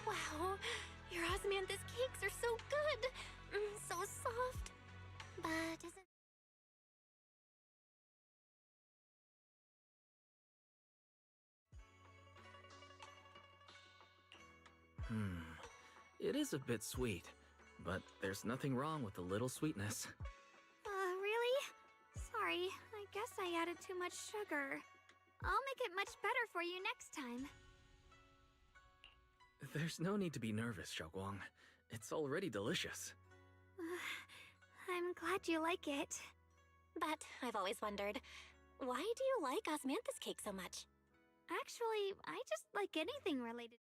Wow, your osmanthus cakes are so good! So soft. But isn't... It is a bit sweet, but there's nothing wrong with a little sweetness. Really? Sorry, I guess I added too much sugar. I'll make it much better for you next time. There's no need to be nervous, Xiaoguang. It's already delicious. I'm glad you like it. But I've always wondered, why do you like osmanthus cake so much? Actually, I just like anything related.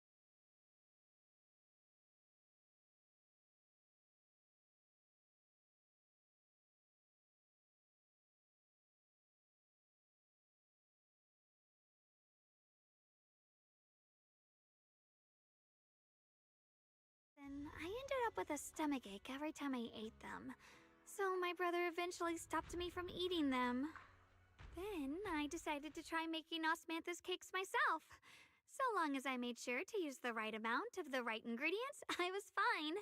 Then I ended up with a stomachache every time I ate them. So my brother eventually stopped me from eating them. Then I decided to try making osmanthus cakes myself. So long as I made sure to use the right amount of the right ingredients, I was fine.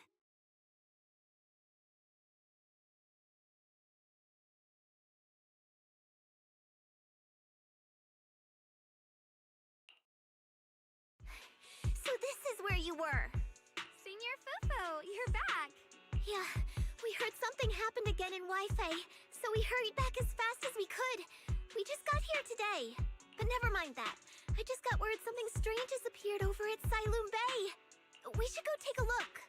So this is where you were! Senior Fufu, you're back! Yeah, we heard something happened again in Wi-Fi, so we hurried back as fast as we could. We just got here today. But never mind that. I just got word something strange has appeared over at Sailoon Bay. We should go take a look.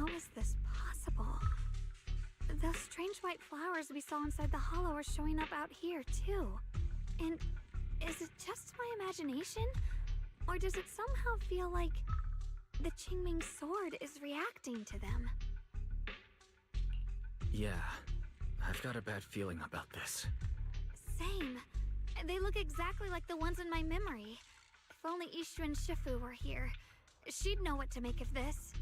How is this possible? Those strange white flowers we saw inside the hollow are showing up out here, too. And is it just my imagination? Or does it somehow feel like the Qingming sword is reacting to them? Yeah, I've got a bad feeling about this. Same. They look exactly like the ones in my memory. If only Ishu and Shifu were here, she'd know what to make of this.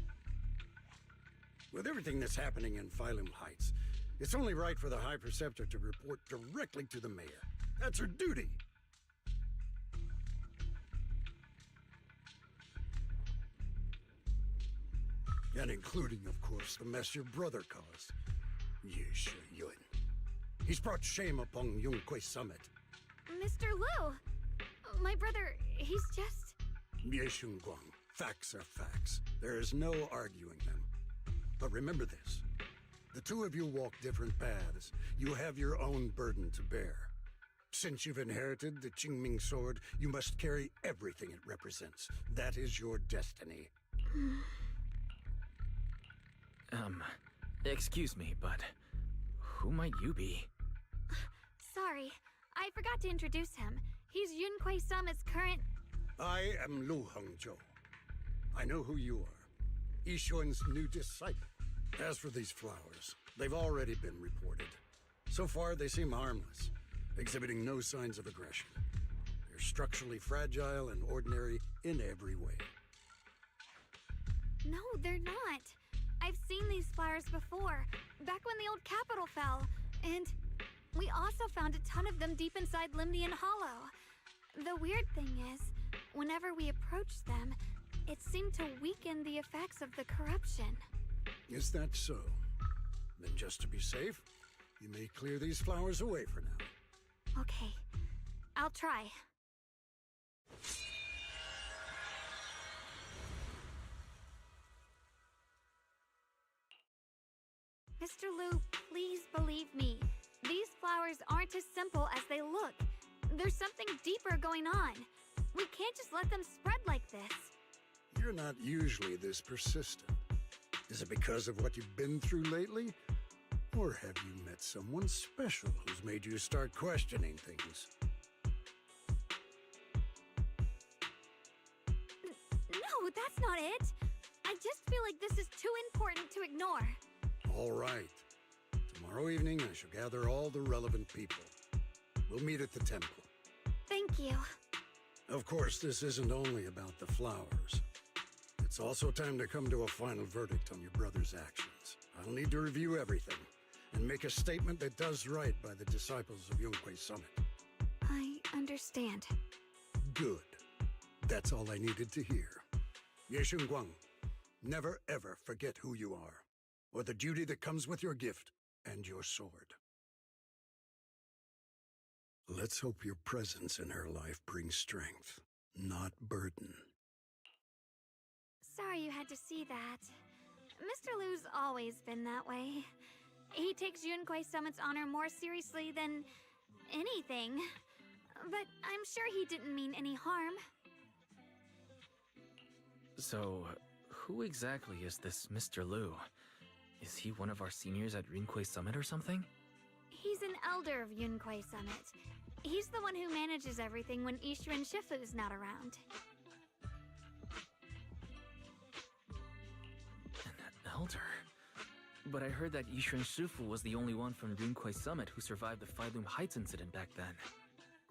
With everything that's happening in Phylum Heights, it's only right for the High Preceptor to report directly to the mayor. That's her duty. And including, of course, the mess your brother caused. Ye Yun. He's brought shame upon Yunquei Summit. Mr. Liu! My brother, he's just... Ye Guang. Facts are facts. There is no arguing them. But remember this. The two of you walk different paths. You have your own burden to bear. Since you've inherited the Qingming sword, you must carry everything it represents. That is your destiny. Excuse me, but who might you be? Sorry, I forgot to introduce him. He's Yunquei Summit's current... I am Lu Hongzhou. I know who you are. Yixuan's new disciple. As for these flowers, they've already been reported. So far, they seem harmless, exhibiting no signs of aggression. They're structurally fragile and ordinary in every way. No, they're not. I've seen these flowers before, back when the old capital fell. And we also found a ton of them deep inside Limnian Hollow. The weird thing is, whenever we approached them, it seemed to weaken the effects of the corruption. Is that so? Then just to be safe, you may clear these flowers away for now. Okay, I'll try. Mr. Liu, please believe me. These flowers aren't as simple as they look. There's something deeper going on. We can't just let them spread like this. You're not usually this persistent. Is it because of what you've been through lately? Or have you met someone special who's made you start questioning things? No, that's not it. I just feel like this is too important to ignore. All right. Tomorrow evening, I shall gather all the relevant people. We'll meet at the temple. Thank you. Of course, this isn't only about the flowers. It's also time to come to a final verdict on your brother's actions. I'll need to review everything and make a statement that does right by the disciples of Yunhui Summit. I understand. Good. That's all I needed to hear. Ye Shunguang, never ever forget who you are, or the duty that comes with your gift and your sword. Let's hope your presence in her life brings strength, not burden. Sorry you had to see that. Mr. Liu's always been that way. He takes Yunhui Summit's honor more seriously than anything. But I'm sure he didn't mean any harm. So, who exactly is this Mr. Liu? Is he one of our seniors at Yunhui Summit or something? He's an elder of Yunhui Summit. He's the one who manages everything when Ishu and Shifu's not around. An elder? But I heard that Yishuan Shifu was the only one from Yunhui Summit who survived the Phyloom Heights incident back then.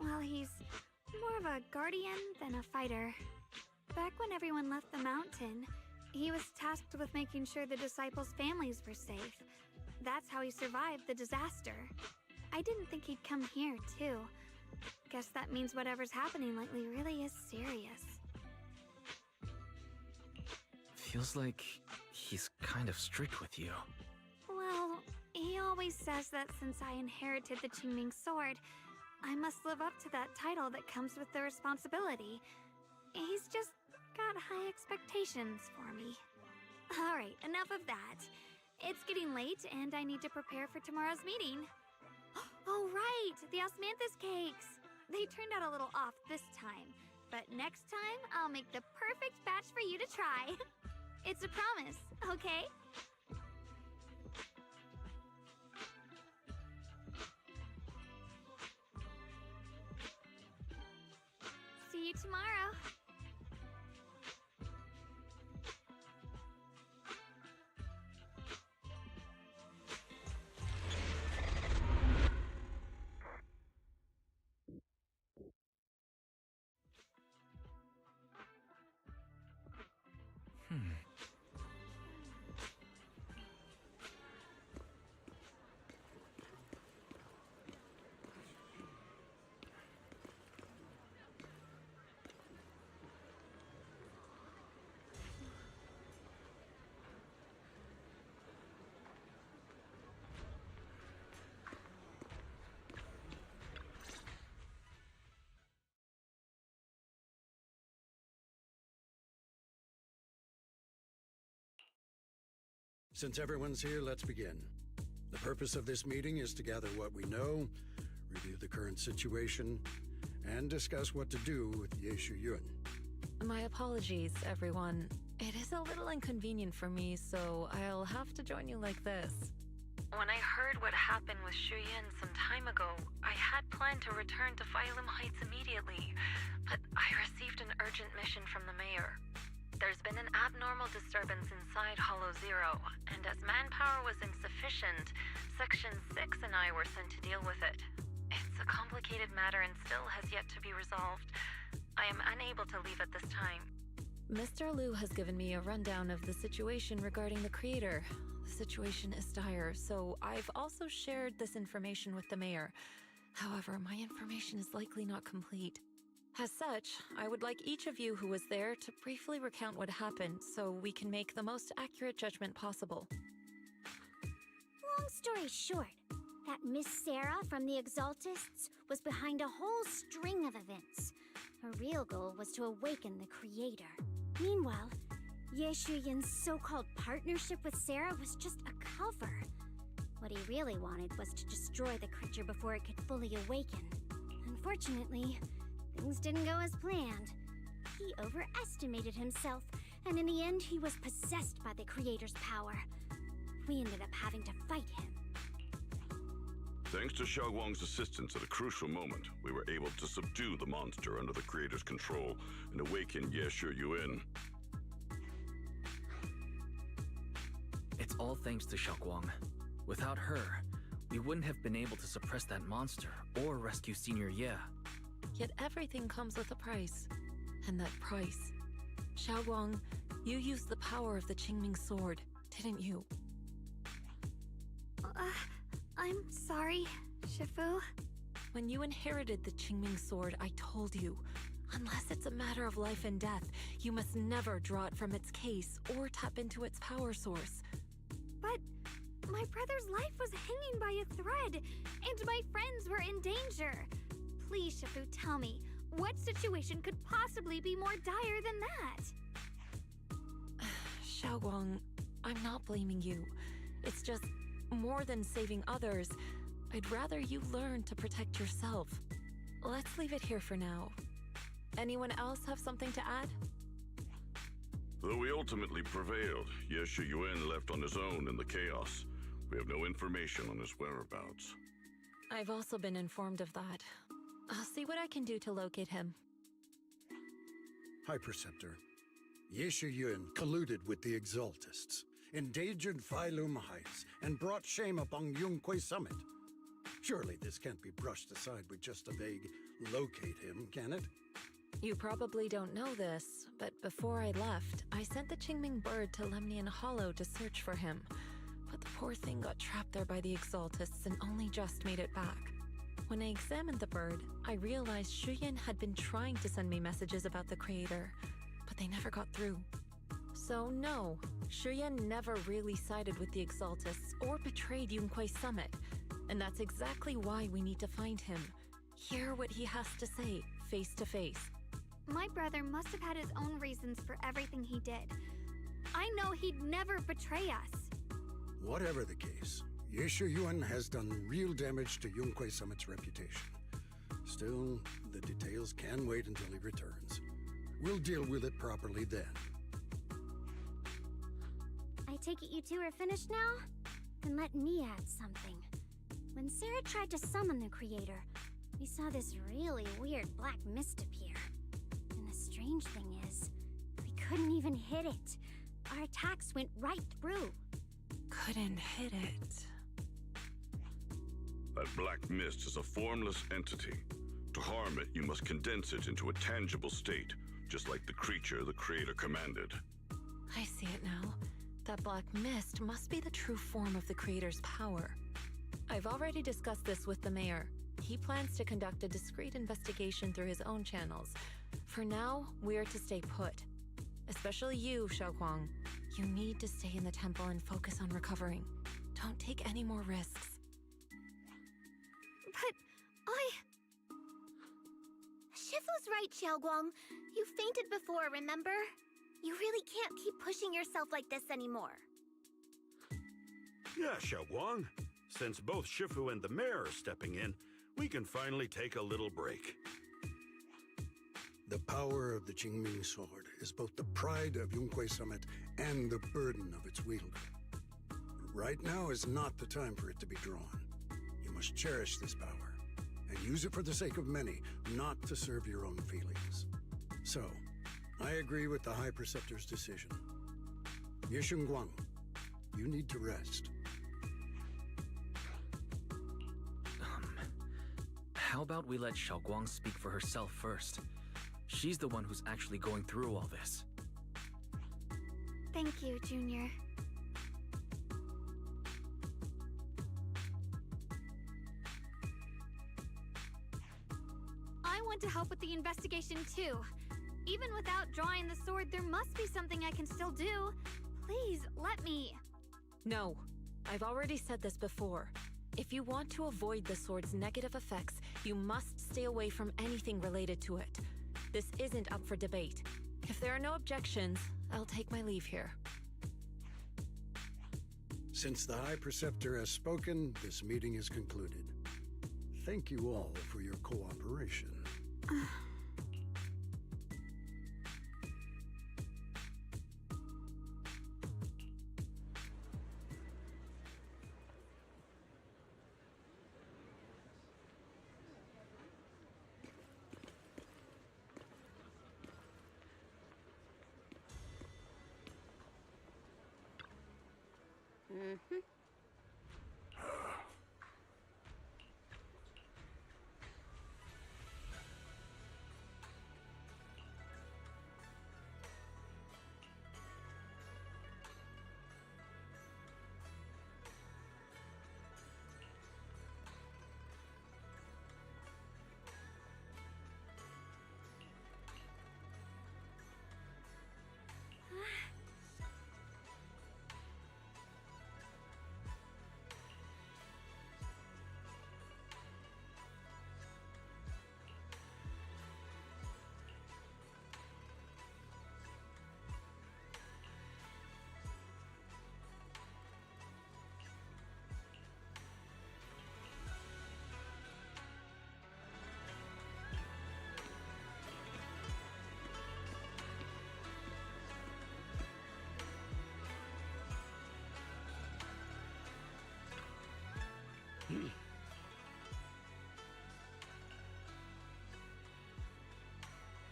Well, he's more of a guardian than a fighter. Back when everyone left the mountain, he was tasked with making sure the disciples' families were safe. That's how he survived the disaster. I didn't think he'd come here, too. Guess that means whatever's happening lately really is serious. Feels like he's kind of strict with you. Well, he always says that since I inherited the Qingming sword, I must live up to that title that comes with the responsibility. He's just got high expectations for me. Alright, enough of that. It's getting late and I need to prepare for tomorrow's meeting. Oh right, the osmanthus cakes! They turned out a little off this time, but next time I'll make the perfect batch for you to try. It's a promise, okay? See you tomorrow. Since everyone's here, let's begin. The purpose of this meeting is to gather what we know, review the current situation, and discuss what to do with Yeshu Yun. My apologies, everyone. It is a little inconvenient for me, so I'll have to join you like this. When I heard what happened with Shuyin some time ago, I had planned to return to Phyloom Heights immediately, but I received an urgent mission from the mayor. There's been an abnormal disturbance inside Hollow Zero, and as manpower was insufficient, Section 6 and I were sent to deal with it. It's a complicated matter and still has yet to be resolved. I am unable to leave at this time. Mr. Liu has given me a rundown of the situation regarding the creator. The situation is dire, so I've also shared this information with the mayor. However, my information is likely not complete. As such, I would like each of you who was there to briefly recount what happened so we can make the most accurate judgment possible. Long story short, that Miss Sarah from the Exaltists was behind a whole string of events. Her real goal was to awaken the creator. Meanwhile, Ye Shuyan's so-called partnership with Sarah was just a cover. What he really wanted was to destroy the creature before it could fully awaken. Unfortunately, things didn't go as planned. He overestimated himself, and in the end he was possessed by the creator's power. We ended up having to fight him. Thanks to Xiaoguang's assistance at a crucial moment, we were able to subdue the monster under the creator's control and awaken Ye Shiyuan. It's all thanks to Xiaoguang. Without her, we wouldn't have been able to suppress that monster or rescue Senior Ye. Yet everything comes with a price. And that price... Xiaoguang, you used the power of the Qingming sword, didn't you? I'm sorry, Shifu. When you inherited the Qingming sword, I told you, unless it's a matter of life and death, you must never draw it from its case or tap into its power source. But my brother's life was hanging by a thread, and my friends were in danger. Please, Shifu, tell me, what situation could possibly be more dire than that? Xiaoguang, I'm not blaming you. It's just, more than saving others, I'd rather you learn to protect yourself. Let's leave it here for now. Anyone else have something to add? Though we ultimately prevailed, Ye Shiyuan left on his own in the chaos. We have no information on his whereabouts. I've also been informed of that. I'll see what I can do to locate him. High Preceptor, Ye Shiyuan colluded with the Exaltists, endangered Phylum Heights, and brought shame upon Yunquay Summit. Surely this can't be brushed aside with just a vague locate him, can it? You probably don't know this, but before I left, I sent the Qingming bird to Lemnian Hollow to search for him. But the poor thing got trapped there by the Exaltists and only just made it back. When I examined the bird, I realized Shuyan had been trying to send me messages about the creator, but they never got through. So no, Shuyan never really sided with the Exaltists or betrayed Yunquay Summit. And that's exactly why we need to find him. Hear what he has to say, face to face. My brother must have had his own reasons for everything he did. I know he'd never betray us. Whatever the case, Ye Shiyuan has done real damage to Yunquay Summit's reputation. Still, the details can wait until he returns. We'll deal with it properly then. I take it you two are finished now? Then let me add something. When Sarah tried to summon the creator, we saw this really weird black mist appear. And the strange thing is, we couldn't even hit it. Our attacks went right through. Couldn't hit it. That black mist is a formless entity. To harm it, you must condense it into a tangible state, just like the creature the creator commanded. I see it now. That black mist must be the true form of the creator's power. I've already discussed this with the mayor. He plans to conduct a discreet investigation through his own channels. For now, we're to stay put. Especially you, Xiaoguang. You need to stay in the temple and focus on recovering. Don't take any more risks. But Shifu's right, Xiaoguang. You fainted before, remember? You really can't keep pushing yourself like this anymore. Yeah, Xiaoguang. Since both Shifu and the mayor are stepping in, we can finally take a little break. The power of the Qingming sword is both the pride of Yunquay Summit and the burden of its wielder. Right now is not the time for it to be drawn. You must cherish this power, and use it for the sake of many, not to serve your own feelings. So, I agree with the High Preceptor's decision. Ye Shengguang, you need to rest. How about we let Xiaoguang speak for herself first? She's the one who's actually going through all this. thank you, Junior. I want to help with the investigation too. Even without drawing the sword, there must be something I can still do. Please, let me. No. I've already said this before. If you want to avoid the sword's negative effects, you must stay away from anything related to it. This isn't up for debate. If there are no objections, I'll take my leave here. Since the High Preceptor has spoken, this meeting is concluded. Thank you all for your cooperation.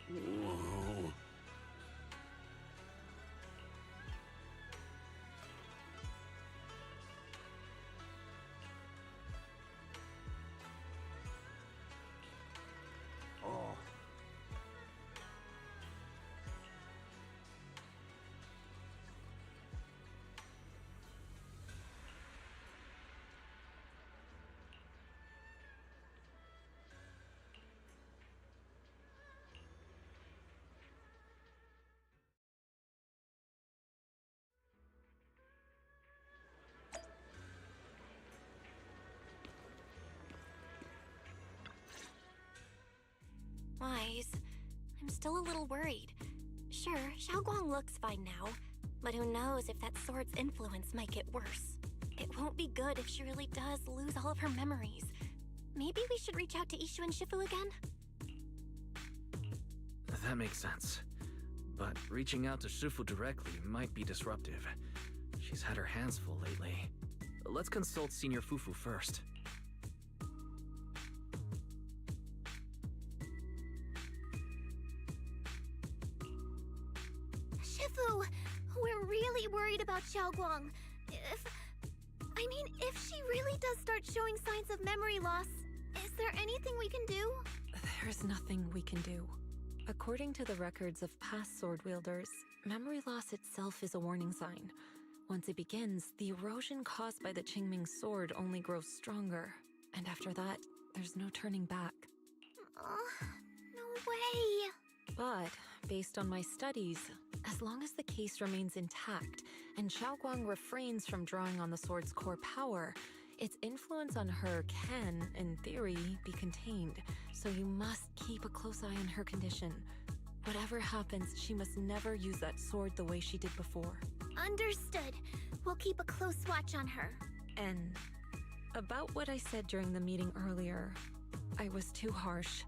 Whoa. Oh. Wise. I'm still a little worried. Sure, Xiaoguang looks fine now, but who knows if that sword's influence might get worse. It won't be good if she really does lose all of her memories. Maybe we should reach out to Ishu and Shifu again? That makes sense. But reaching out to Shifu directly might be disruptive. She's had her hands full lately. Let's consult Senior Fufu first. Shifu, we're really worried about Xiaoguang. If she really does start showing signs of memory loss, is there anything we can do? There's nothing we can do. According to the records of past sword wielders, memory loss itself is a warning sign. Once it begins, the erosion caused by the Qingming sword only grows stronger. And after that, there's no turning back. No way. But, based on my studies, as long as the case remains intact and Xiaoguang refrains from drawing on the sword's core power, its influence on her can, in theory, be contained. So you must keep a close eye on her condition. Whatever happens, she must never use that sword the way she did before. Understood. We'll keep a close watch on her. And about what I said during the meeting earlier, I was too harsh.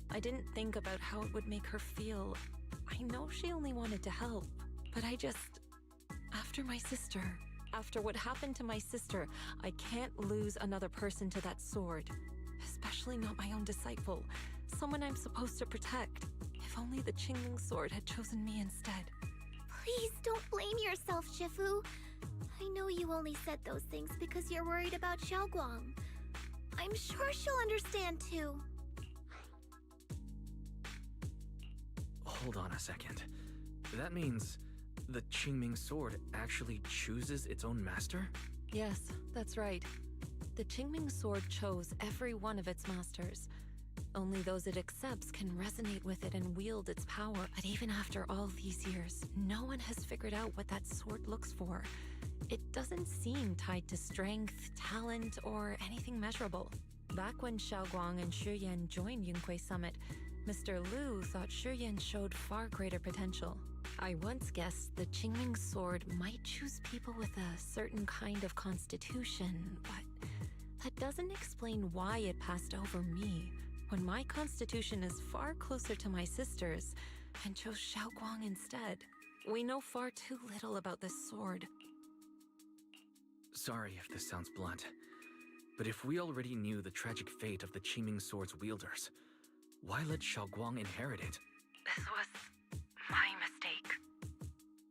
I didn't think about how it would make her feel. I know she only wanted to help, but after what happened to my sister, I can't lose another person to that sword. Especially not my own disciple, someone I'm supposed to protect. If only the Qingling sword had chosen me instead. Please don't blame yourself, Shifu. I know you only said those things because you're worried about Xiaoguang. I'm sure she'll understand too. Hold on a second. That means the Qingming sword actually chooses its own master? Yes, that's right. The Qingming sword chose every one of its masters. Only those it accepts can resonate with it and wield its power. But even after all these years, no one has figured out what that sword looks for. It doesn't seem tied to strength, talent, or anything measurable. Back when Xiaoguang and Shiyan joined Yunhui Summit, Mr. Liu thought Shiyan showed far greater potential. I once guessed the Qingming sword might choose people with a certain kind of constitution, but that doesn't explain why it passed over me, when my constitution is far closer to my sister's, and chose Xiaoguang instead. We know far too little about this sword. Sorry if this sounds blunt, but if we already knew the tragic fate of the Qiming sword's wielders, why let Xiaoguang inherit it? This was my mistake.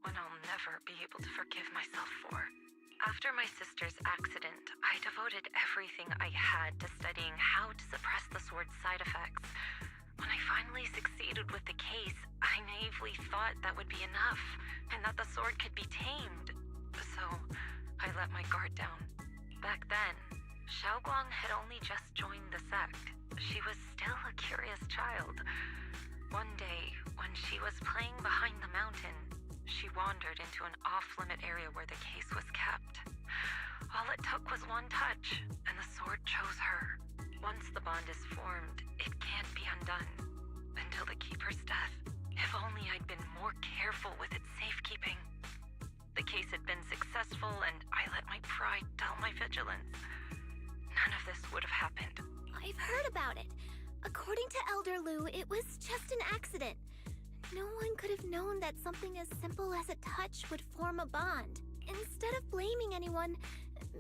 One I'll never be able to forgive myself for. After my sister's accident, I devoted everything I had to studying how to suppress the sword's side effects. When I finally succeeded with the case, I naively thought that would be enough, and that the sword could be tamed. So, I let my guard down. Back then, Xiaoguang had only just joined the sect. She was still a curious child. One day, when she was playing behind the mountain, she wandered into an off-limit area where the case was kept. All it took was one touch, and the sword chose her. Once the bond is formed, it can't be undone. Until the Keeper's death. If only I'd been more careful with its safekeeping. The case had been successful, and I let my pride dull my vigilance. None of this would have happened. I've heard about it. According to Elder Liu, it was just an accident. No one could have known that something as simple as a touch would form a bond. Instead of blaming anyone,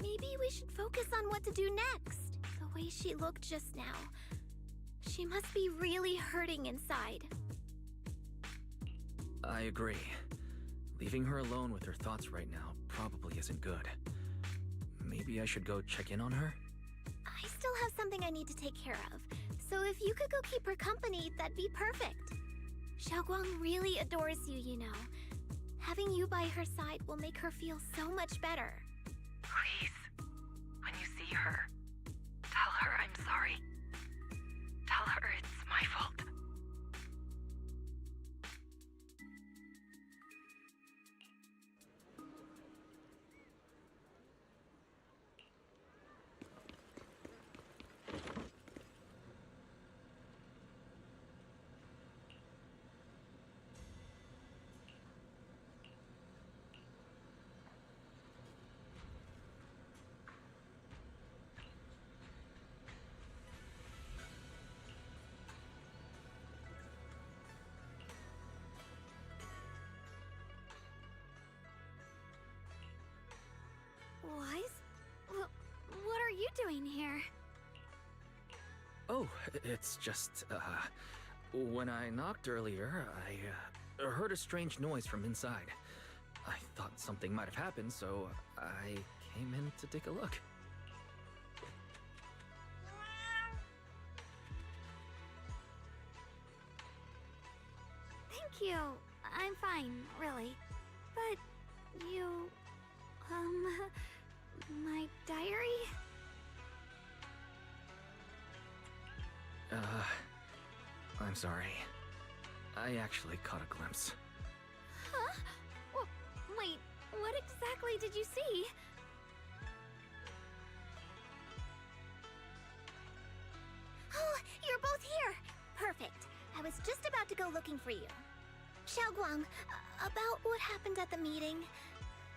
maybe we should focus on what to do next. The way she looked just now. She must be really hurting inside. I agree. Leaving her alone with her thoughts right now probably isn't good. Maybe I should go check in on her? I still have something I need to take care of, so if you could go keep her company, that'd be perfect. Xiaoguang really adores you, you know. Having you by her side will make her feel so much better. Please, when you see her, tell her I'm sorry. Tell her it's my fault. Wise? What are you doing here? Oh, it's just, when I knocked earlier, I heard a strange noise from inside. I thought something might have happened, so I came in to take a look. Thank you. I'm fine, really. But you... my diary? I'm sorry. I actually caught a glimpse. Huh? Wait, what exactly did you see? Oh, you're both here! Perfect. I was just about to go looking for you. Xiaoguang, about what happened at the meeting,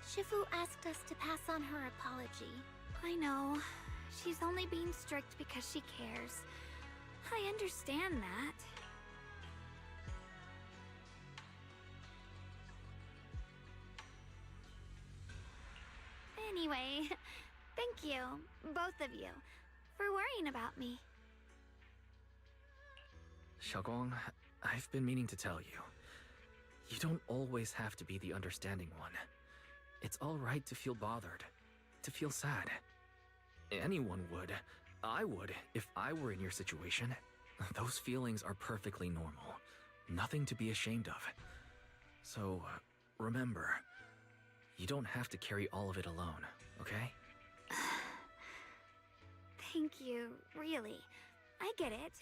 Shifu asked us to pass on her apology. I know. She's only being strict because she cares. I understand that. Anyway, thank you, both of you, for worrying about me. Xiaoguang, I've been meaning to tell you. You don't always have to be the understanding one. It's all right to feel bothered, to feel sad. Anyone would. I would, if I were in your situation. Those feelings are perfectly normal. Nothing to be ashamed of. So, remember, you don't have to carry all of it alone, okay? Thank you, really. I get it.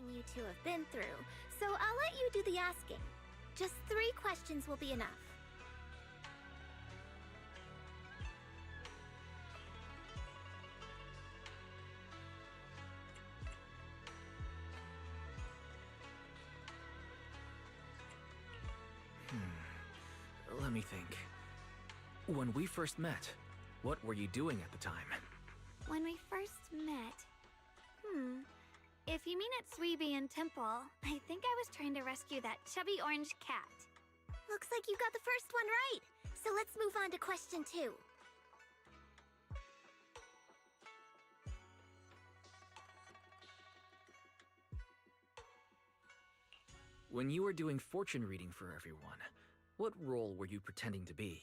everything you two have been through, so I'll let you do the asking. Just 3 questions will be enough. Let me think. When we first met, what were you doing at the time? When we first met... If you mean at Sweebian Temple, I think I was trying to rescue that chubby orange cat. Looks like you got the first one right. So let's move on to question 2. When you were doing fortune reading for everyone, what role were you pretending to be?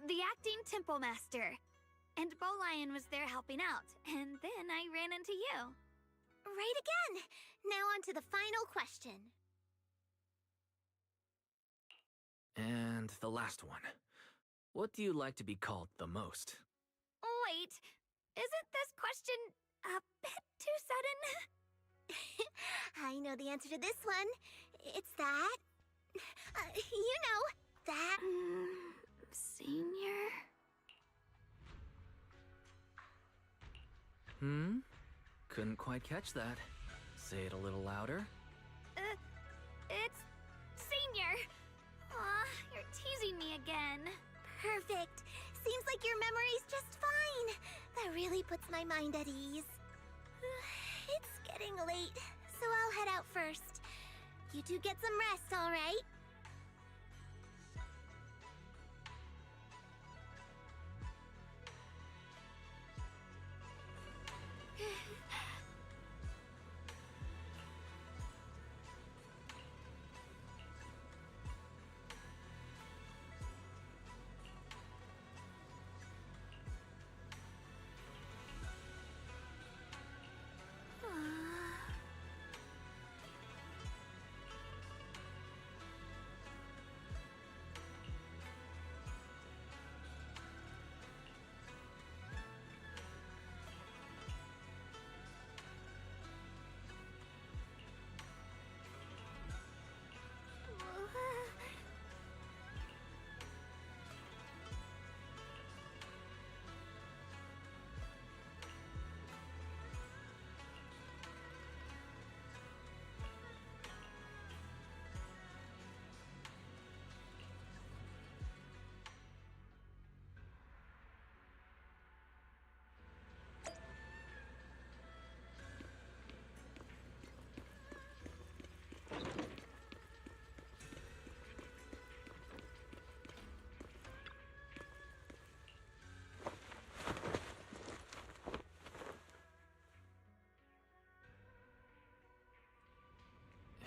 The acting temple master. And Bowlion was there helping out, and then I ran into you. Right again! Now on to the final question. And the last one. What do you like to be called the most? Wait, isn't this question a bit too sudden? I know the answer to this one. It's that... you know, that... Senior? Couldn't quite catch that. Say it a little louder. It's Senior. Aw, you're teasing me again. Perfect. Seems like your memory's just fine. That really puts my mind at ease. It's getting late, so I'll head out first. You two get some rest, all right?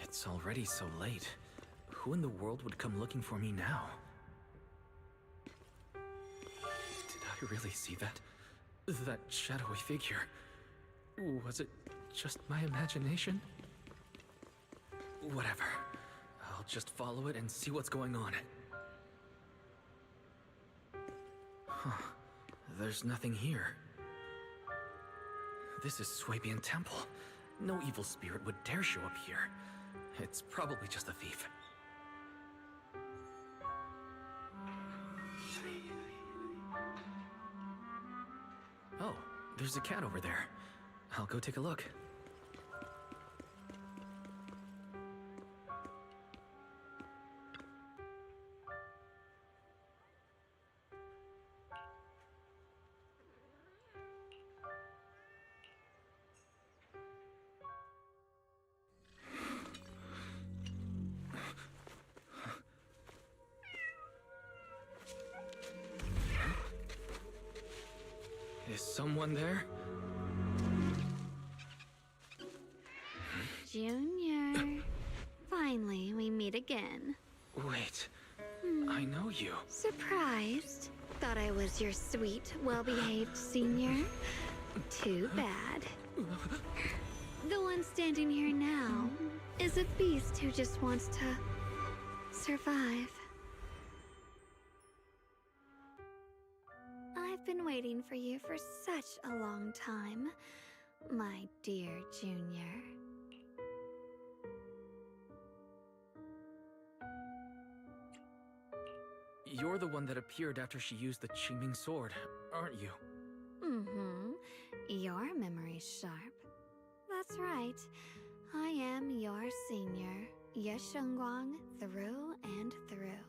It's already so late. Who in the world would come looking for me now? Did I really see that? That shadowy figure? Was it just my imagination? Whatever. I'll just follow it and see what's going on. Huh. There's nothing here. This is Swabian Temple. No evil spirit would dare show up here. It's probably just a thief. Oh, there's a cat over there. I'll go take a look. Is someone there? Junior. Finally, we meet again. Wait, I know you. Surprised? Thought I was your sweet, well-behaved senior? Too bad. The one standing here now is a beast who just wants to survive. I've been waiting for you for such a long time. my dear Junior. You're the one that appeared after she used the Qingming sword, aren't you? Mm-hmm. Your memory's sharp. That's right. I am your senior, Ye Shengguang, through and through.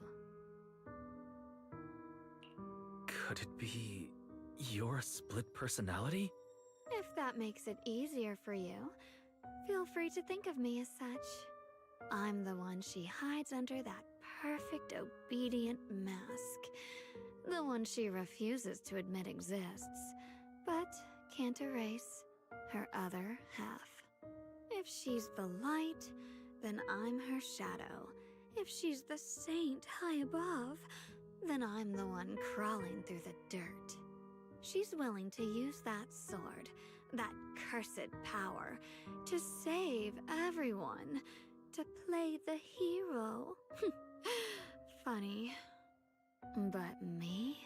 Could it be your split personality? If that makes it easier for you, feel free to think of me as such. I'm the one she hides under that perfect obedient mask. The one she refuses to admit exists, but can't erase her other half. If she's the light, then I'm her shadow. If she's the saint high above, then I'm the one crawling through the dirt. She's willing to use that sword, that cursed power, to save everyone, to play the hero. Funny. But me?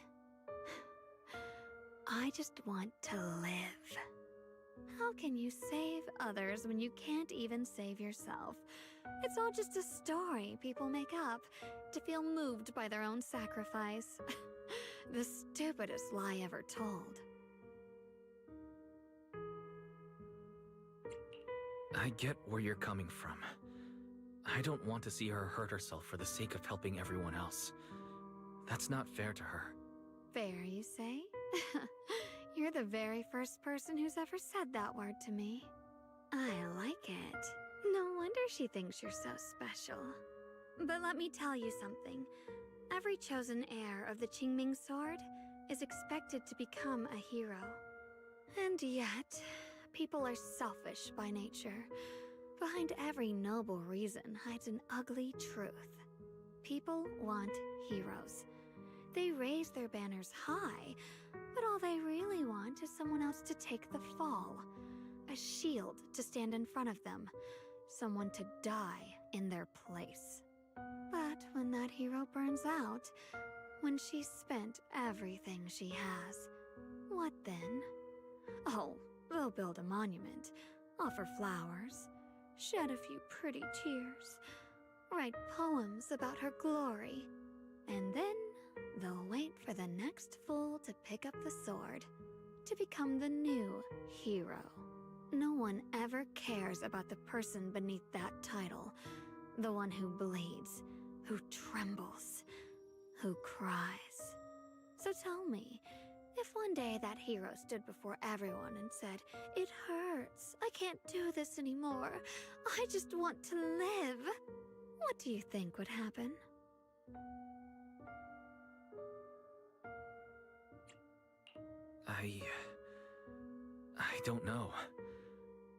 I just want to live. How can you save others when you can't even save yourself? It's all just a story people make up to feel moved by their own sacrifice. The stupidest lie ever told. I get where you're coming from. I don't want to see her hurt herself for the sake of helping everyone else. That's not fair to her. Fair, you say? You're the very first person who's ever said that word to me. I like it. No wonder she thinks you're so special. But let me tell you something. Every chosen heir of the Qingming sword is expected to become a hero. And yet, people are selfish by nature. Behind every noble reason hides an ugly truth. People want heroes. They raise their banners high, but all they really want is someone else to take the fall. A shield to stand in front of them. Someone to die in their place. But when that hero burns out, when she's spent everything she has, what then? Oh, they'll build a monument, offer flowers, shed a few pretty tears, write poems about her glory, and then they'll wait for the next fool to pick up the sword, to become the new hero. No one ever cares about the person beneath that title, the one who bleeds, who trembles, who cries. So tell me, if one day that hero stood before everyone and said, "It hurts, I can't do this anymore, I just want to live," what do you think would happen? I don't know.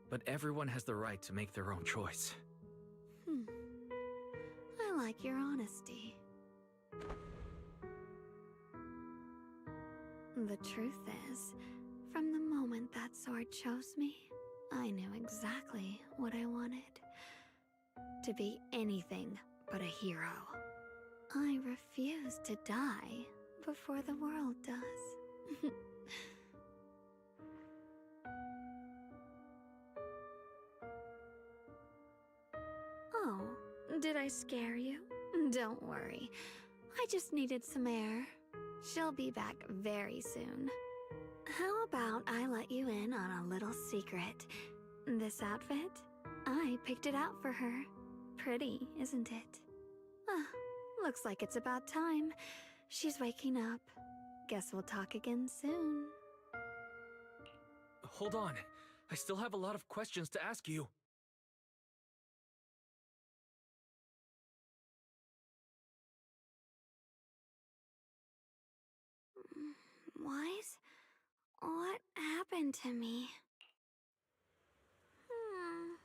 But everyone has the right to make their own choice. I like your honesty. The truth is, from the moment that sword chose me, I knew exactly what I wanted. To be anything but a hero. I refuse to die before the world does. Oh, did I scare you? Don't worry. I just needed some air. She'll be back very soon. How about I let you in on a little secret? This outfit? I picked it out for her. Pretty, isn't it? Ah, looks like it's about time. She's waking up. Guess we'll talk again soon. Hold on. I still have a lot of questions to ask you. Wise? What happened to me? Huh.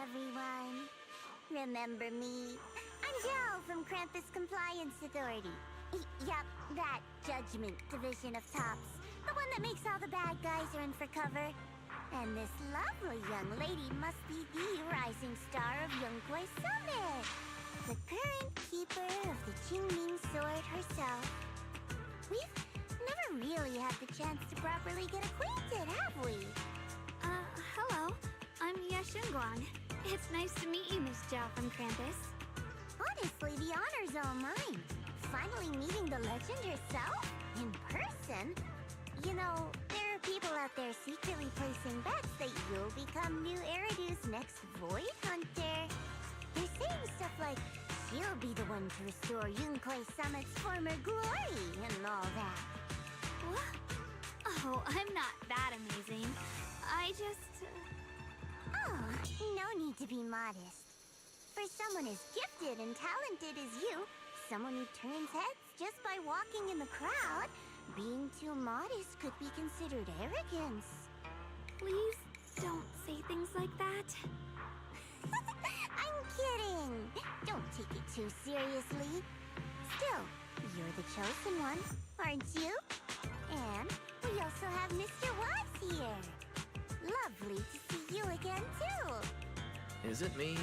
everyone. Remember me? I'm Zhao from Krampus Compliance Authority. Yup, that Judgment Division of Tops. The one that makes all the bad guys run for cover. And this lovely young lady must be the rising star of Yongguai Summit. The current keeper of the Qingming Sword herself. We've never really had the chance to properly get acquainted, have we? Hello. I'm Yashunguang. It's nice to meet you, Miss Zhao from Krampus. Honestly, the honor's all mine. Finally meeting the legend herself? In person? You know, there are people out there secretly placing bets that you'll become new Eridu's next Void Hunter. They're saying stuff like, she'll be the one to restore Yunkai Summit's former glory and all that. What? Oh, I'm not that amazing. I just... Oh, no need to be modest. For someone as gifted and talented as you, someone who turns heads just by walking in the crowd, being too modest could be considered arrogance. Please don't say things like that. I'm kidding. Don't take it too seriously. Still, you're the chosen one, aren't you? And we also have Mr. Watts here. Lovely to see you again, too. Is it me,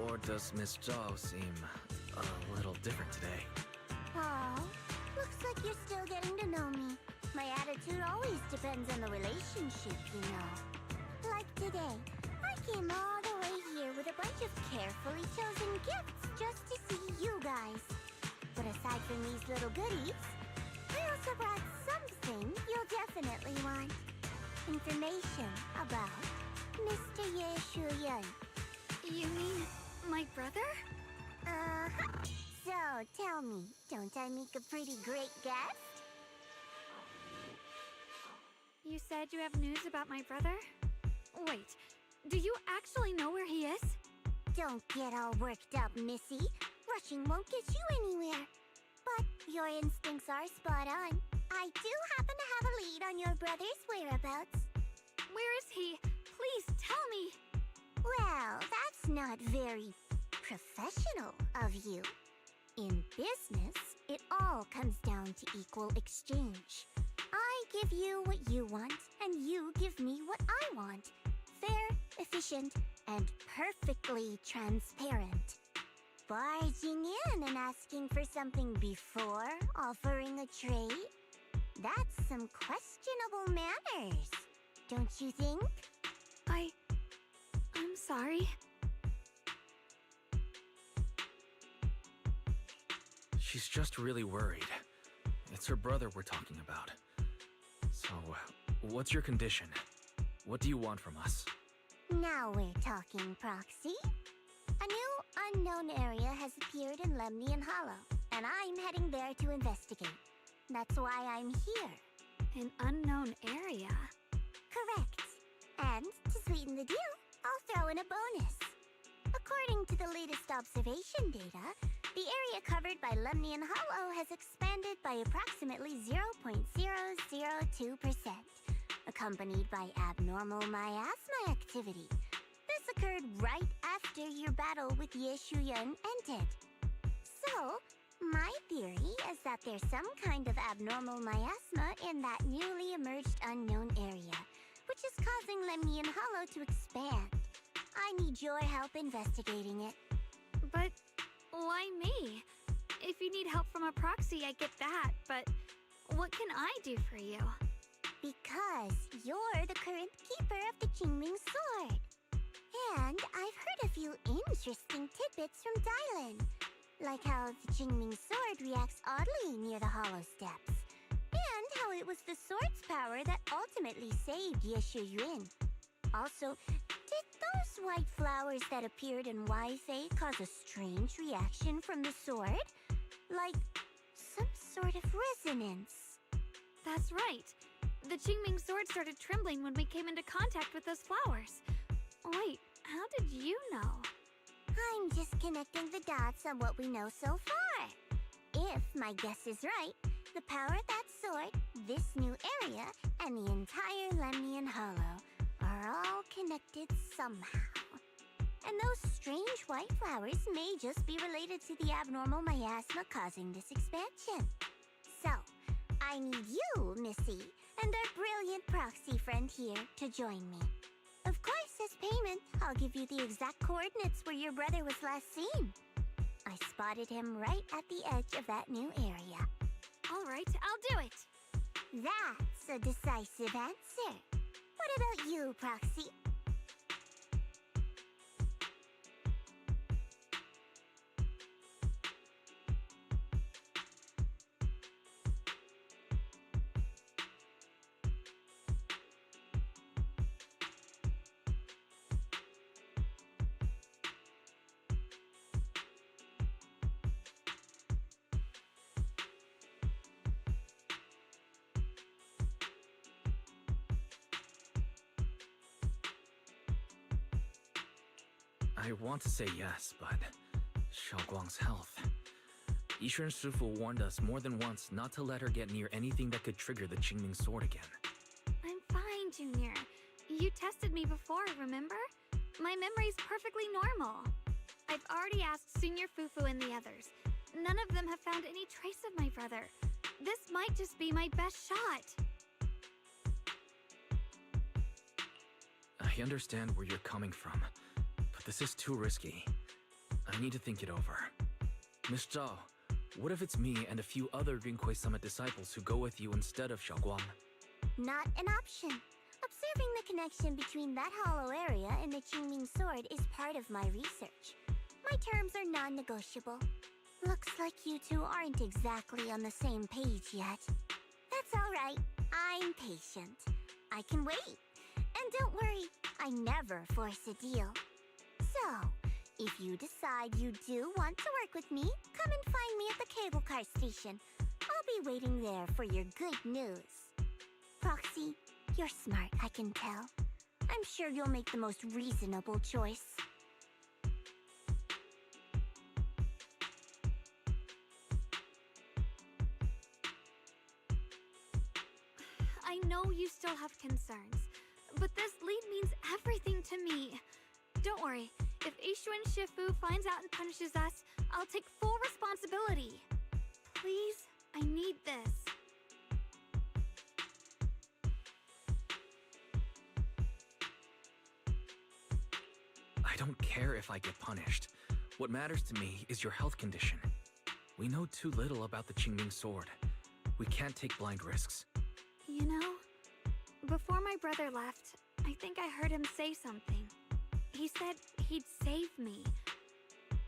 or does Miss Zhao seem a little different today? Aw, looks like you're still getting to know me. My attitude always depends on the relationship, you know. Like today, I came all the way here with a bunch of carefully chosen gifts just to see you guys. But aside from these little goodies, I also brought something you'll definitely want. Information about Mr. Ye Shuyan. You mean my brother? Uh-huh. So, tell me, don't I make a pretty great guest? You said you have news about my brother? Wait, do you actually know where he is? Don't get all worked up, Missy. Rushing won't get you anywhere. But your instincts are spot on. I do happen to have a lead on your brother's whereabouts. Where is he? Please tell me. Well, that's not very professional of you. In business, it all comes down to equal exchange. I give you what you want, and you give me what I want. Fair, efficient, and perfectly transparent. Barging in and asking for something before offering a trade? That's some questionable manners, don't you think? I'm sorry. She's just really worried. It's her brother we're talking about. So, what's your condition? What do you want from us? Now we're talking, Proxy. A new unknown area has appeared in Lemnian Hollow, and I'm heading there to investigate. That's why I'm here. An unknown area? Correct. And to sweeten the deal, I'll throw in a bonus. According to the latest observation data, the area covered by Lemnian Hollow has expanded by approximately 0.002%, accompanied by abnormal miasma activity. This occurred right after your battle with Ye Shuyan ended. So, my theory is that there's some kind of abnormal miasma in that newly emerged unknown area, which is causing Lemnian Hollow to expand. I need your help investigating it. But why me? If you need help from a proxy, I get that, but what can I do for you? Because you're the current keeper of the Qingming Sword. And I've heard a few interesting tidbits from Dylan, like how the Qingming Sword reacts oddly near the Hollow Steps, and how it was the sword's power that ultimately saved Ye Shuyan. Also, did those white flowers that appeared in Wi-Fi cause a strange reaction from the sword? Like, some sort of resonance. That's right. The Qingming sword started trembling when we came into contact with those flowers. Wait, how did you know? I'm just connecting the dots on what we know so far. If my guess is right, the power of that sword, this new area, and the entire Lemnian Hollow are all connected somehow. And those strange white flowers may just be related to the abnormal miasma causing this expansion. So, I need you, Missy, and our brilliant proxy friend here to join me. Of course, as payment, I'll give you the exact coordinates where your brother was last seen. I spotted him right at the edge of that new area. All right, I'll do it. That's a decisive answer. What about you, Proxy? I want to say yes, but Xiaoguang's health. Yishuan Shifu warned us more than once not to let her get near anything that could trigger the Qingming sword again. I'm fine, Junior. You tested me before, remember? My memory's perfectly normal. I've already asked Senior Fufu and the others. None of them have found any trace of my brother. This might just be my best shot. I understand where you're coming from, but this is too risky. I need to think it over. Miss Zhao, what if it's me and a few other Rinkwei Summit disciples who go with you instead of Xiaoguang? Not an option. Observing the connection between that hollow area and the Qingming sword is part of my research. My terms are non-negotiable. Looks like you two aren't exactly on the same page yet. That's all right. I'm patient. I can wait. And don't worry, I never force a deal. So, if you decide you do want to work with me, come and find me at the cable car station. I'll be waiting there for your good news. Proxy, you're smart, I can tell. I'm sure you'll make the most reasonable choice. I know you still have concerns, but this lead means everything to me. Don't worry, if Yishuan Shifu finds out and punishes us, I'll take full responsibility. Please, I need this. I don't care if I get punished. What matters to me is your health condition. We know too little about the Qingming sword. We can't take blind risks. You know, before my brother left, I think I heard him say something. He said he'd save me.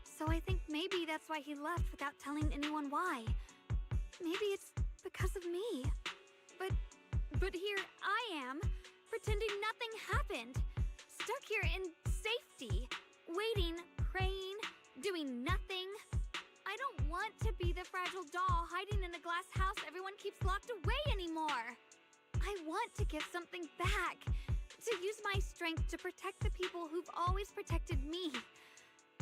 So I think maybe that's why he left without telling anyone why. Maybe it's because of me. But here I am, pretending nothing happened. Stuck here in safety, waiting, praying, doing nothing. I don't want to be the fragile doll hiding in a glass house everyone keeps locked away anymore. I want to give something back, to use my strength to protect the people who've always protected me.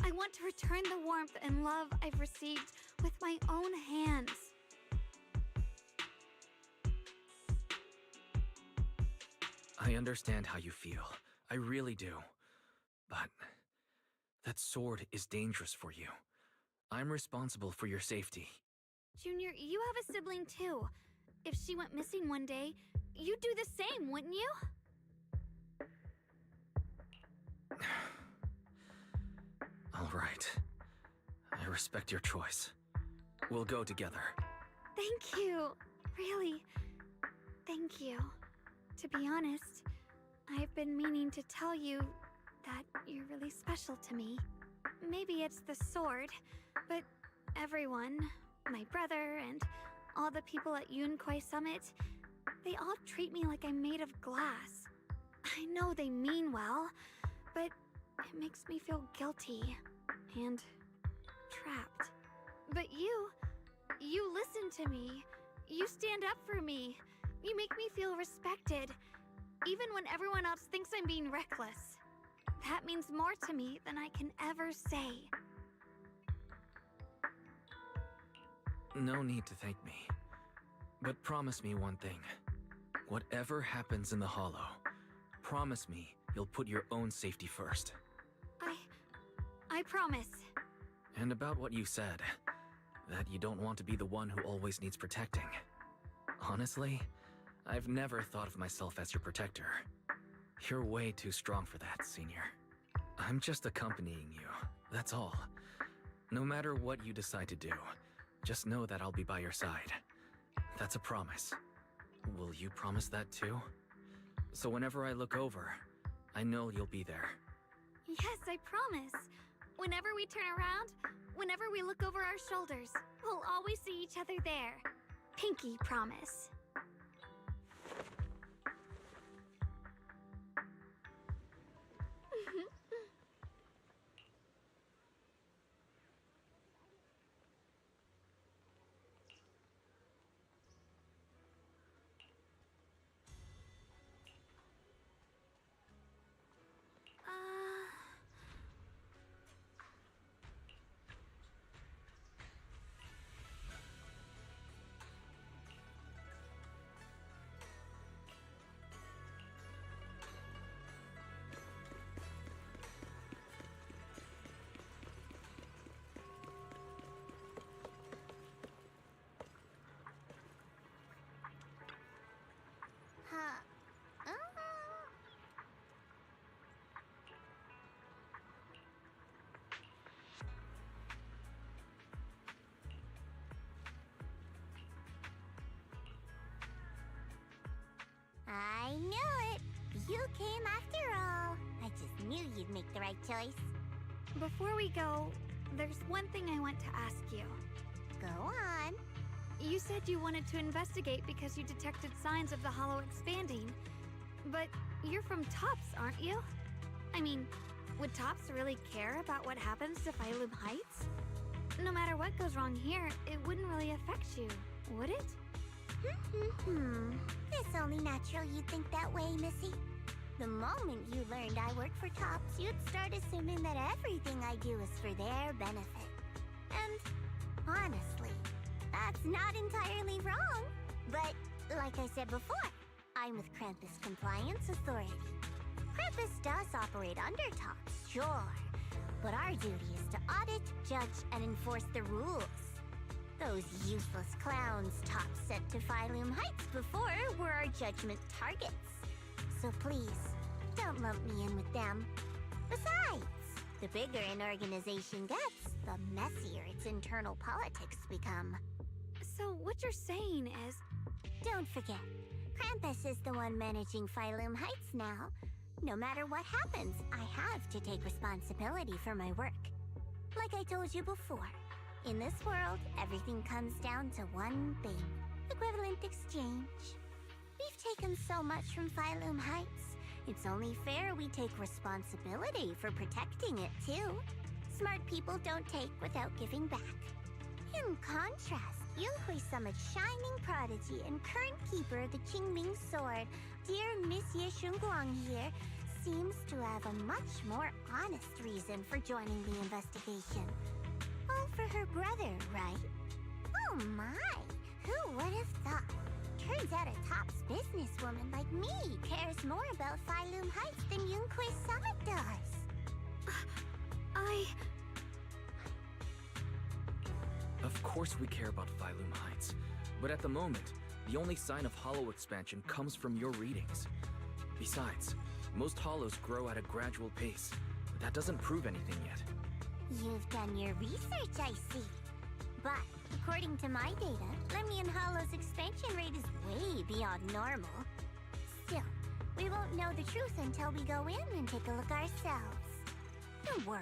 I want to return the warmth and love I've received with my own hands. I understand how you feel. I really do. But that sword is dangerous for you. I'm responsible for your safety. Junior, you have a sibling too. If she went missing one day, you'd do the same, wouldn't you? All right. I respect your choice. We'll go together. Thank you. Really. Thank you. To be honest, I've been meaning to tell you that you're really special to me. Maybe it's the sword, but everyone, my brother and all the people at Yunkwei Summit, they all treat me like I'm made of glass. I know they mean well, but it makes me feel guilty and trapped. But you listen to me. You stand up for me. You make me feel respected, even when everyone else thinks I'm being reckless. That means more to me than I can ever say. No need to thank me. But promise me one thing. Whatever happens in the Hollow, promise me you'll put your own safety first. I promise. And about what you said, that you don't want to be the one who always needs protecting. Honestly, I've never thought of myself as your protector. You're way too strong for that, Senior. I'm just accompanying you, that's all. No matter what you decide to do, just know that I'll be by your side. That's a promise. Will you promise that too? So whenever I look over, I know you'll be there. Yes, I promise. Whenever we turn around, whenever we look over our shoulders, we'll always see each other there. Pinky promise. I knew it! You came after all. I just knew you'd make the right choice. Before we go, there's one thing I want to ask you. Go on. You said you wanted to investigate because you detected signs of the hollow expanding. But you're from TOPS, aren't you? I mean, would TOPS really care about what happens to Phylum Heights? No matter what goes wrong here, it wouldn't really affect you, would it? It's only natural you'd think that way, Missy. The moment you learned I work for TOPS, you'd start assuming that everything I do is for their benefit. And honestly, that's not entirely wrong. But like I said before, I'm with Krampus Compliance Authority. Krampus does operate under TOPS, sure. But our duty is to audit, judge, and enforce the rules. Those useless clowns TOPS sent to Phylum Heights before were our judgment targets. So please, don't lump me in with them. Besides, the bigger an organization gets, the messier its internal politics become. So what you're saying is... Don't forget, Krampus is the one managing Phylum Heights now. No matter what happens, I have to take responsibility for my work. Like I told you before, in this world, everything comes down to one thing: equivalent exchange. We've taken so much from Phylum Heights. It's only fair we take responsibility for protecting it, too. Smart people don't take without giving back. In contrast, Yunhui Summit's shining prodigy and current keeper of the Qingming Sword, dear Monsieur Shunguang here, seems to have a much more honest reason for joining the investigation. All for her brother, right? Oh my! Who would have thought? Turns out a TOPS businesswoman like me cares more about Phylum Heights than Yunhui Summit does. Of course we care about Phylum Heights, but at the moment, the only sign of hollow expansion comes from your readings. Besides, most hollows grow at a gradual pace. That doesn't prove anything yet. You've done your research, I see. But, according to my data, Lemnian Hollow's expansion rate is way beyond normal. Still, we won't know the truth until we go in and take a look ourselves. Don't worry.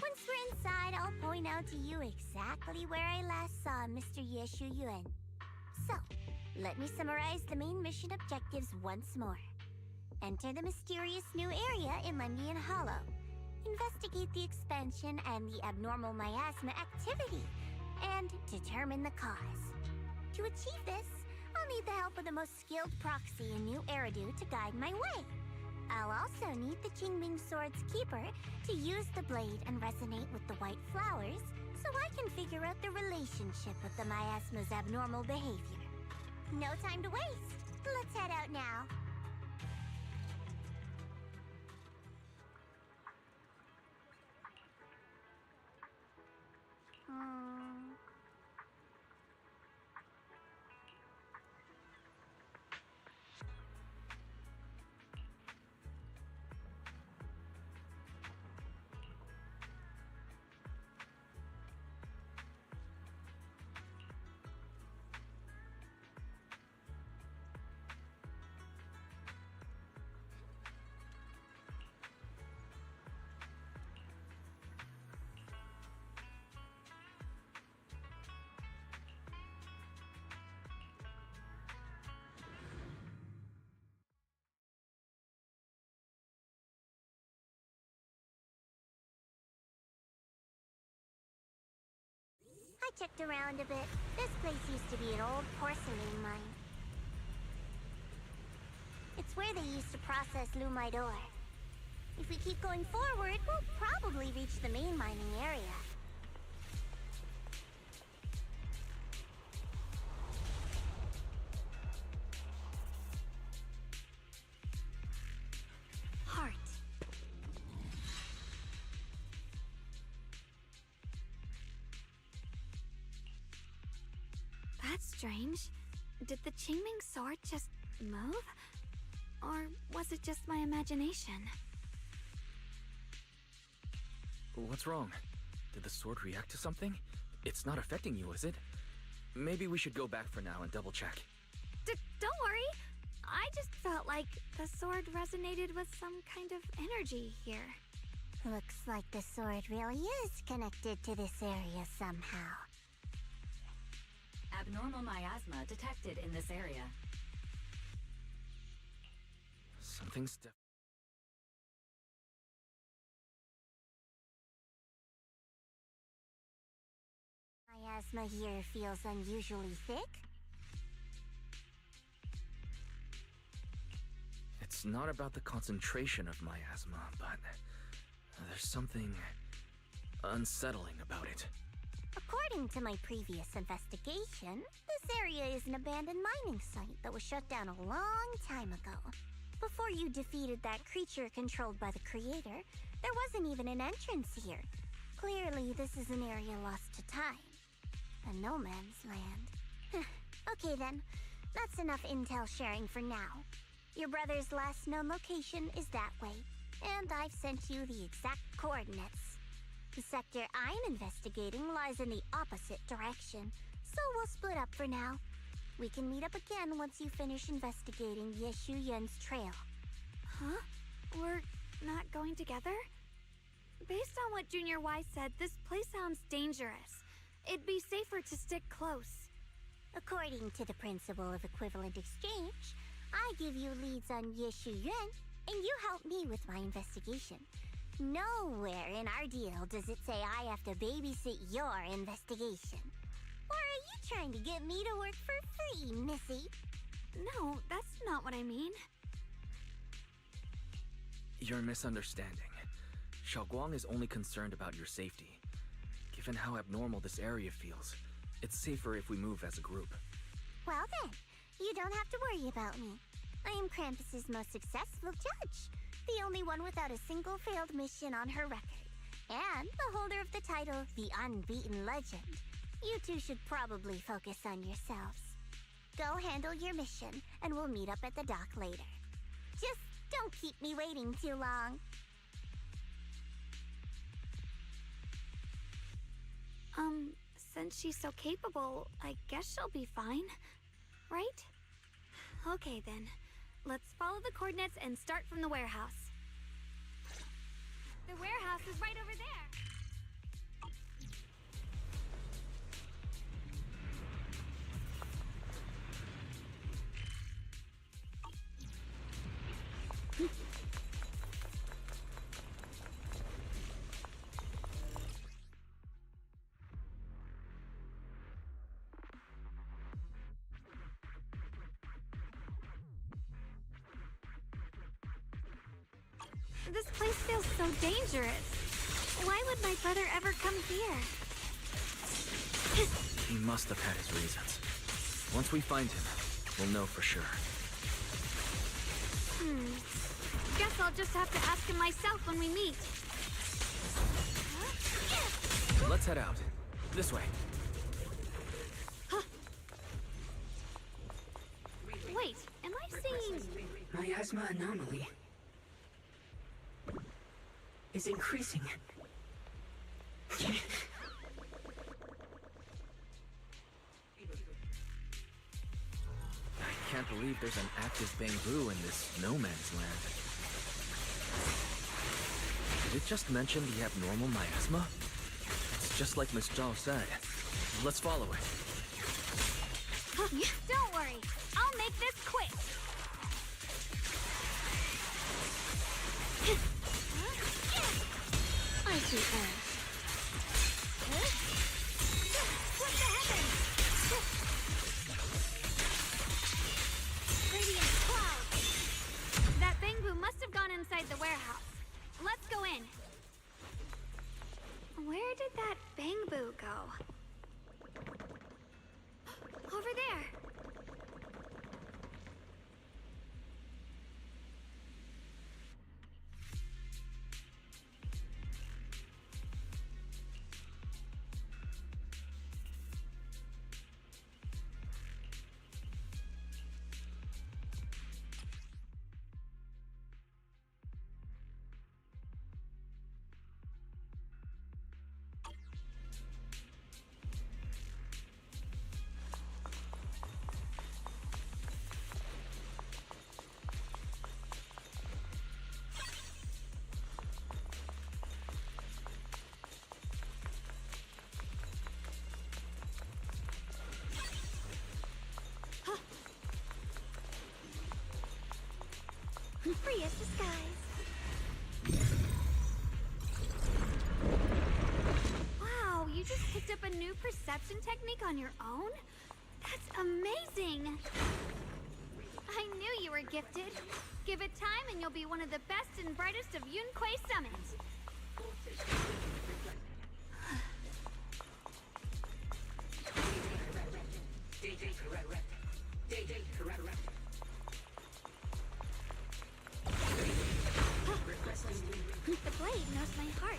Once we're inside, I'll point out to you exactly where I last saw Mr. Yeshu Yuan. So, let me summarize the main mission objectives once more. Enter the mysterious new area in Lemnian Hollow. Investigate the expansion and the abnormal miasma activity, and determine the cause. To achieve this, I'll need the help of the most skilled proxy in New Eridu to guide my way. I'll also need the Qingming Sword's keeper to use the blade and resonate with the white flowers so I can figure out the relationship with the miasma's abnormal behavior. No time to waste. Let's head out now. checked around a bit. This place used to be an old porcelain mine. It's where they used to process lumite ore. If we keep going forward, we'll probably reach the main mining area. Heart. That's strange. Did the Qingming sword just move? Or was it just my imagination? What's wrong? Did the sword react to something? It's not affecting you, is it? Maybe we should go back for now and double check. Don't worry. I just felt like the sword resonated with some kind of energy here. Looks like the sword really is connected to this area somehow. Abnormal miasma detected in this area. Something's Miasma here feels unusually thick. It's not about the concentration of miasma, but there's something unsettling about it. According to my previous investigation, this area is an abandoned mining site that was shut down a long time ago. Before you defeated that creature controlled by the creator, there wasn't even an entrance here. Clearly, this is an area lost to time. A no man's land. Okay then, that's enough intel sharing for now. Your brother's last known location is that way, and I've sent you the exact coordinates. The sector I'm investigating lies in the opposite direction, so we'll split up for now. We can meet up again once you finish investigating Yeshu Yun's trail. Huh? We're not going together? Based on what Junior Y said, this place sounds dangerous. It'd be safer to stick close. According to the principle of equivalent exchange, I give you leads on Yeshu Yun, and you help me with my investigation. Nowhere in our deal does it say I have to babysit your investigation. Or are you trying to get me to work for free, Missy? No, that's not what I mean. You're misunderstanding. Xiaoguang is only concerned about your safety. Given how abnormal this area feels, it's safer if we move as a group. Well then, you don't have to worry about me. I am Krampus's most successful judge, the only one without a single failed mission on her record, and the holder of the title, the Unbeaten Legend. You two should probably focus on yourselves. Go handle your mission, and we'll meet up at the dock later. Just don't keep me waiting too long. Since she's so capable, I guess she'll be fine, right? Okay then, let's follow the coordinates and start from the warehouse. The warehouse is right over there. This place feels so dangerous. Why would my brother ever come here? He must have had his reasons. Once we find him, we'll know for sure. Guess I'll just have to ask him myself when we meet. Let's head out. This way. Wait, am I seeing... Miasma anomaly is increasing. I can't believe there's an active bamboo in this no man's land. Did it just mention the abnormal miasma? It's just like Miss Zhao said. Let's follow it. Don't worry, I'll make this quick. I see Ash. inside the warehouse. Let's go in. Where did that Bangbu go? Over there. Free as disguise. Wow, you just picked up a new perception technique on your own? That's amazing! I knew you were gifted. Give it time and you'll be one of the best and brightest of Yunquei Summit. The blade knows my heart.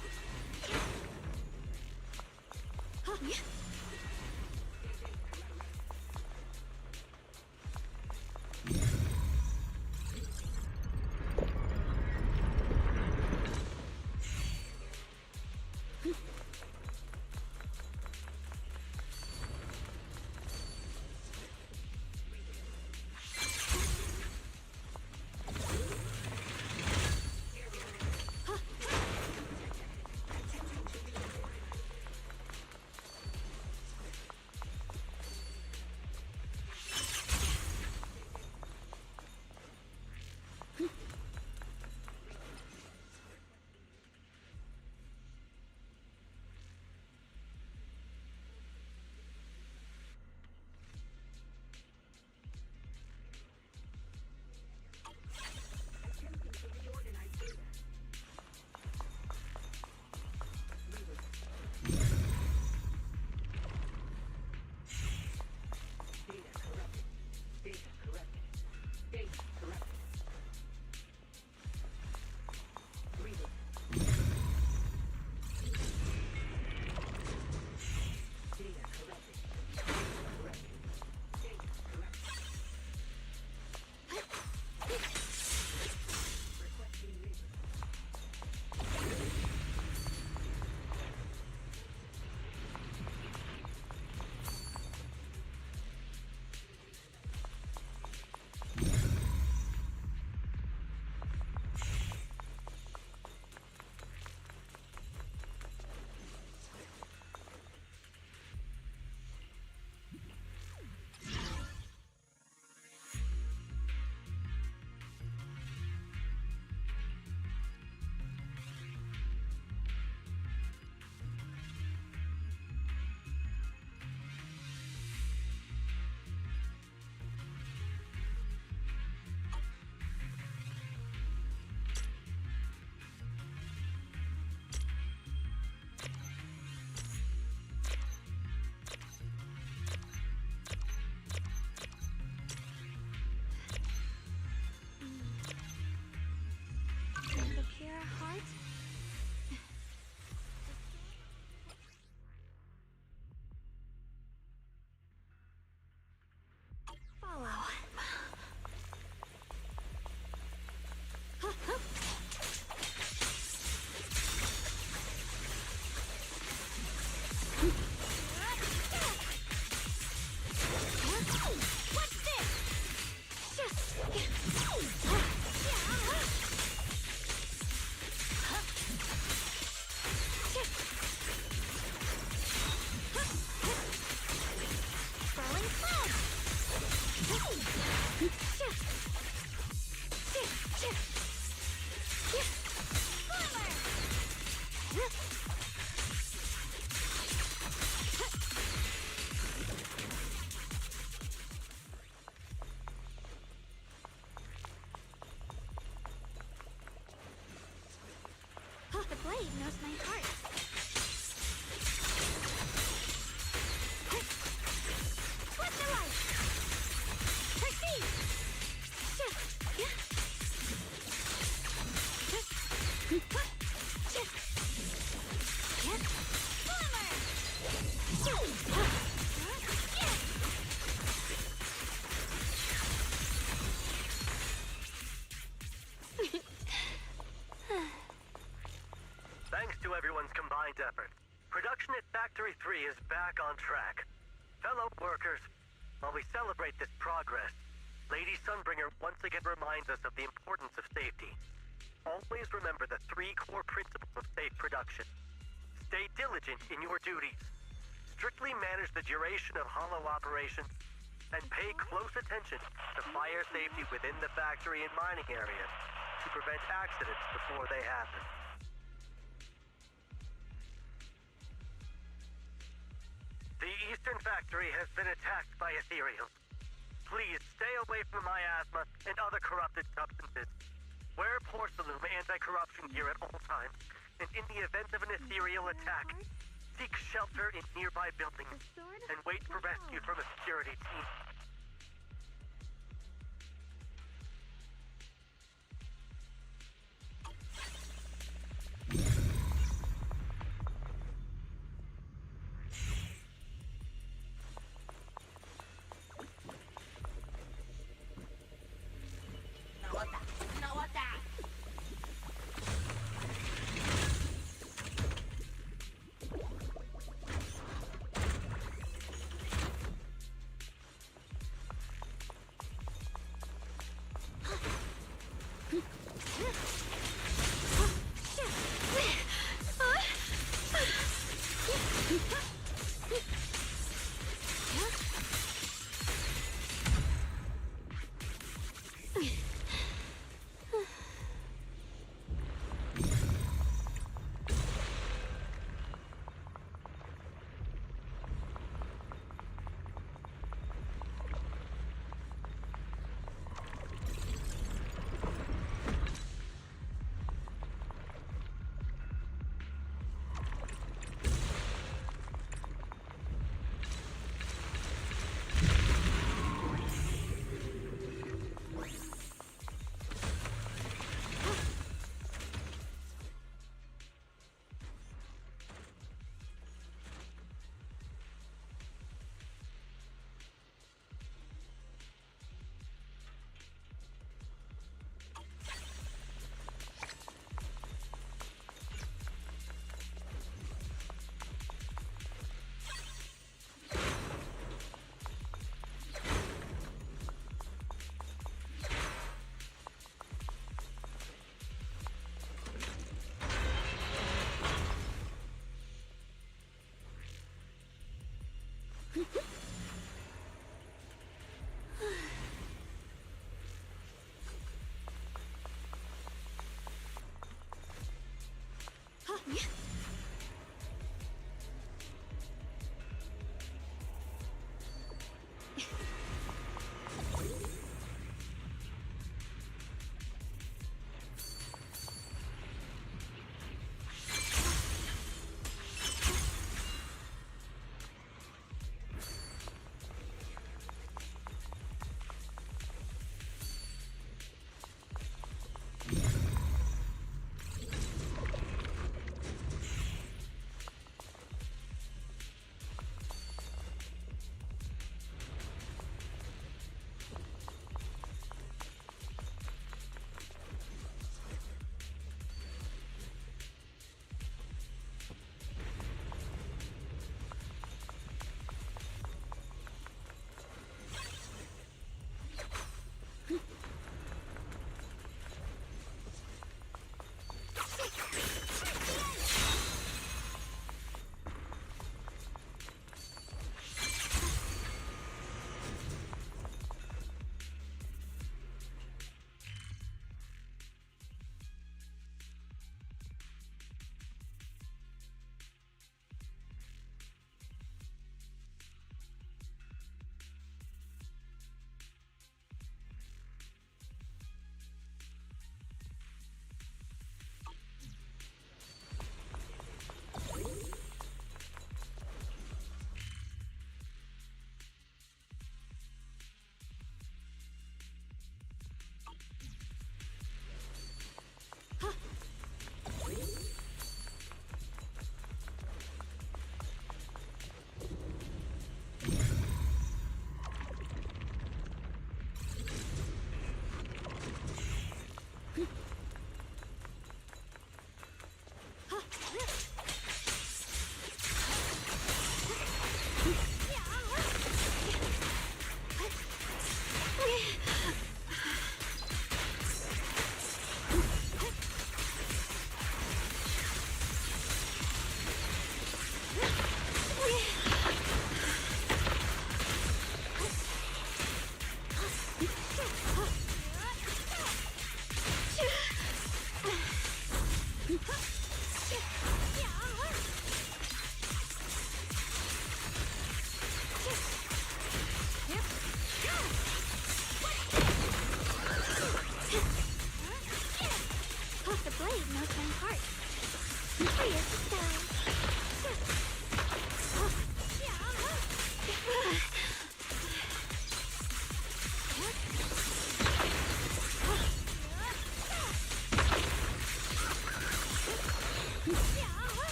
blade knows my heart. Twist the light! Proceed! Thanks to everyone's combined efforts, production at Factory 3 is back on track. Fellow workers, while we celebrate this progress, Lady Sunbringer once again reminds us of the importance of safety. Always remember the 3 core principles of safe production. Stay diligent in your duties. Strictly manage the duration of hollow operations, and pay close attention to fire safety within the factory and mining areas to prevent accidents before they happen. The Eastern Factory has been attacked by Ethereals. Please stay away from miasma and other corrupted substances. Wear Porcelain anti-corruption gear at all times, and in the event of an Ethereal attack, seek shelter in nearby buildings and wait for rescue from a security team. The blade knows my heart. Free as the sky.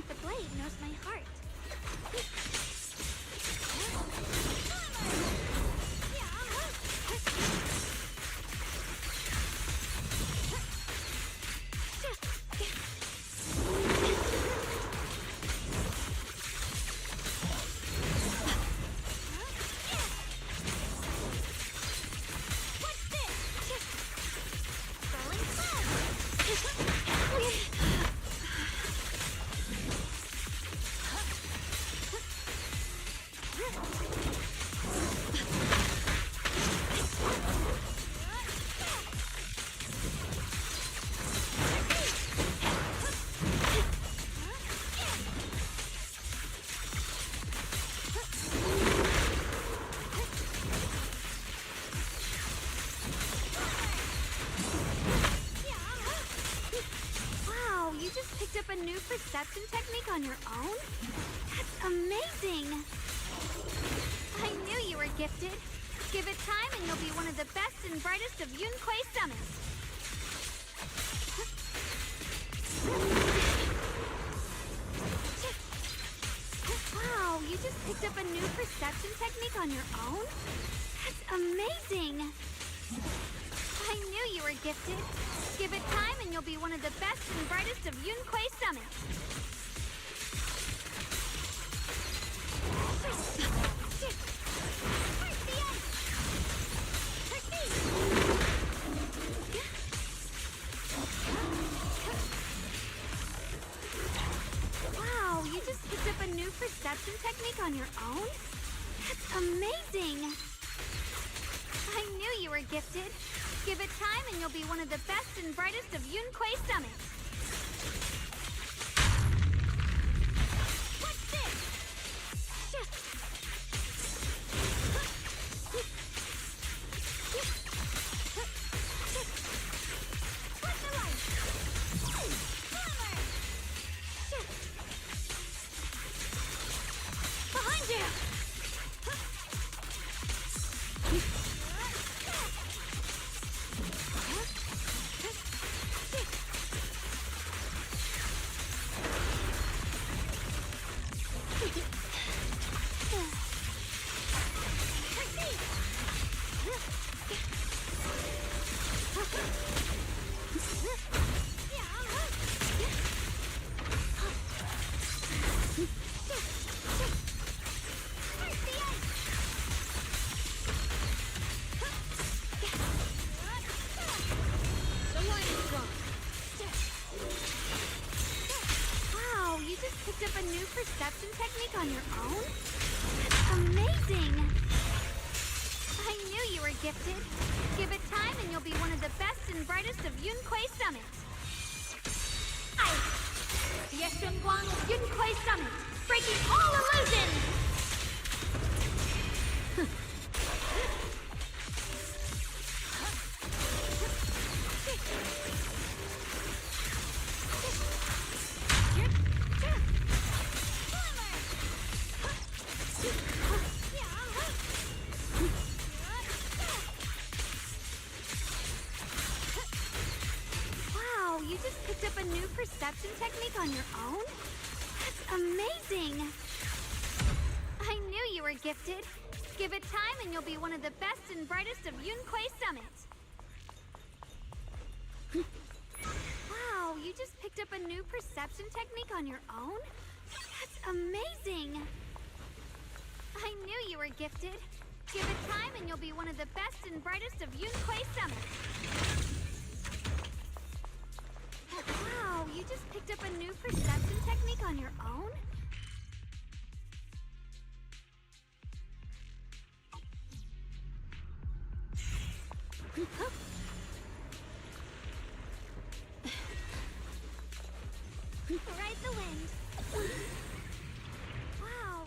The blade knows my heart. A new perception technique on your own? That's amazing! I knew you were gifted. Give it time and you'll be one of the best and brightest of Yunquei summits. Wow, you just picked up a new perception technique on your own? That's amazing! I knew you were gifted. Give it time and you'll be one of the best and brightest of Yunquei summits. Wow, you just picked up a new perception technique on your own? That's amazing! I knew you were gifted. Give it time and you'll be one of the best and brightest of Yunquei summits. What's this? What's the light? Summer! a new perception technique on your own? That's amazing! I knew you were gifted. Give it time and you'll be one of the best and brightest of Yunquei Summit. Yeshunguang Yunquei Summit, breaking all illusions! Wow, you just picked up a new perception technique on your own? That's amazing! I knew you were gifted. Give it time and you'll be one of the best and brightest of Yunquei Summit. Wow, you just picked up a new perception technique on your own? That's amazing! I knew you were gifted. Give it time and you'll be one of the best and brightest of Yunquei Summit. Wow, you just picked up a new perception technique on your own? Ride the wind. Wow.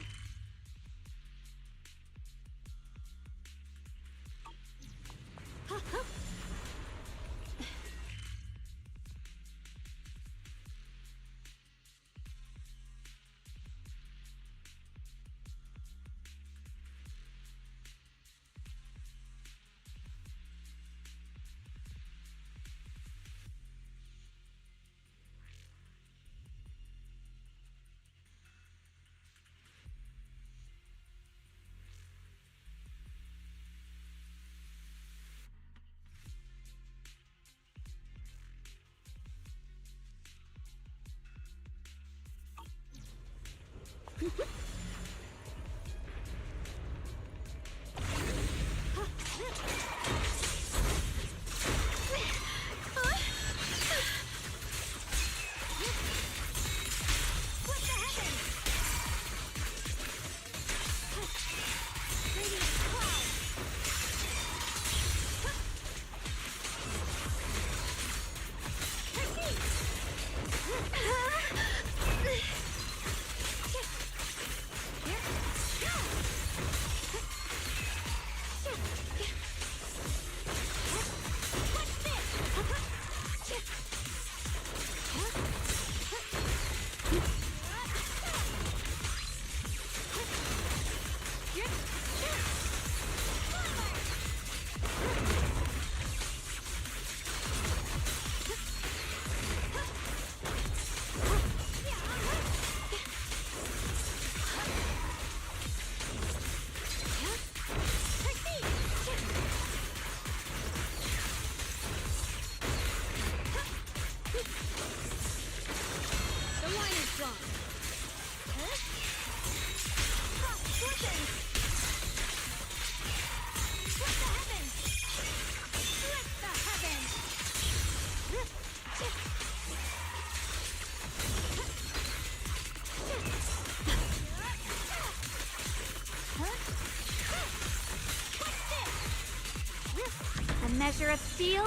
A measure of steel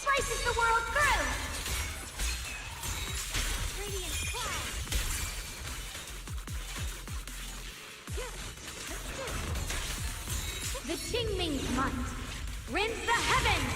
slices the world through! Radiant cloud! The Qingming's might rends the heavens!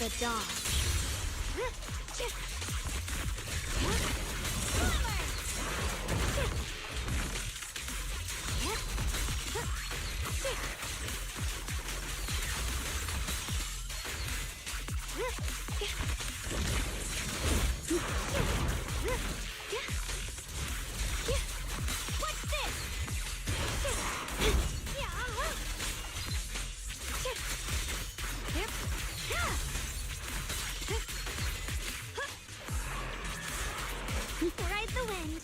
the dodge. What's this? Ride the wind.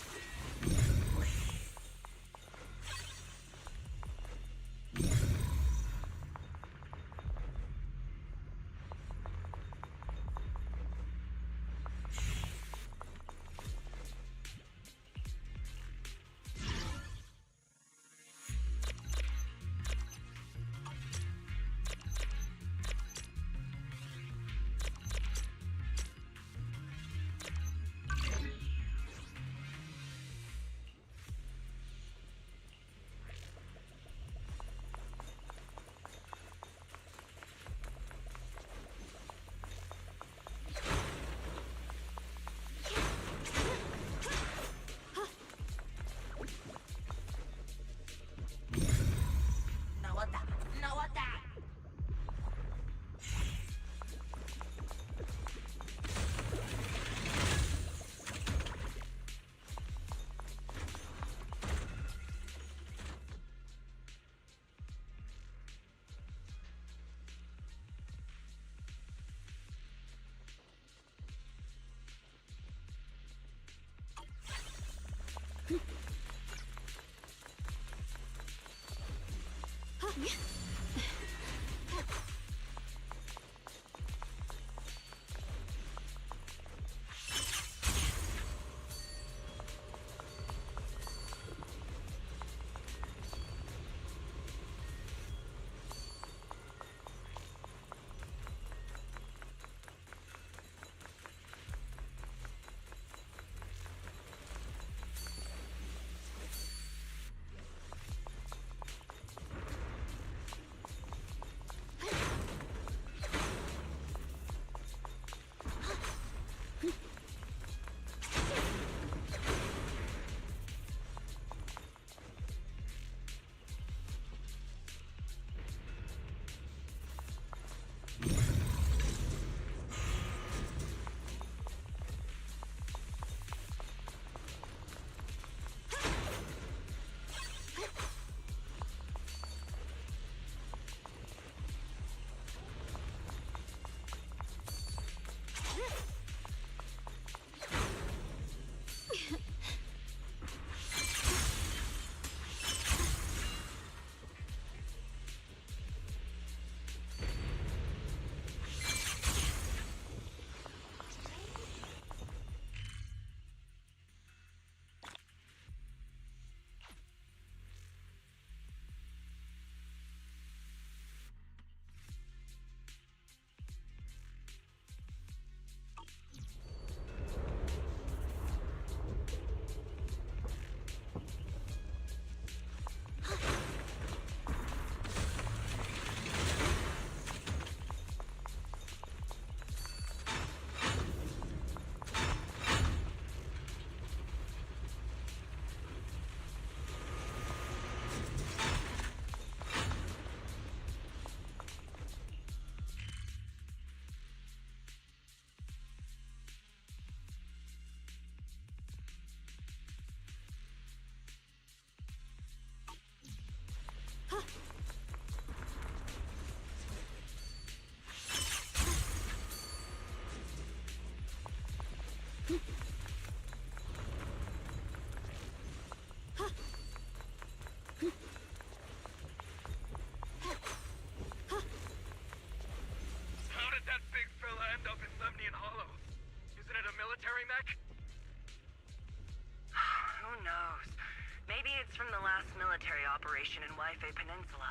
operation in Wi-Fi Peninsula.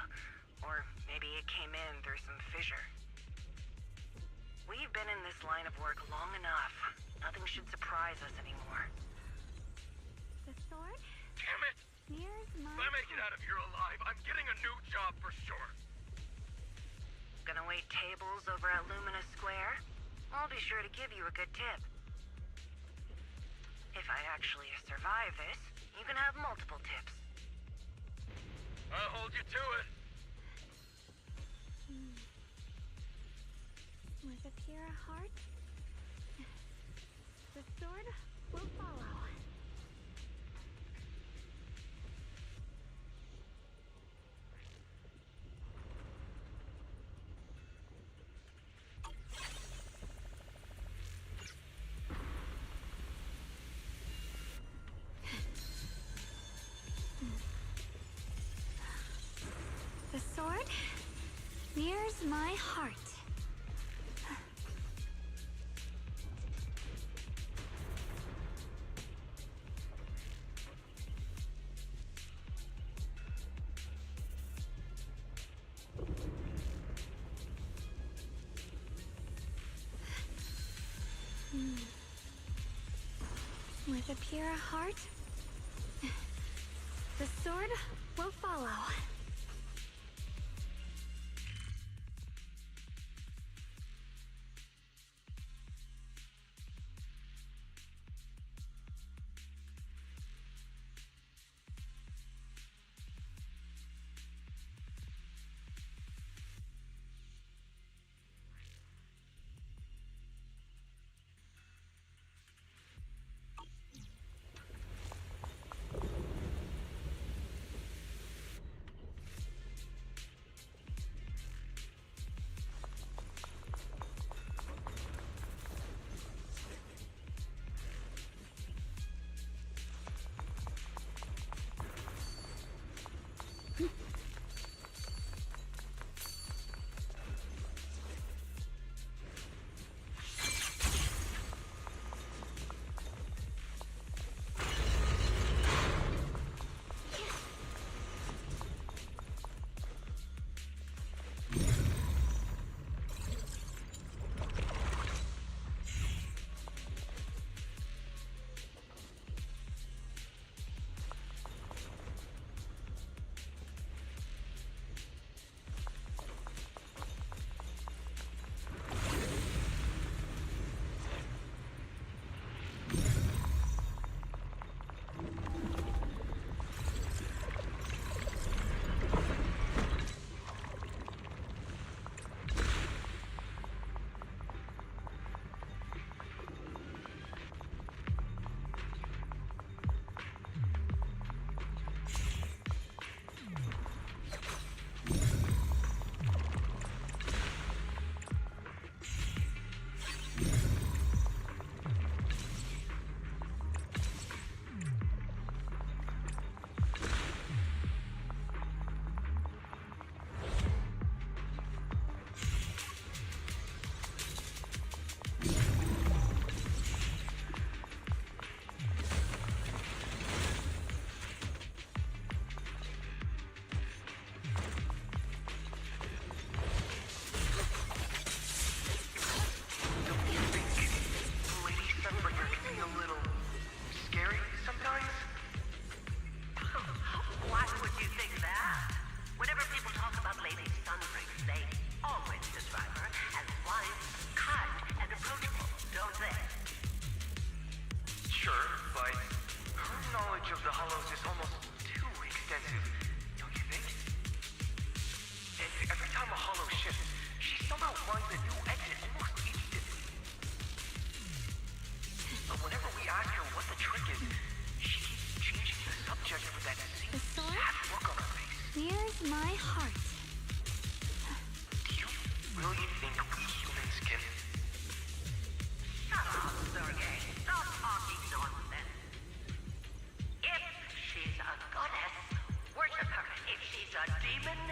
Or maybe it came in through some fissure. We've been in this line of work long enough. Nothing should surprise us anymore. The sword? Damn it! Here's my... If I make it out of here alive, I'm getting a new job for sure. gonna wait tables over at Luminous Square, I'll be sure to give you a good tip. If I actually survive this, you can have multiple tips. I'll hold you to it. With a pure heart, the sword will follow. The sword mirrors my heart. With a pure heart, the sword will follow. Here's my heart. Do you really think we humans can... Shut up, Sergey. Stop talking nonsense. If she's a goddess, worship her. If she's a demon,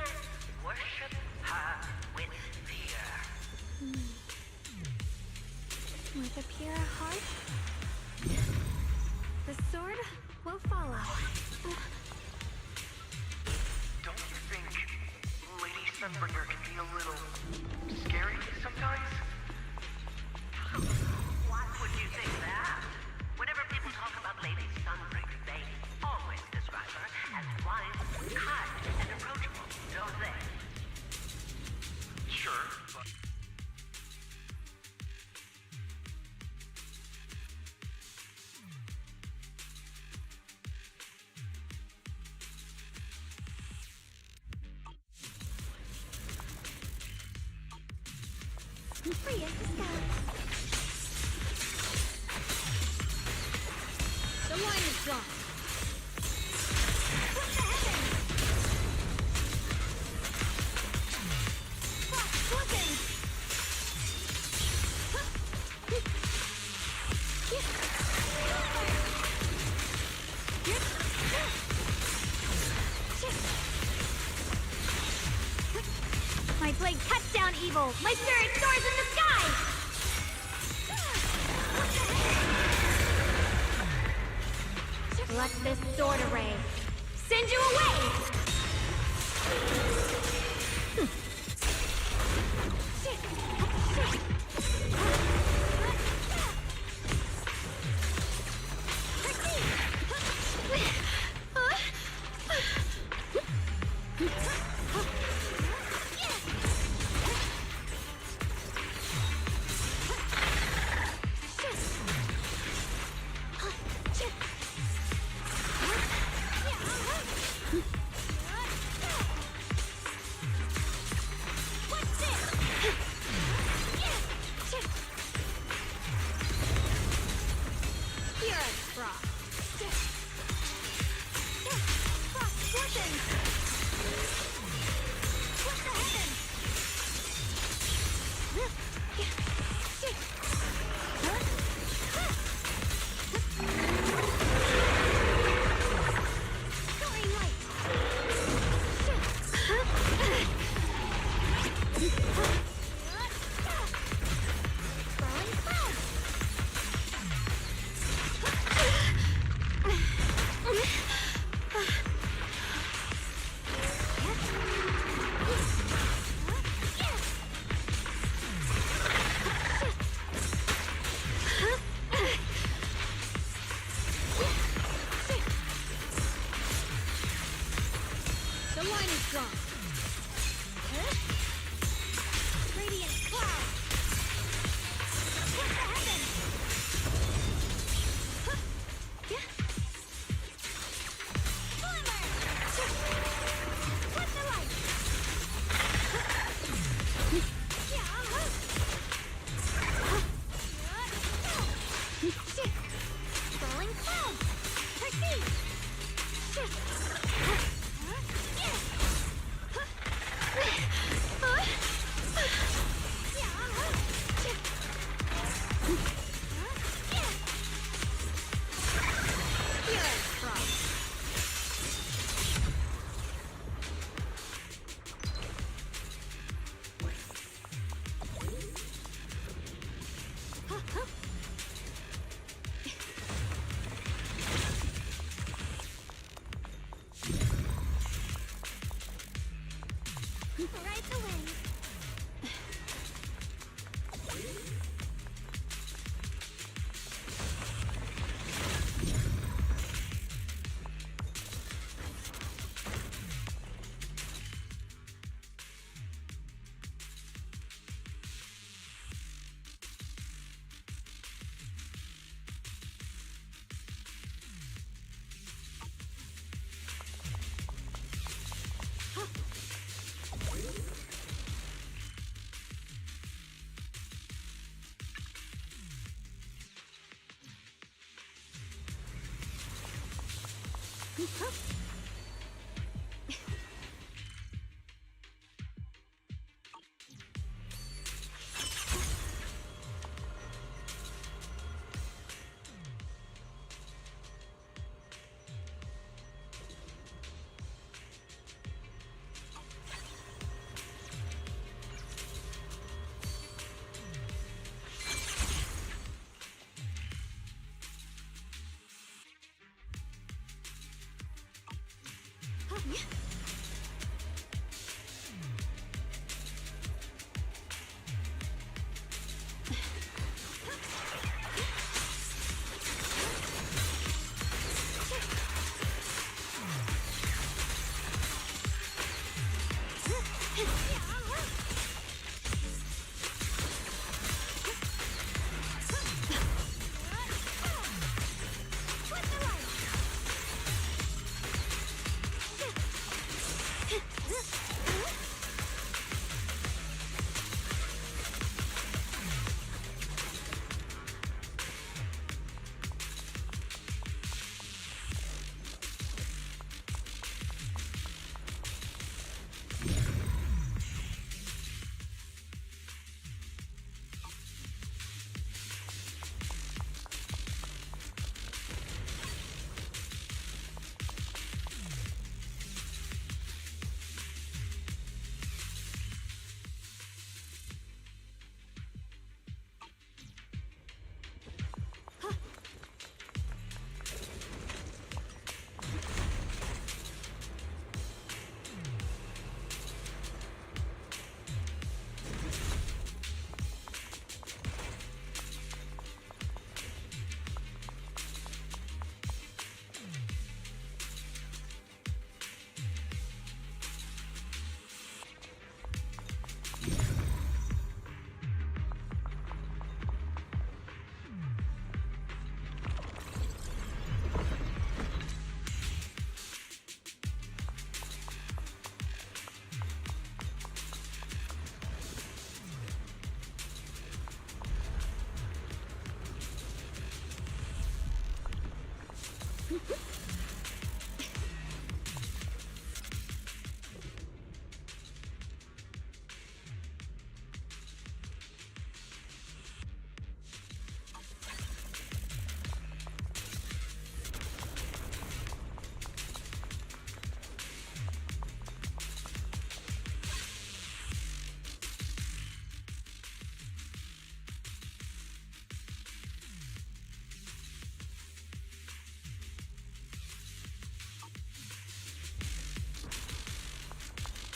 worship her with fear. With a pure heart, the sword will follow. Don't you think Lady Sunbringer can be a little scary sometimes? Why would you think that? Whenever people talk about Lady Sunbringer, they always describe her as wise, kind, and approachable, don't they? Sure, Free as the sky. The line is drawn. What the heavens? Frost flipping! My blade cuts down evil. My spirit soars in the sky. Let this sword array send you away. The line is drawn. Radiant cloud. What the heavens? Glimmer. What the light? Rolling cloud. Proceed. Right away.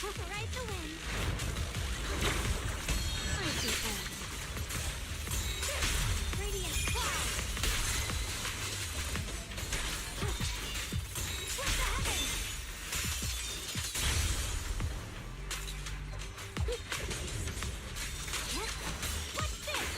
Ride the wind. Mighty end. Radiant cloud. Split the heavens. What's this?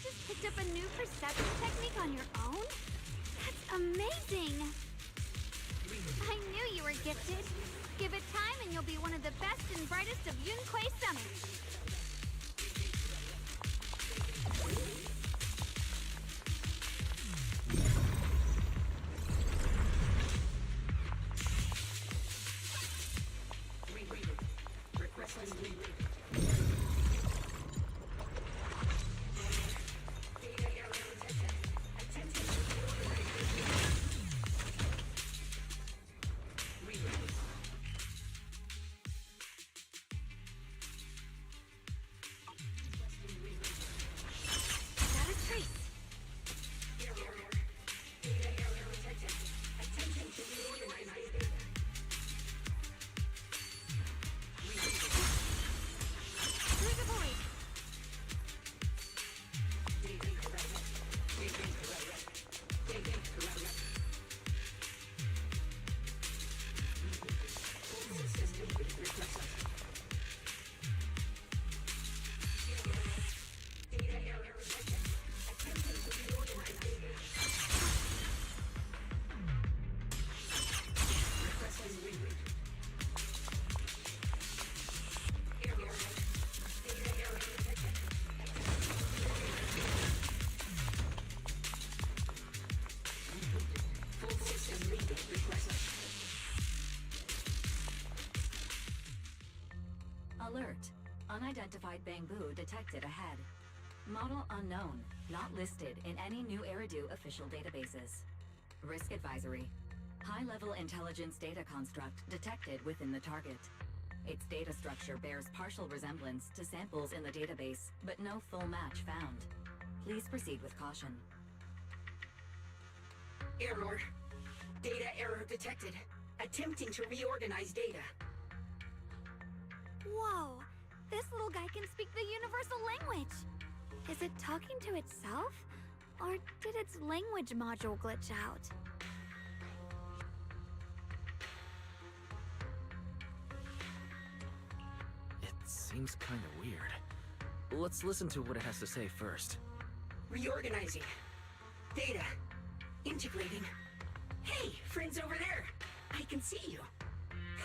just picked up a new perception technique on your own? That's amazing! I knew you were gifted. Give it time and you'll be one of the best and brightest of Yunquei Summits. Unidentified Bangbu detected ahead. Model unknown, not listed in any New Eridu official databases. Risk advisory. High-level intelligence data construct detected within the target. Its data structure bears partial resemblance to samples in the database, but no full match found. Please proceed with caution. Error. Data error detected. Attempting to reorganize data. Whoa! This little guy can speak the universal language! Is it talking to itself? Or did its language module glitch out? It seems kinda weird. Let's listen to what it has to say first. Reorganizing. Data. Integrating. Hey, friends over there! I can see you.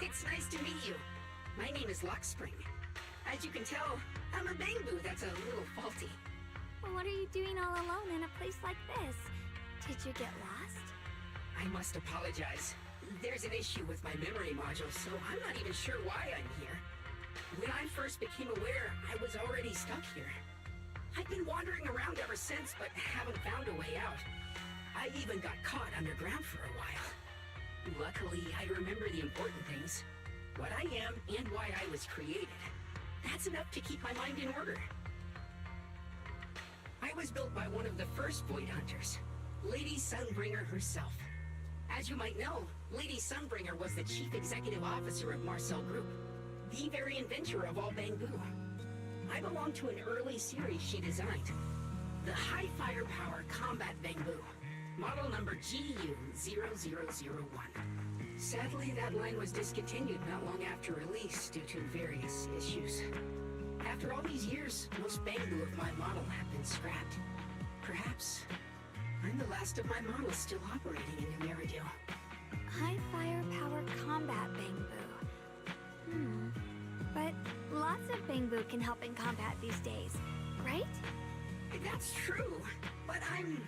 It's nice to meet you. My name is Lockspring. As you can tell, I'm a Bangbu that's a little faulty. What are you doing all alone in a place like this? Did you get lost? I must apologize. There's an issue with my memory module, so I'm not even sure why I'm here. When I first became aware, I was already stuck here. I've been wandering around ever since, but haven't found a way out. I even got caught underground for a while. Luckily, I remember the important things. What I am and why I was created. That's enough to keep my mind in order. I was built by one of the first Void Hunters, Lady Sunbringer herself. As you might know, Lady Sunbringer was the chief executive officer of Marcel Group, the very inventor of all Bangbu. I belong to an early series she designed, the High Firepower Combat Bangbu, model number GU0001. Sadly, that line was discontinued not long after release due to various issues. After all these years, most Bangbu of my model have been scrapped. Perhaps I'm the last of my models still operating in New Eridu. High firepower combat Bangbu. But lots of Bangbu can help in combat these days, right? That's true, but I'm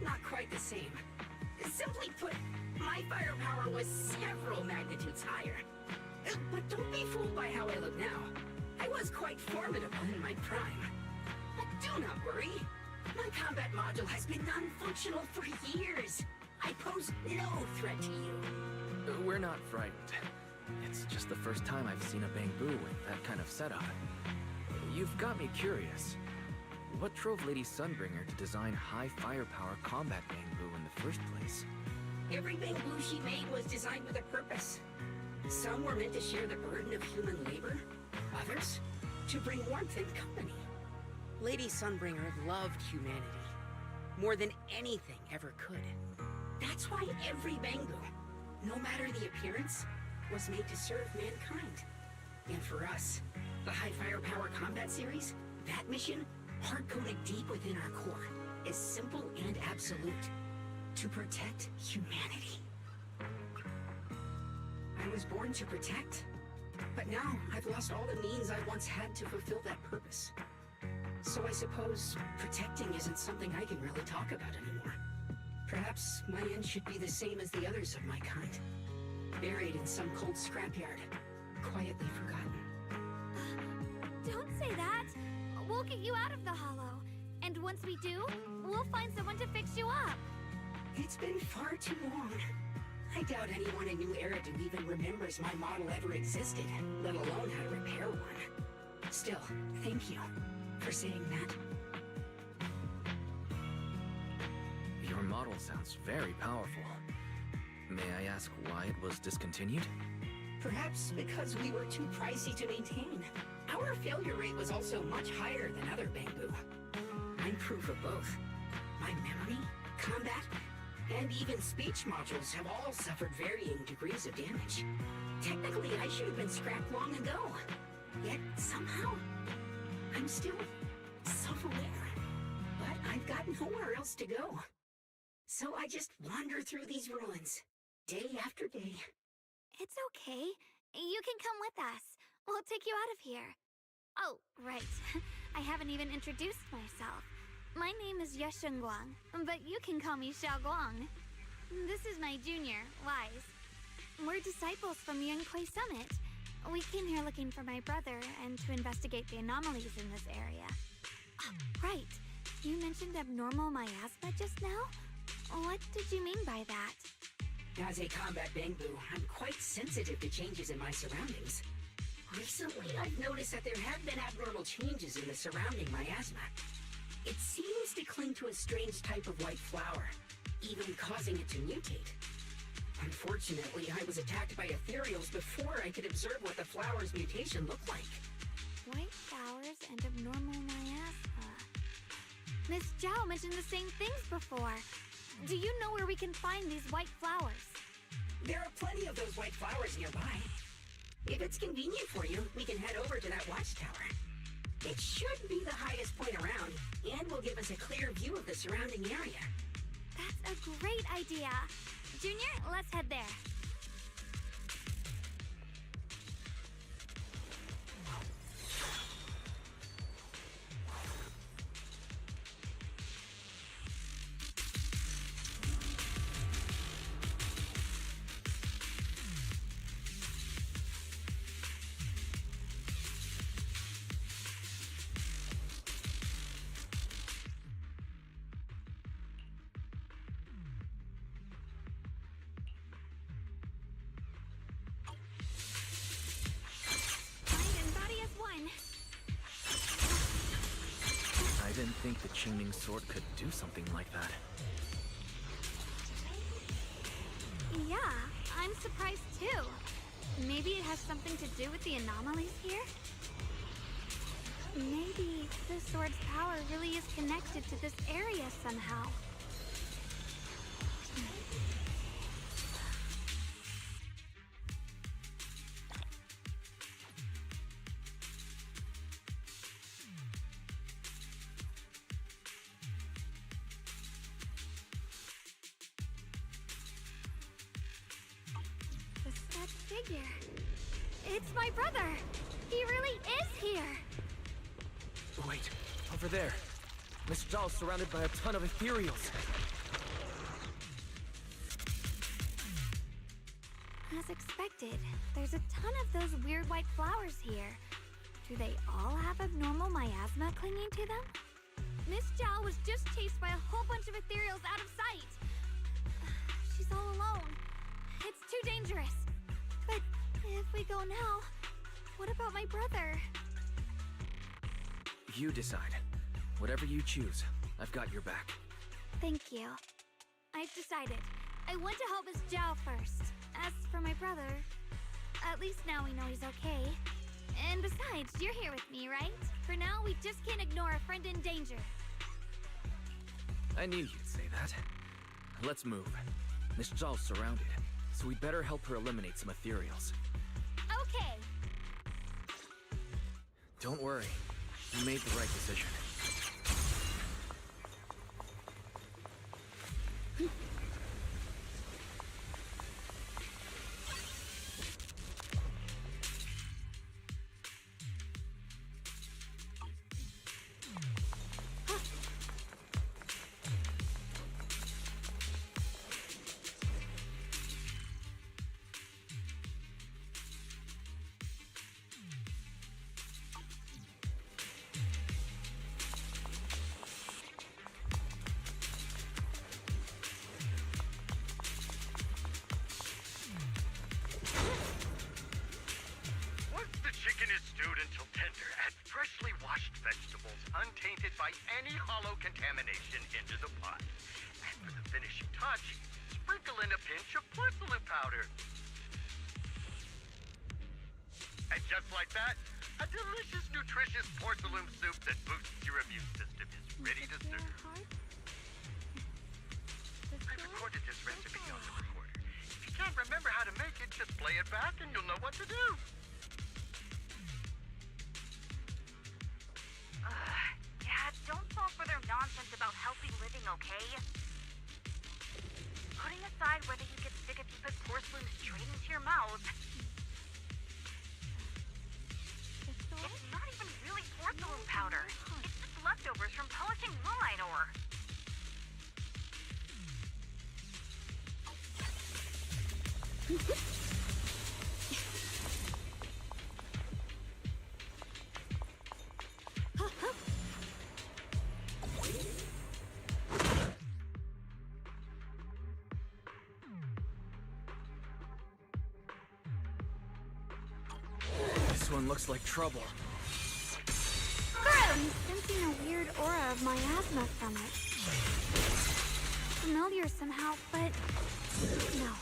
not quite the same. Simply put, my firepower was several magnitudes higher. But don't be fooled by how I look now. I was quite formidable in my prime. But do not worry. My combat module has been non-functional for years. I pose no threat to you. We're not frightened. It's just the first time I've seen a Bangbu with that kind of setup. You've got me curious. What drove Lady Sunbringer to design high firepower combat Bangbu in the first place? Every Bangbu she made was designed with a purpose. Some were meant to share the burden of human labor. Others, to bring warmth and company. Lady Sunbringer loved humanity. More than anything ever could. That's why every Bangbu, no matter the appearance, was made to serve mankind. And for us, the High Firepower Combat Series, that mission, hard-coded deep within our core, is simple and absolute. To protect humanity. I was born to protect, but now I've lost all the means I once had to fulfill that purpose. So I suppose protecting isn't something I can really talk about anymore. Perhaps my end should be the same as the others of my kind. Buried in some cold scrapyard, quietly forgotten. Don't say that! We'll get you out of the hollow. And once we do, we'll find someone to fix you up. It's been far too long. I doubt anyone in New Eridu even remembers my model ever existed, let alone how to repair one. Still, thank you for saying that. Your model sounds very powerful. May I ask why it was discontinued? Perhaps because we were too pricey to maintain. Our failure rate was also much higher than other Bangbu. I'm proof of both. My memory, combat, and even speech modules have all suffered varying degrees of damage. Technically, I should have been scrapped long ago. Yet, somehow, I'm still self-aware. But I've got nowhere else to go. So I just wander through these ruins, day after day. It's okay. You can come with us. We'll take you out of here. Oh, right. I haven't even introduced myself. My name is Guang, but you can call me Guang. This is my junior, Wise. We're disciples from Yunquay Summit. We came here looking for my brother and to investigate the anomalies in this area. Right. You mentioned abnormal miasma just now? What did you mean by that? As a combat Bangbu, I'm quite sensitive to changes in my surroundings. Recently, I've noticed that there have been abnormal changes in the surrounding miasma. It seems to cling to a strange type of white flower, even causing it to mutate. Unfortunately, I was attacked by ethereals before I could observe what the flower's mutation looked like. White flowers and abnormal miasma. Miss Zhao mentioned the same things before. Do you know where we can find these white flowers? There are plenty of those white flowers nearby. If it's convenient for you, we can head over to that watchtower. It should be the highest point around, and will give us a clear view of the surrounding area. That's a great idea. Junior, let's head there. I didn't think the Qingming sword could do something like that. Yeah, I'm surprised too. Maybe it has something to do with the anomalies here? Maybe the sword's power really is connected to this area somehow. That figure. It's my brother! He really is here! Wait, over there. Miss Zhao's surrounded by a ton of ethereals. As expected, there's a ton of those weird white flowers here. Do they all have abnormal miasma clinging to them? Miss Zhao was just chased by a whole bunch of ethereals out of sight. She's all alone. It's too dangerous. But if we go now, what about my brother? You decide. Whatever you choose, I've got your back. Thank you. I've decided. I want to help Miss Zhao first. As for my brother, at least now we know he's okay. And besides, you're here with me, right? For now, we just can't ignore a friend in danger. I knew you'd say that. Let's move. Miss Zhao's surrounded, so we better help her eliminate some ethereals. Okay. Don't worry. You made the right decision. Once the chicken is stewed until tender, add freshly washed vegetables untainted by any hollow contamination into the pot. And for the finishing touch, sprinkle in a pinch of porcelain powder. And just like that, a delicious, nutritious porcelain soup that boosts your immune system is ready to serve. I recorded this recipe on the recorder. If you can't remember how to make it, just play it back and you'll know what to do. Dad, don't fall for their nonsense about healthy living, okay? Putting aside whether you get sick if you put porcelain straight into your mouth, it's not even really porcelain powder. It's just leftovers from polishing moonlight ore. one looks like trouble. I'm sensing a weird aura of miasma from it. Familiar somehow, but no.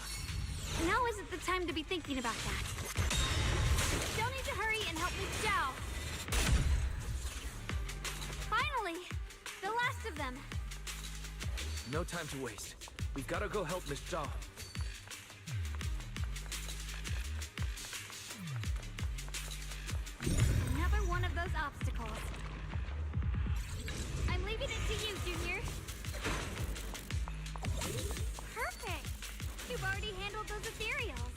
Now isn't the time to be thinking about that. Still need to hurry and help Miss Zhao. Finally! The last of them. No time to waste. We've gotta go help Miss Zhao. Another one of those obstacles. I'm leaving it to you, Junior. Perfect! You've already handled those ethereals.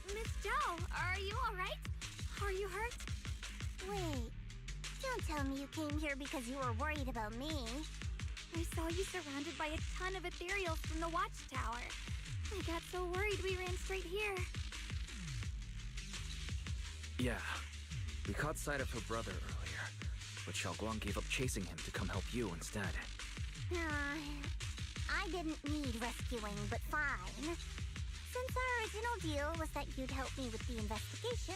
Miss Zhao, are you alright? Are you hurt? Wait. Don't tell me you came here because you were worried about me. I saw you surrounded by a ton of ethereals from the watchtower. I got so worried we ran straight here. Yeah. We caught sight of her brother earlier, but Xiaoguang gave up chasing him to come help you instead. I didn't need rescuing, but fine. Since our original deal was that you'd help me with the investigation,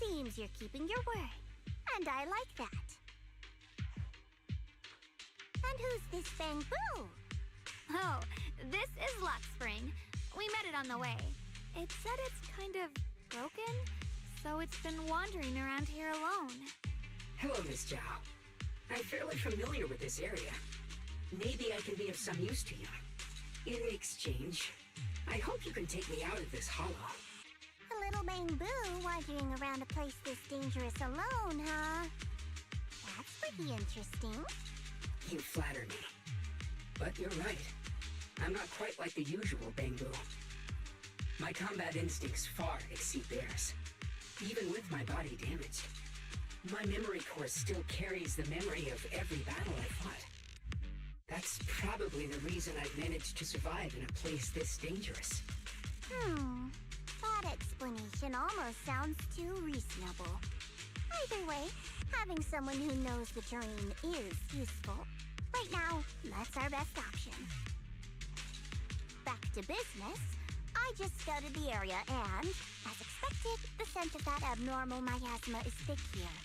seems you're keeping your word. And I like that. And who's this Bamboo? Oh, this is Luxspring. We met it on the way. It said it's kind of broken, so it's been wandering around here alone. Hello, Miss Zhao. I'm fairly familiar with this area. Maybe I can be of some use to you. In exchange, I hope you can take me out of this hollow. A little Bamboo wandering around a place this dangerous alone, huh? That's pretty interesting. You flatter me. But you're right. I'm not quite like the usual Bamboo. My combat instincts far exceed theirs. Even with my body damaged, my memory core still carries the memory of every battle I fought. That's probably the reason I've managed to survive in a place this dangerous. That explanation almost sounds too reasonable. Either way, having someone who knows the terrain is useful. Right now, that's our best option. Back to business. I just scouted the area and, as expected, the scent of that abnormal miasma is thick here.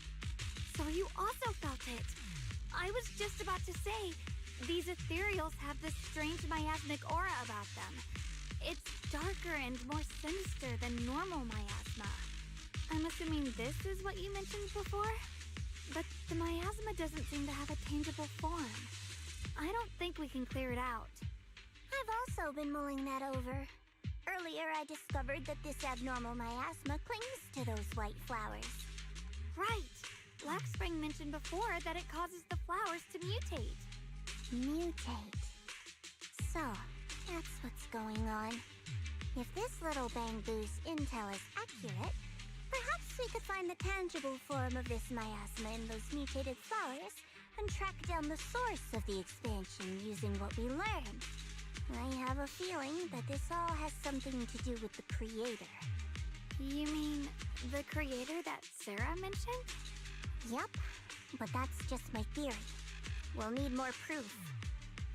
So you also felt it. I was just about to say, these ethereals have this strange miasmic aura about them. It's darker and more sinister than normal miasma. I'm assuming this is what you mentioned before? But the miasma doesn't seem to have a tangible form. I don't think we can clear it out. I've also been mulling that over. Earlier, I discovered that this abnormal miasma clings to those white flowers. Right. Luxspring mentioned before that it causes the flowers to mutate. Mutate. So, that's what's going on. If this little Bamboo's intel is accurate, perhaps we could find the tangible form of this miasma in those mutated flowers and track down the source of the expansion using what we learned. I have a feeling that this all has something to do with the creator. You mean the creator that Sarah mentioned? Yep, but that's just my theory. We'll need more proof.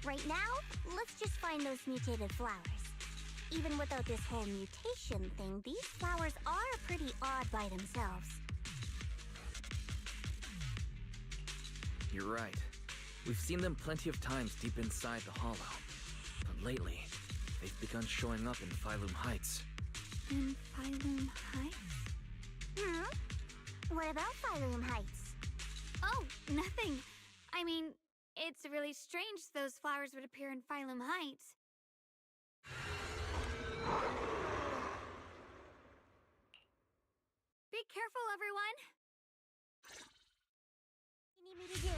Right now, let's just find those mutated flowers. Even without this whole mutation thing, these flowers are pretty odd by themselves. You're right. We've seen them plenty of times deep inside the hollow. But lately, they've begun showing up in Phylum Heights. In Phylum Heights? What about Phylum Heights? Oh, nothing. I mean, it's really strange those flowers would appear in Phylum Heights. Be careful, everyone! What do you need me to do?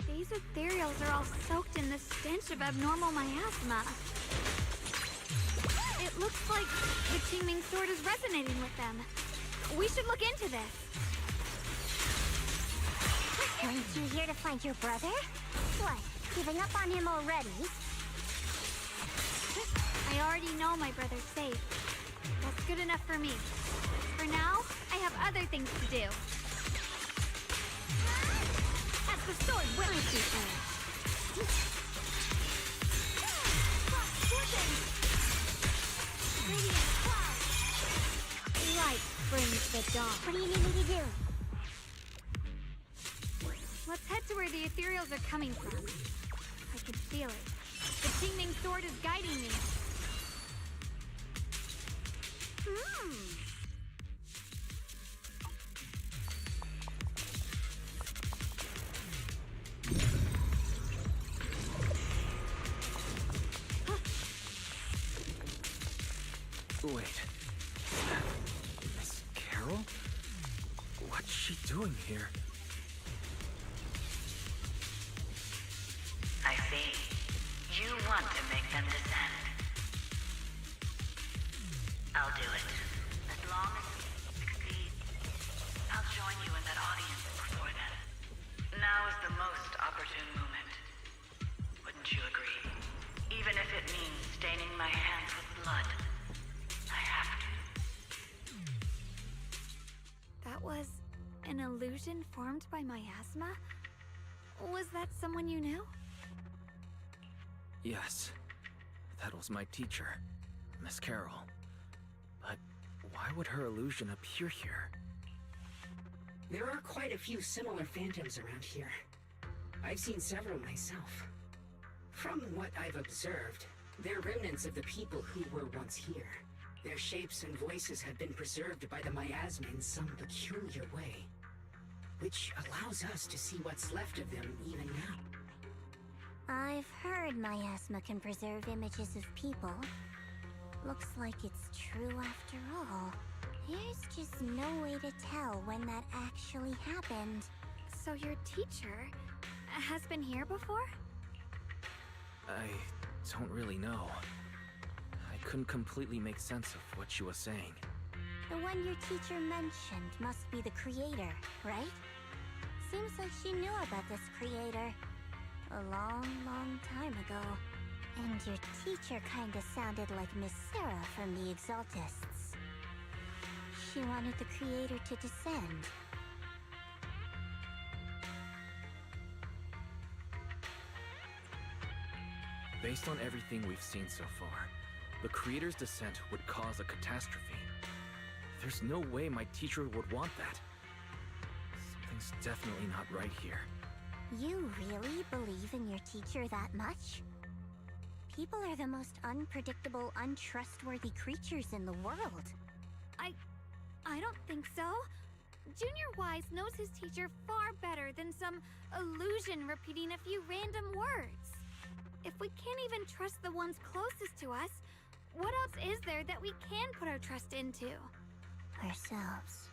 These ethereals are all soaked in the stench of abnormal miasma. It looks like the teeming sword is resonating with them. We should look into this. Weren't you here to find your brother? What, giving up on him already? I already know my brother's safe. That's good enough for me. For now, I have other things to do. As the sword will Radiant cloud. Light brings the dawn. What do you need me to do? Let's head to where the ethereals are coming from. I can feel it. The Qingming sword is guiding me. Wait. Miss Carol? What's she doing here? I see. You want to make them descend. I'll do it. As long as we succeed, I'll join you in that audience before then. Now is the most opportune moment. Wouldn't you agree? Even if it means staining my hands with blood, I have to. That was an illusion formed by miasma? Was that someone you knew? Yes. That was my teacher, Miss Carol. But why would her illusion appear here? There are quite a few similar phantoms around here. I've seen several myself. From what I've observed, they're remnants of the people who were once here. Their shapes and voices have been preserved by the miasma in some peculiar way, which allows us to see what's left of them even now. I've heard miasma can preserve images of people. Looks like it's true after all. There's just no way to tell when that actually happened. So your teacher has been here before? I don't really know. I couldn't completely make sense of what she was saying. The one your teacher mentioned must be the creator, right? Seems like she knew about this creator a long, long time ago. And your teacher kinda sounded like Miss Sarah from the Exaltists. She wanted the creator to descend. Based on everything we've seen so far, the creator's descent would cause a catastrophe. There's no way my teacher would want that. Something's definitely not right here. You really believe in your teacher that much? People are the most unpredictable, untrustworthy creatures in the world. I don't think so. Junior Wise knows his teacher far better than some illusion repeating a few random words. If we can't even trust the ones closest to us, what else is there that we can put our trust into? Ourselves.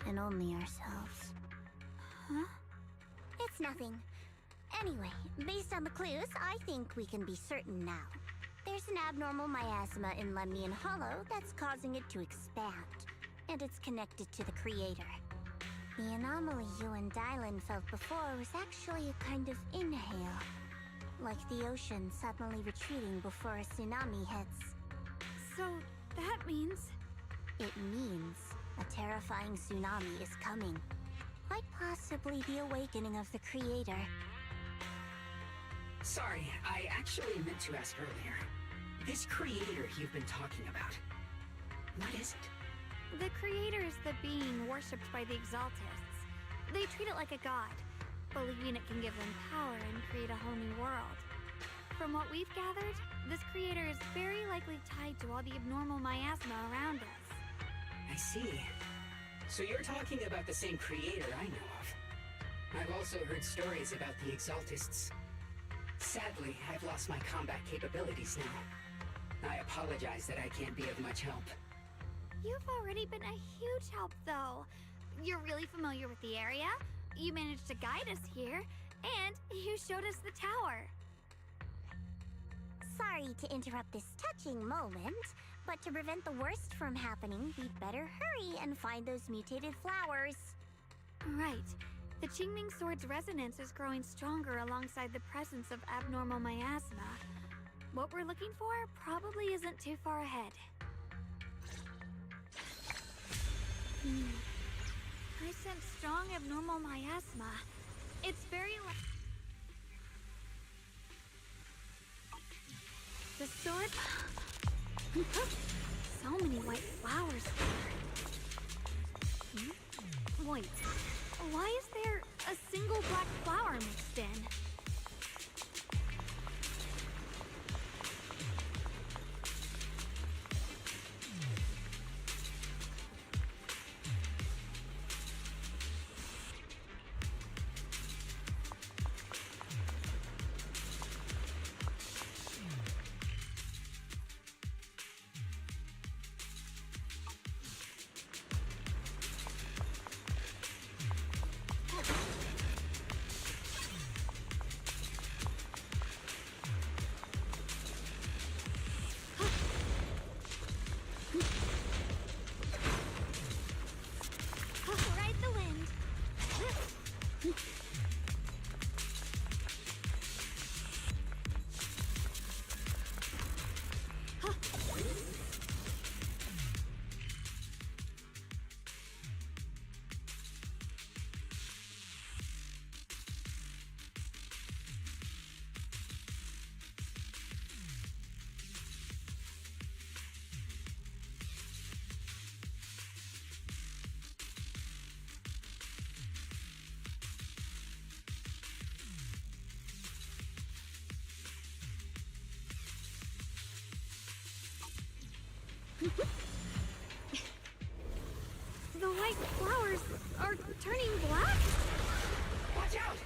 And only ourselves. Huh? It's nothing. Anyway, based on the clues, I think we can be certain now. There's an abnormal miasma in Lemnian Hollow that's causing it to expand, and it's connected to the creator. The anomaly you and Dylan felt before was actually a kind of inhale, like the ocean suddenly retreating before a tsunami hits. So that means... It means a terrifying tsunami is coming. Quite possibly the awakening of the creator. Sorry, I actually meant to ask earlier. This creator you've been talking about, what is it? The creator is the being worshipped by the Exaltists. They treat it like a god, believing it can give them power and create a whole new world. From what we've gathered, this creator is very likely tied to all the abnormal miasma around us. I see. So you're talking about the same creator I know of. I've also heard stories about the Exaltists. Sadly, I've lost my combat capabilities now. I apologize that I can't be of much help. You've already been a huge help, though. You're really familiar with the area, you managed to guide us here, and you showed us the tower. Sorry to interrupt this touching moment, but to prevent the worst from happening, we'd better hurry and find those mutated flowers. Right. The Qingming Sword's resonance is growing stronger alongside the presence of abnormal miasma. What we're looking for probably isn't too far ahead. I sense strong abnormal miasma. It's very the sword. So many white flowers here. Wait, why is there a single black flower mixed in? Ride the wind. The white flowers are turning black? Watch out!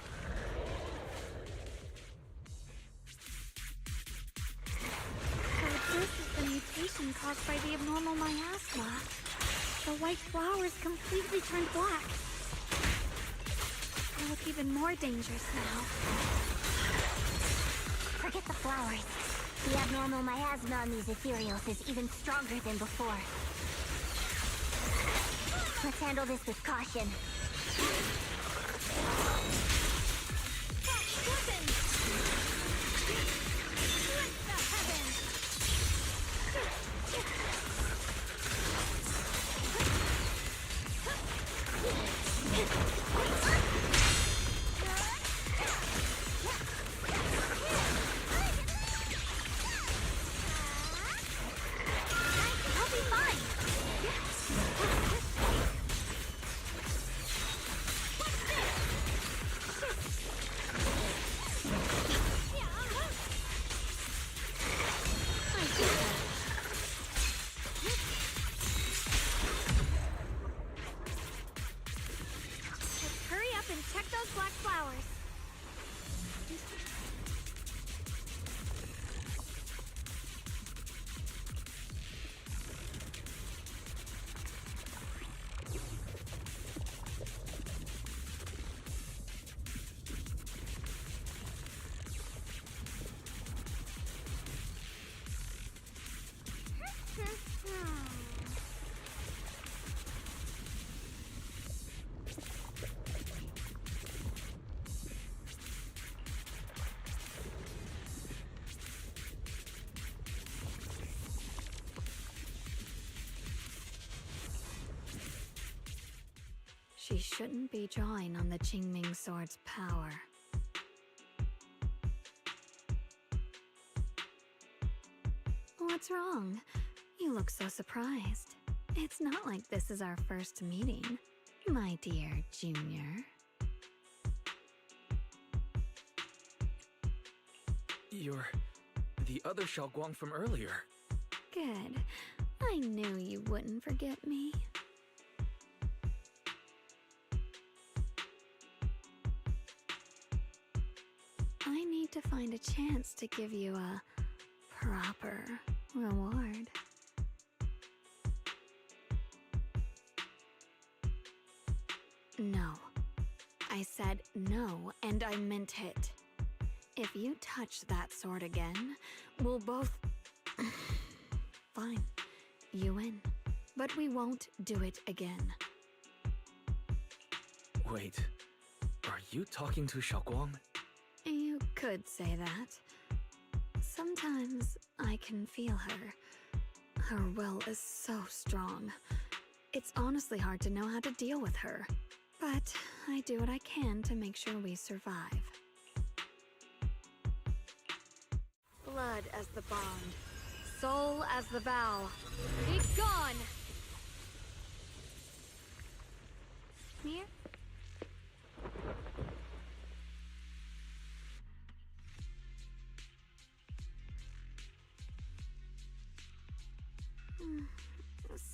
So this is the mutation caused by the abnormal miasma. The white flowers completely turned black. They look even more dangerous now. Forget the flowers. The abnormal miasma on these ethereals is even stronger than before. Let's handle this with caution. I'll be fine. Let's hurry up and check those black flowers. She shouldn't be drawing on the Qingming sword's power. What's wrong? You look so surprised. It's not like this is our first meeting, my dear Junior. You're the other Xiaoguang from earlier. Good. I knew you wouldn't forget me. I need to find a chance to give you a proper reward. No. I said no, and I meant it. If you touch that sword again, we'll both... Fine. You win. But we won't do it again. Wait, are you talking to Xiaoguang? You could say that. Sometimes I can feel her. Her will is so strong. It's honestly hard to know how to deal with her. But I do what I can to make sure we survive. Blood as the bond. Soul as the vow. Be gone! Mir?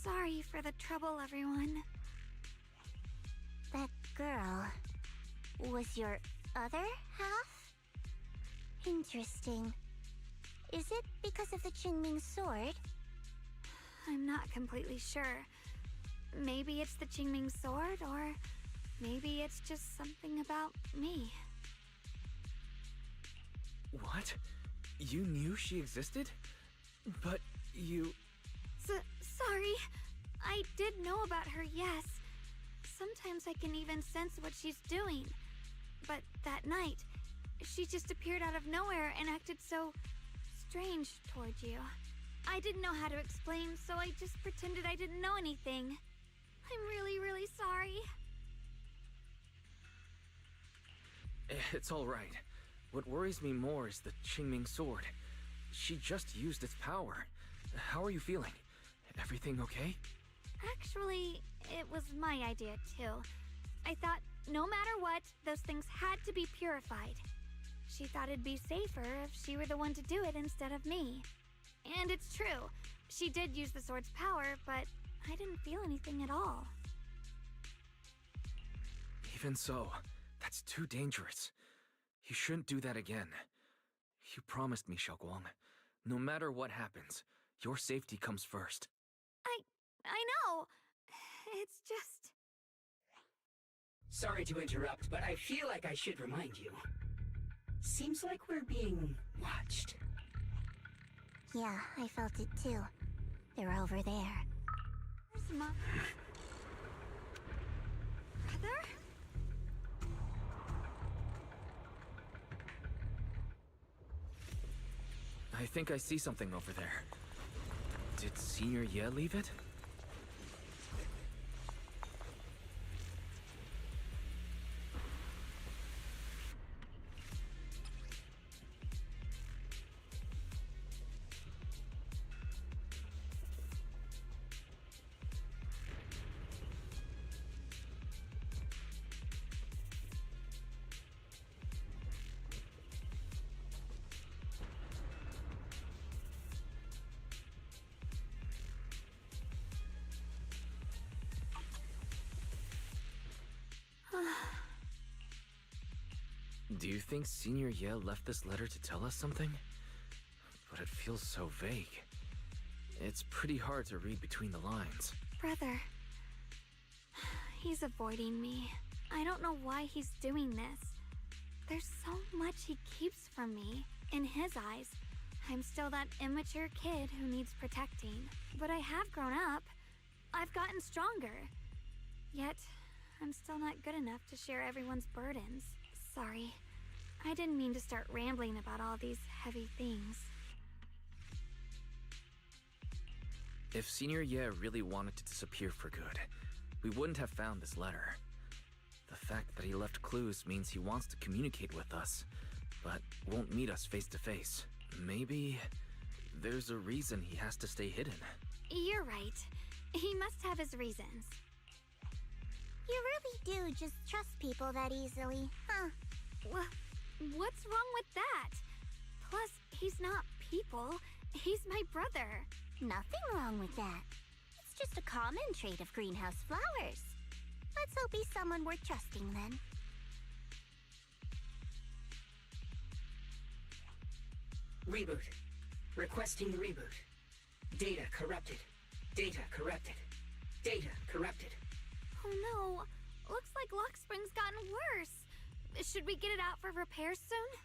Sorry for the trouble, everyone. That girl was your other half? Interesting. Is it because of the Qingming sword? I'm not completely sure. Maybe it's the Qingming sword, or maybe it's just something about me. What? You knew she existed? But you... Sorry. I did know about her, yes. Sometimes I can even sense what she's doing. But that night, she just appeared out of nowhere and acted so strange towards you. I didn't know how to explain, so I just pretended I didn't know anything. I'm really, really sorry. It's all right. What worries me more is the Qingming sword. She just used its power. How are you feeling? Everything okay? Actually, it was my idea too. I thought no matter what, those things had to be purified. She thought it'd be safer if she were the one to do it instead of me. And it's true. She did use the sword's power, but I didn't feel anything at all. Even so, that's too dangerous. You shouldn't do that again. You promised me, Xiaoguang. No matter what happens, your safety comes first. I know. It's just... Sorry to interrupt, but I feel like I should remind you. Seems like we're being watched. Yeah, I felt it too. They're over there. Where's Mom? Brother? I think I see something over there. Did Senior Ye leave it? Do you think Senior Ye left this letter to tell us something? But it feels so vague. It's pretty hard to read between the lines. Brother. He's avoiding me. I don't know why he's doing this. There's so much he keeps from me. In his eyes, I'm still that immature kid who needs protecting. But I have grown up. I've gotten stronger. Yet, I'm still not good enough to share everyone's burdens. Sorry. I didn't mean to start rambling about all these heavy things. If Senior Ye really wanted to disappear for good, we wouldn't have found this letter. The fact that he left clues means he wants to communicate with us, but won't meet us face to face. Maybe there's a reason he has to stay hidden. You're right. He must have his reasons. You really do just trust people that easily, huh? What's wrong with that? Plus, he's not people. He's my brother. Nothing wrong with that. It's just a common trait of greenhouse flowers. Let's hope he's someone worth trusting then. Reboot. Requesting reboot. Data corrupted. Data corrupted. Data corrupted. Oh no. Looks like Lockspring's gotten worse. Should we get it out for repairs soon?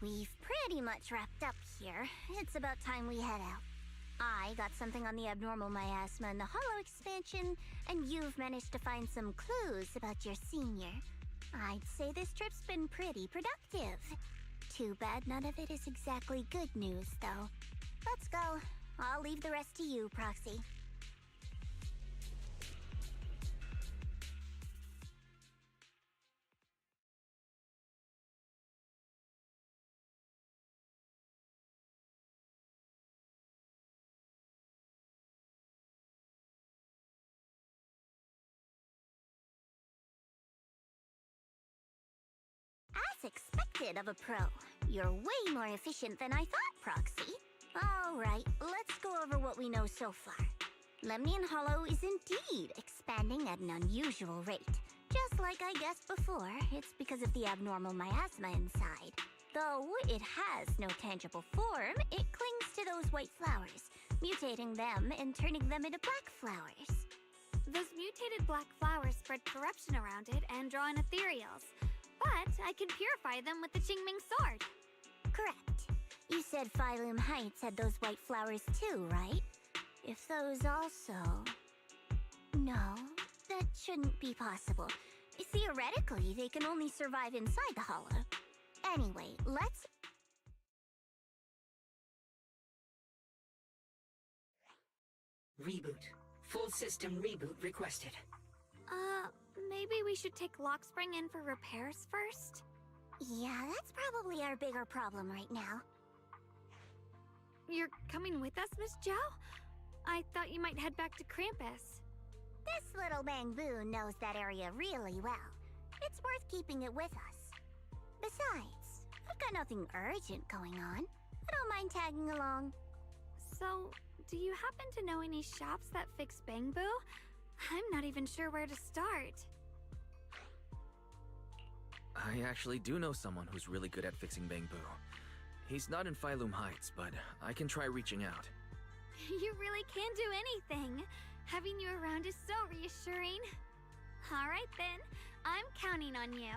We've pretty much wrapped up here. It's about time we head out. I got something on the abnormal miasma and the hollow expansion, and you've managed to find some clues about your senior. I'd say this trip's been pretty productive. Too bad none of it is exactly good news, though. Let's go. I'll leave the rest to you, Proxy. That's expected of a pro. You're way more efficient than I thought, Proxy. Alright, let's go over what we know so far. Lemnian Hollow is indeed expanding at an unusual rate. Just like I guessed before, it's because of the abnormal miasma inside. Though it has no tangible form, it clings to those white flowers, mutating them and turning them into black flowers. Those mutated black flowers spread corruption around it and draw in ethereals. But I can purify them with the Qingming sword. Correct. You said Phylum Heights had those white flowers too, right? If those also... No, that shouldn't be possible. Theoretically, they can only survive inside the hollow. Anyway, let's... Reboot. Full system reboot requested. Maybe we should take Lockspring in for repairs first? Yeah, that's probably our bigger problem right now. You're coming with us, Miss Zhao? I thought you might head back to Krampus. This little bamboo knows that area really well. It's worth keeping it with us. Besides, I've got nothing urgent going on. I don't mind tagging along. So, do you happen to know any shops that fix bamboo? I'm not even sure where to start. I actually do know someone who's really good at fixing bamboo. He's not in Phylum Heights, but I can try reaching out. You really can do anything. Having you around is so reassuring. All right then, I'm counting on you.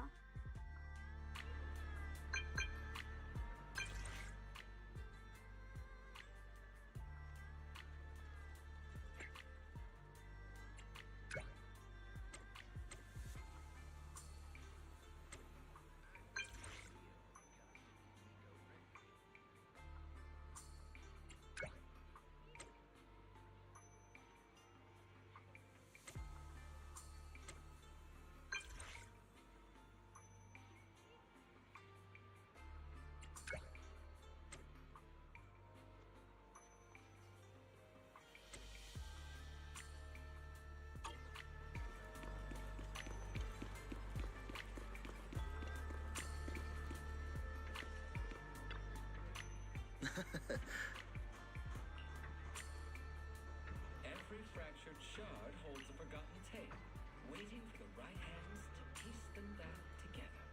Every fractured shard holds a forgotten tale, waiting for the right hands to piece them back together.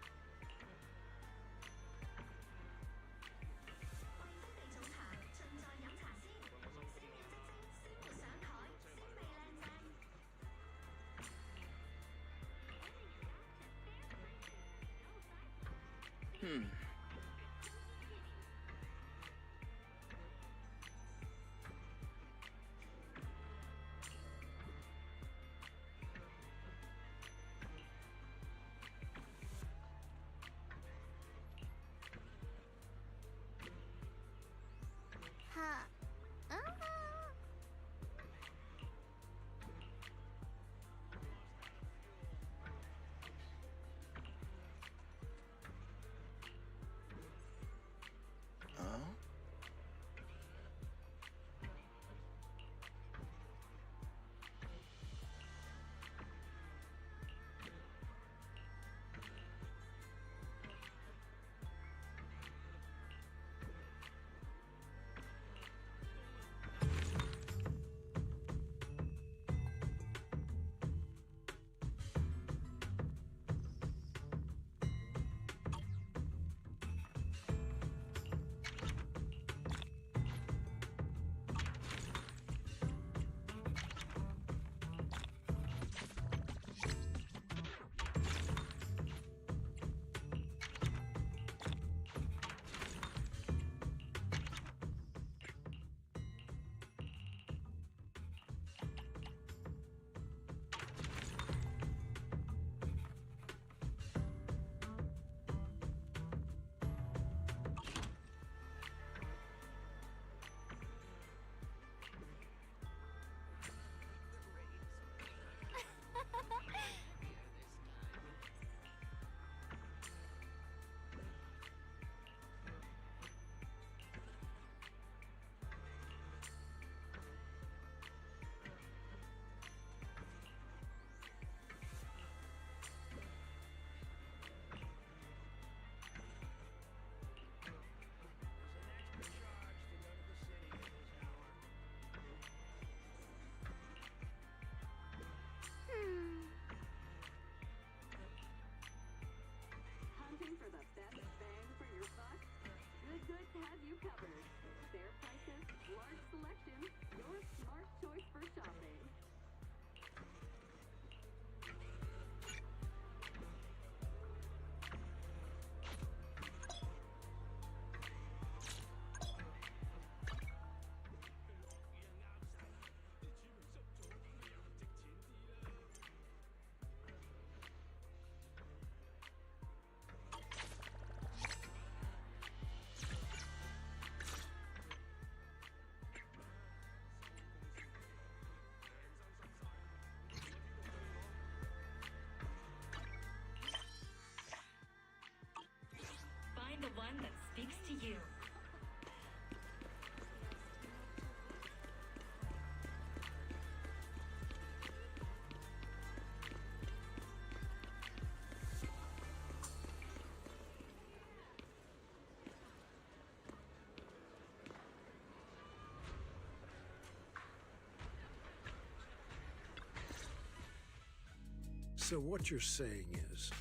So what you're saying is,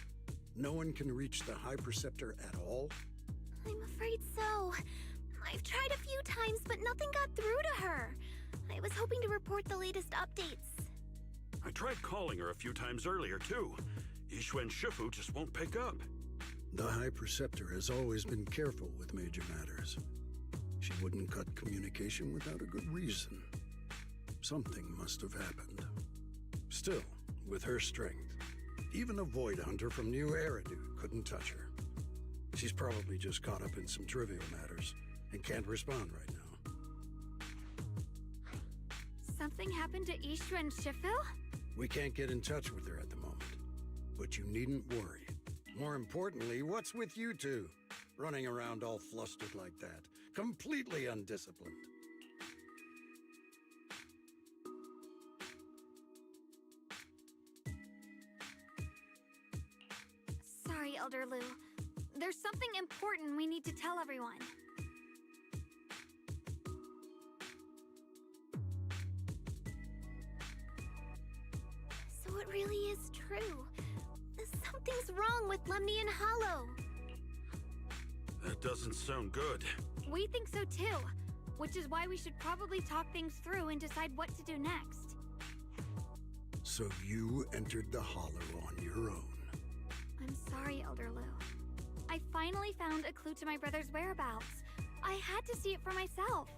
no one can reach the High Preceptor at all? I'm afraid so. I've tried a few times, but nothing got through to her. I was hoping to report the latest updates. I tried calling her a few times earlier, too. Yixuan Shifu just won't pick up. The High Preceptor has always been careful with major matters. She wouldn't cut communication without a good reason. Something must have happened. Still, with her strength, even a Void Hunter from New Eridu couldn't touch her. She's probably just caught up in some trivial matters and can't respond right now. Something happened to Ishu and Shifu? We can't get in touch with her at the moment, but you needn't worry. More importantly, what's with you two? Running around all flustered like that, completely undisciplined. Sorry, Elder Lu. There's something important we need to tell everyone. So it really is true. Something's wrong with Lemnian Hollow. That doesn't sound good. We think so too, which is why we should probably talk things through and decide what to do next. So you entered the Hollow on your own. I'm sorry, Elder Lu. I finally found a clue to my brother's whereabouts. I had to see it for myself.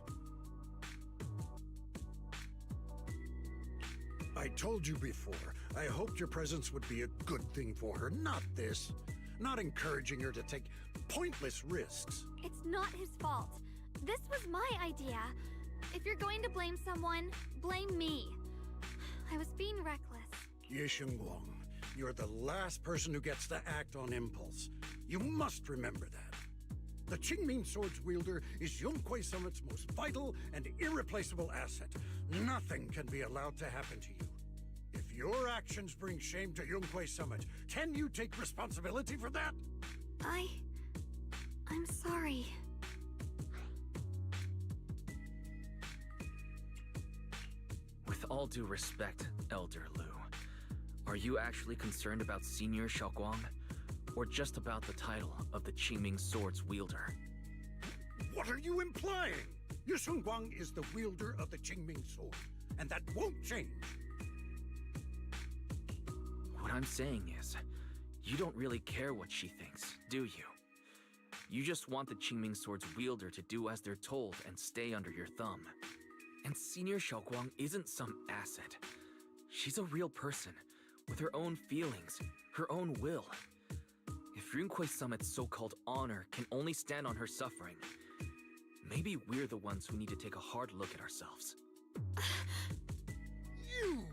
I told you before, I hoped your presence would be a good thing for her, not this. Not encouraging her to take pointless risks. It's not his fault. This was my idea. If you're going to blame someone, blame me. I was being reckless. Yixing Guang, you're the last person who gets to act on impulse. You must remember that. The Qingming Sword's wielder is Yunque Summit's most vital and irreplaceable asset. Nothing can be allowed to happen to you. If your actions bring shame to Yunque Summit, can you take responsibility for that? I'm sorry. With all due respect, Elder Lu, are you actually concerned about Senior Xiaoguang? Or just about the title of the Qingming Sword's wielder? What are you implying? Yixing Guang is the wielder of the Qingming Sword, and that won't change. What I'm saying is, you don't really care what she thinks, do you? You just want the Qingming Sword's wielder to do as they're told and stay under your thumb. And Senior Xiaoguang isn't some asset. She's a real person, with her own feelings, her own will. If Yunque Summit's so-called honor can only stand on her suffering, maybe we're the ones who need to take a hard look at ourselves. You!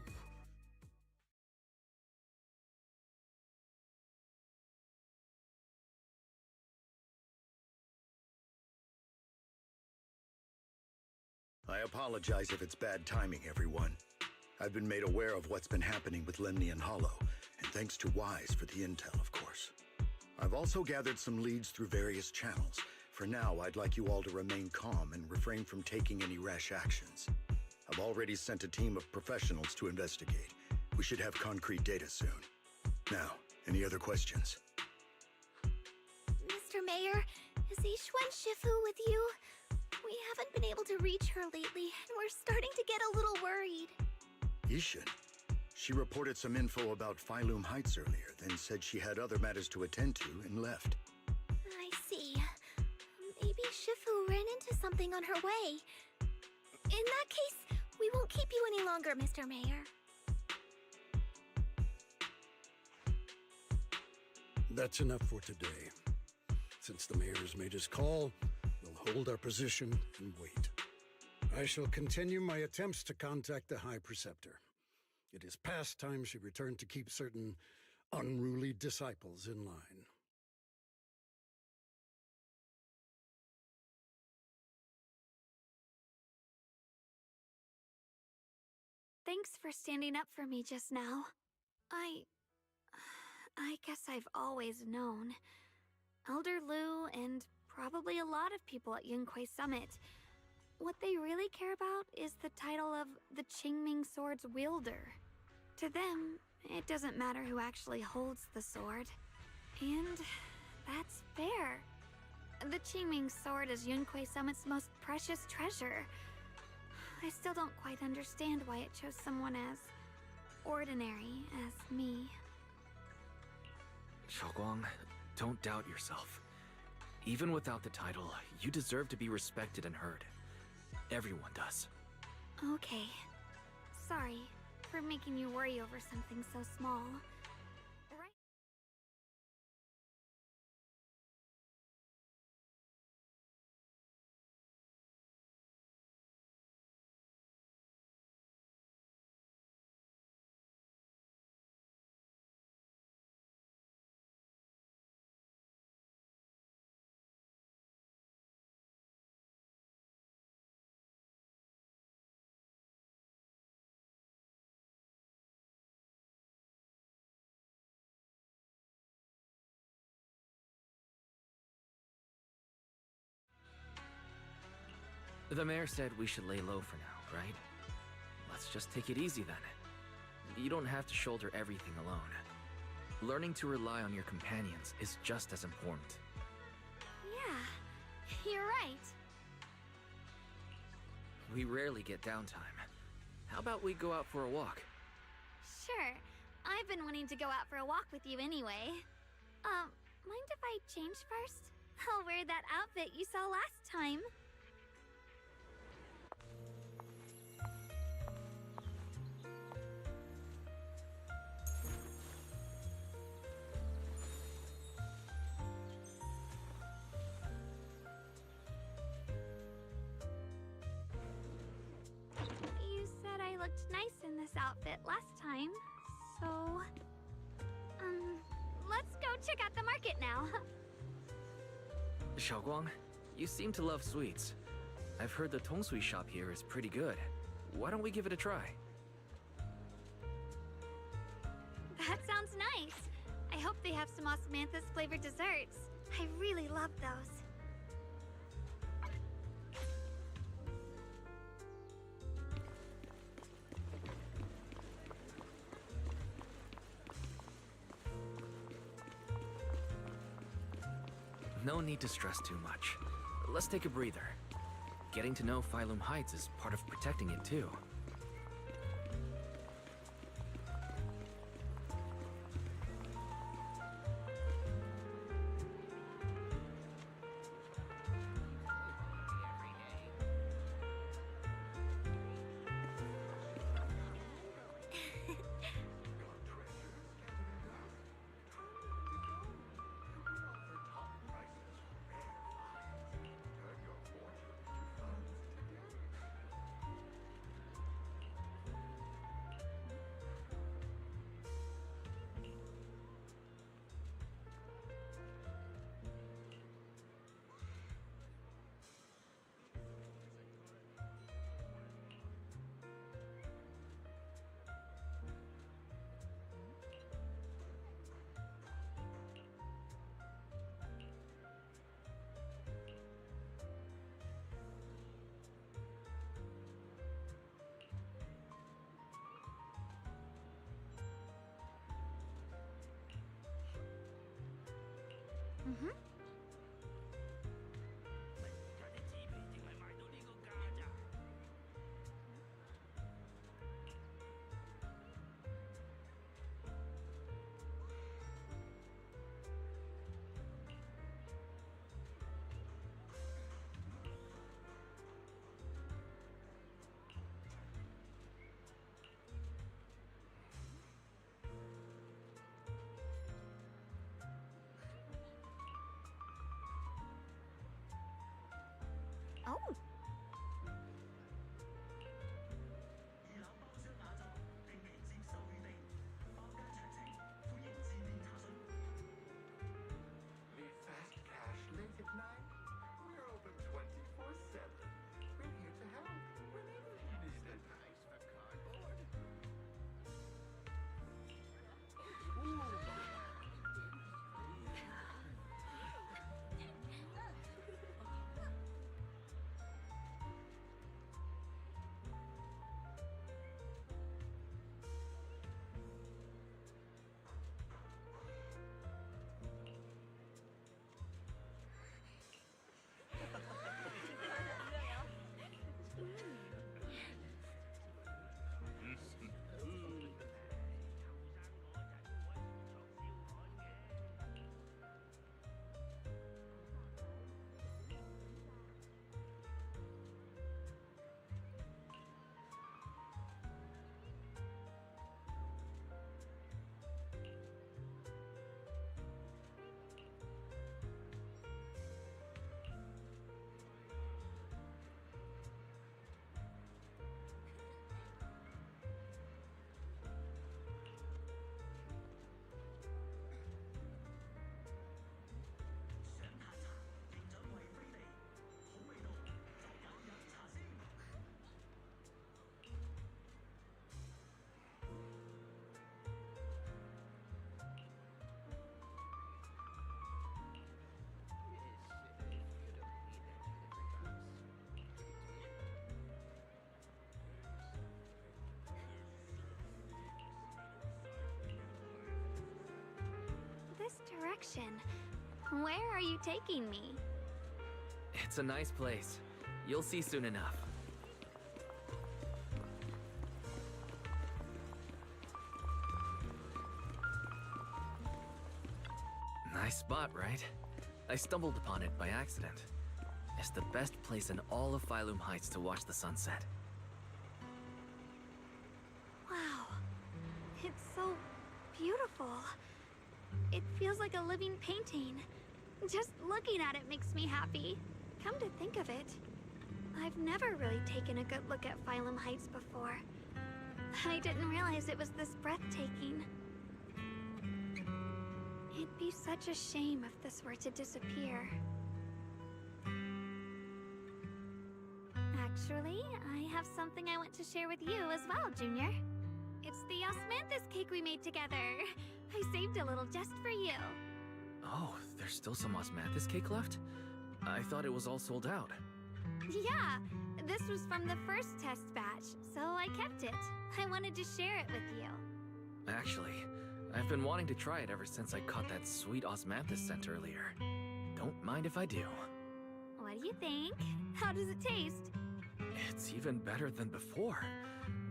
I apologize if it's bad timing, everyone. I've been made aware of what's been happening with Lemnian Hollow, and thanks to Wise for the intel, of course. I've also gathered some leads through various channels. For now, I'd like you all to remain calm and refrain from taking any rash actions. I've already sent a team of professionals to investigate. We should have concrete data soon. Now, any other questions? Mr. Mayor, is Yixuan Shifu with you? We haven't been able to reach her lately, and we're starting to get a little worried. Yixuan? She reported some info about Phylum Heights earlier, then said she had other matters to attend to and left. I see. Maybe Shifu ran into something on her way. In that case, we won't keep you any longer, Mr. Mayor. That's enough for today. Since the mayor has made his call, we'll hold our position and wait. I shall continue my attempts to contact the High Preceptor. It is past time she returned to keep certain unruly disciples in line. Thanks for standing up for me just now. I guess I've always known. Elder Lu and probably a lot of people at Yunque Summit, what they really care about is the title of the Qingming Sword's wielder. To them, It doesn't matter who actually holds the sword. And that's fair. The Qingming sword is Yunque Summit's most precious treasure. I still don't quite understand why it chose someone as ordinary as me. Xiaoguang, don't doubt yourself. Even without the title, you deserve to be respected and heard. Everyone does. Okay. Sorry for making you worry over something so small. Right? The mayor said we should lay low for now, right? Let's just take it easy then. You don't have to shoulder everything alone. Learning to rely on your companions is just as important. Yeah, you're right. We rarely get downtime. How about we go out for a walk? Sure. I've been wanting to go out for a walk with you anyway. Mind if I change first? I'll wear that outfit you saw last time. You said I looked nice in this outfit last time, so... let's go check out the market now. Xiaoguang, you seem to love sweets. I've heard the tongsui shop here is pretty good. Why don't we give it a try? That sounds nice. I hope they have some osmanthus flavored desserts. I really love those. No need to stress too much. Let's take a breather. Getting to know Phylum Heights is part of protecting it too. Mm-hmm. direction. Where are you taking me? It's a nice place. You'll see soon enough. Nice spot, right? I stumbled upon it by accident. It's the best place in all of Phylum Heights to watch the sunset. Wow. It's so beautiful. It feels like a living painting. Just looking at it makes me happy. Come to think of it, I've never really taken a good look at Phylum Heights before. I didn't realize it was this breathtaking. It'd be such a shame if this were to disappear. Actually, I have something I want to share with you as well, Junior. It's the osmanthus cake we made together. I saved a little just for you. Oh, there's still some osmanthus cake left? I thought it was all sold out. Yeah, this was from the first test batch, so I kept it. I wanted to share it with you. Actually, I've been wanting to try it ever since I caught that sweet osmanthus scent earlier. Don't mind if I do. What do you think? How does it taste? It's even better than before.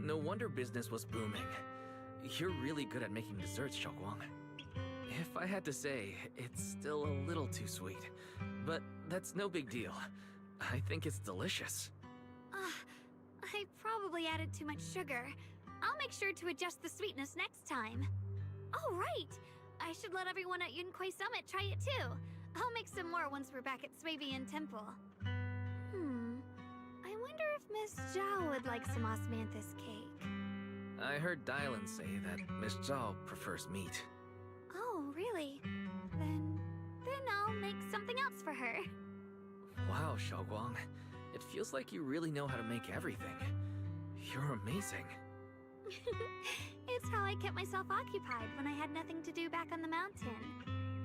No wonder business was booming. You're really good at making desserts, Xiaoguang. If I had to say, it's still a little too sweet. But that's no big deal. I think it's delicious. I probably added too much sugar. I'll make sure to adjust the sweetness next time. Oh, right! I should let everyone at Yunquai Summit try it too. I'll make some more once we're back at Swabian Temple. I wonder if Miss Zhao would like some osmanthus cake. I heard Dylan say that Miss Zhao prefers meat. Oh, really? Then I'll make something else for her. Wow, Xiaoguang. It feels like you really know how to make everything. You're amazing. It's how I kept myself occupied when I had nothing to do back on the mountain.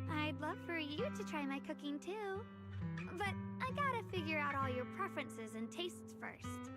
I'd love for you to try my cooking too. But I gotta figure out all your preferences and tastes first.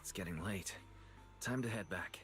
It's getting late. Time to head back.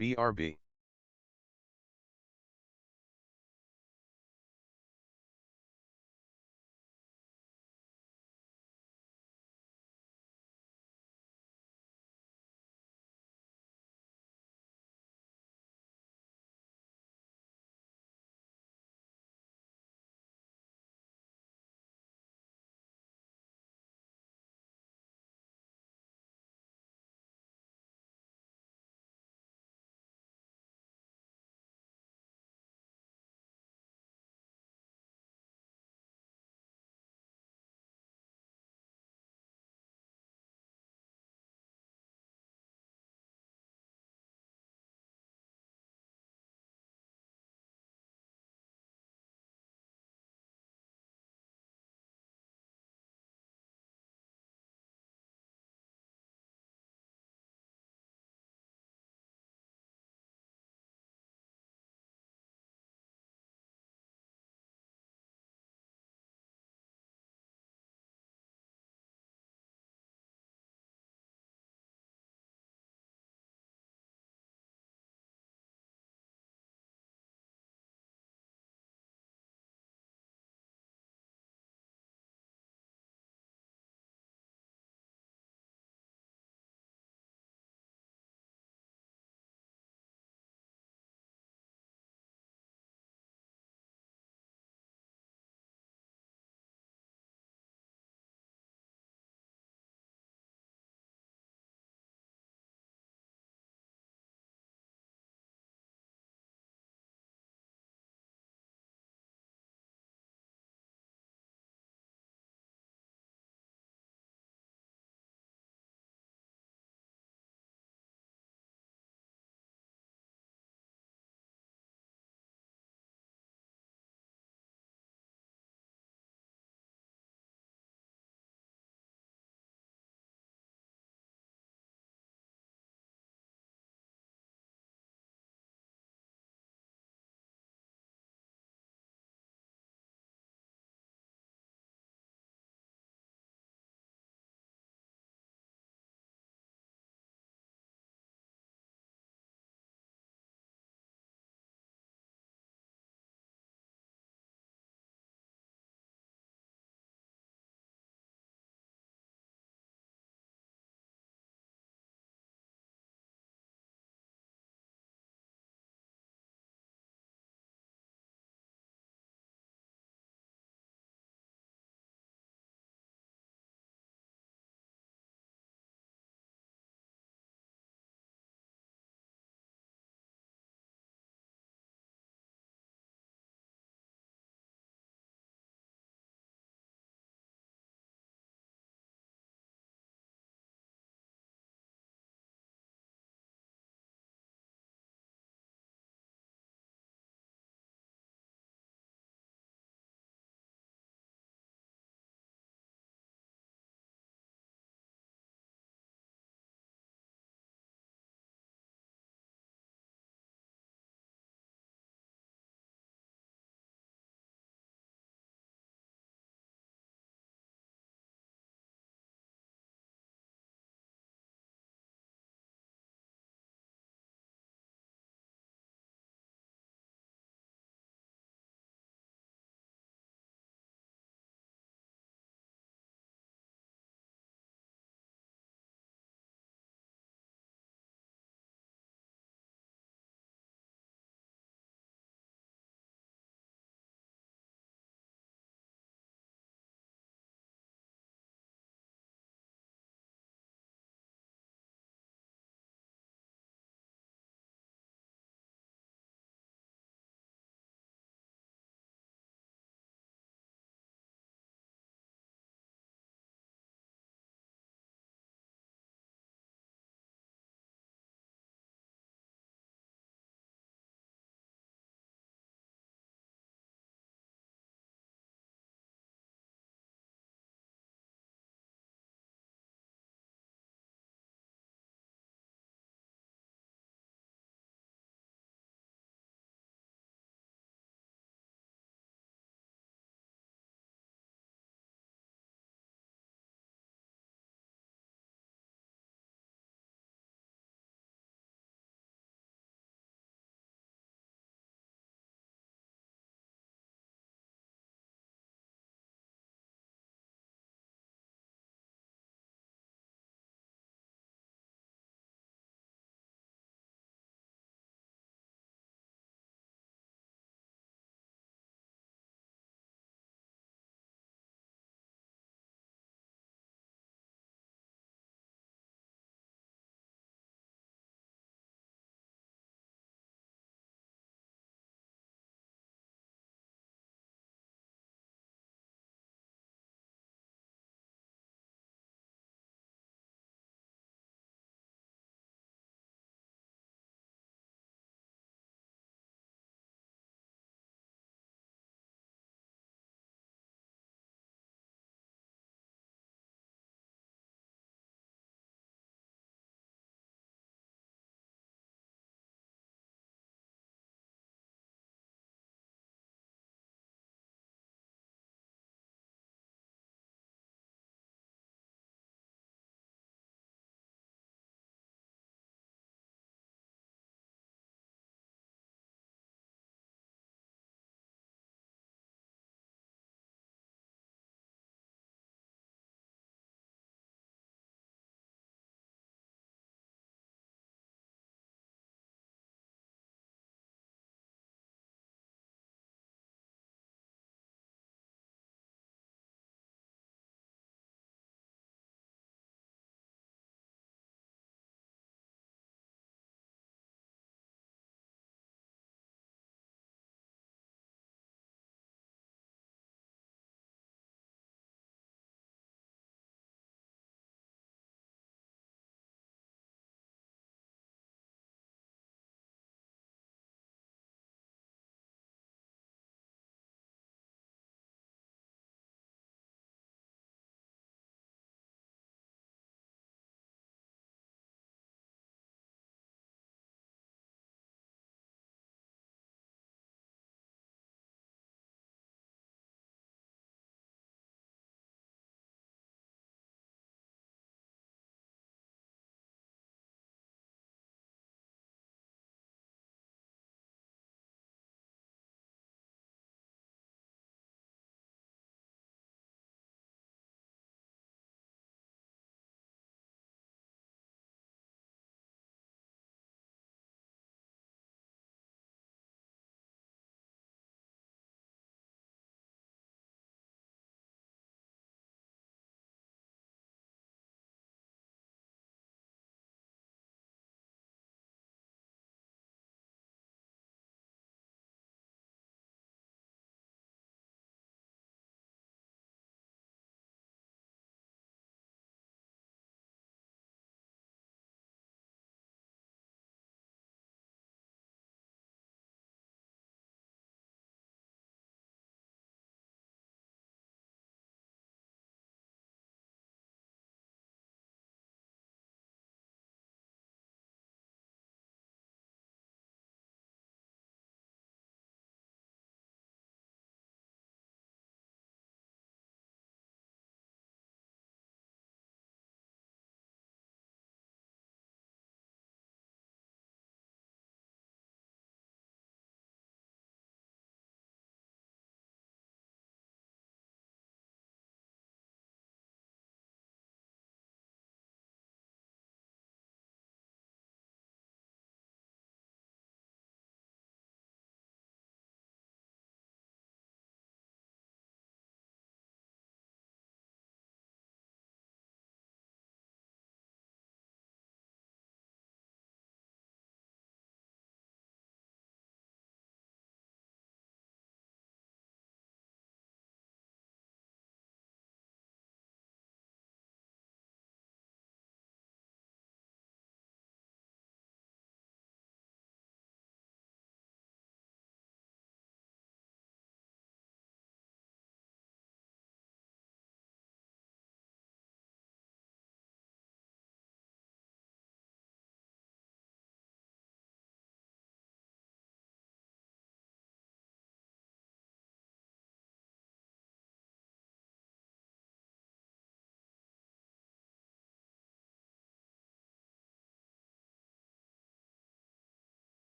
BRB.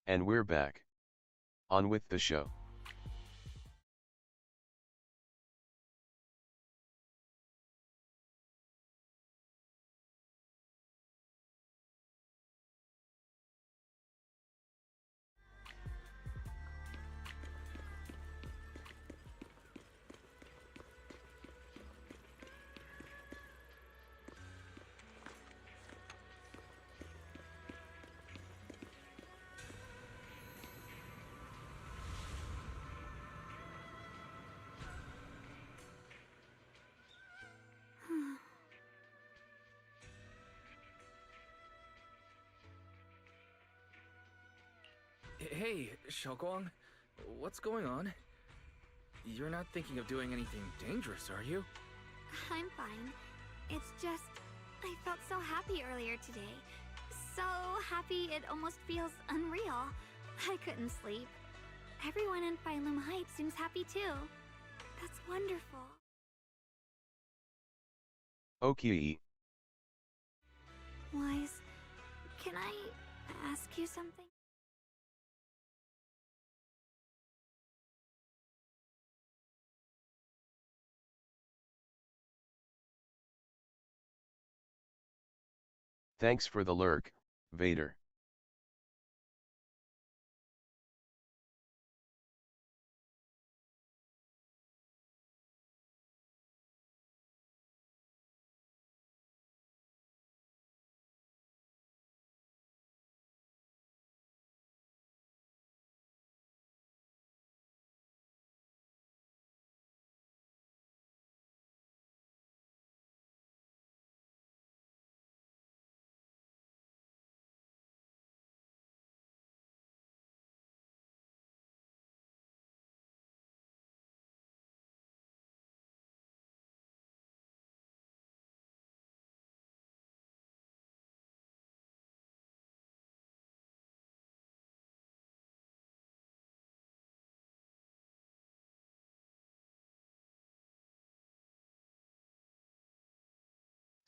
And we're back. On with the show. Hey, Xiaoguang, what's going on? You're not thinking of doing anything dangerous, are you? I'm fine. It's just, I felt so happy earlier today. So happy it almost feels unreal. I couldn't sleep. Everyone in Phylum Heights seems happy too. That's wonderful. Okay. Wise, can I ask you something? Thanks for the lurk, Vader.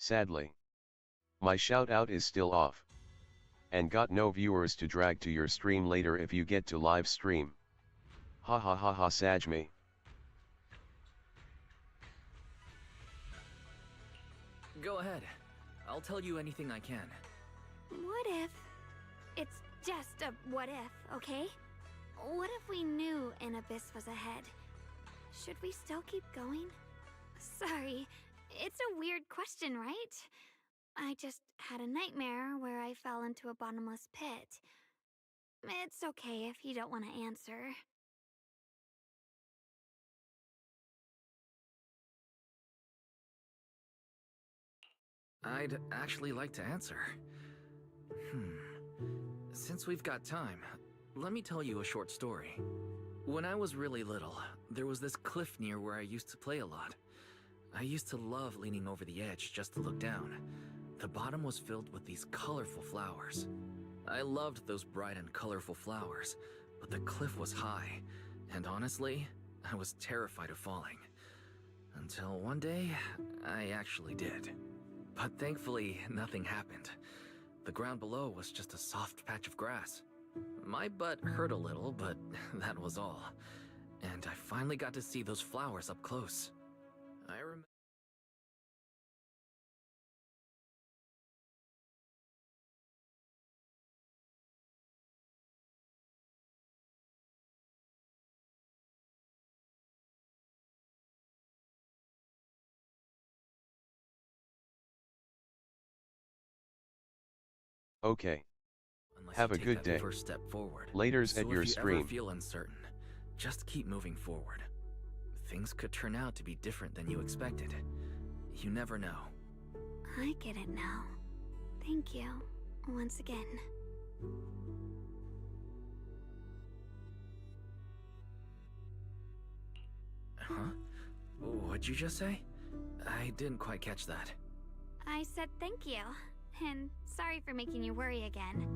Sadly, my shout out is still off. And got no viewers to drag to your stream later if you get to live stream. Ha ha ha ha Sajme. Go ahead. I'll tell you anything I can. What if... It's just a what if, okay? What if we knew an abyss was ahead? Should we still keep going? Sorry, it's a weird question, right? I just had a nightmare where I fell into a bottomless pit. It's okay if you don't want to answer. I'd actually like to answer. Since we've got time, let me tell you a short story. When I was really little, there was this cliff near where I used to play a lot. I used to love leaning over the edge just to look down. The bottom was filled with these colorful flowers. I loved those bright and colorful flowers, but the cliff was high, and honestly, I was terrified of falling. Until one day, I actually did. But thankfully, nothing happened. The ground below was just a soft patch of grass. My butt hurt a little, but that was all. And I finally got to see those flowers up close. I remember. Okay. Unless Have you a take good that day. first step forward. Laters So at your if you stream. ever feel uncertain, just keep moving forward. Things could turn out to be different than you expected. You never know. I get it now. Thank you, once again. Huh? What'd you just say? I didn't quite catch that. I said thank you, and sorry for making you worry again.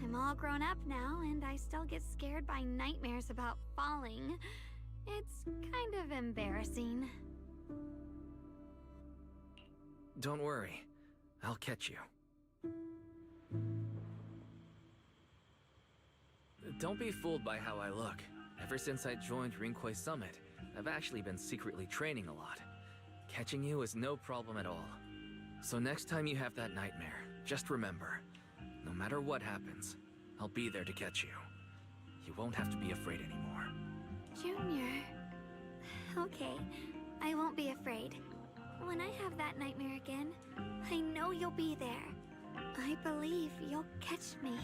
I'm all grown up now, and I still get scared by nightmares about falling. It's kind of embarrassing. Don't worry. I'll catch you. Don't be fooled by how I look. Ever since I joined Rinkwei Summit, I've actually been secretly training a lot. Catching you is no problem at all. So next time you have that nightmare, just remember, no matter what happens, I'll be there to catch you. You won't have to be afraid anymore. Junior. Okay, I won't be afraid. When I have that nightmare again, I know you'll be there. I believe you'll catch me.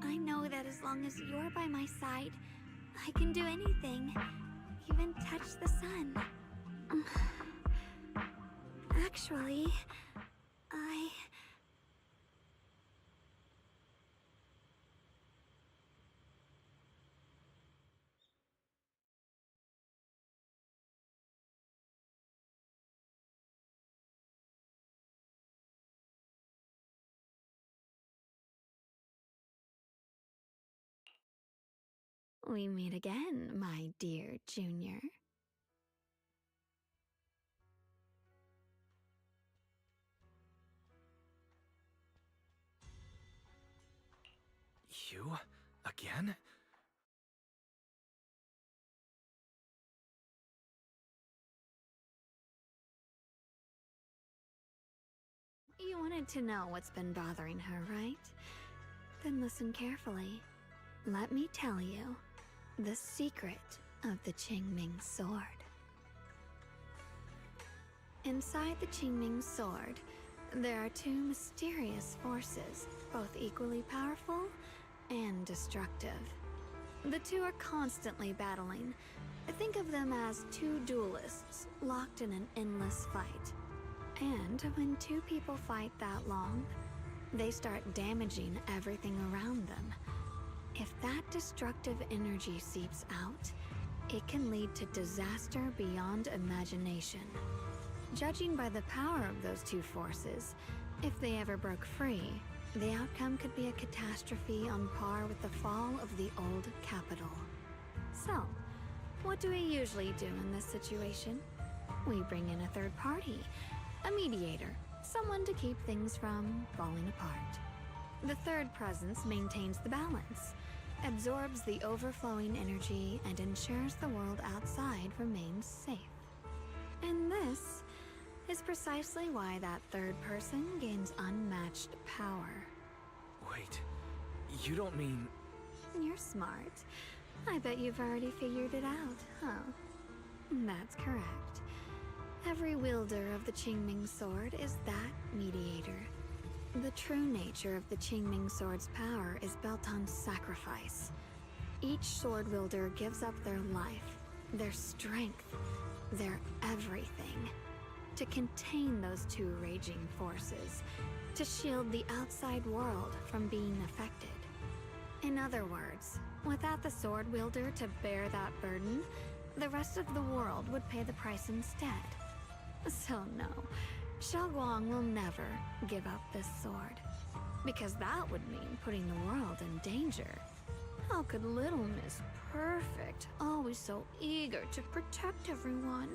I know that as long as you're by my side, I can do anything, even touch the sun. Actually, we meet again, my dear Junior. You? Again? You wanted to know what's been bothering her, right? Then listen carefully. Let me tell you the secret of the Qingming sword. Inside the Qingming sword, there are two mysterious forces, both equally powerful and destructive. The two are constantly battling. Think of them as two duelists locked in an endless fight. And when two people fight that long, they start damaging everything around them. If that destructive energy seeps out, it can lead to disaster beyond imagination. Judging by the power of those two forces, if they ever broke free, the outcome could be a catastrophe on par with the fall of the old capital. So, what do we usually do in this situation? We bring in a third party, a mediator, someone to keep things from falling apart. The third presence maintains the balance, absorbs the overflowing energy, and ensures the world outside remains safe. And this is precisely why that third person gains unmatched power. Wait, you don't mean... You're smart. I bet you've already figured it out, huh? That's correct. Every wielder of the Qingming sword is that mediator. The true nature of the Qingming sword's power is built on sacrifice. Each sword wielder gives up their life, their strength, their everything, to contain those two raging forces, to shield the outside world from being affected. In other words, without the sword wielder to bear that burden, the rest of the world would pay the price instead. So no, Xiaoguang will never give up this sword, because that would mean putting the world in danger. How could little Miss Perfect, always so eager to protect everyone,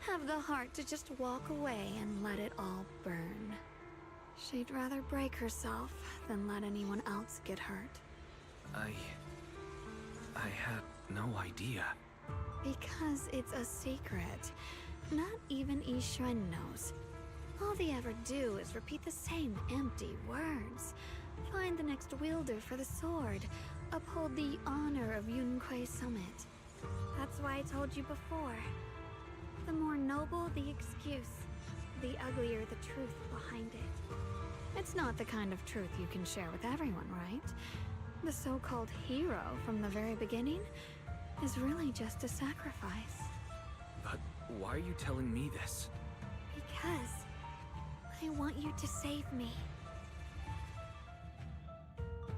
have the heart to just walk away and let it all burn? She'd rather break herself than let anyone else get hurt. I had no idea. Because it's a secret. Not even Yixuan knows. All they ever do is repeat the same empty words. Find the next wielder for the sword. Uphold the honor of Yunquei Summit. That's why I told you before. The more noble the excuse, the uglier the truth behind it. It's not the kind of truth you can share with everyone, right? The so-called hero from the very beginning is really just a sacrifice. But why are you telling me this? Because I want you to save me.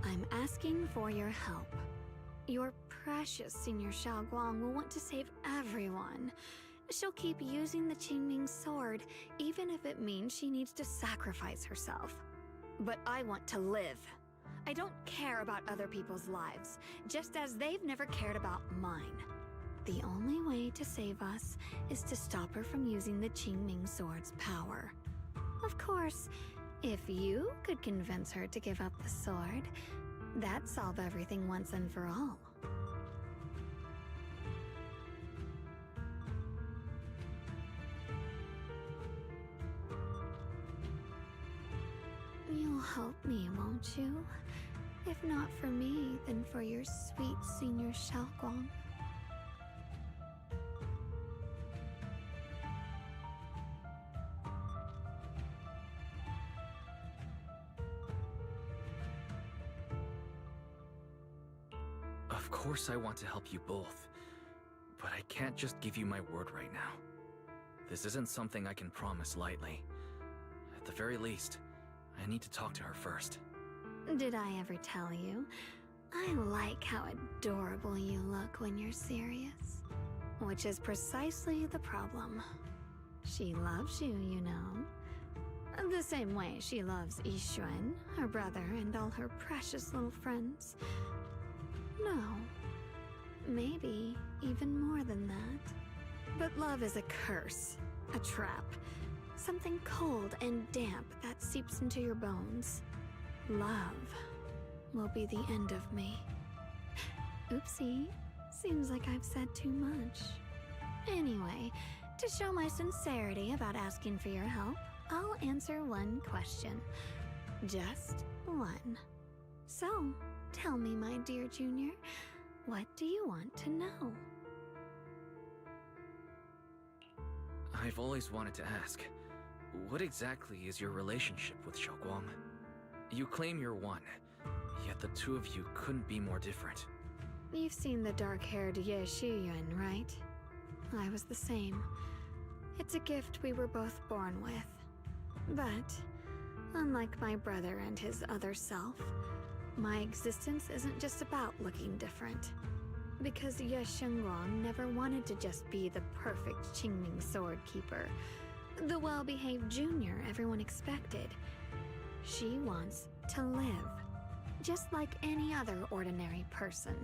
I'm asking for your help. Your precious Senior Xiaoguang will want to save everyone. She'll keep using the Qingming sword, even if it means she needs to sacrifice herself. But I want to live. I don't care about other people's lives, just as they've never cared about mine. The only way to save us is to stop her from using the Qingming sword's power. Of course, if you could convince her to give up the sword, That'd solve everything once and for all. You'll help me, won't you? If not for me, then for your sweet Senior Xiaoguang. Of course I want to help you both, but I can't just give you my word right now. This isn't something I can promise lightly. At the very least, I need to talk to her first. Did I ever tell you? I like how adorable you look when you're serious. Which is precisely the problem. She loves you, you know. The same way she loves Yixuan, her brother, and all her precious little friends. No. Maybe even more than that. But love is a curse. A trap. Something cold and damp that seeps into your bones. Love will be the end of me. Oopsie. Seems like I've said too much. Anyway, to show my sincerity about asking for your help, I'll answer one question. Just one. So, tell me, my dear Junior, what do you want to know? I've always wanted to ask, what exactly is your relationship with Xiaoguang? You claim you're one, yet the two of you couldn't be more different. You've seen the dark-haired Ye Shiyuan, right? I was the same. It's a gift we were both born with. But, unlike my brother and his other self, my existence isn't just about looking different. Because Ye Shengguang never wanted to just be the perfect Qingming sword keeper, the well-behaved junior everyone expected. She wants to live, just like any other ordinary person.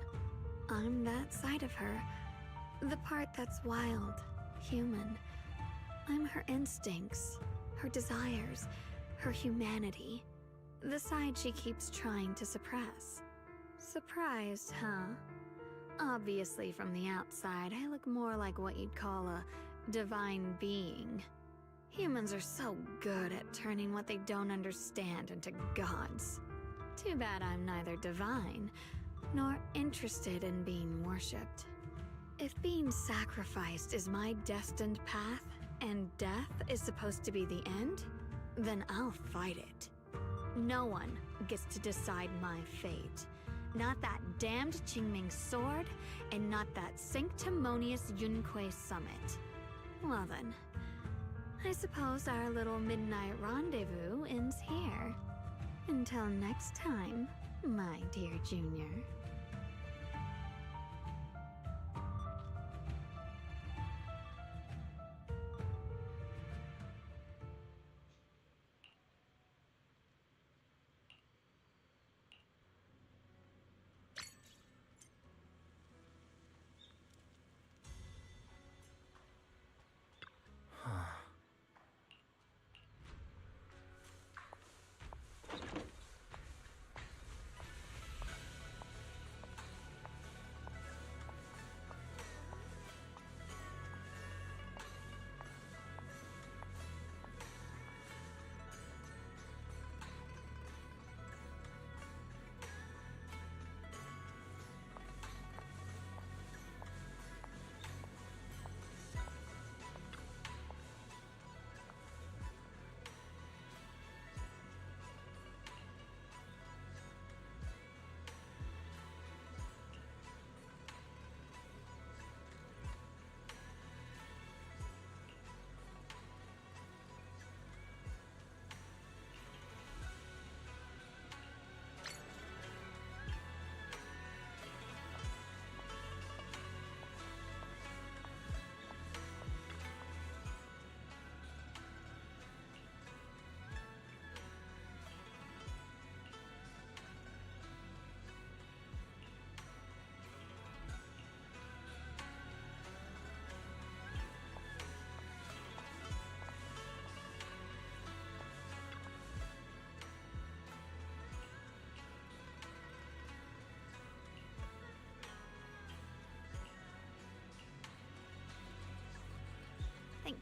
I'm that side of her, the part that's wild, human. I'm her instincts, her desires, her humanity, the side she keeps trying to suppress. Surprised, huh? Obviously, from the outside, I look more like what you'd call a divine being. Humans are so good at turning what they don't understand into gods. Too bad I'm neither divine, nor interested in being worshipped. If being sacrificed is my destined path, and death is supposed to be the end, then I'll fight it. No one gets to decide my fate. Not that damned Qingming sword, and not that sanctimonious Yunque summit. Well then, I suppose our little midnight rendezvous ends here. Until next time, my dear Junior.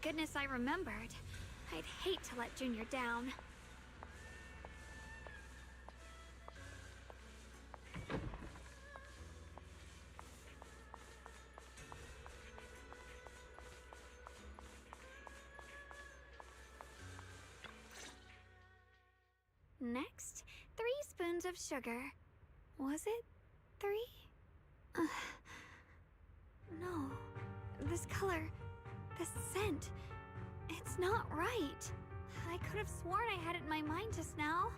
Thank goodness I remembered. I'd hate to let Junior down. Next, 3 spoons of sugar. Was it 3? No. This color, this scent, it's not right. I could have sworn I had it in my mind just now.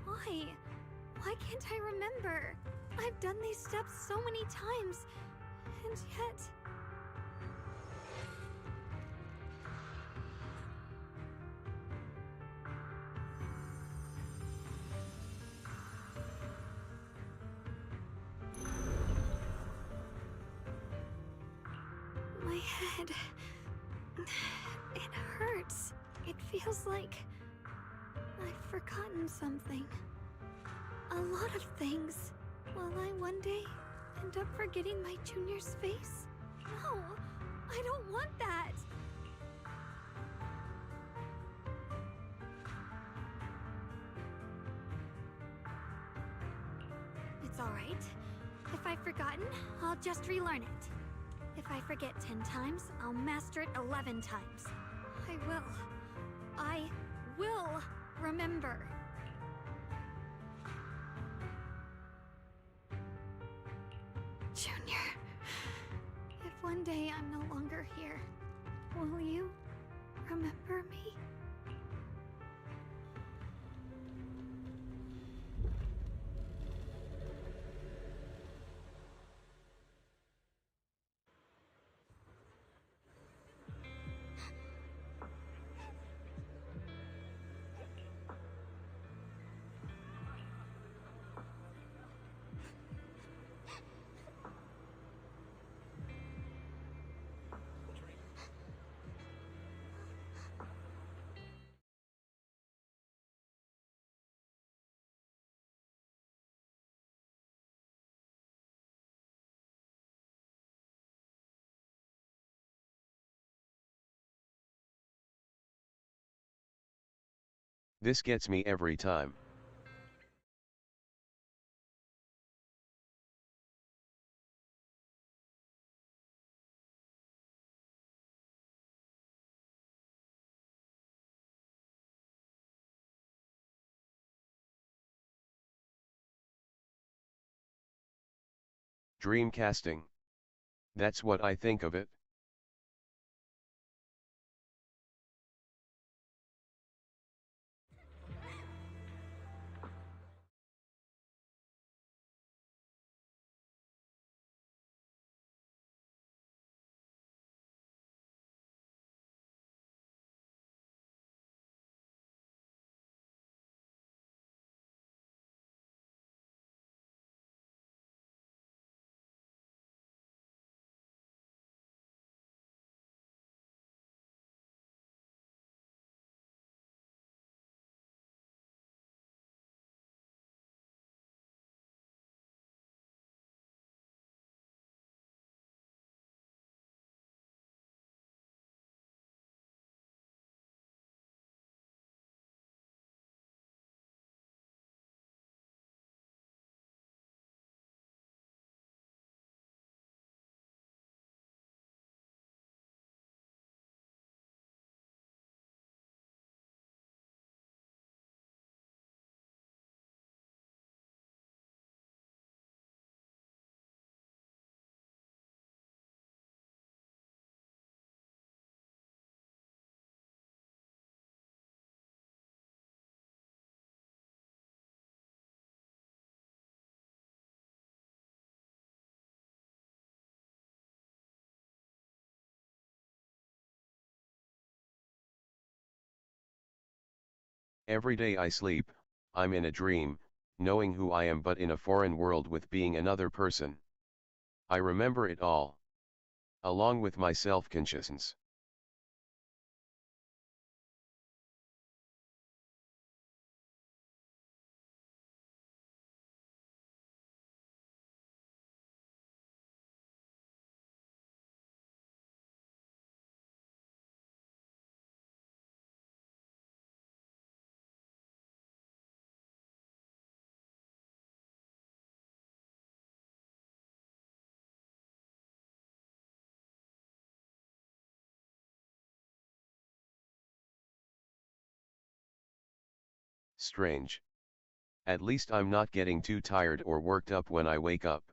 Why? Why can't I remember? I've done these steps so many times, and yet... My head... It hurts. It feels like... I've forgotten something. A lot of things. Will I one day end up forgetting my Junior's face? No! I don't want that! It's alright. If I've forgotten, I'll just relearn it. If I forget 10 times, I'll master it 11 times. I will remember. Junior, if one day I'm no longer here, will you remember me? This gets me every time. Dreamcasting. That's what I think of it. Every day I sleep, I'm in a dream, knowing who I am but in a foreign world with being another person. I remember it all. Along with my self-consciousness. Strange. At least I'm not getting too tired or worked up when I wake up.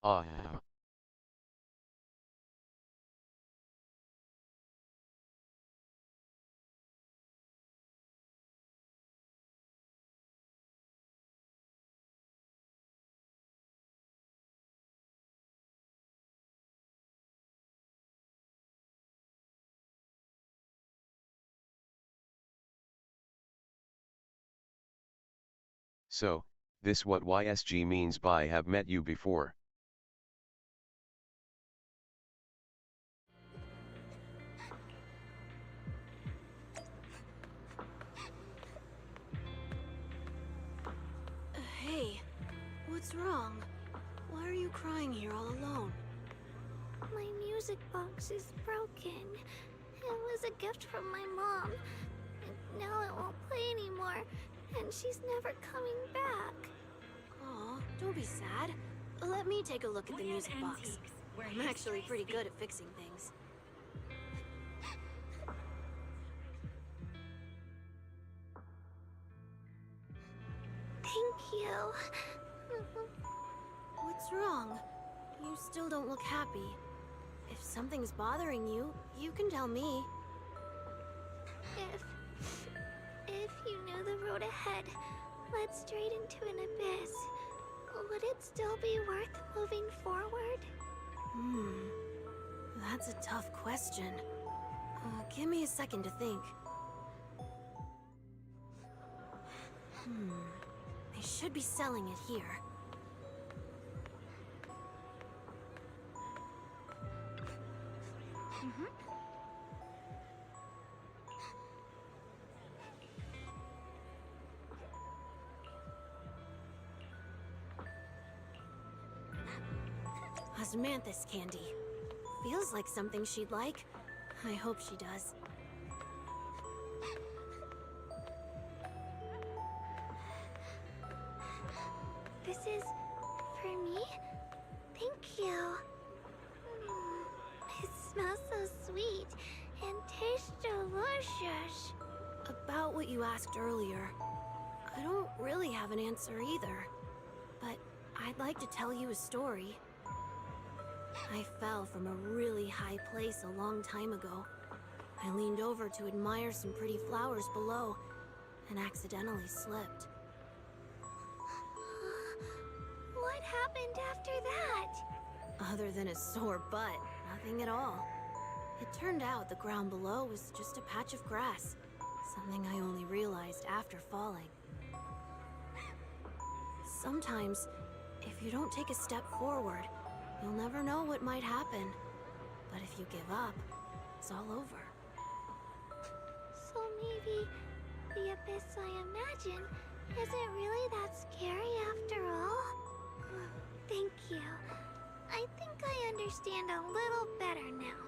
Ah. So, this what YSG means by have met you before. Hey, what's wrong? Why are you crying here all alone? My music box is broken. It was a gift from my mom. And now it won't play anymore. And she's never coming back. Aw, don't be sad. Let me take a look at the music box. I'm actually pretty good at fixing things. Thank you. What's wrong? You still don't look happy. If something's bothering you, you can tell me. If you knew the road ahead led straight into an abyss, would it still be worth moving forward? That's a tough question. Give me a second to think. They should be selling it here. Osmanthus candy. Feels like something she'd like. I hope she does. This is for me? Thank you. It smells so sweet and tastes delicious. About what you asked earlier, I don't really have an answer either. But I'd like to tell you a story. I fell from a really high place a long time ago. I leaned over to admire some pretty flowers below, and accidentally slipped. What happened after that? Other than a sore butt, nothing at all. It turned out the ground below was just a patch of grass, something I only realized after falling. Sometimes, if you don't take a step forward, you'll never know what might happen. But if you give up, it's all over. So maybe the abyss I imagine isn't really that scary after all? Thank you. I think I understand a little better now.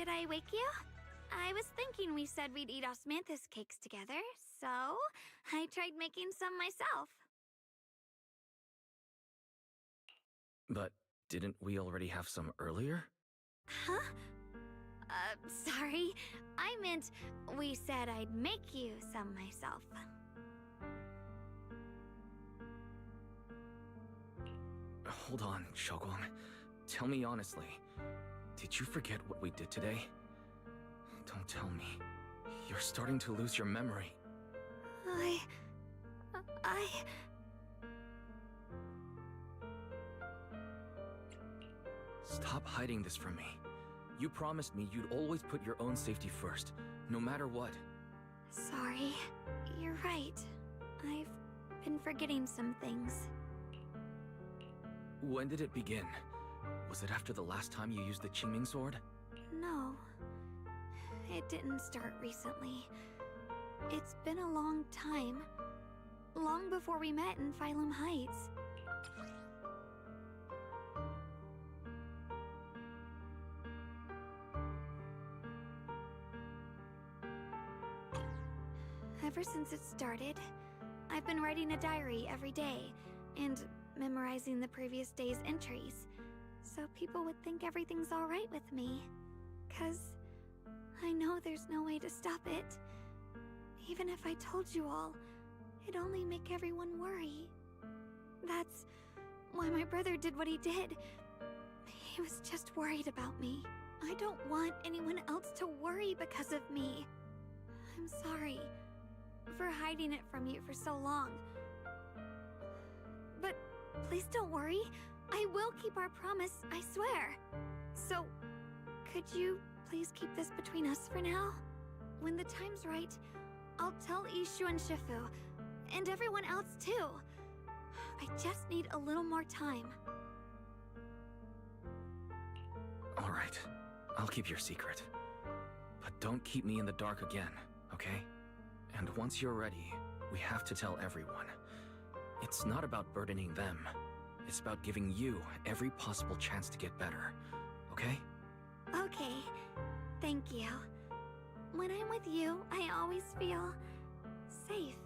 Did I wake you? I was thinking we said we'd eat osmanthus cakes together, so I tried making some myself. But didn't we already have some earlier? Huh? Sorry. I meant we said I'd make you some myself. Hold on, Shogwang. Tell me honestly. Did you forget what we did today? Don't tell me. You're starting to lose your memory. Stop hiding this from me. You promised me you'd always put your own safety first, no matter what. Sorry. You're right. I've been forgetting some things. When did it begin? Was it after the last time you used the Qingming sword? No. It didn't start recently. It's been a long time. Long before we met in Phylum Heights. Ever since it started, I've been writing a diary every day and memorizing the previous day's entries, so people would think everything's alright with me. 'Cause I know there's no way to stop it. Even if I told you all, it'd only make everyone worry. That's why my brother did what he did. He was just worried about me. I don't want anyone else to worry because of me. I'm sorry for hiding it from you for so long. But please don't worry. I will keep our promise, I swear. So, could you please keep this between us for now? When the time's right, I'll tell Ishu and Shifu, and everyone else too. I just need a little more time. Alright, I'll keep your secret. But don't keep me in the dark again, okay? And once you're ready, we have to tell everyone. It's not about burdening them. It's about giving you every possible chance to get better, okay? Okay, thank you. When I'm with you, I always feel safe.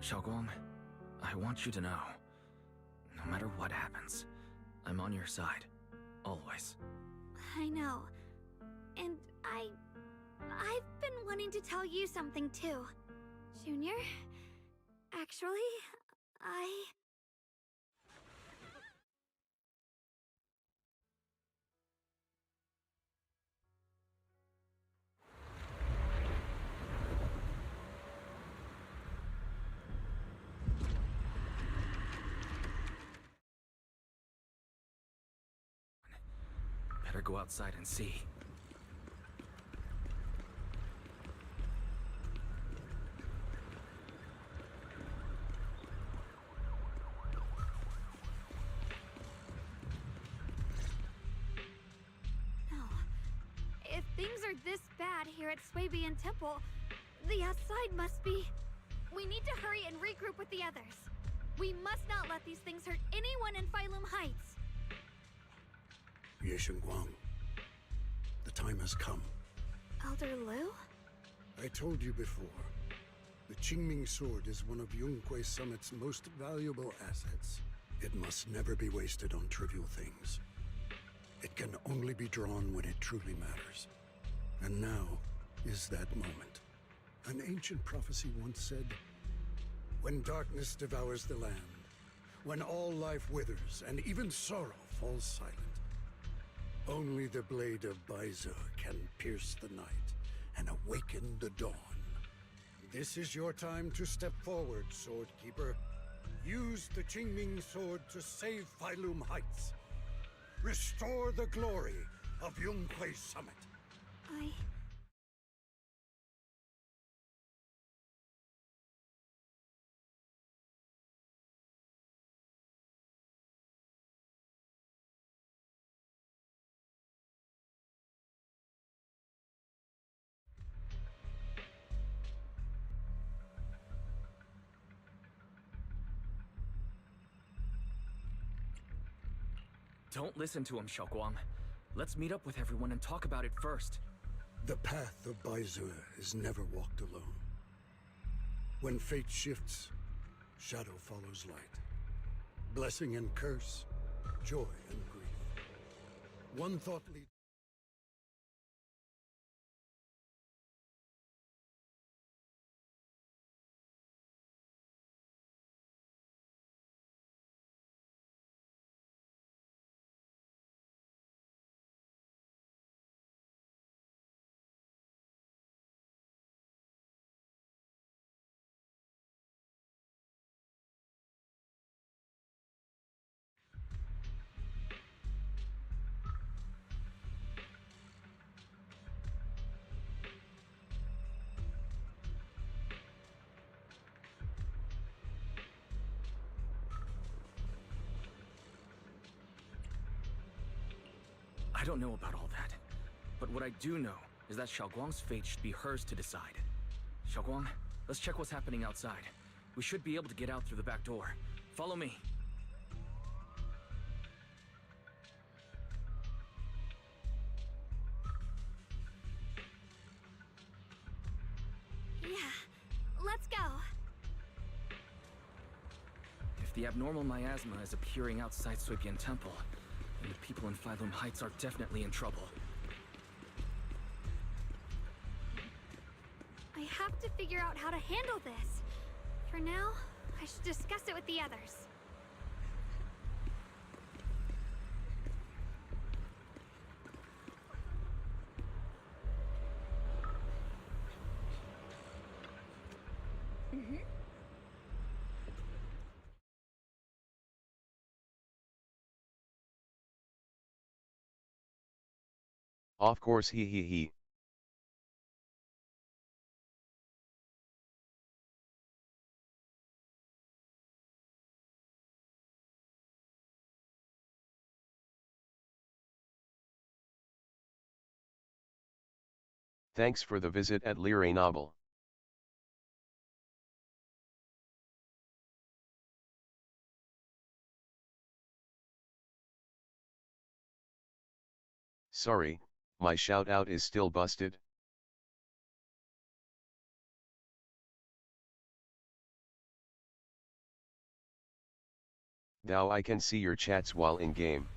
Xiaoguang, I want you to know, no matter what happens, I'm on your side. Always. I know. And I've been wanting to tell you something too. Junior, actually, Better go outside and see. No. If things are this bad here at Swabian Temple, the outside must be... We need to hurry and regroup with the others. We must not let these things hurt anyone in Phylum Heights. Ye Guang, the time has come. Elder Liu? I told you before, the Qingming sword is one of Yunque Summit's most valuable assets. It must never be wasted on trivial things. It can only be drawn when it truly matters. And now is that moment. An ancient prophecy once said, when darkness devours the land, when all life withers and even sorrow falls silent, only the blade of Baize can pierce the night and awaken the dawn. This is your time to step forward, Sword Keeper. Use the Qingming sword to save Phylum Heights. Restore the glory of Yunque Summit. Don't listen to him, Xiaoguang. Let's meet up with everyone and talk about it first. The path of Baize is never walked alone. When fate shifts, shadow follows light. Blessing and curse, joy and grief. One thought leads... I don't know about all that, but what I do know is that Xiaoguang's fate should be hers to decide. Xiaoguang, let's check what's happening outside. We should be able to get out through the back door. Follow me. Yeah, let's go. If the abnormal miasma is appearing outside Swabian Temple, then the people in Phylum Heights are definitely in trouble. I have to figure out how to handle this. For now, I should discuss it with the others. Of course, he. Thanks for the visit at Lyre Novel. Sorry, my shout out is still busted. Thou I can see your chats while in game.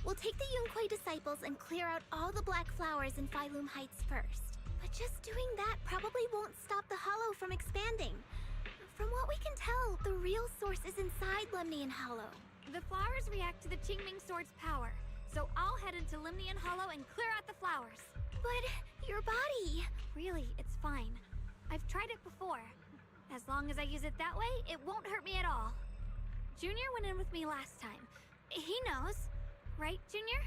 We'll take the Yunquei disciples and clear out all the black flowers in Phylum Heights first. But just doing that probably won't stop the Hollow from expanding. From what we can tell, the real source is inside Lemnian Hollow. The flowers react to the Qingming Sword's power, so I'll head into Lemnian Hollow and clear out the flowers. But your body... Really, it's fine. I've tried it before. As long as I use it that way, it won't hurt me at all. Junior went in with me last time. He knows. Right, Junior?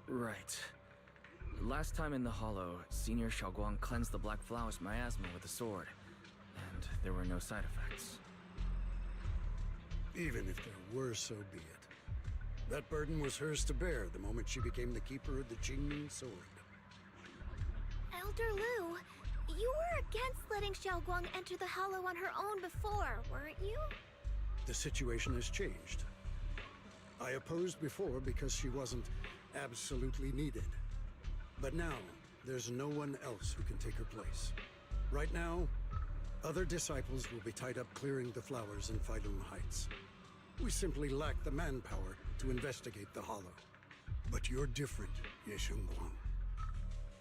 Right. Last time in the Hollow, Senior Xiaoguang cleansed the Black Flowers miasma with a sword, and there were no side effects. Even if there were, so be it. That burden was hers to bear the moment she became the keeper of the Qingming Sword. Elder Lu, you were against letting Xiaoguang enter the Hollow on her own before, weren't you? The situation has changed. I opposed before because she wasn't absolutely needed. But now, there's no one else who can take her place. Right now, other disciples will be tied up clearing the flowers in Phylum Heights. We simply lack the manpower to investigate the Hollow. But you're different, Ye Shunguang.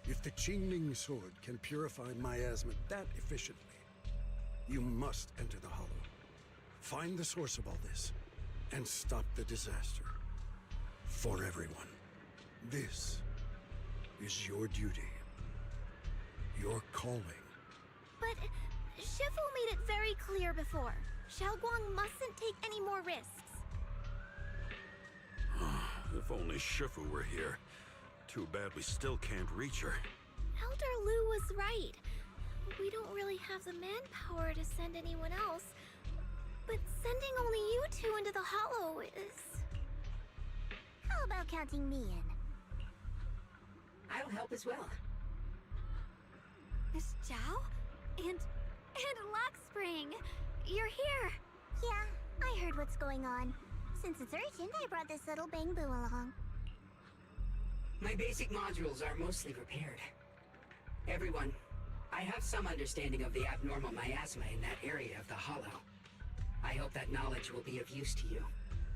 If the Qingming Sword can purify miasma that efficiently, you must enter the Hollow. Find the source of all this, and stop the disaster. For everyone. This is your duty. Your calling. But Shifu made it very clear before. Xiaoguang mustn't take any more risks. If only Shifu were here. Too bad we still can't reach her. Elder Lu was right. We don't really have the manpower to send anyone else. But sending only you two into the Hollow is... How about counting me in? I'll help as well. Miss Zhao? And Lockspring! You're here! Yeah, I heard what's going on. Since it's urgent, I brought this little bang-boo along. My basic modules are mostly repaired. Everyone, I have some understanding of the abnormal miasma in that area of the Hollow. I hope that knowledge will be of use to you.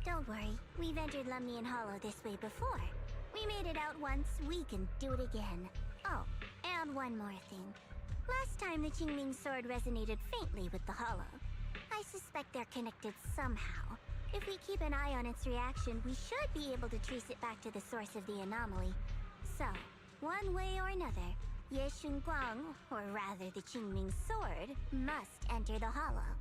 Don't worry, we've entered Lemnian Hollow this way before. We made it out once, we can do it again. Oh, and one more thing. Last time the Qingming Sword resonated faintly with the Hollow. I suspect they're connected somehow. If we keep an eye on its reaction, we should be able to trace it back to the source of the anomaly. So, one way or another, Ye Shunguang, or rather the Qingming Sword, must enter the Hollow.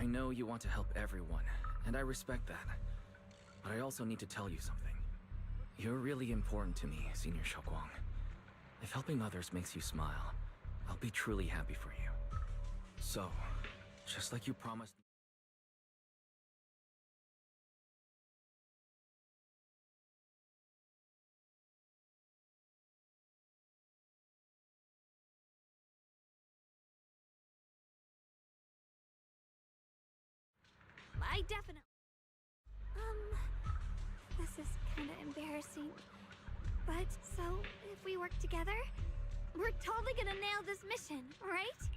I know you want to help everyone, and I respect that. But I also need to tell you something. You're really important to me, Senior Xiaoguang. If helping others makes you smile, I'll be truly happy for you. So, just like you promised... I definitely... This is kinda embarrassing. But, so, if we work together, we're totally gonna nail this mission, right?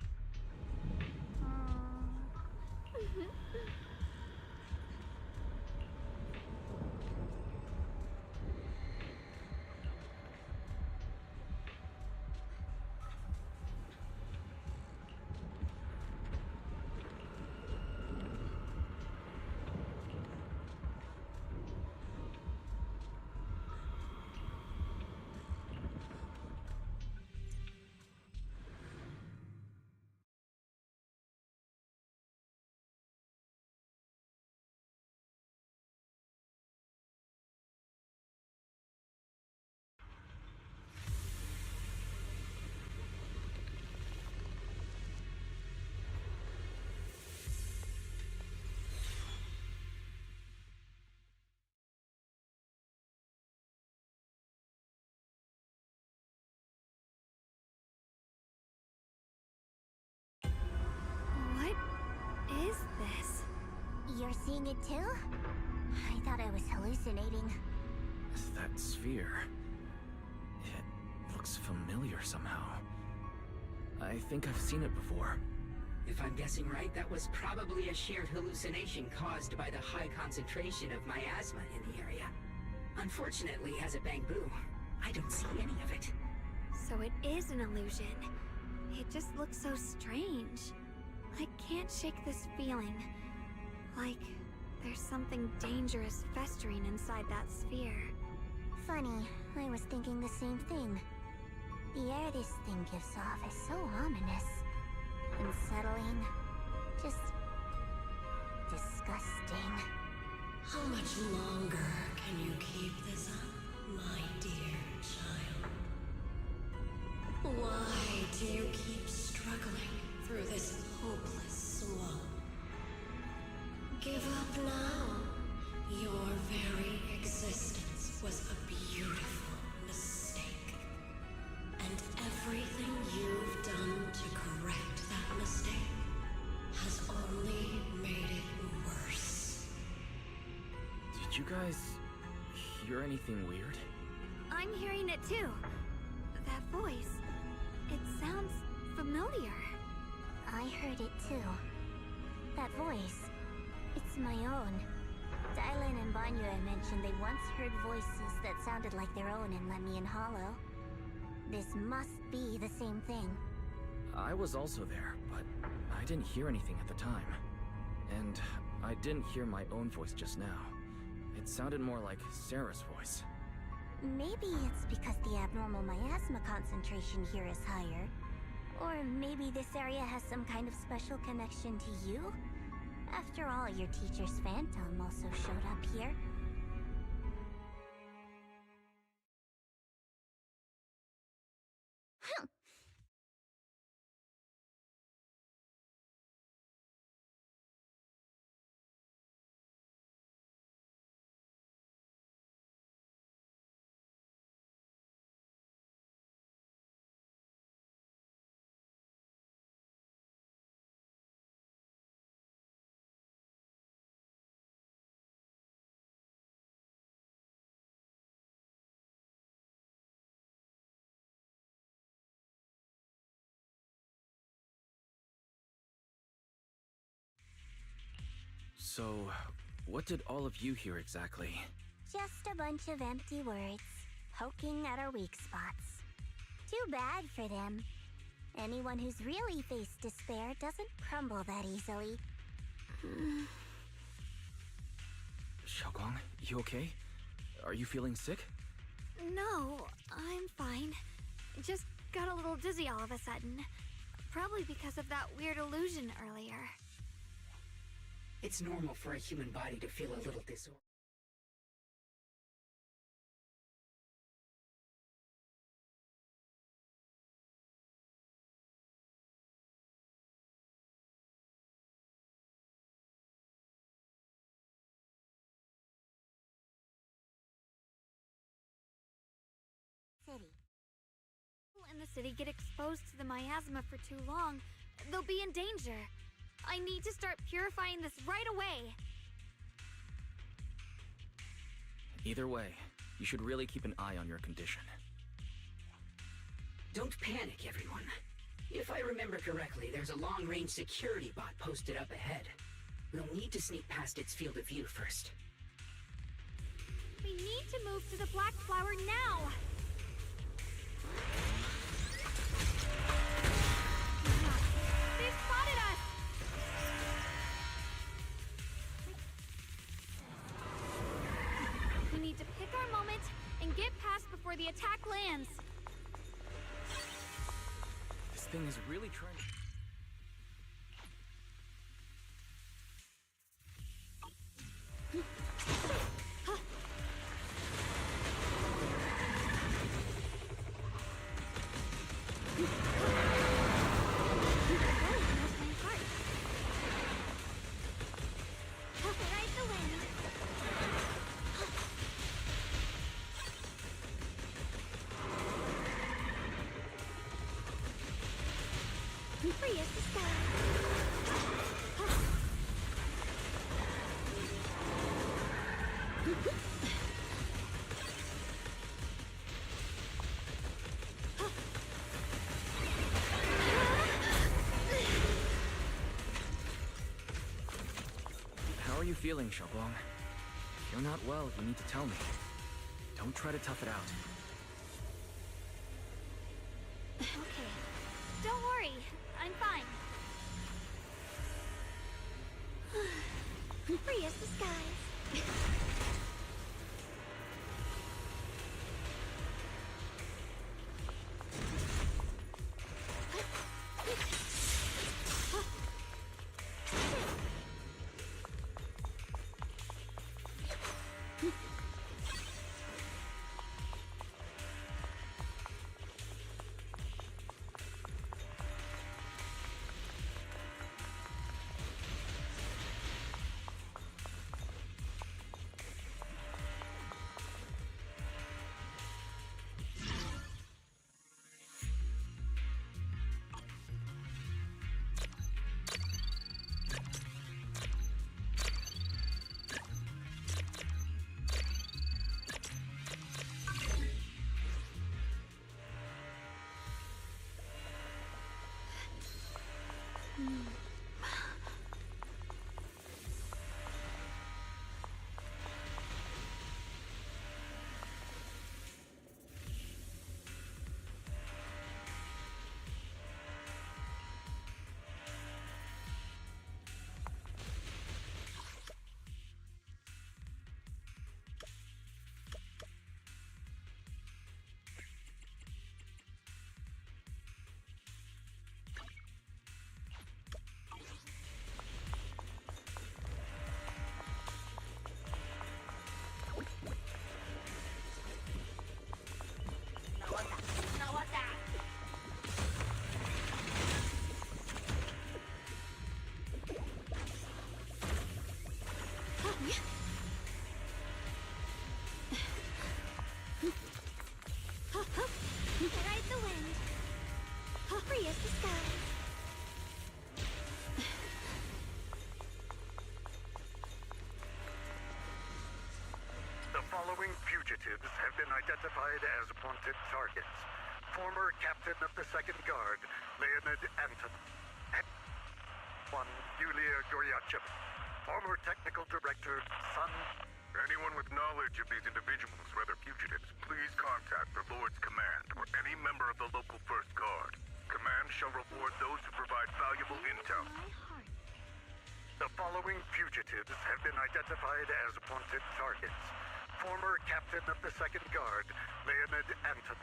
What is this? You're seeing it too? I thought I was hallucinating. That sphere... it looks familiar somehow. I think I've seen it before. If I'm guessing right, that was probably a shared hallucination caused by the high concentration of miasma in the area. Unfortunately, as a Bangbu, I don't see any of it. So it is an illusion. It just looks so strange. I can't shake this feeling. Like there's something dangerous festering inside that sphere. Funny, I was thinking the same thing. The air this thing gives off is so ominous. Unsettling. Just... disgusting. How much longer can you keep this up, my dear child? Why do you keep struggling through this hopeless swamp? Give up now. Your very existence was a beautiful mistake. And everything you've done to correct that mistake has only made it worse. Did you guys hear anything weird? I'm hearing it too. That voice. It sounds familiar. I heard it too. That voice. It's my own. Dylan and Banyue mentioned they once heard voices that sounded like their own in Lemian Hollow. This must be the same thing. I was also there, but I didn't hear anything at the time. And I didn't hear my own voice just now. It sounded more like Sarah's voice. Maybe it's because the abnormal miasma concentration here is higher. Or maybe this area has some kind of special connection to you? After all, your teacher's phantom also showed up here. So, what did all of you hear exactly? Just a bunch of empty words, poking at our weak spots. Too bad for them. Anyone who's really faced despair doesn't crumble that easily. Xiaoguang, you okay? Are you feeling sick? No, I'm fine. Just got a little dizzy all of a sudden. Probably because of that weird illusion earlier. It's normal for a human body to feel a little disorder. City. People in the city get exposed to the miasma for too long, they'll be in danger. I need to start purifying this right away. Either way, you should really keep an eye on your condition. Don't panic, everyone. If I remember correctly, there's a long-range security bot posted up ahead. We'll need to sneak past its field of view first. We need to move to the Black Flower now! They've spotted us! We need to pick our moment and get past before the attack lands. This thing is really trying to... Free as the sky. How are you feeling, Xiaoguang? If you're not well, you need to tell me. Don't try to tough it out. Okay. Don't worry. I'm fine. Free as the skies. Ride the wind. Free as the sky. The following fugitives have been identified as wanted targets. Former Captain of the Second Guard, Leonid Anton. One, Yulia Goryachev. Former Technical Director, Sun. Anyone with knowledge of these individuals, whether fugitives, please contact the Lord's Command or any member of the local First Guard. Command shall reward those who provide valuable intel. The following fugitives have been identified as wanted targets. Former Captain of the Second Guard, Leonid Anton.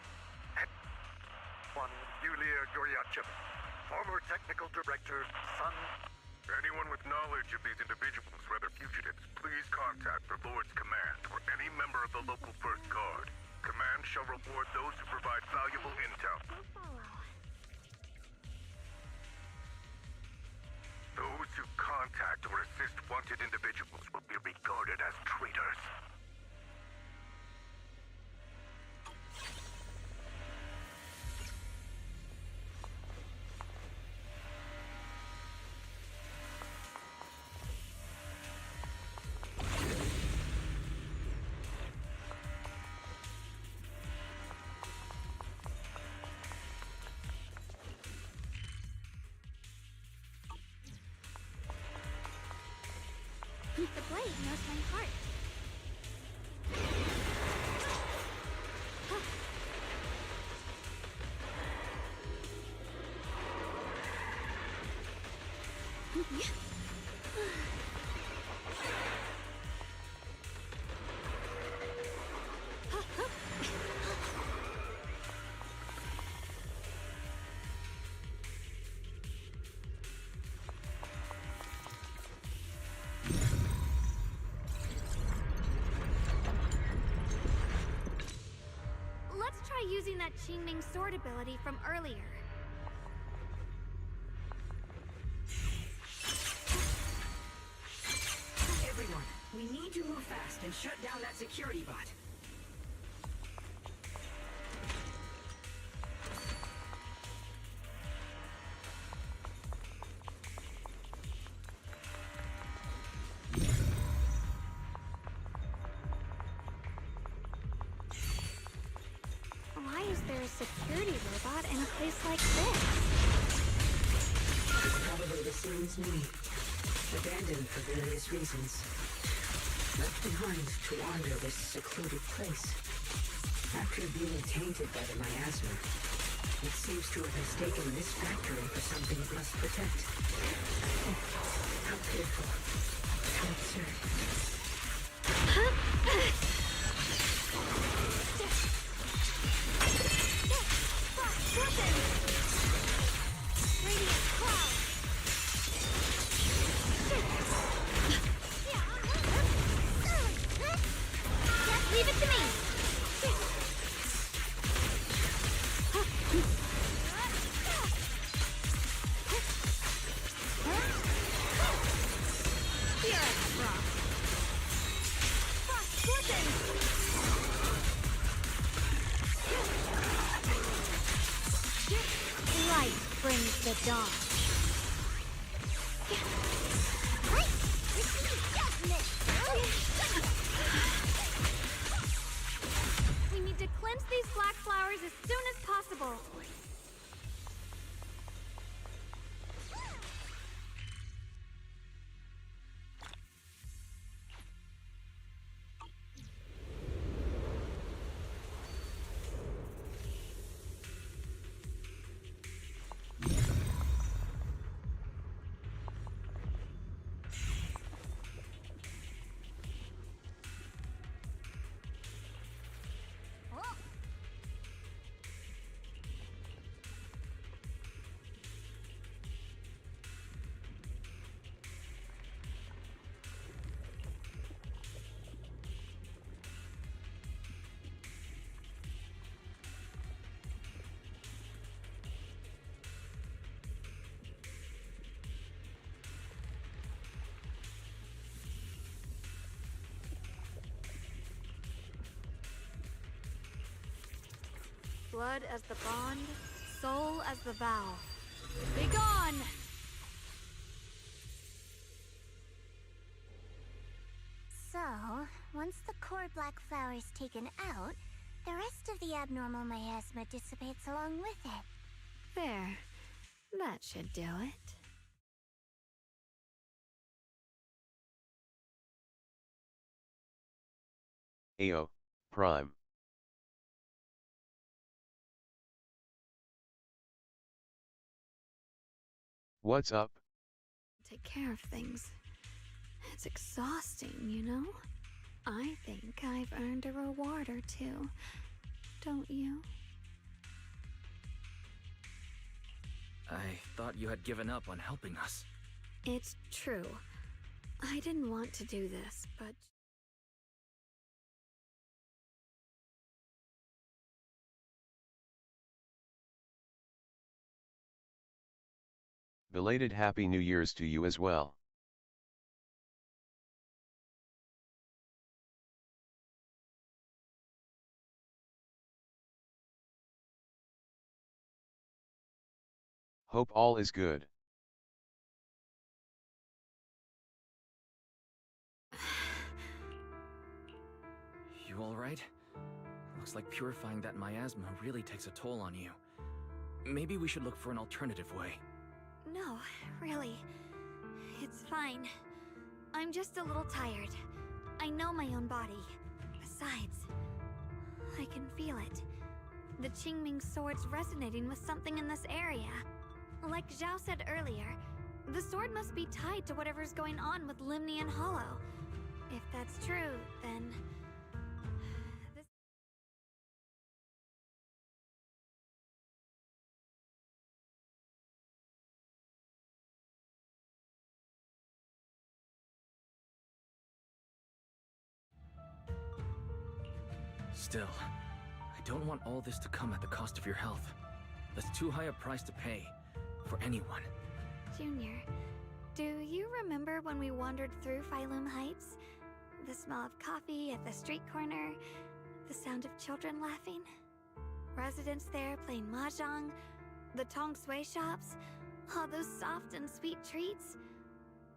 One, Yulia Goryachev. Former Technical Director, Sun. Anyone with knowledge of these individuals, whether fugitives, please contact the Lord's Command or any member of the local First Guard. Command shall reward those who provide valuable intel. Those who contact or assist wanted individuals will be regarded as traitors. The blade knows my heart. Let's try using that Qingming sword ability from earlier. Everyone, we need to move fast and shut down that security bot. Why is there a security robot in a place like this? It's probably the same as me. Abandoned for various reasons. Left behind to wander this secluded place. After being tainted by the miasma, it seems to have mistaken this factory for something it must protect. How pitiful. How absurd. Radiant cloud! Just leave it to me! Here I frost. Frost Light brings the dawn. We need to cleanse these black flowers as soon as possible. Blood as the bond, soul as the vow. Be gone! So, once the core black flower is taken out, the rest of the abnormal miasma dissipates along with it. There. That should do it. AO, Prime. What's up? Take care of things. It's exhausting, you know? I think I've earned a reward or two. Don't you? I thought you had given up on helping us. It's true. I didn't want to do this, but... Belated Happy New Year's to you as well. Hope all is good. You alright? Looks like purifying that miasma really takes a toll on you. Maybe we should look for an alternative way. No, really. It's fine. I'm just a little tired. I know my own body. Besides, I can feel it. The Qingming sword's resonating with something in this area. Like Zhao said earlier, the sword must be tied to whatever's going on with Limnian Hollow. If that's true, then... this... Still, I don't want all this to come at the cost of your health. That's too high a price to pay. For anyone. Junior, do you remember when we wandered through Phylum Heights? The smell of coffee at the street corner, the sound of children laughing, residents there playing mahjong, the tong sui shops, all those soft and sweet treats,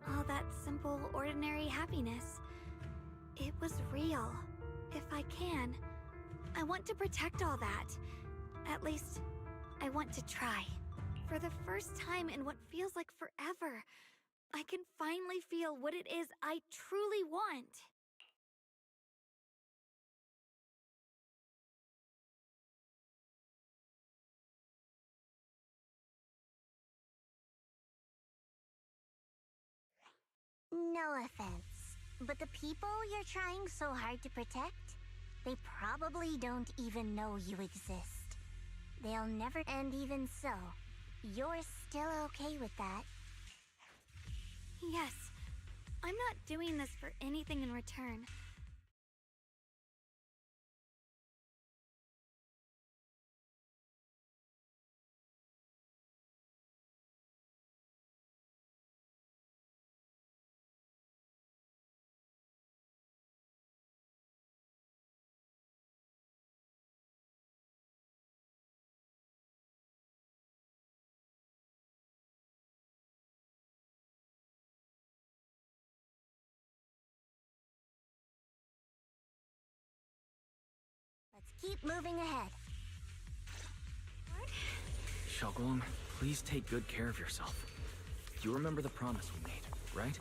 all that simple, ordinary happiness. It was real. If I can, I want to protect all that. At least, I want to try. For the first time in what feels like forever, I can finally feel what it is I truly want. No offense, but the people you're trying so hard to protect, they probably don't even know you exist. They'll never, and even so, you're still okay with that? Yes, I'm not doing this for anything in return. Let's keep moving ahead. Xiaogong, please take good care of yourself. You remember the promise we made, right?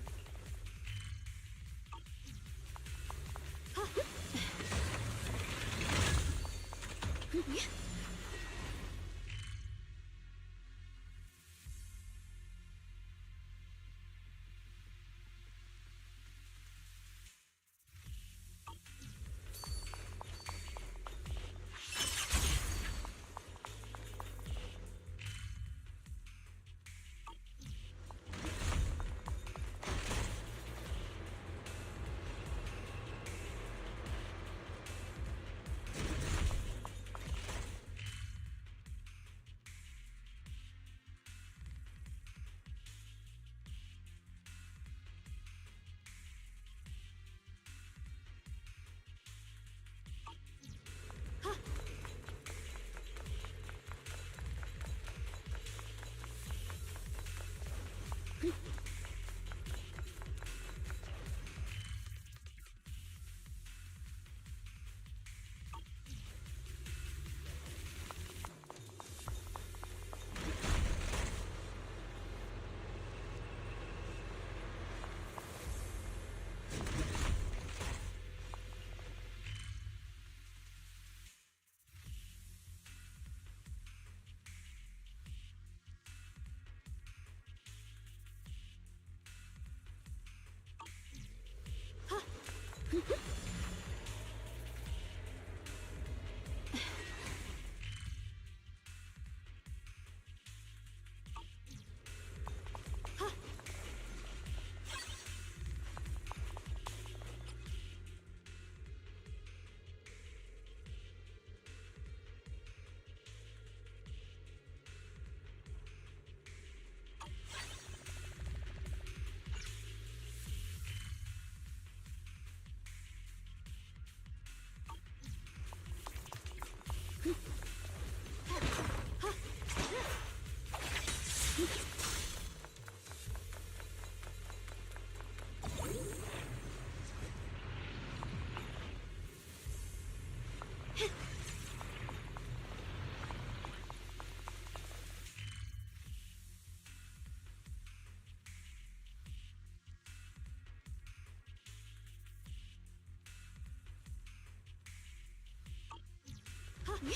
Ride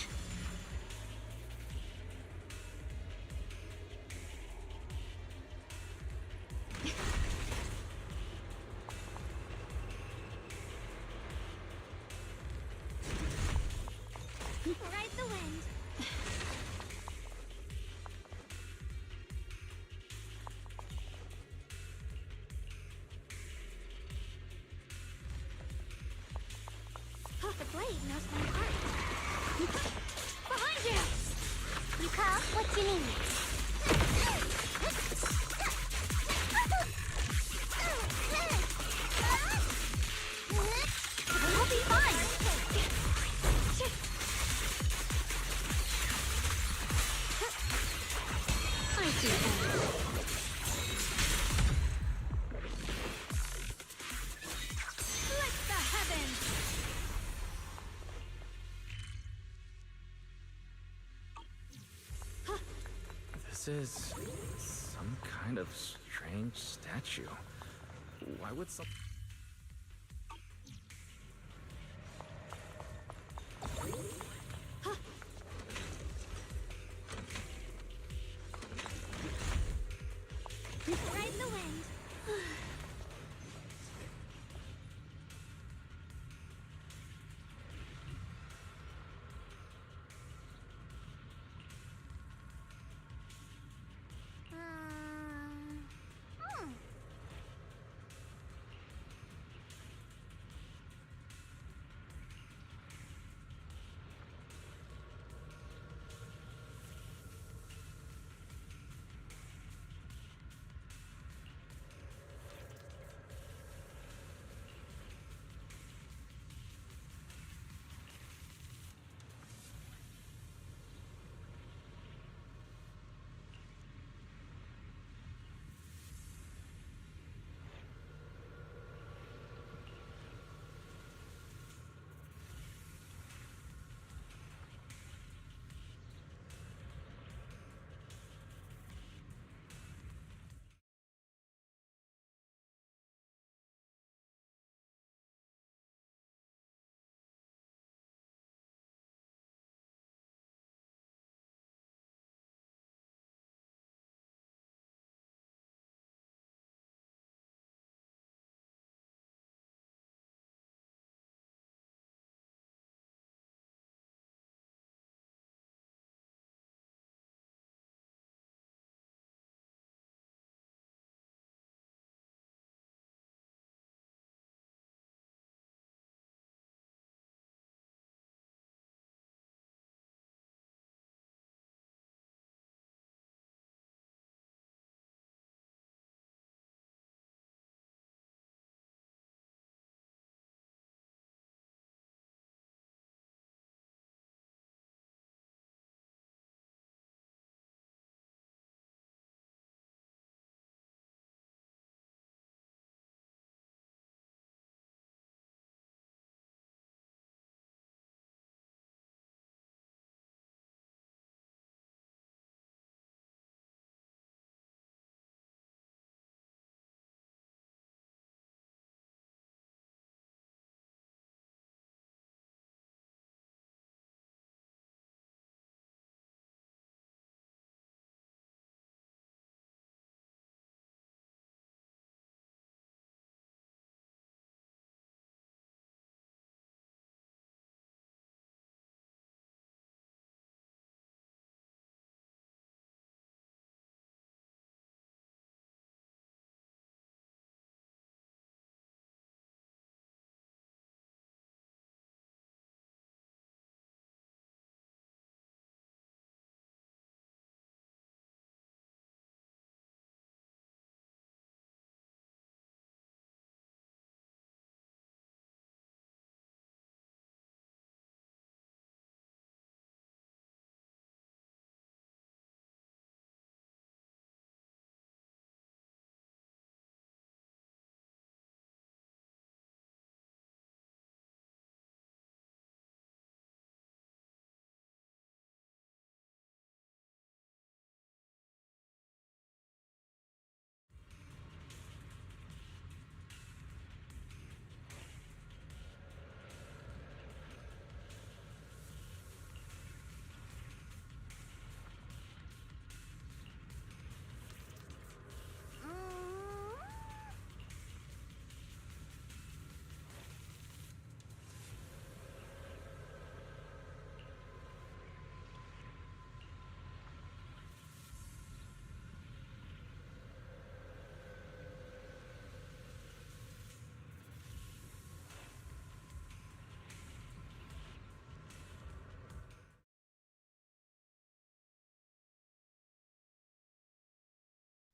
the wind. The blade knows my heart. Behind you! Yuka, what do you need? We'll be fine! I see that. Split the heavens! This is some kind of strange statue. Why would some... Ride the wind.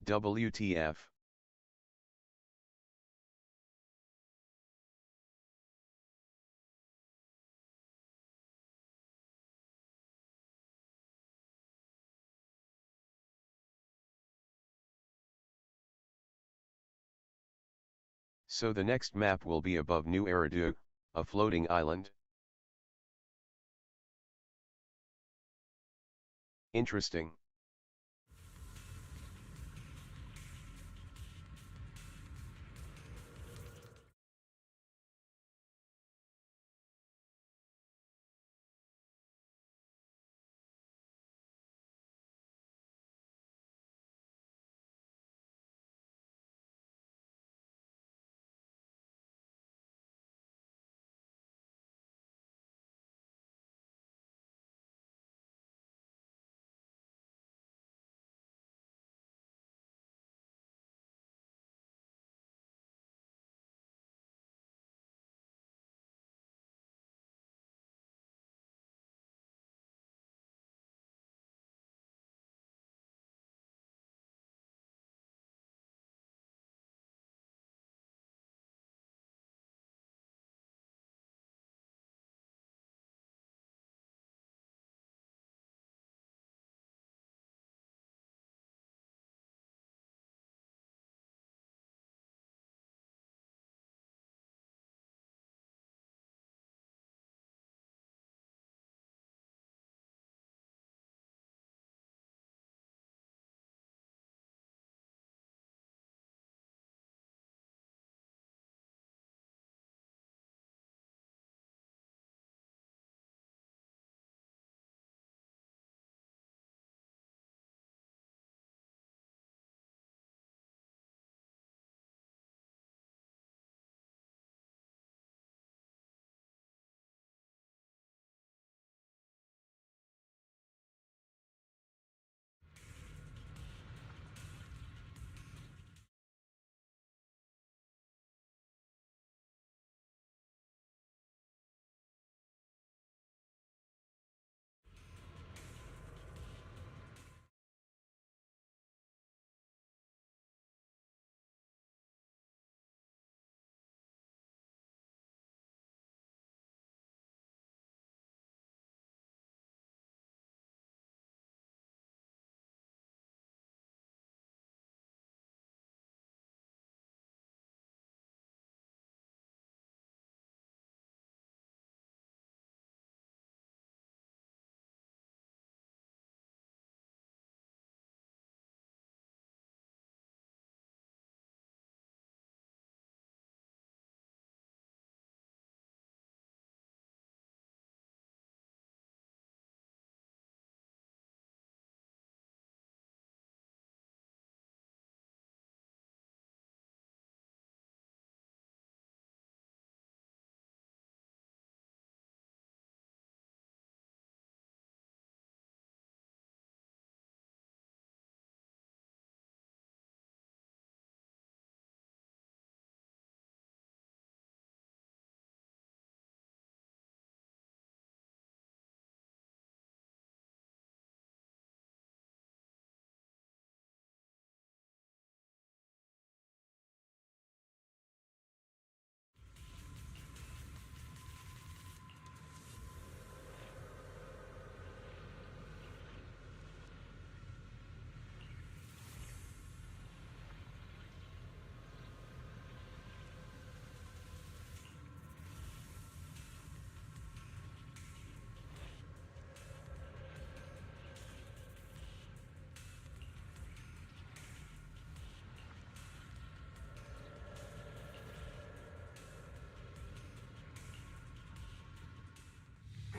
WTF? So the next map will be above New Eridu, a floating island. Interesting.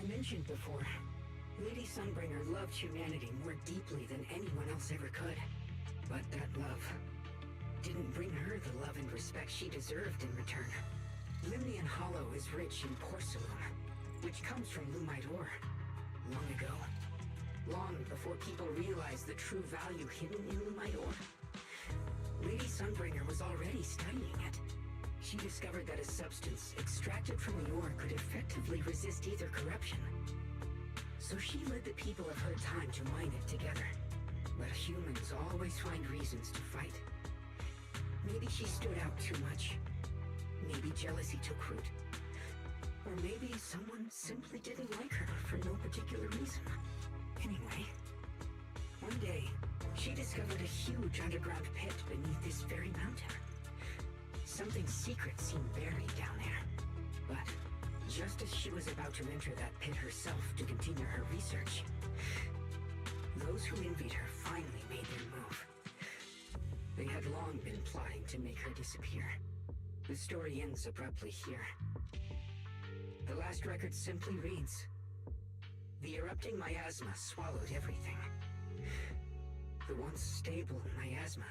I mentioned before, Lady Sunbringer loved humanity more deeply than anyone else ever could. But that love didn't bring her the love and respect she deserved in return. Limnian Hollow is rich in porcelain, which comes from Lumite ore. Long ago, long before people realized the true value hidden in Lumite ore, Lady Sunbringer was already studying it. She discovered that a substance extracted from the ore could effectively resist ether corruption. So she led the people of her time to mine it together. But humans always find reasons to fight. Maybe she stood out too much. Maybe jealousy took root. Or maybe someone simply didn't like her for no particular reason. Anyway, one day, she discovered a huge underground pit beneath this very mountain. Something secret seemed buried down there. But just as she was about to enter that pit herself to continue her research, those who envied her finally made their move. They had long been plotting to make her disappear. The story ends abruptly here. The last record simply reads, "The erupting miasma swallowed everything. The once stable miasma."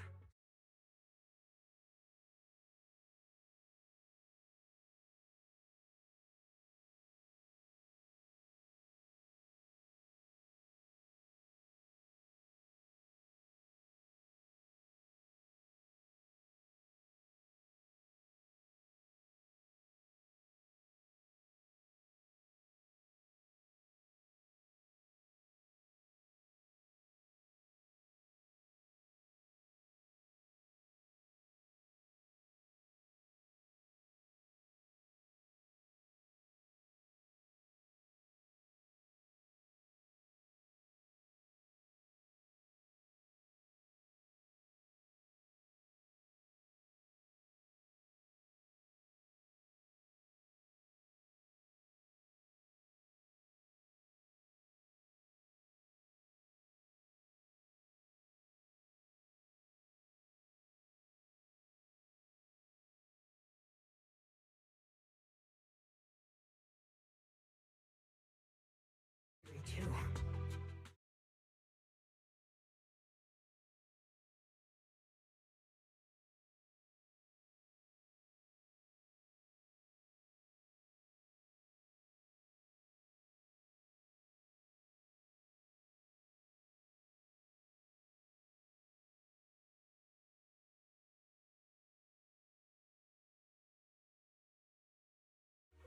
Too.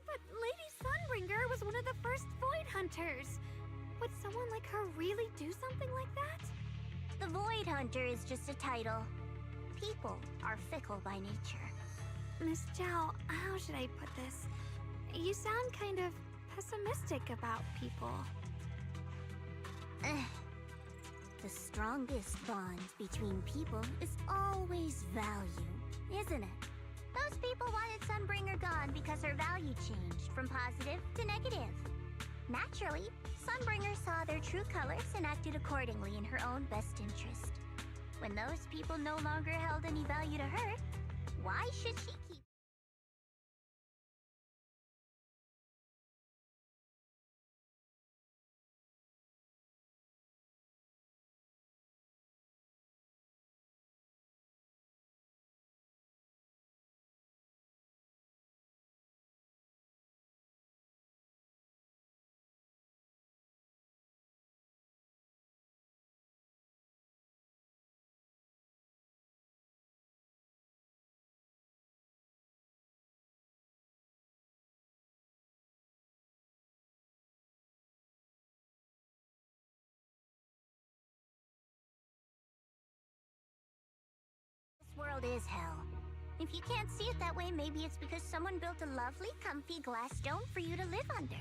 But Lady Sunbringer was one of the first Void Hunters. Would someone like her really do something like that? The Void Hunter is just a title. People are fickle by nature. Miss Zhao, how should I put this? You sound kind of pessimistic about people. The strongest bond between people is always value, isn't it? Those people wanted Sunbringer gone because her value changed from positive to negative. Naturally, Sunbringer saw their true colors and acted accordingly in her own best interest. When those people no longer held any value to her, why should she keep... This world is hell. If you can't see it that way, maybe it's because someone built a lovely, comfy glass dome for you to live under.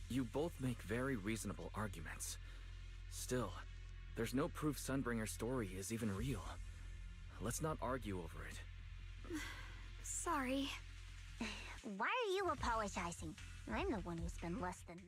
You both make very reasonable arguments. Still, there's no proof Sunbringer's story is even real. Let's not argue over it. Sorry. Why are you apologizing? I'm the one who's been less than...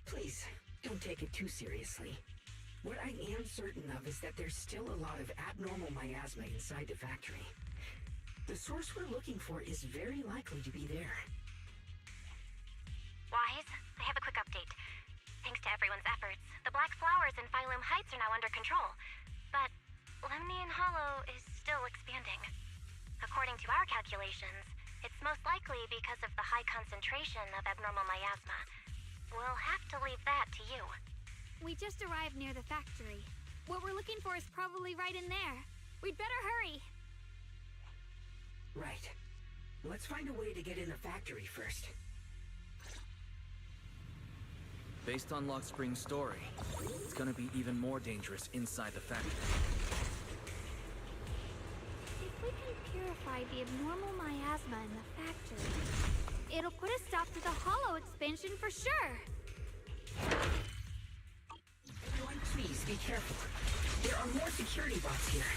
Please, don't take it too seriously. What I am certain of is that there's still a lot of abnormal miasma inside the factory. The source we're looking for is very likely to be there. Wise, I have a quick update. thanks to everyone's efforts, the Black Flowers in Phylum Heights are now under control. But Lemnian Hollow is still expanding. According to our calculations, it's most likely because of the high concentration of abnormal miasma. We'll have to leave that to you. We just arrived near the factory. What we're looking for is probably right in there. We'd better hurry. Right. Let's find a way to get in the factory first. Based on Lock Spring's story, it's gonna be even more dangerous inside the factory. If we can purify the abnormal miasma in the factory, it'll put a stop to the Hollow expansion for sure. Everyone, please be careful. There are more security bots here.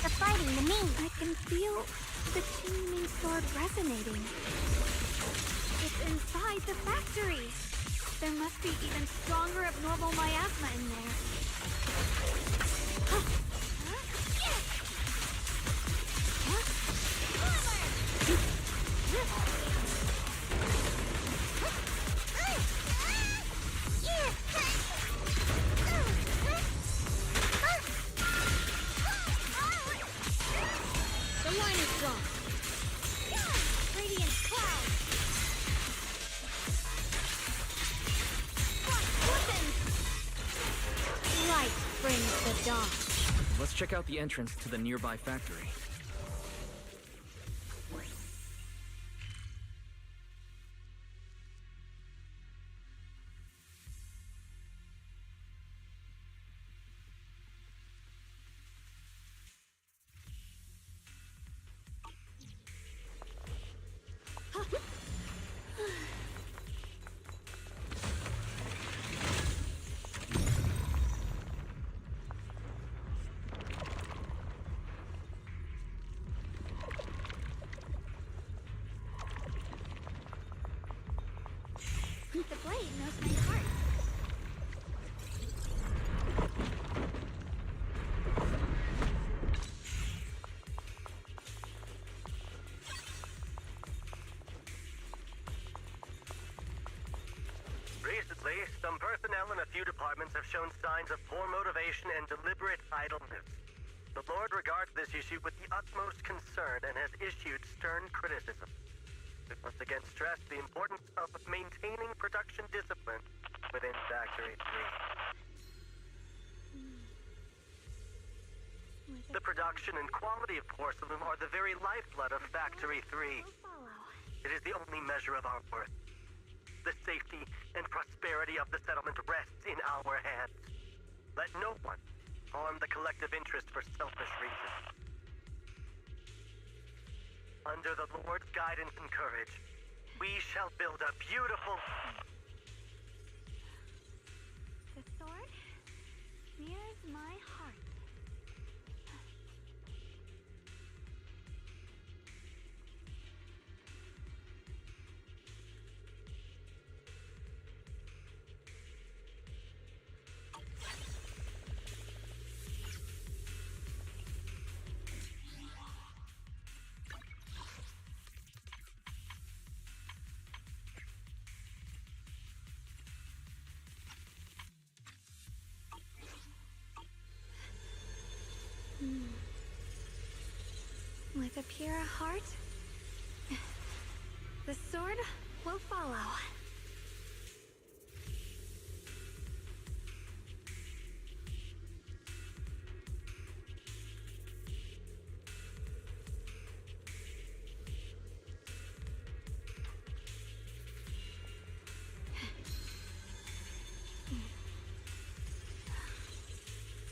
The fighting, the mean. I can feel the teeming sword resonating. It's inside the factory. There must be even stronger abnormal miasma in there. The line is strong. Radiant cloud. Light brings the dawn. Let's check out the entrance to the nearby factory. The blade knows my heart. Recently, some personnel in a few departments have shown signs of poor motivation and deliberate idleness. The Lord regards this issue with the utmost concern and has issued stern criticism. We once again stress the importance of maintaining production discipline within Factory 3. The production and quality of porcelain are the very lifeblood of Factory 3. It is the only measure of our worth. The safety and prosperity of the settlement rests in our hands. Let no one harm the collective interest for selfish reasons. Under the Lord's guidance and courage, we shall build a beautiful... The sword mirrors my heart. With a pure heart, the sword will follow.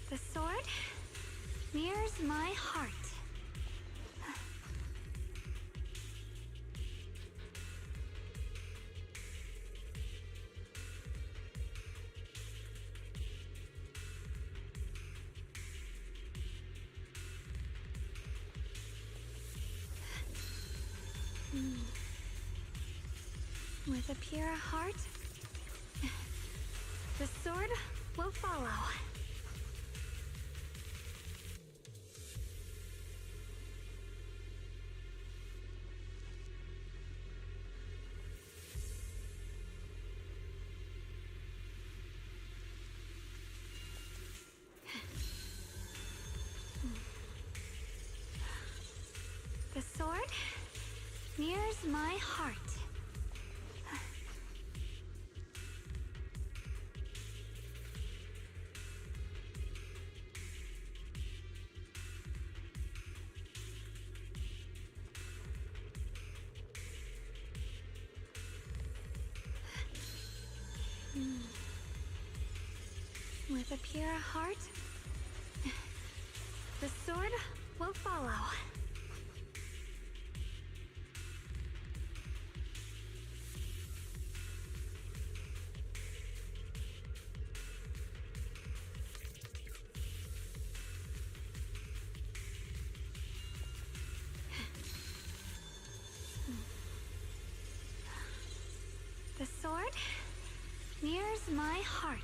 The sword mirrors my heart. With a pure heart, the sword will follow. my heart. With a pure heart, the sword will follow. The sword nears my heart.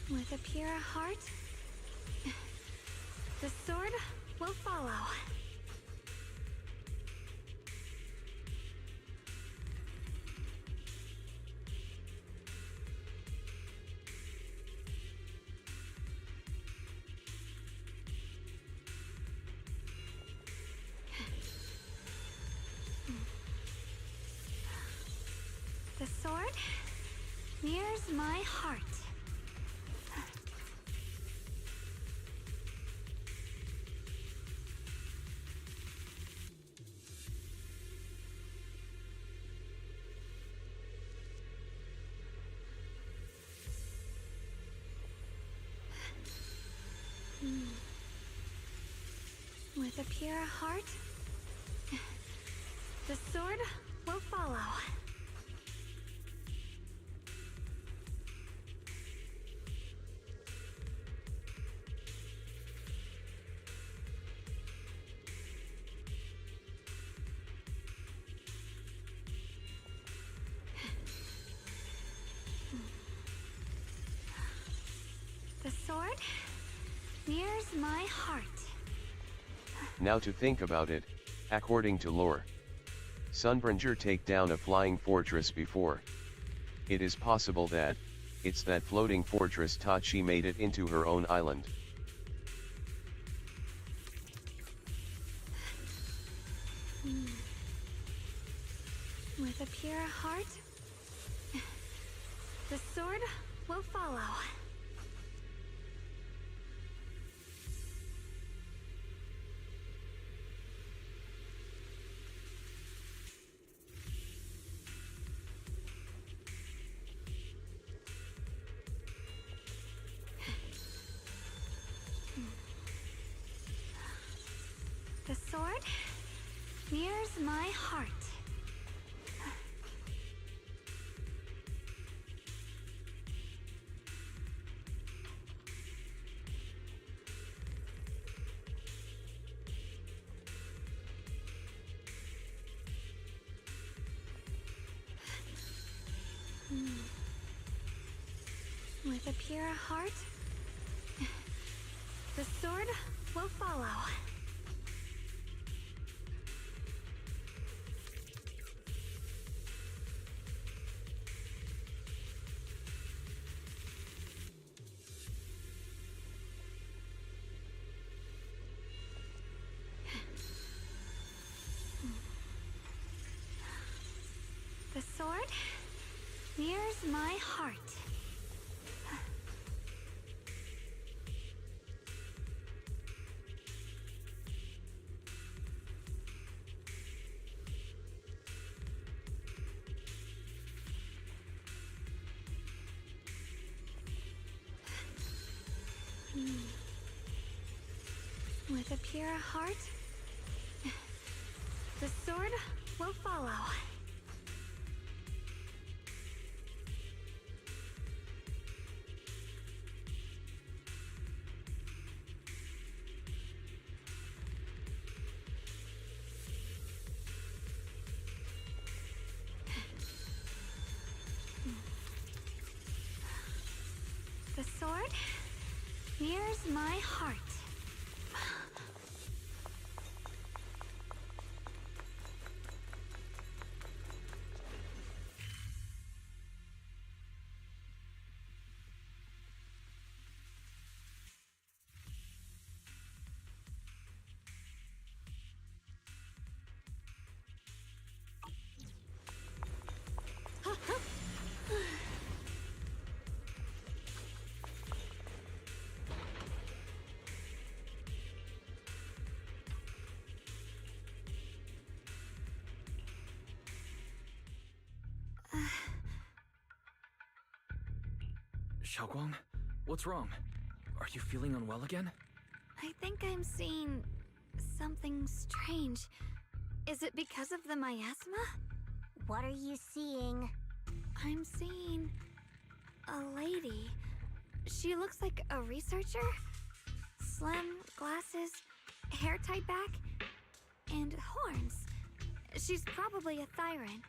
With a pure heart, the sword will follow. The sword nears my heart. With a pure heart, the sword will follow. The sword nears my heart. Now to think about it, according to lore, Sunbringer take down a flying fortress before. It is possible that, it's that floating fortress thought she made it into her own island. With a pure heart, the sword will follow. The sword nears my heart. With a pure heart, the sword will follow. The sword nears my heart. With a pure heart, the sword will follow. The sword nears my heart. Xiaoguang, what's wrong? Are you feeling unwell again? I think I'm seeing something strange. Is it because of the miasma? What are you seeing? I'm seeing a lady. She looks like a researcher. Slim, glasses, hair tied back, and horns. She's probably a Thyran.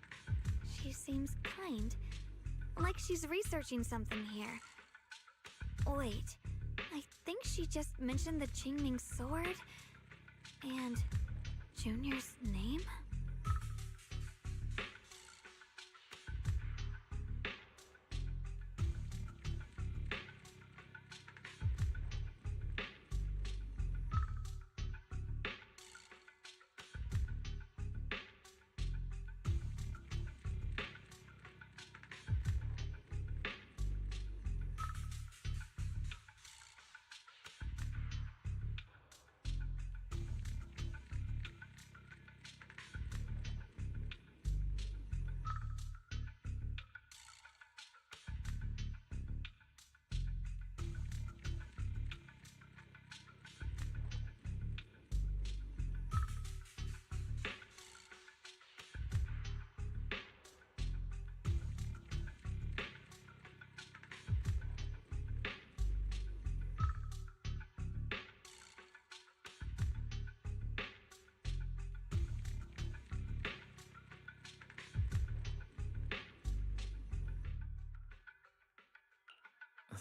She seems kind, like she's researching something here. Wait, I think she just mentioned the Qingming sword and Junior's name?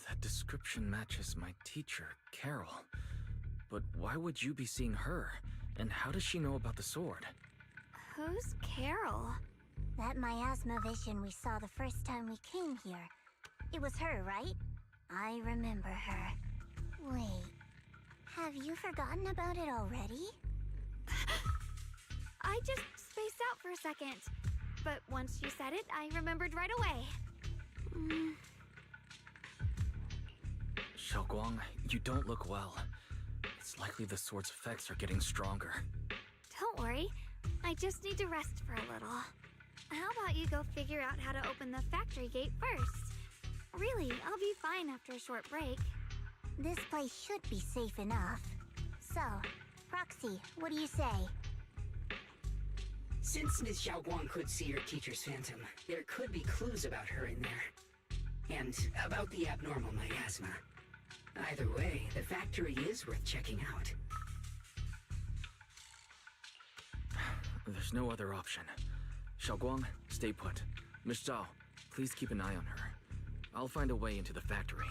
That description matches my teacher, Carol. But why would you be seeing her? And how does she know about the sword? Who's Carol? That miasma vision we saw the first time we came here. It was her, right? I remember her. Wait, have you forgotten about it already? I just spaced out for a second. But once you said it, I remembered right away. Xiaoguang, you don't look well. It's likely the sword's effects are getting stronger. Don't worry. I just need to rest for a little. How about you go figure out how to open the factory gate first? Really, I'll be fine after a short break. This place should be safe enough. So, Roxy, what do you say? Since Ms. Xiaoguang could see her teacher's phantom, there could be clues about her in there. And about the abnormal miasma. Either way, the factory is worth checking out. There's no other option. Xiaoguang, stay put. Miss Zhao, please keep an eye on her. I'll find a way into the factory.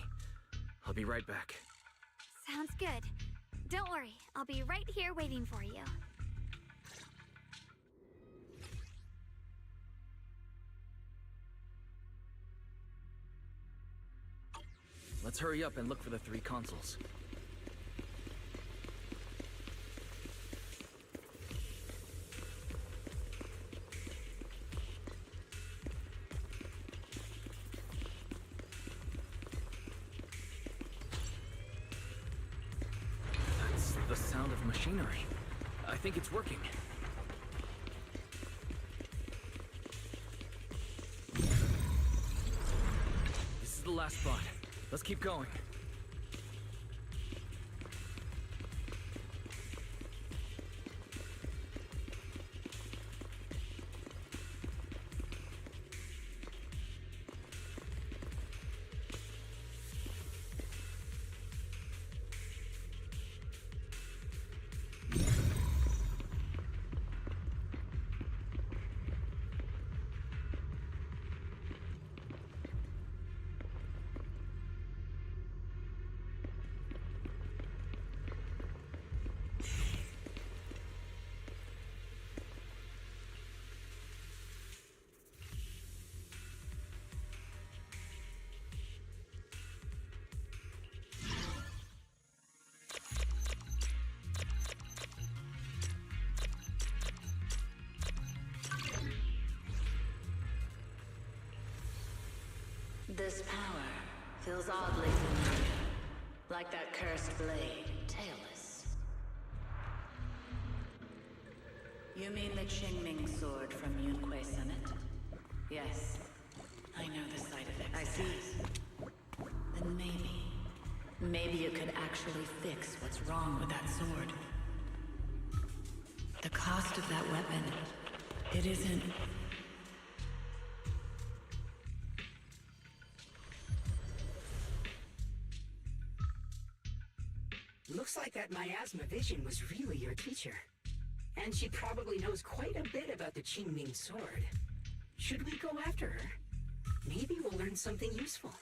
I'll be right back. Sounds good. Don't worry, I'll be right here waiting for you. Let's hurry up and look for the 3 consoles. That's the sound of machinery. I think it's working. This is the last spot. Let's keep going. This power feels oddly familiar. Like that cursed blade, tailless. You mean the Qingming sword from Yunque Summit? Yes. I know the side effects. I see. The Maybe it could actually fix what's wrong with that sword. The cost of that weapon, it isn't... Looks like that miasma vision was really your teacher. And she probably knows quite a bit about the Qingming sword. Should we go after her? Maybe we'll learn something useful.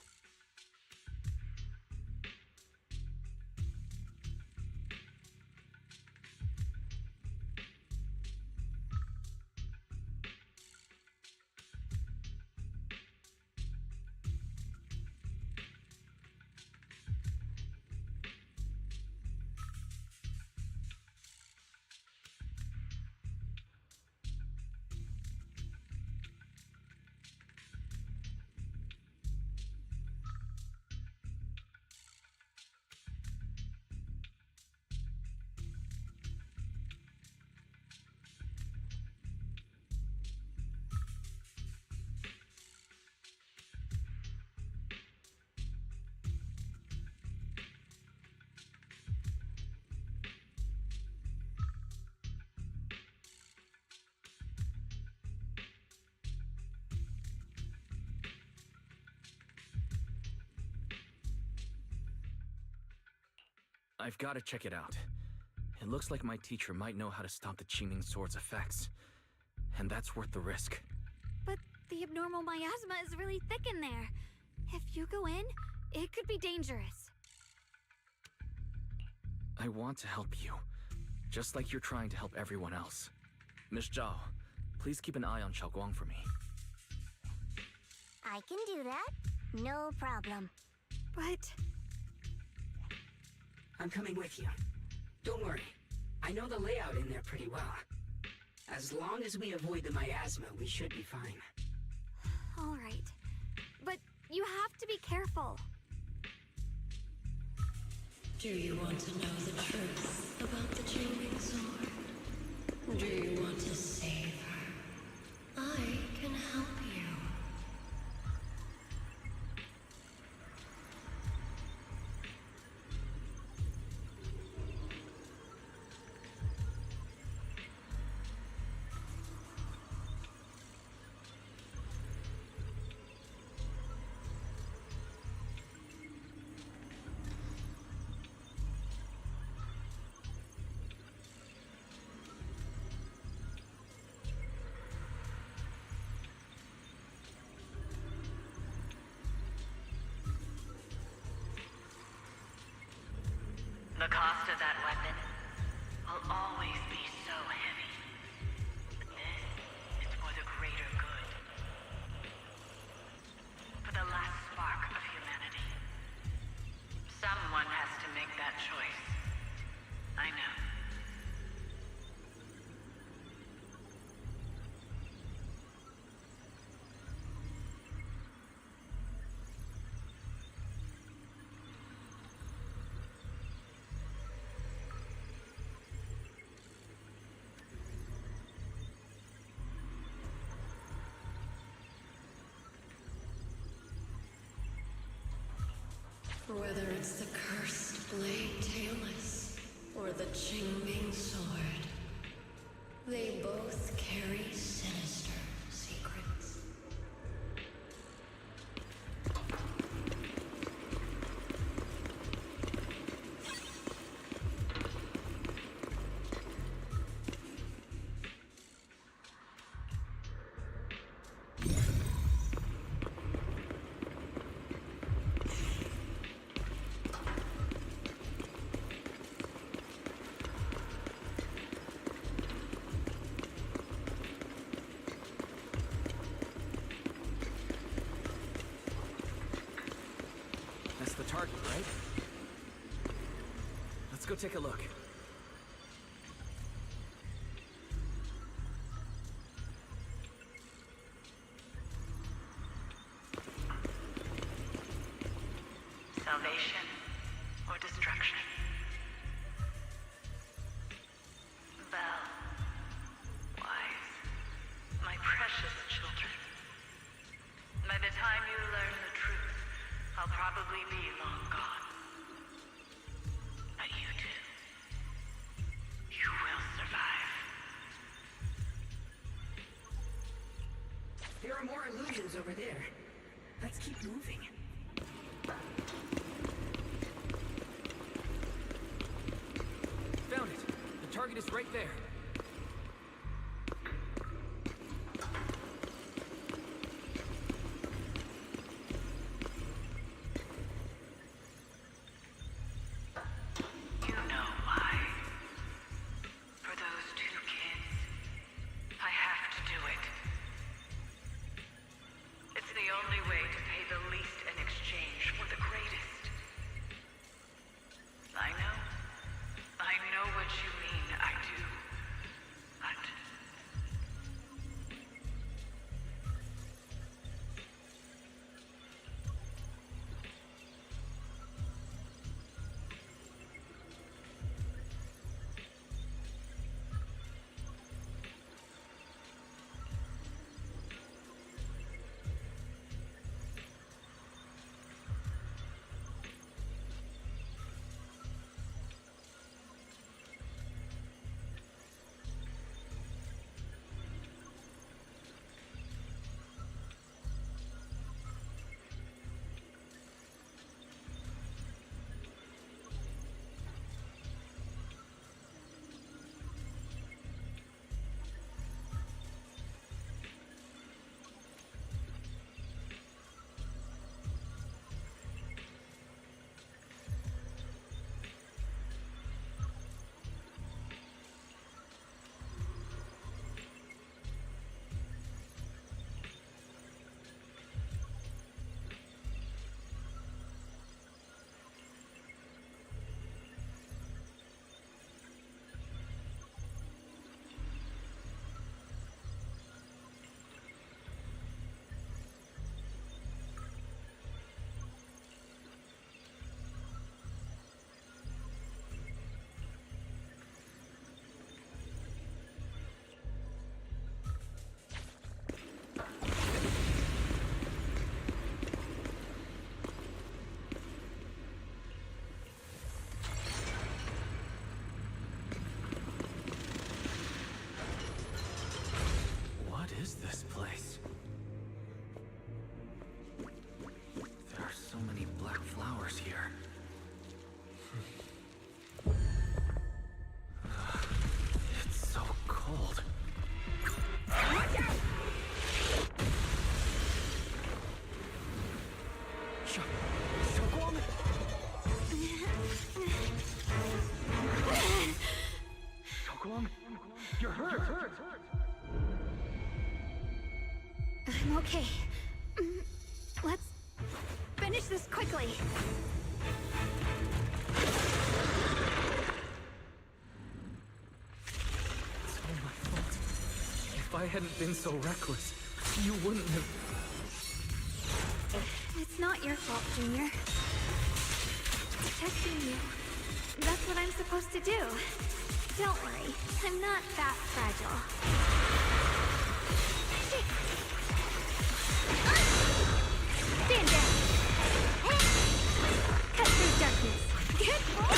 I've got to check it out. It looks like my teacher might know how to stop the Qingming sword's effects. And that's worth the risk. But the abnormal miasma is really thick in there. If you go in, it could be dangerous. I want to help you, just like you're trying to help everyone else. Miss Zhao, please keep an eye on Xiaoguang for me. I can do that. No problem. But... I'm coming with you. Don't worry. I know the layout in there pretty well. As long as we avoid the miasma, we should be fine. All right. But you have to be careful. Do you want to know the truth about the Qingming sword? Do you want to save her? I can help you. The cost of that weapon will always be so heavy. This is for the greater good. For the last spark of humanity. Someone has to make that choice. I know. Whether it's the cursed blade tailless or the Qingming sword, they both carry sinister secrets. That's the target, right? Let's go take a look. Salvation or destruction? Belle, Wise, my precious children. By the time you learn the truth, I'll probably probably be long gone. But you two, you will survive. There are more illusions over there. Let's keep moving. Found it! The target is right there. You know why. For those two kids, I have to do it. It's the only way to pay the least in exchange for the greatest. I know what you mean, I do. But What is this place? There are so many black flowers here. It's so cold. You're hurt. I'm okay. Let's finish this quickly. It's all my fault. If I hadn't been so reckless, you wouldn't have... It's not your fault, Junior. Protecting you. That's what I'm supposed to do. Don't worry, I'm not that fragile. Stand down. Cut through darkness. Good boy.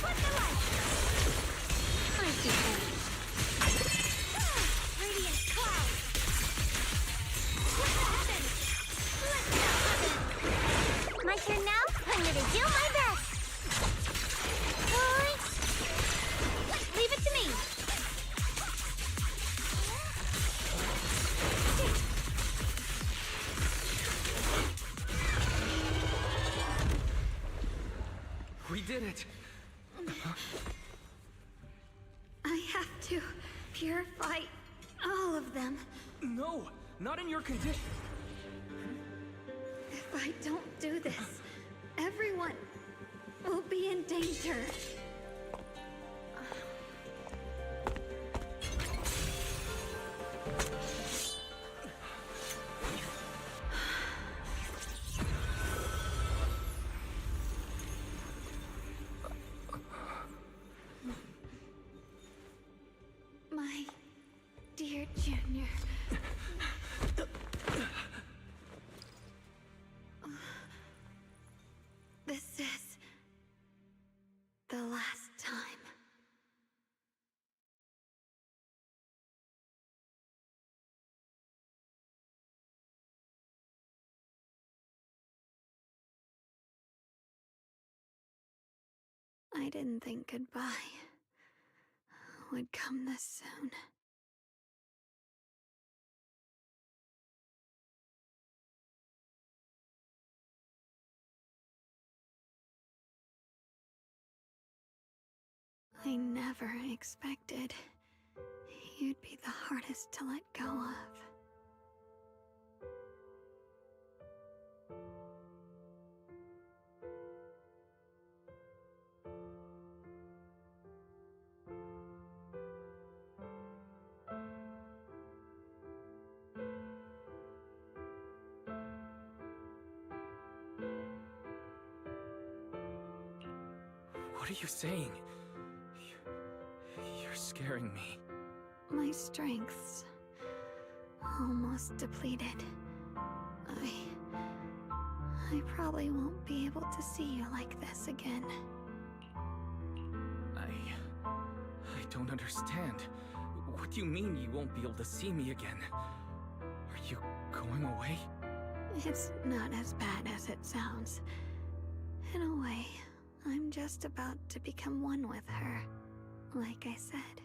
What's the light? I see that. Radiant cloud. What the heavens? Let's go. My turn now? I'm gonna do my best. Boy. Leave it to me. We did it! I have to purify all of them. No! Not in your condition! If I don't do this, everyone will be in danger. I didn't think goodbye would come this soon. I never expected you'd be the hardest to let go of. What are you saying? You're scaring me. My strength's almost depleted. I probably won't be able to see you like this again. I don't understand. What do you mean you won't be able to see me again? Are you going away? It's not as bad as it sounds. In a way, I'm just about to become one with her. Like I said,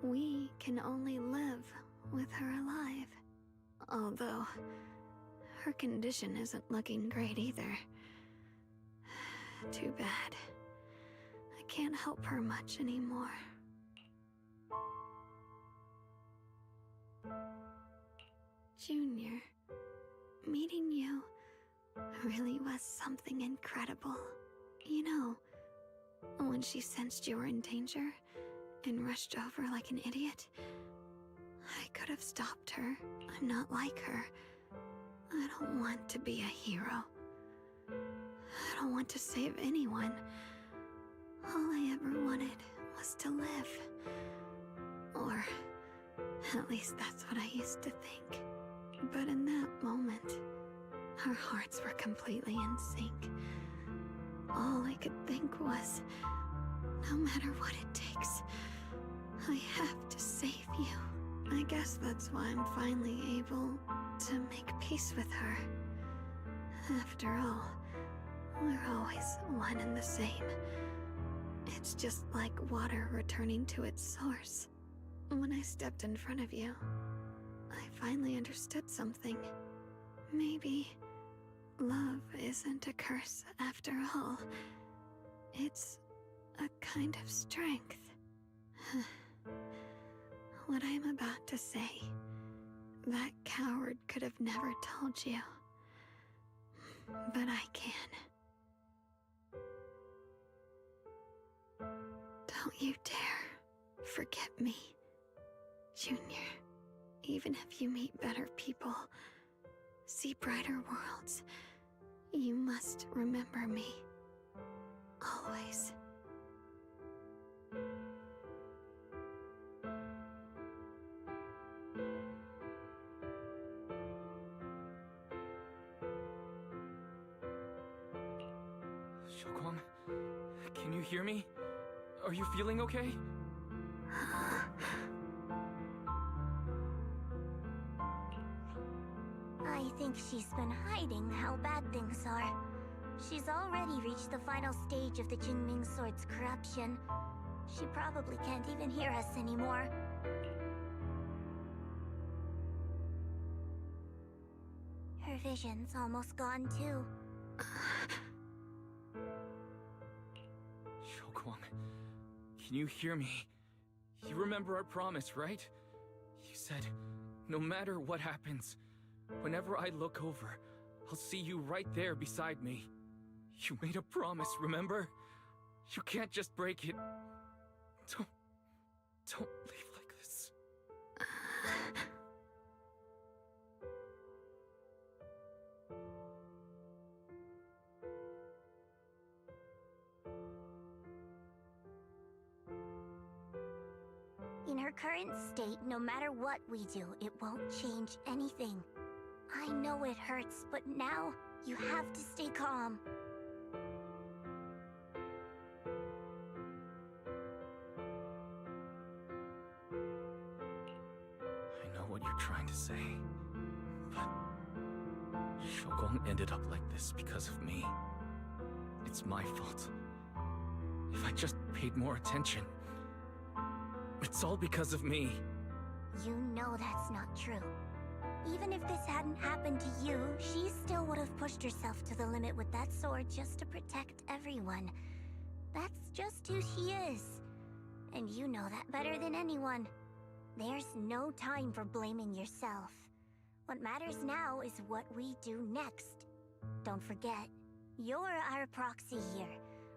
we can only live with her alive. Although, her condition isn't looking great either. Too bad. I can't help her much anymore. Junior, meeting you really was something incredible. You know, when she sensed you were in danger and rushed over like an idiot, I could have stopped her. I'm not like her. I don't want to be a hero. I don't want to save anyone. All I ever wanted was to live. Or, at least that's what I used to think. But in that moment, our hearts were completely in sync. All I could think was, no matter what it takes, I have to save you. I guess that's why I'm finally able to make peace with her. After all, we're always one and the same. It's just like water returning to its source. When I stepped in front of you, I finally understood something. Maybe love isn't a curse after all. It's a kind of strength. What I'm about to say, that coward could have never told you. But I can. Don't you dare forget me, Junior. Even if you meet better people, see brighter worlds, you must remember me. Always. Shokwang, can you hear me? Are you feeling okay? I think she's been hiding how bad things are. She's already reached the final stage of the Jingming Sword's corruption. She probably can't even hear us anymore. Her vision's almost gone too. Shokwang, can you hear me? You remember our promise, right? You said, no matter what happens, whenever I look over, I'll see you right there beside me. You made a promise, remember? You can't just break it. Don't leave like this. In her current state, no matter what we do, it won't change anything. I know it hurts, but now you have to stay calm. I know what you're trying to say, but Shokwang ended up like this because of me. It's my fault. If I just paid more attention. It's all because of me. You know that's not true. Even if this hadn't happened to you, she still would have pushed herself to the limit with that sword just to protect everyone. That's just who she is. And you know that better than anyone. There's no time for blaming yourself. What matters now is what we do next. Don't forget, you're our proxy here.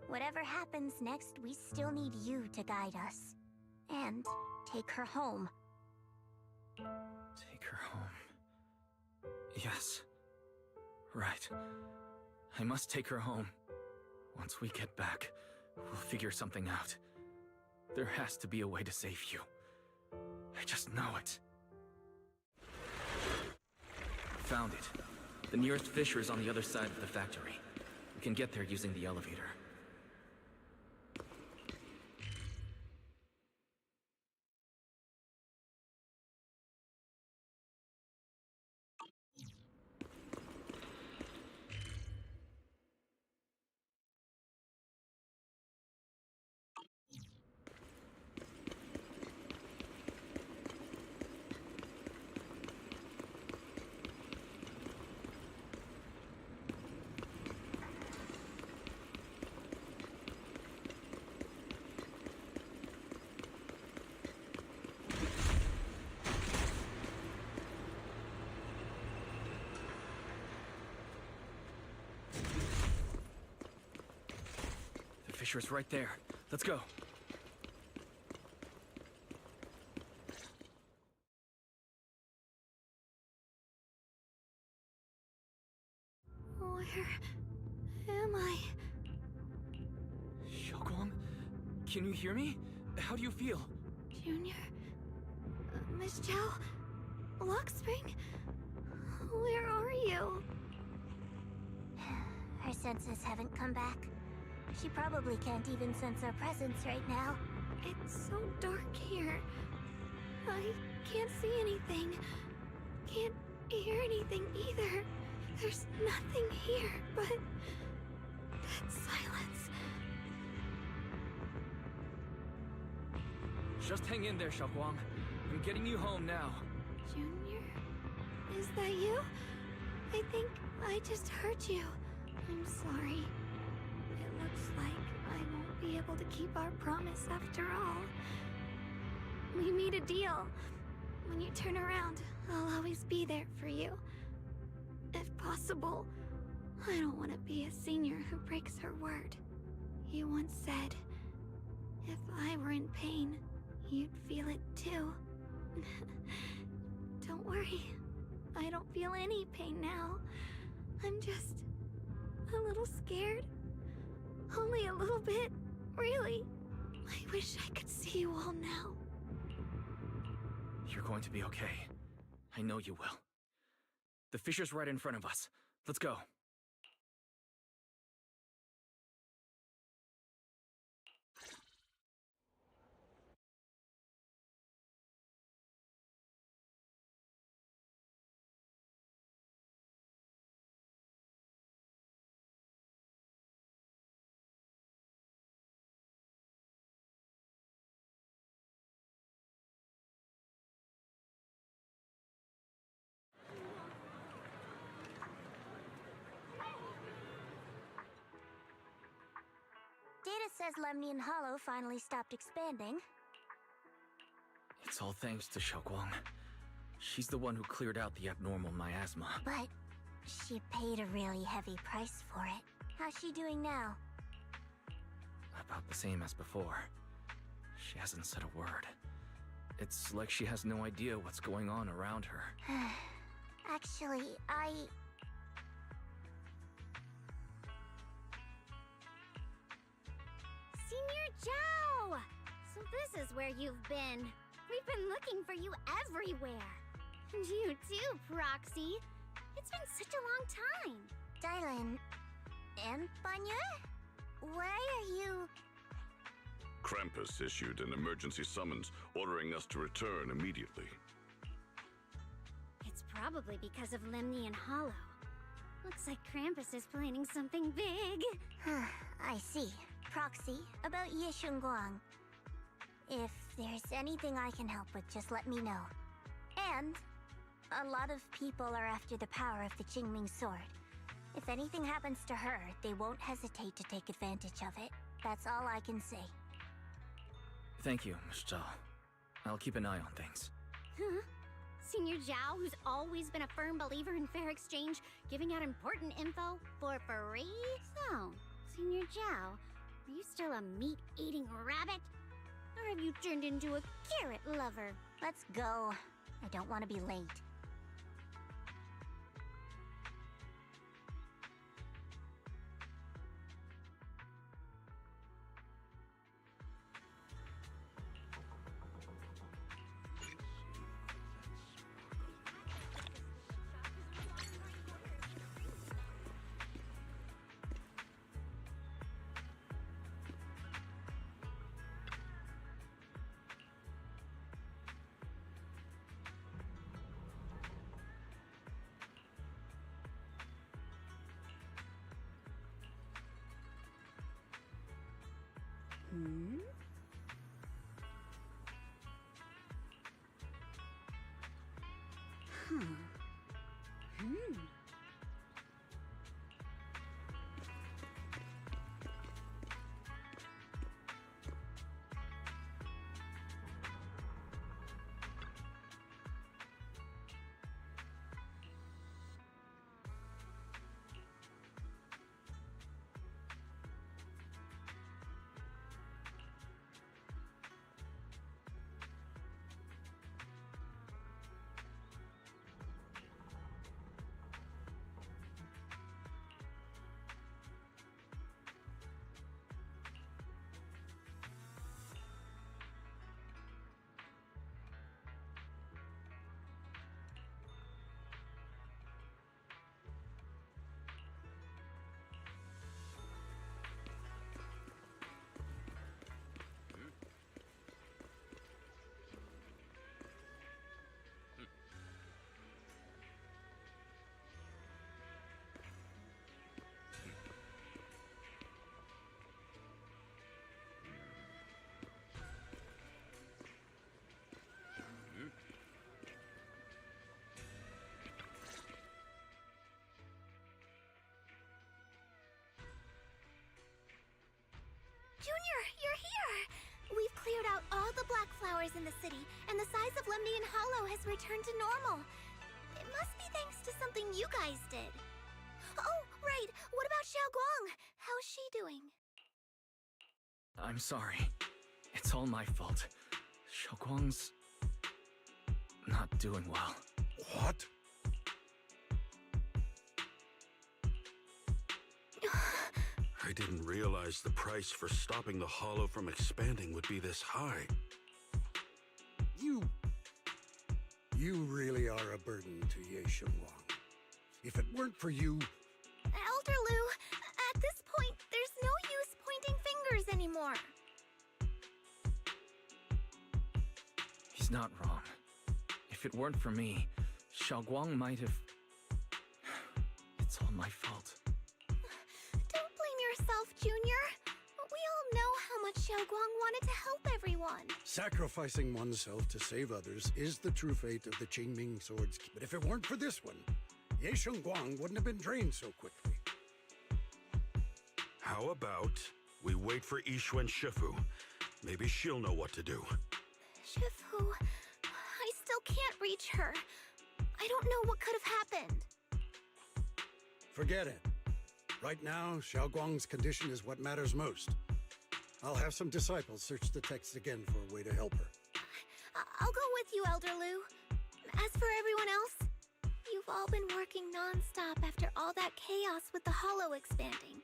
Whatever happens next, we still need you to guide us. And take her home. Take her home. Yes. Right. I must take her home. Once we get back, we'll figure something out. There has to be a way to save you. I just know it. Found it. The nearest fissure is on the other side of the factory. We can get there using the elevator. The fissure's right there. Let's go. Where am I? Xiaoguang? Can you hear me? How do you feel? Junior? Miss Chow? Lockspring? Where are you? Her senses haven't come back. She probably can't even sense our presence right now. It's so dark here. I can't see anything. Can't hear anything either. There's nothing here but that silence. Just hang in there, Xiaoguang. I'm getting you home now. Junior? Is that you? I think I just hurt you. I'm sorry. It looks like I won't be able to keep our promise after all. We made a deal. When you turn around, I'll always be there for you. If possible, I don't want to be a senior who breaks her word. You once said, if I were in pain, you'd feel it too. Don't worry. I don't feel any pain now. I'm just a little scared. Only a little bit, really. I wish I could see you all now. You're going to be okay. I know you will. The fissure's right in front of us. Let's go. Data says Lemnian Hollow finally stopped expanding. It's all thanks to Xiaoguang. She's the one who cleared out the abnormal miasma. But she paid a really heavy price for it. How's she doing now? About the same as before. She hasn't said a word. It's like she has no idea what's going on around her. Actually, Senior Joe! So this is where you've been. We've been looking for you everywhere. And you too, Proxy. It's been such a long time. Dylan and Banya? Why are you... Krampus issued an emergency summons ordering us to return immediately. It's probably because of Lemnian Hollow. Looks like Krampus is planning something big. I see. Proxy, about Ye Shunguang. If there's anything I can help with, just let me know. And a lot of people are after the power of the Qingming sword. If anything happens to her, they won't hesitate to take advantage of it. That's all I can say. Thank you, Ms. Zhao. I'll keep an eye on things. Huh? Senior Zhao, who's always been a firm believer in fair exchange, giving out important info for free? So, Senior Zhao, are you still a meat-eating rabbit? Or have you turned into a carrot lover? Let's go. I don't want to be late. Hmm? Huh. Hmm. Junior, you're here! We've cleared out all the black flowers in the city, and the size of Lemnian Hollow has returned to normal. It must be thanks to something you guys did. Oh, right! What about Xiaoguang? How's she doing? I'm sorry. It's all my fault. Xiaoguang's not doing well. What? I didn't realize the price for stopping the Hollow from expanding would be this high. You really are a burden to Ye Shunguang. If it weren't for you... Elder Lu, at this point, there's no use pointing fingers anymore. He's not wrong. If it weren't for me, Xiaoguang might have... It's all my fault. Don't blame yourself, Junior. We all know how much Xiaoguang wanted to help everyone. Sacrificing oneself to save others is the true fate of the Qingming Sword's key. But if it weren't for this one, Ye Shunguang wouldn't have been drained so quickly. How about we wait for Yixuan Shifu? Maybe she'll know what to do. Shifu, I still can't reach her. I don't know what could have happened. Forget it. Right now, Xiaoguang's condition is what matters most. I'll have some disciples search the text again for a way to help her. I'll go with you, Elder Lu. As for everyone else, you've all been working non-stop after all that chaos with the Hollow expanding.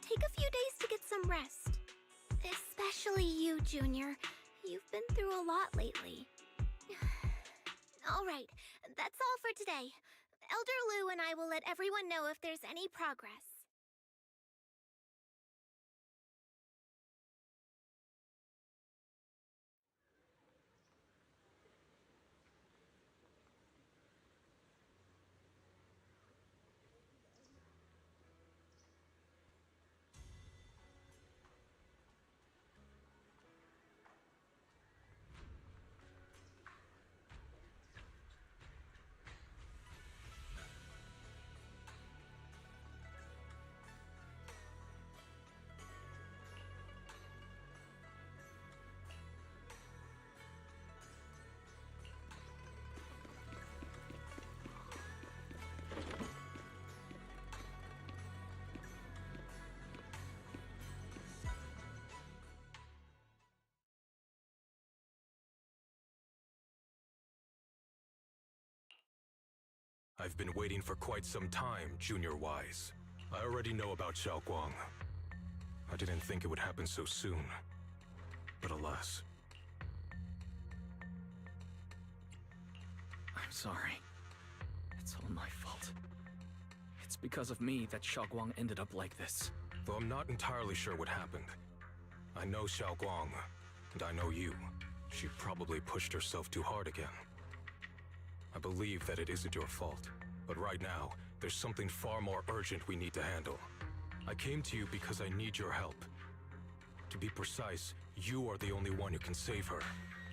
Take a few days to get some rest. Especially you, Junior. You've been through a lot lately. All right, that's all for today. Elder Lu and I will let everyone know if there's any progress. I've been waiting for quite some time, Junior Wise. I already know about Xiaoguang. I didn't think it would happen so soon. But alas. I'm sorry. It's all my fault. It's because of me that Xiaoguang ended up like this. Though I'm not entirely sure what happened. I know Xiaoguang, and I know you. She probably pushed herself too hard again. I believe that it isn't your fault, but right now, there's something far more urgent we need to handle. I came to you because I need your help. To be precise, you are the only one who can save her.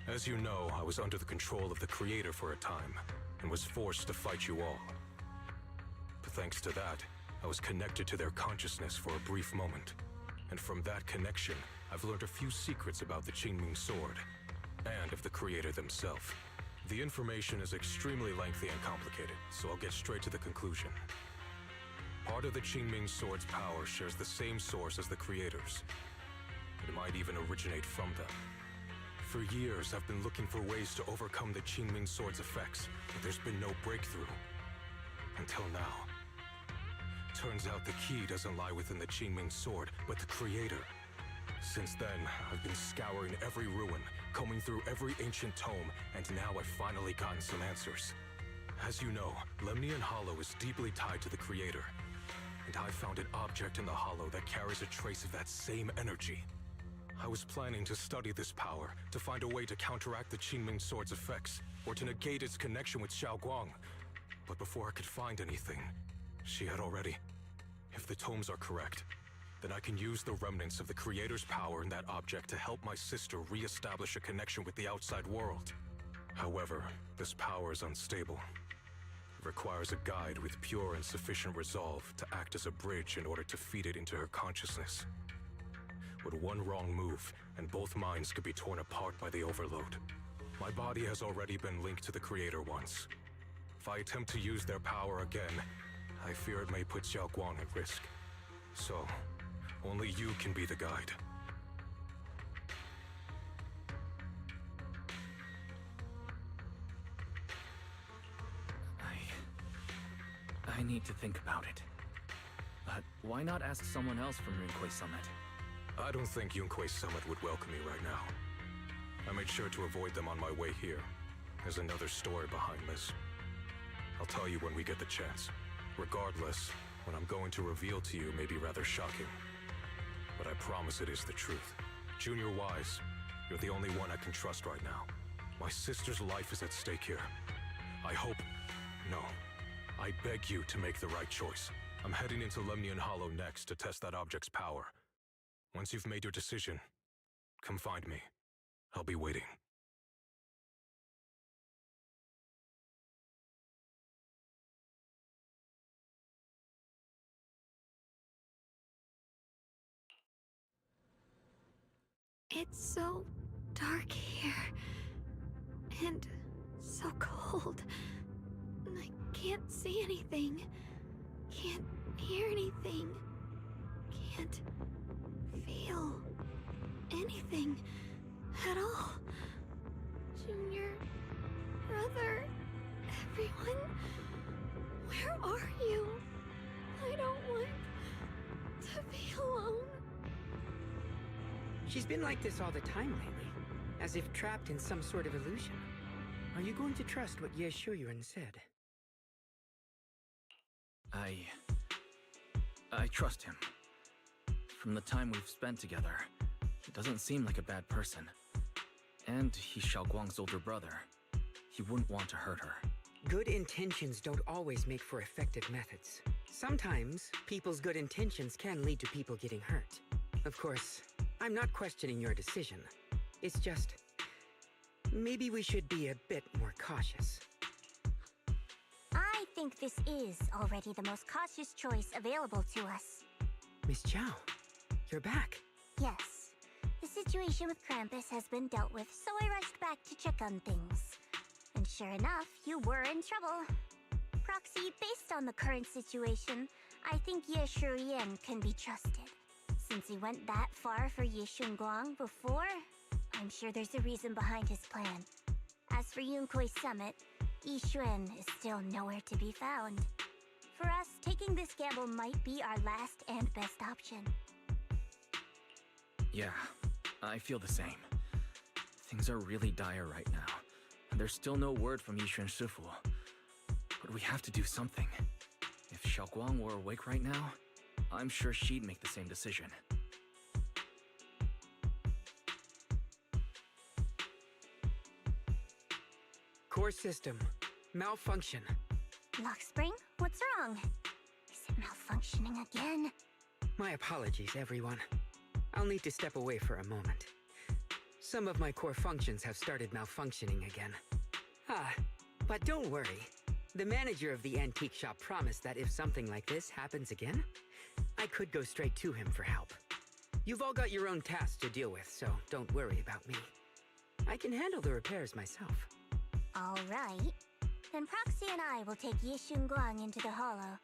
As you know, I was under the control of the Creator for a time, and was forced to fight you all. But thanks to that, I was connected to their consciousness for a brief moment. And from that connection, I've learned a few secrets about the Qingming Sword, and of the Creator themselves. The information is extremely lengthy and complicated, so I'll get straight to the conclusion. Part of the Qingming Sword's power shares the same source as the Creator's. It might even originate from them. For years, I've been looking for ways to overcome the Qingming Sword's effects, but there's been no breakthrough. Until now. Turns out the key doesn't lie within the Qingming Sword, but the Creator. Since then, I've been scouring every ruin, combing through every ancient tome, and now I've finally gotten some answers. As you know, Lemnian Hollow is deeply tied to the Creator, and I found an object in the Hollow that carries a trace of that same energy. I was planning to study this power, to find a way to counteract the Qingming Sword's effects, or to negate its connection with Xiaoguang. But before I could find anything, she had already... If the tomes are correct, then I can use the remnants of the Creator's power in that object to help my sister re-establish a connection with the outside world. However, this power is unstable. It requires a guide with pure and sufficient resolve to act as a bridge in order to feed it into her consciousness. With one wrong move, and both minds could be torn apart by the overload. My body has already been linked to the Creator once. If I attempt to use their power again, I fear it may put Xiaoguang at risk. So, only you can be the guide. I need to think about it. But why not ask someone else from Yunquei Summit? I don't think Yunquei Summit would welcome me right now. I made sure to avoid them on my way here. There's another story behind this. I'll tell you when we get the chance. Regardless, what I'm going to reveal to you may be rather shocking. But I promise it is the truth. Junior Wise, you're the only one I can trust right now. My sister's life is at stake here. I hope... No. I beg you to make the right choice. I'm heading into Lemnian Hollow next to test that object's power. Once you've made your decision, come find me. I'll be waiting. It's so dark here. And so cold. I can't see anything. Can't hear anything. Can't feel anything at all. Junior, brother, everyone, where are you? I don't want to be alone. She's been like this all the time lately, as if trapped in some sort of illusion. Are you going to trust what Ye Shuyuan said? I trust him. From the time we've spent together, he doesn't seem like a bad person. And he's Xiaoguang's older brother. He wouldn't want to hurt her. Good intentions don't always make for effective methods. Sometimes, people's good intentions can lead to people getting hurt. Of course, I'm not questioning your decision. It's just... maybe we should be a bit more cautious. I think this is already the most cautious choice available to us. Miss Chow, you're back. Yes. The situation with Krampus has been dealt with, so I rushed back to check on things. And sure enough, you were in trouble. Proxy, based on the current situation, I think Ye Shurian can be trusted. Since he went that far for Ye Shunguang before, I'm sure there's a reason behind his plan. As for Yunquei Summit, Yixuan is still nowhere to be found. For us, taking this gamble might be our last and best option. Yeah, I feel the same. Things are really dire right now, and there's still no word from Yixuan Shifu. But we have to do something. If Xiaoguang were awake right now, I'm sure she'd make the same decision. Core system. Malfunction. Lockspring, what's wrong? Is it malfunctioning again? My apologies, everyone. I'll need to step away for a moment. Some of my core functions have started malfunctioning again. But don't worry. The manager of the antique shop promised that if something like this happens again, I could go straight to him for help. You've all got your own tasks to deal with, so don't worry about me. I can handle the repairs myself. All right. Then Proxy and I will take Yixun Guang into the Hollow.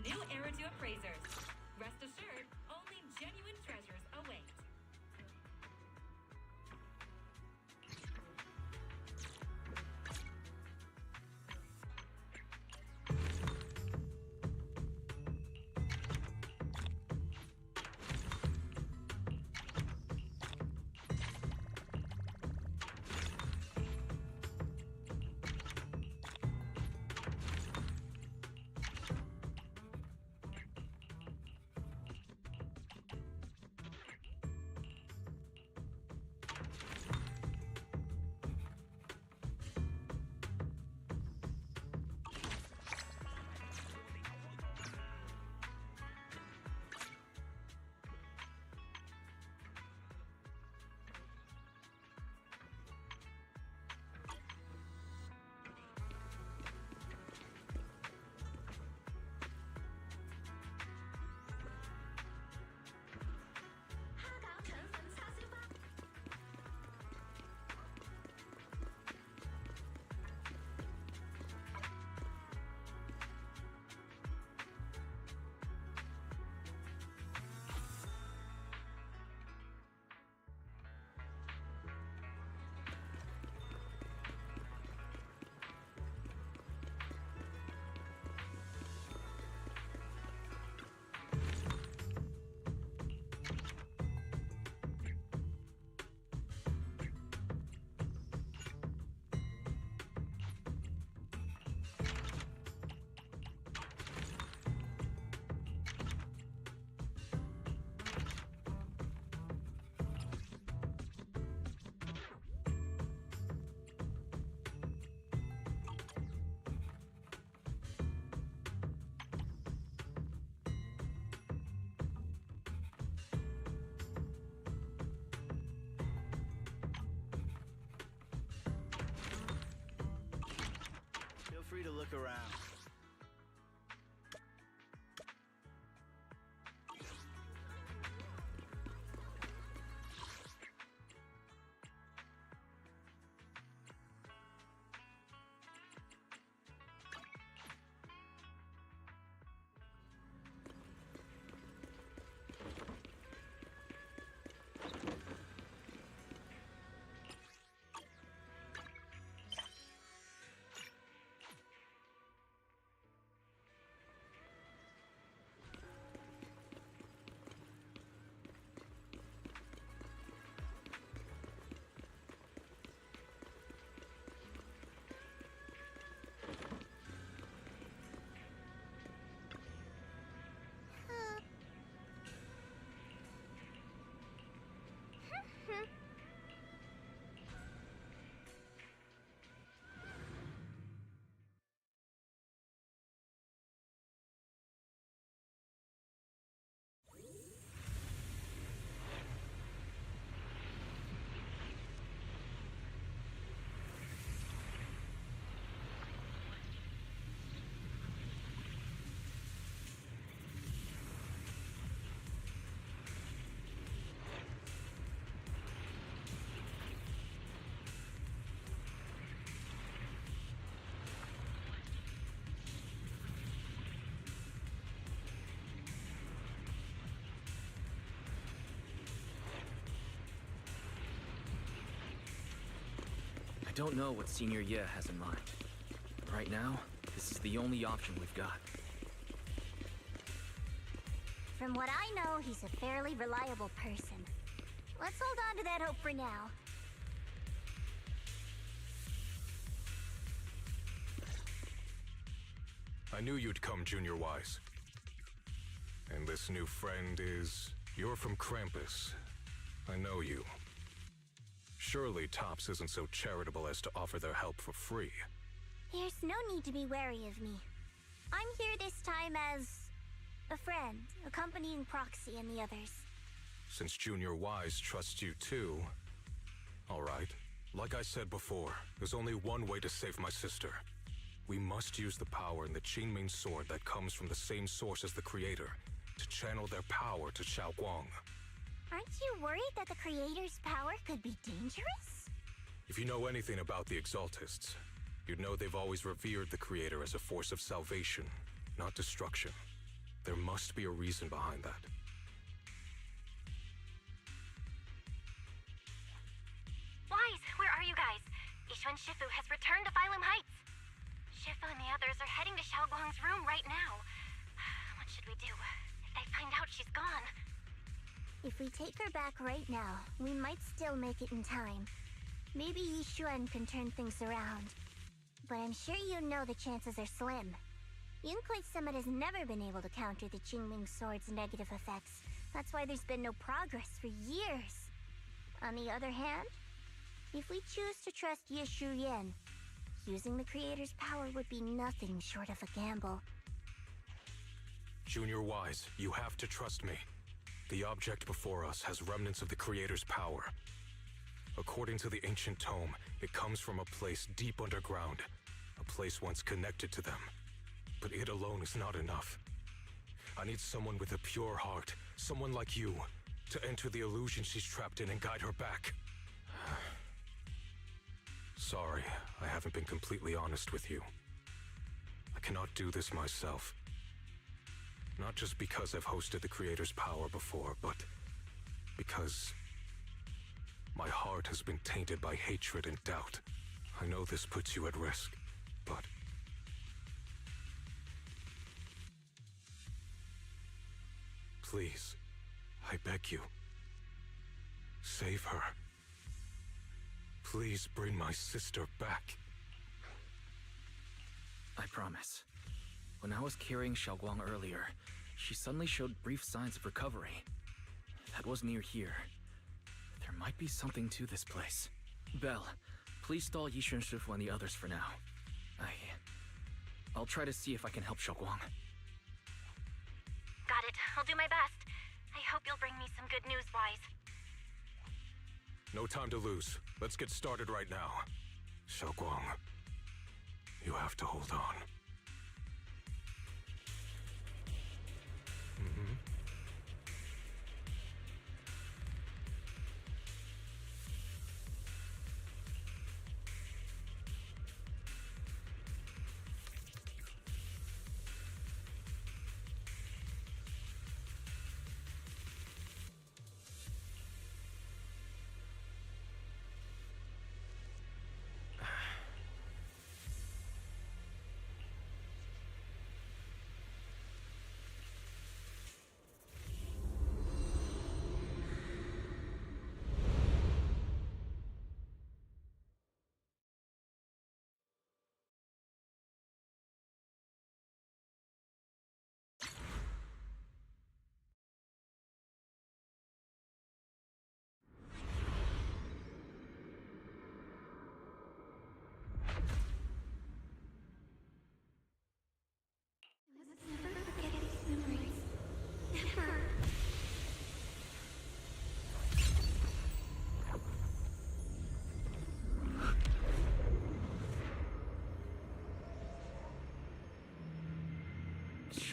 New Eridu appraisers. Rest assured, only genuine treasures await. Mm-hmm. I don't know what Senior Ye has in mind. Right now, this is the only option we've got. From what I know, he's a fairly reliable person. Let's hold on to that hope for now. I knew you'd come, Junior Wise. And this new friend is... You're from Krampus. I know you. Surely Tops isn't so charitable as to offer their help for free. There's no need to be wary of me. I'm here this time as... a friend, accompanying Proxy and the others. Since Junior Wise trusts you too... Alright. Like I said before, there's only one way to save my sister. We must use the power in the Qingming sword that comes from the same source as the Creator, to channel their power to Xiaoguang. Aren't you worried that the Creator's power could be dangerous? If you know anything about the Exaltists, you'd know they've always revered the Creator as a force of salvation, not destruction. There must be a reason behind that. Wise, where are you guys? Yishuan Shifu has returned to Phylum Heights. Shifu and the others are heading to Xiaoguang's room right now. What should we do? If they find out she's gone... If we take her back right now, we might still make it in time. Maybe Yishuan can turn things around. But I'm sure you know the chances are slim. Yunkui's Summit has never been able to counter the Qingming Sword's negative effects. That's why there's been no progress for years. On the other hand, if we choose to trust Yishu Yen, using the Creator's power would be nothing short of a gamble. Junior Wise, you have to trust me. The object before us has remnants of the Creator's power. According to the ancient tome, it comes from a place deep underground, a place once connected to them. But it alone is not enough. I need someone with a pure heart, someone like you, to enter the illusion she's trapped in and guide her back. Sorry, I haven't been completely honest with you. I cannot do this myself. Not just because I've hosted the Creator's power before, but because my heart has been tainted by hatred and doubt. I know this puts you at risk, but... Please, I beg you, save her. Please bring my sister back. I promise. When I was carrying Xiaoguang earlier, she suddenly showed brief signs of recovery. That was near here. There might be something to this place. Belle, please stall Yishuan Shifu and the others for now. I'll try to see if I can help Xiaoguang. Got it. I'll do my best. I hope you'll bring me some good news, Wise. No time to lose. Let's get started right now. Xiaoguang, you have to hold on.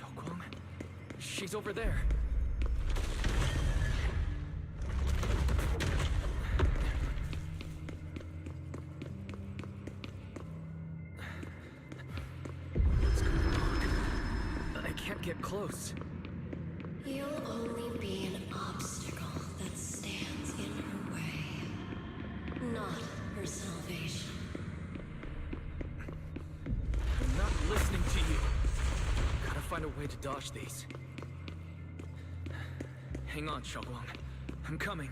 Xiaoguang? She's over there. What's going on? I can't get close. You'll only be an obstacle that stands in her way, not her salvation. I'm not listening to you. Gotta find a way to dodge these. Hang on, Xiaoguang. I'm coming.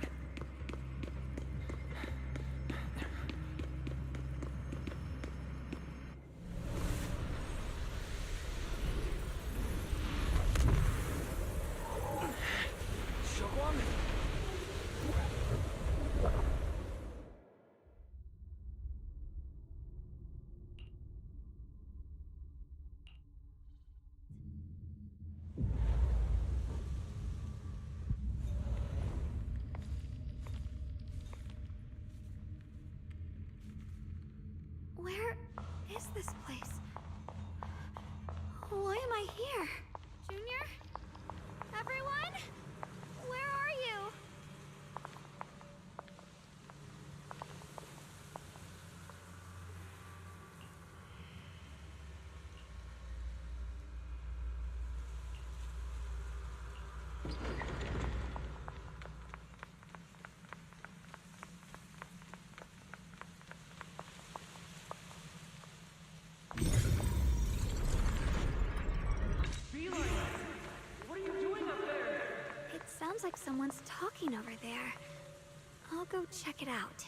Xiaoguang! Where is this place? Why am I here? Junior? Everyone? Where are you? What are you doing up there? It sounds like someone's talking over there. I'll go check it out.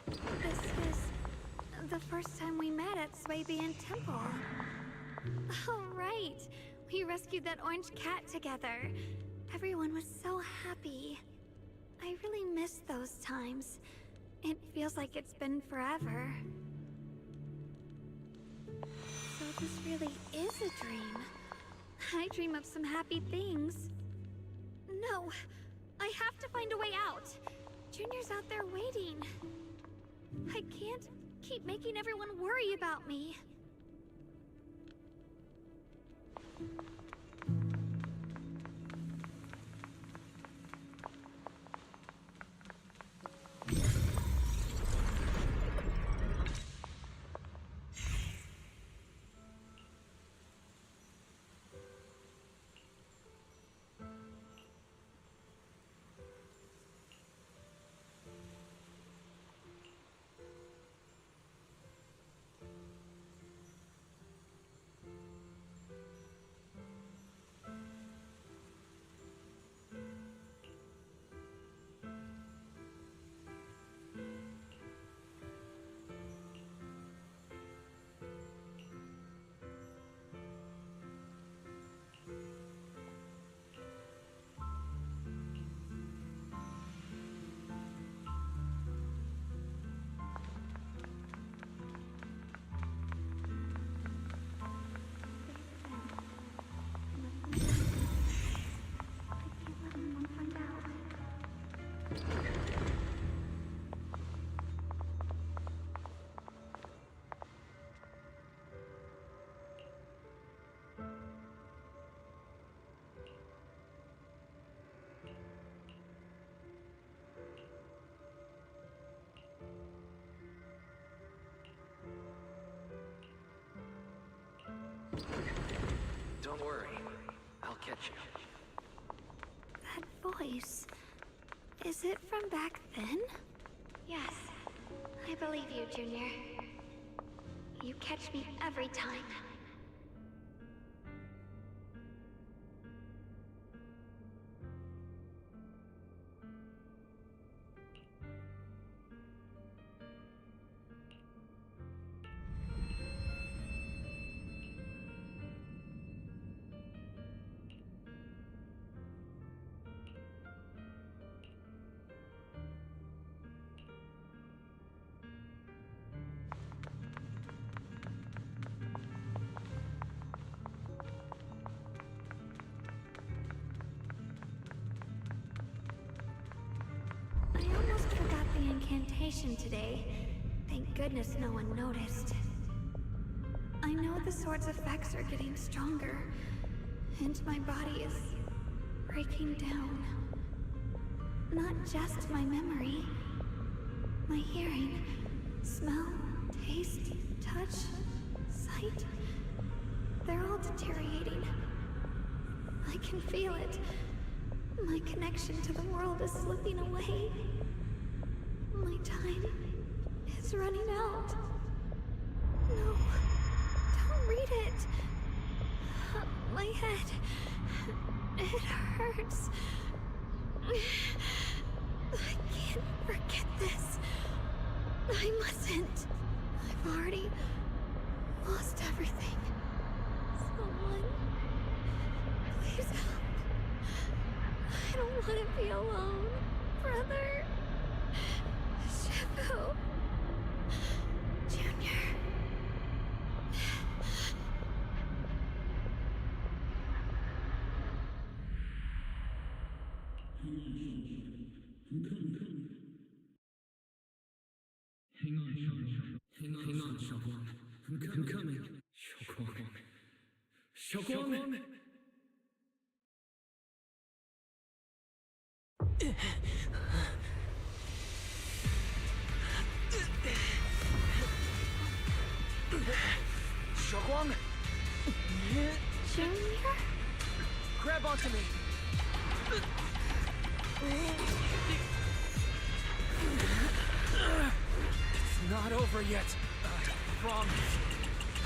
This is the first time we met at Swabian Temple. Oh, right. We rescued that orange cat together. Everyone was so happy. I really miss those times. It feels like it's been forever. So this really is a dream. I dream of some happy things. No, I have to find a way out. Junior's out there waiting. I can't keep making everyone worry about me. Don't worry. I'll catch you. That voice. Is it from back then? Yes. I believe you, Junior. You catch me every time. Incantation today. Thank goodness no one noticed. I know the sword's effects are getting stronger, and my body is breaking down. Not just my memory, my hearing, smell, taste, touch, sight. They're all deteriorating. I can feel it. My connection to the world is slipping away. My time is running out. No, don't read it. My head, it hurts. I can't forget this. I mustn't. I've already lost everything. Someone, please help. I don't want to be alone, brother. Shifu. Junior. Hang on, Xiaoguang. I'm coming. Xiaoguang! Xiaoguang! Junior? Grab onto me! It's not over yet. I promise.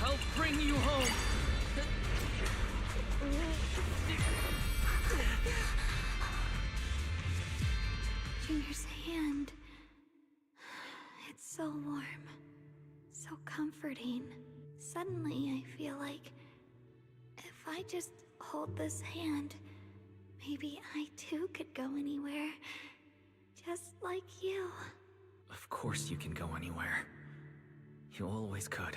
I'll bring you home. Junior's hand. It's so warm. So comforting. Suddenly I feel like if I just hold this hand, maybe I too could go anywhere. Just like you. Of course you can go anywhere. You always could.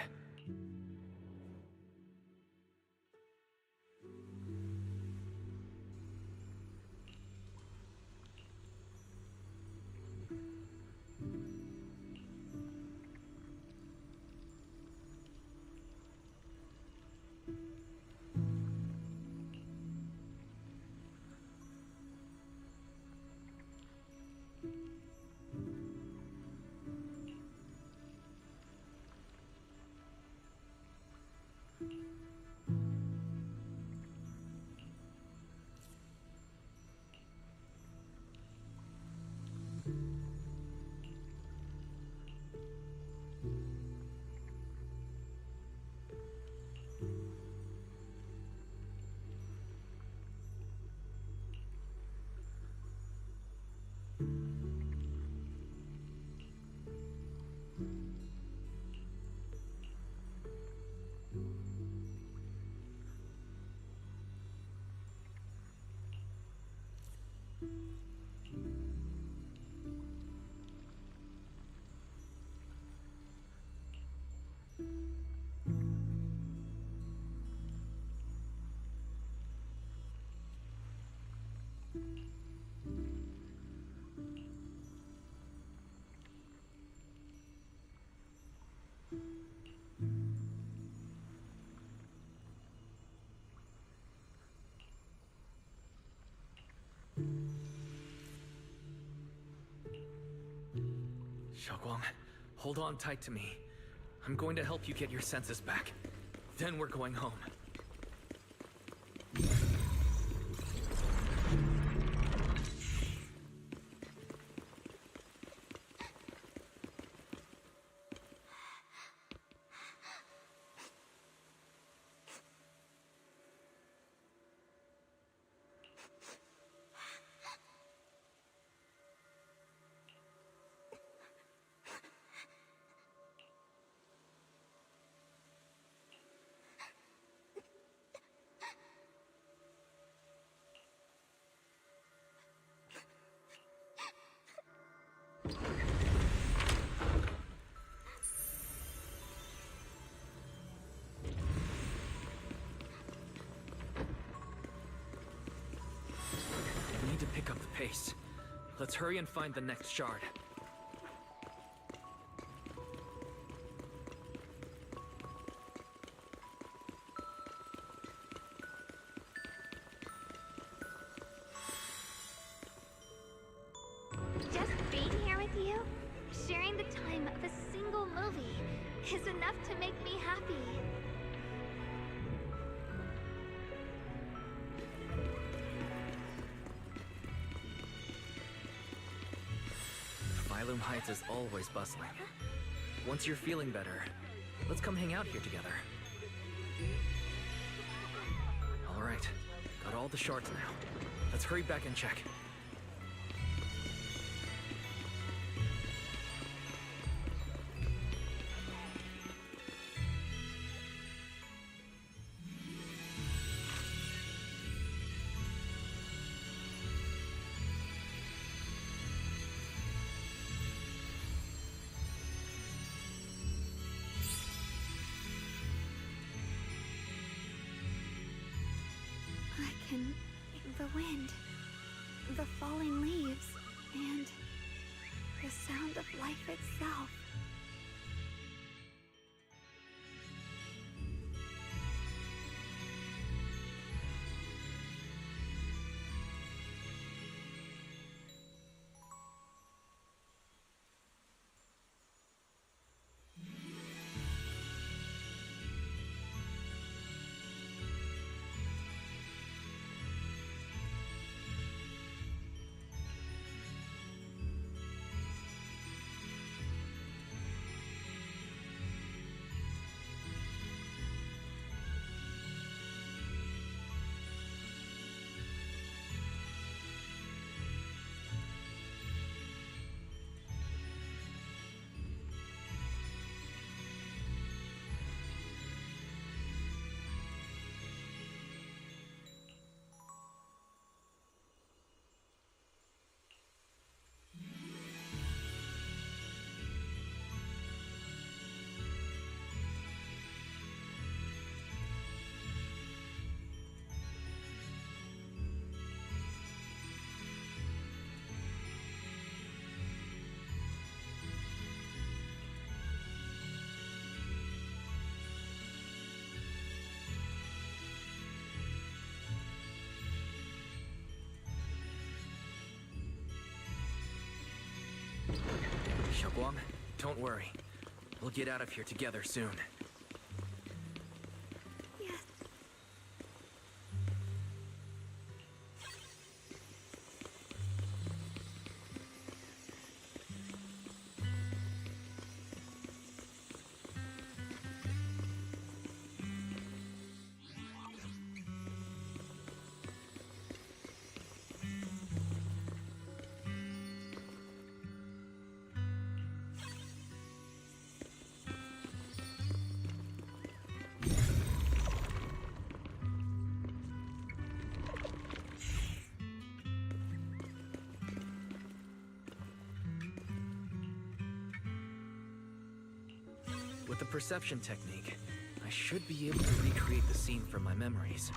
Xiaoguang, hold on tight to me. I'm going to help you get your senses back. Then we're going home. We need to pick up the pace. Let's hurry and find the next shard. is enough to make me happy. Phylum Heights is always bustling. Once you're feeling better, let's come hang out here together. All right, got all the shards now. Let's hurry back and check. I can feel the wind, the falling leaves, and the sound of life itself. Xiaoguang, don't worry. We'll get out of here together soon. Yes. With the perception technique, I should be able to recreate the scene from my memories.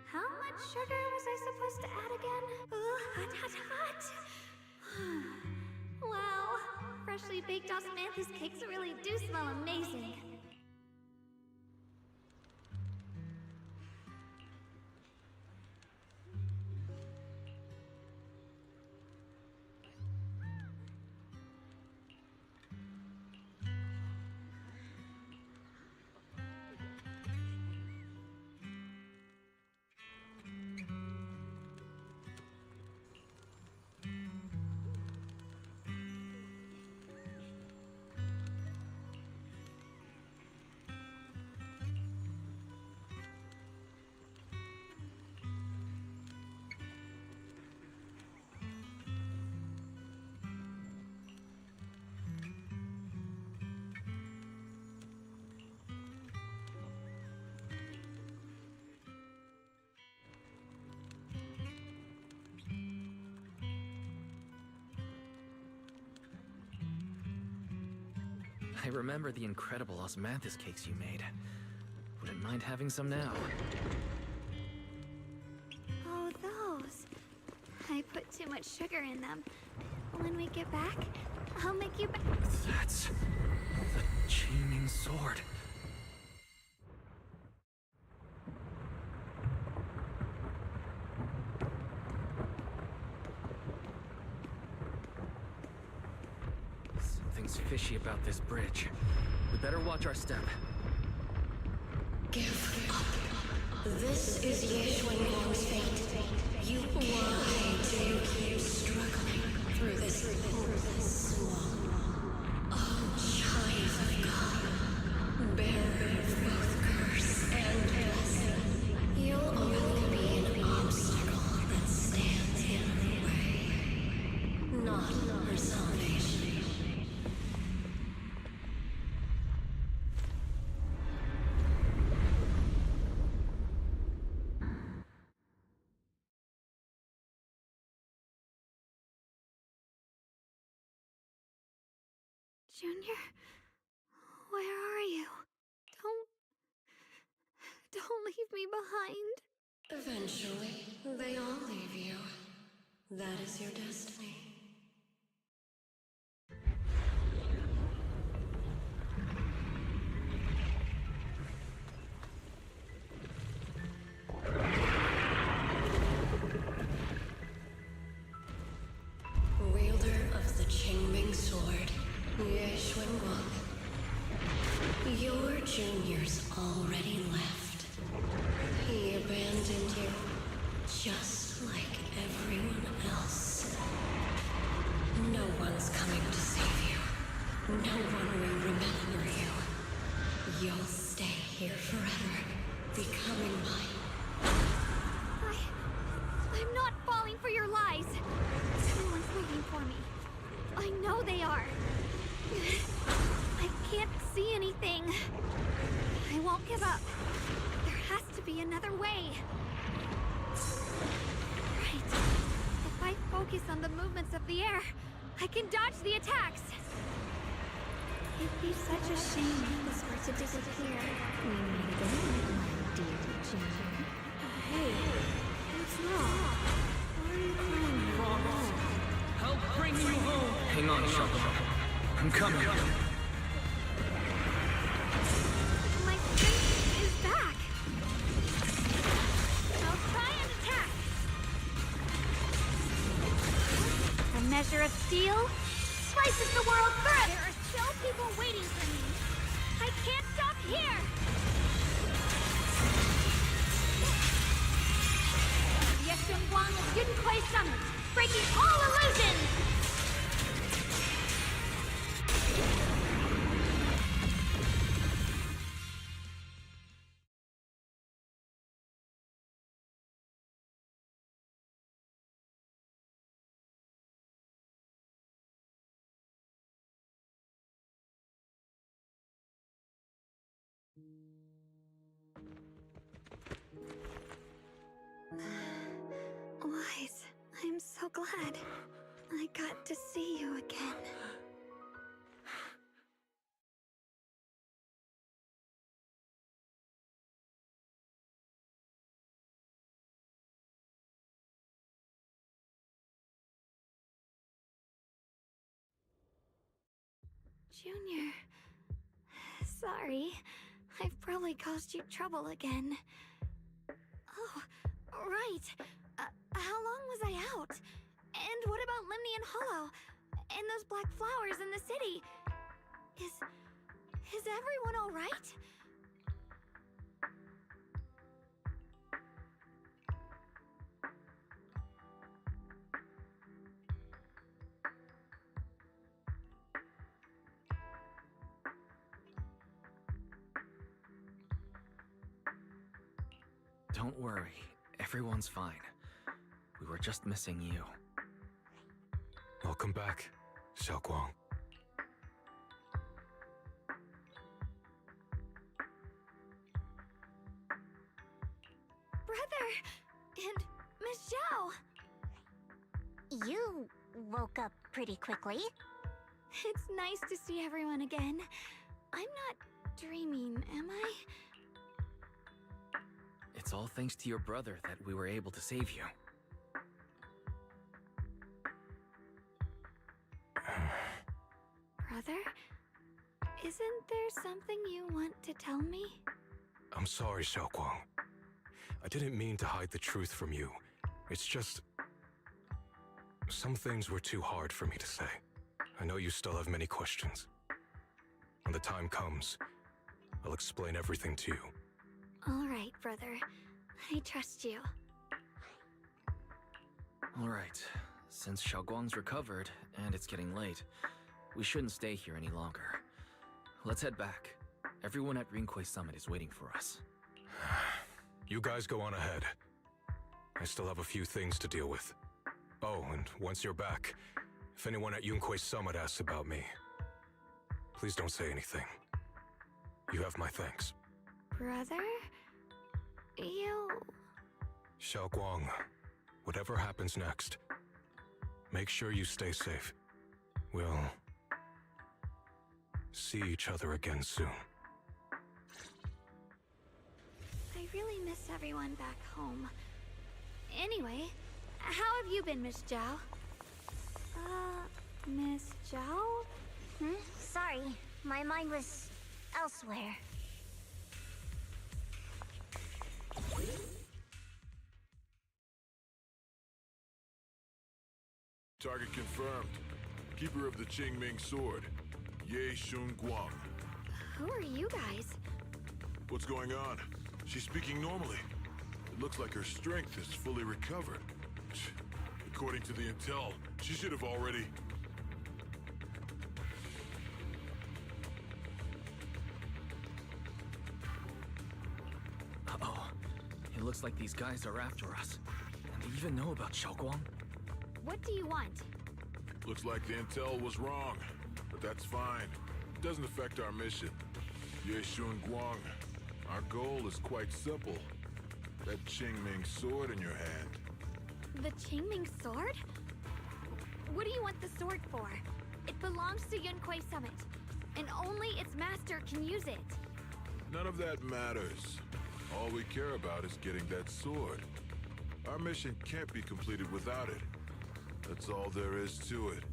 How much sugar was I supposed to add again? Ooh, hot, hot, hot! Wow, freshly baked osmanthus cakes really do smell amazing. I remember the incredible osmanthus cakes you made. Wouldn't mind having some now. Oh, those. I put too much sugar in them. When we get back, I'll make you back. That's the Qingming sword. Something's fishy about this bridge. We better watch our step. Give up. This is Yeshuan's fate. Why do you keep struggling through this hopeless swamp? Oh, child of God, bearer of both curse and blessing, you'll only be an obstacle that stands in her way, not her salvation. Junior, where are you? Don't leave me behind. Eventually, they all leave you. That is your destiny. Wielder of the Qingming Sword, Yeshuan. Your junior's already left. He abandoned you, just like everyone else. No one's coming to save you. No one will remember you. You'll stay here forever, becoming mine. I'm not falling for your lies. Someone's waiting for me. I know they are. I can't see anything. I won't give up. There has to be another way. Right. If I focus on the movements of the air, I can dodge the attacks. It'd be such a shame if this were to disappear. We need a my dear Junior. Hey, what's wrong? Why are you crying? Help bring you home! Hang on, Shaco. I'm coming. My strength is back. I'll try and attack. A measure of steel slices the world through. There are still people waiting for me. I can't stop here. Yeshun Guang of Yun Kuei Summit, breaking all illusions. Wise, I'm so glad I got to see you again. Junior, sorry. I've probably caused you trouble again. Oh, right. How long was I out? And what about Limnian Hollow? And those black flowers in the city? Is everyone all right? Don't worry. Everyone's fine. We were just missing you. Welcome back, Xiaoguang. Brother! And Miss Zhao! You woke up pretty quickly. It's nice to see everyone again. I'm not dreaming, am I? It's all thanks to your brother that we were able to save you. Brother? Isn't there something you want to tell me? I'm sorry, Xiaoguang. I didn't mean to hide the truth from you. It's just... some things were too hard for me to say. I know you still have many questions. When the time comes, I'll explain everything to you. All right, brother. I trust you. All right. Since Xiaoguang's recovered, and it's getting late, we shouldn't stay here any longer. Let's head back. Everyone at Rinkwei Summit is waiting for us. You guys go on ahead. I still have a few things to deal with. Oh, and once you're back, if anyone at Yunkwei Summit asks about me, please don't say anything. You have my thanks. Brother? You... Xiaoguang, whatever happens next, make sure you stay safe. We'll see each other again soon. I really miss everyone back home. Anyway, how have you been, Miss Zhao? Miss Zhao? Sorry, my mind was elsewhere. Target confirmed. Keeper of the Qingming Sword, Ye Shun Guang. Who are you guys? What's going on? She's speaking normally. It looks like her strength is fully recovered. According to the intel, she should have already... Uh-oh. It looks like these guys are after us. And they even know about Xiaoguang. What do you want? Looks like the intel was wrong, but that's fine. It doesn't affect our mission. Ye Shun Guang, our goal is quite simple. That Qingming sword in your hand. The Qingming sword? What do you want the sword for? It belongs to Yunkwei Summit, and only its master can use it. None of that matters. All we care about is getting that sword. Our mission can't be completed without it. That's all there is to it.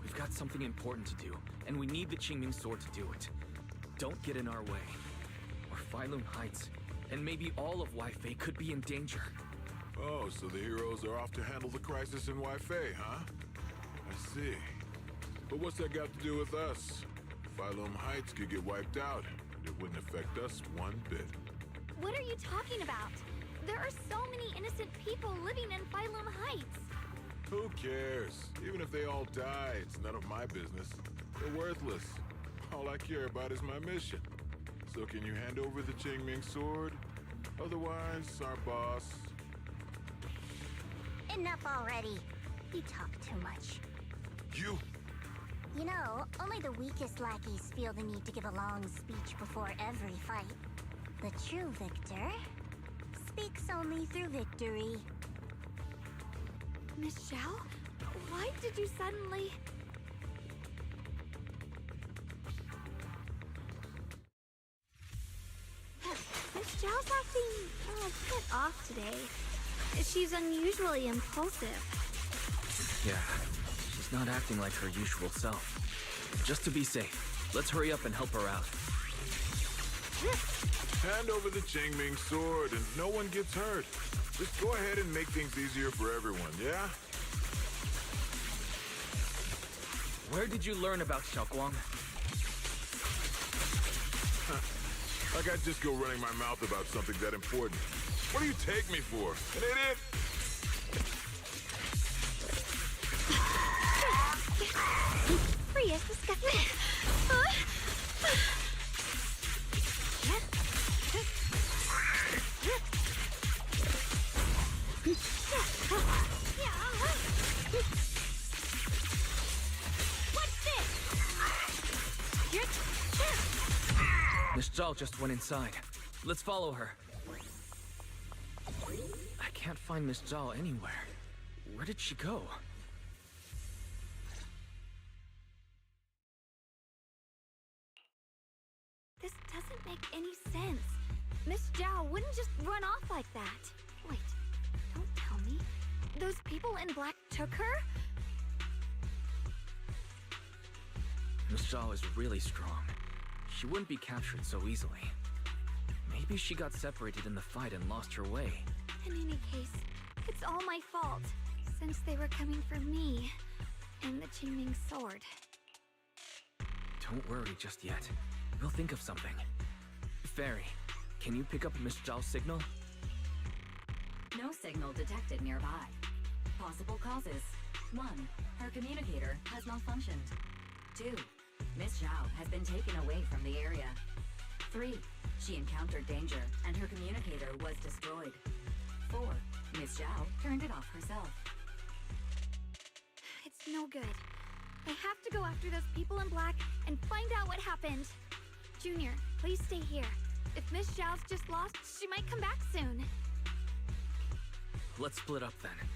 We've got something important to do, and we need the Qingming sword to do it. Don't get in our way, or Failun Heights, and maybe all of Waifei could be in danger. Oh, so the heroes are off to handle the crisis in Waifei, huh? I see. But what's that got to do with us? Failun Heights could get wiped out. It wouldn't affect us one bit. What are you talking about? There are so many innocent people living in Failun Heights. Who cares? Even if they all die, it's none of my business. They're worthless. All I care about is my mission. So can you hand over the Qingming sword? Otherwise, our boss... Enough already. You talk too much. You? You know, only the weakest lackeys feel the need to give a long speech before every fight. The true victor speaks only through victory. Miss Zhao? Why did you suddenly... Miss Zhao's acting a bit off today. She's unusually impulsive. Yeah, she's not acting like her usual self. Just to be safe, let's hurry up and help her out. Hand over the Qingming sword and no one gets hurt. Just go ahead and make things easier for everyone, yeah? Where did you learn about Xiaoguang? Like I'd just go running my mouth about something that important. What do you take me for? An idiot? Free us, disgusting. Miss Zhao just went inside. Let's follow her. I can't find Miss Zhao anywhere. Where did she go? This doesn't make any sense. Miss Zhao wouldn't just run off like that. Wait, don't tell me. Those people in black took her? Miss Zhao is really strong. She wouldn't be captured so easily. Maybe she got separated in the fight and lost her way. In any case, it's all my fault, since they were coming for me and the Qingming sword. Don't worry just yet. We'll think of something. Fairy, can you pick up Miss Zhao's signal? No signal detected nearby. Possible causes. 1. Her communicator has malfunctioned. 2. Miss Zhao has been taken away from the area. 3. She encountered danger and her communicator was destroyed. 4. Miss Zhao turned it off herself. It's no good. I have to go after those people in black and find out what happened. Junior, please stay here. If Miss Zhao's just lost, she might come back soon. Let's split up then.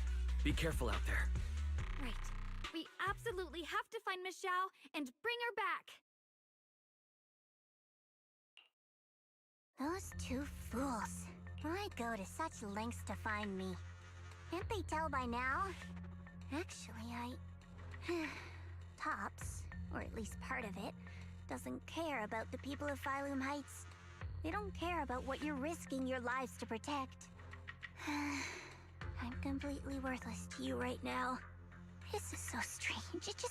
Be careful out there. Right. We absolutely have to find Miss Zhao and bring her back. Those two fools. Why go to such lengths to find me? Can't they tell by now? Actually, Tops, or at least part of it, doesn't care about the people of Phylum Heights. They don't care about what you're risking your lives to protect. I'm completely worthless to you right now. This is so strange. It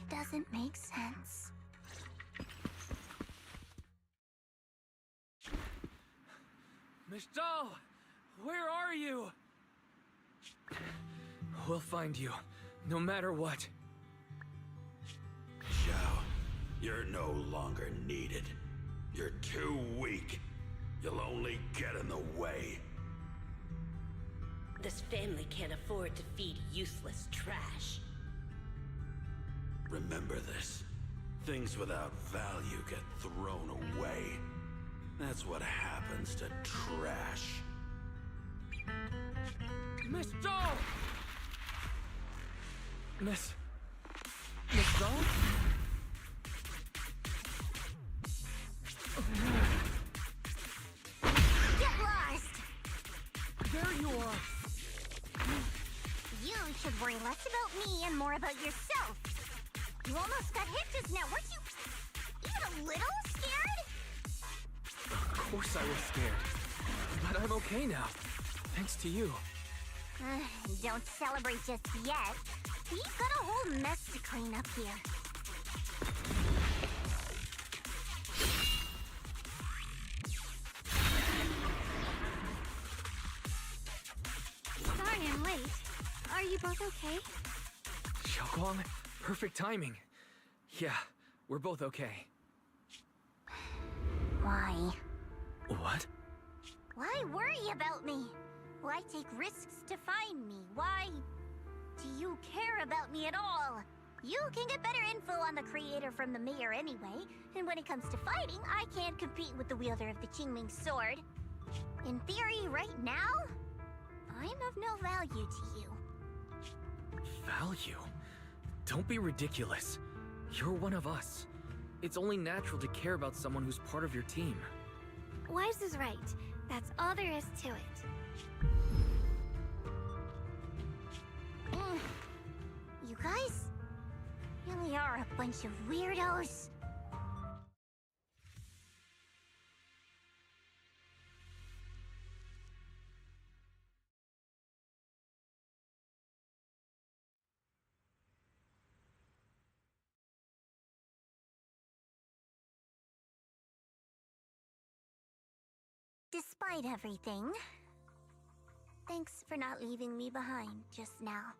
doesn't make sense. Miss Zhao! Where are you? We'll find you, no matter what. Zhao, you're no longer needed. You're too weak. You'll only get in the way. This family can't afford to feed useless trash. Remember this. Things without value get thrown away. That's what happens to trash. Miss Zhao! Miss Zhao? Get lost! There you are! You should worry less about me and more about yourself. You almost got hit just now, weren't you? Even a little scared? Of course I was scared. But I'm okay now. Thanks to you. Don't celebrate just yet. We've got a whole mess to clean up here. Sorry I'm late. Are you both okay? Xiaoguang, perfect timing. Yeah, we're both okay. Why? What? Why worry about me? Why take risks to find me? Why do you care about me at all? You can get better info on the creator from the mayor anyway, and when it comes to fighting, I can't compete with the wielder of the Qingming sword. In theory, right now, I'm of no value to you. Value? Don't be ridiculous. You're one of us. It's only natural to care about someone who's part of your team. Wise is right. That's all there is to it. You guys really are a bunch of weirdos. Despite everything, thanks for not leaving me behind just now.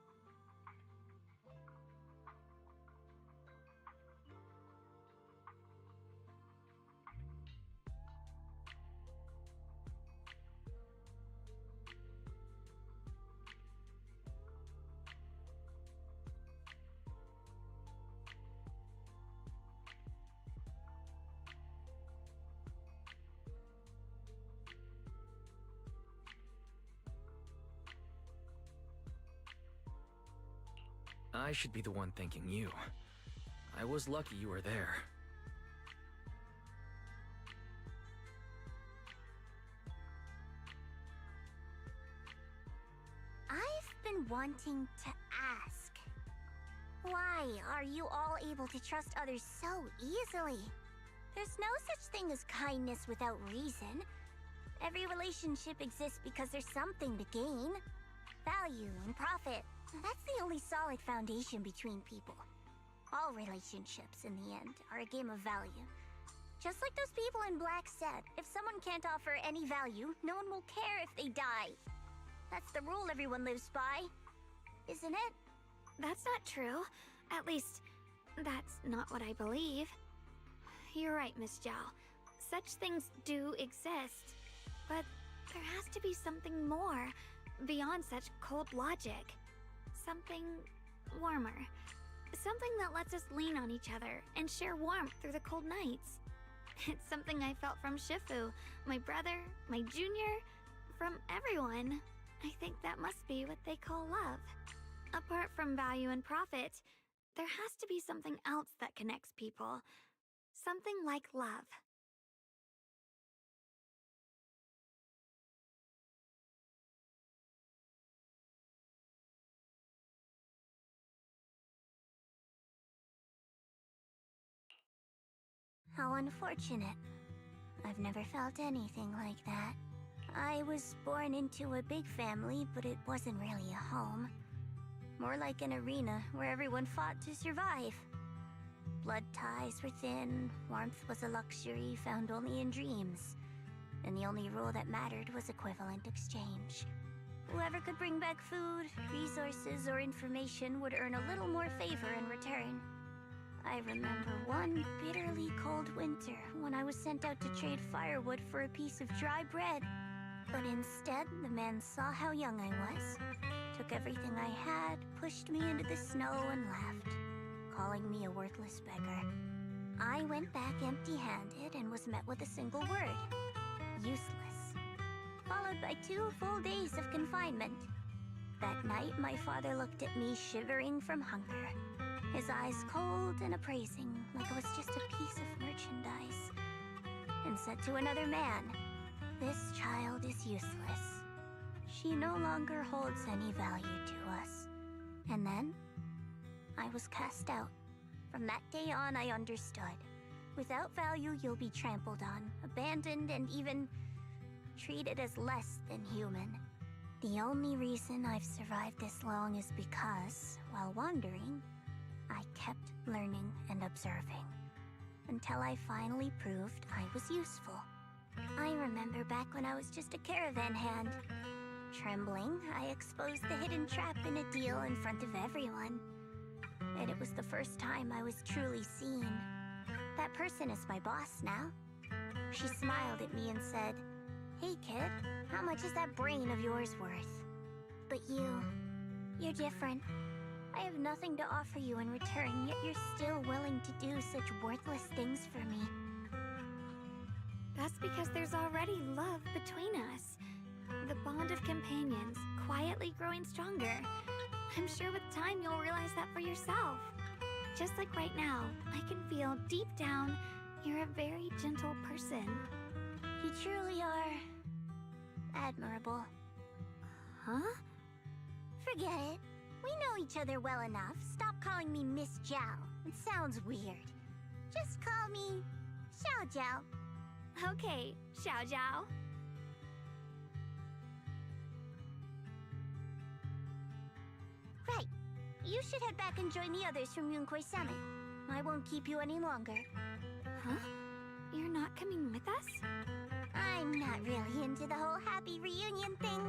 I should be the one thanking you. I was lucky you were there. I've been wanting to ask. Why are you all able to trust others so easily? There's no such thing as kindness without reason. Every relationship exists because there's something to gain. Value and profit. That's the only solid foundation between people. All relationships, in the end, are a game of value. Just like those people in Black said, if someone can't offer any value, no one will care if they die. That's the rule everyone lives by, isn't it? That's not true. At least, that's not what I believe. You're right, Miss Zhao. Such things do exist. But there has to be something more, beyond such cold logic. Something warmer. Something that lets us lean on each other and share warmth through the cold nights. It's something I felt from Shifu, my brother, my junior, from everyone. I think that must be what they call love. Apart from value and profit, there has to be something else that connects people. Something like love. How unfortunate. I've never felt anything like that. I was born into a big family, but it wasn't really a home. More like an arena where everyone fought to survive. Blood ties were thin, warmth was a luxury found only in dreams, and the only rule that mattered was equivalent exchange. Whoever could bring back food, resources, or information would earn a little more favor in return. I remember one bitterly cold winter when I was sent out to trade firewood for a piece of dry bread. But instead, the man saw how young I was, took everything I had, pushed me into the snow, and left, calling me a worthless beggar. I went back empty-handed and was met with a single word: useless. Followed by 2 full days of confinement. That night, my father looked at me shivering from hunger. His eyes cold and appraising, like it was just a piece of merchandise, and said to another man, "This child is useless. She no longer holds any value to us." And then, I was cast out. From that day on, I understood. Without value, you'll be trampled on, abandoned, and even treated as less than human. The only reason I've survived this long is because, while wandering, I kept learning and observing, until I finally proved I was useful. I remember back when I was just a caravan hand. Trembling, I exposed the hidden trap in a deal in front of everyone. And it was the first time I was truly seen. That person is my boss now. She smiled at me and said, "Hey kid, how much is that brain of yours worth?" But you're different. I have nothing to offer you in return, yet you're still willing to do such worthless things for me. That's because there's already love between us. The bond of companions, quietly growing stronger. I'm sure with time you'll realize that for yourself. Just like right now, I can feel deep down you're a very gentle person. You truly are admirable. Huh? Forget it. We know each other well enough. Stop calling me Miss Zhao. It sounds weird. Just call me Xiao Zhao. Okay, Xiao Zhao. Right. You should head back and join the others from Yunkuei Summit. I won't keep you any longer. Huh? You're not coming with us? I'm not really into the whole happy reunion thing.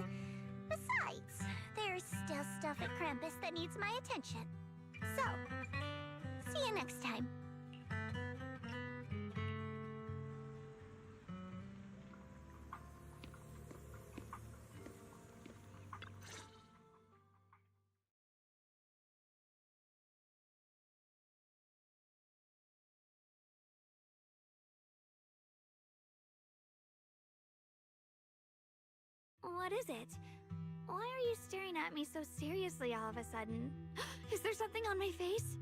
Besides, there's still stuff at Krampus that needs my attention. So, see you next time. What is it? Why are you staring at me so seriously all of a sudden? Is there something on my face?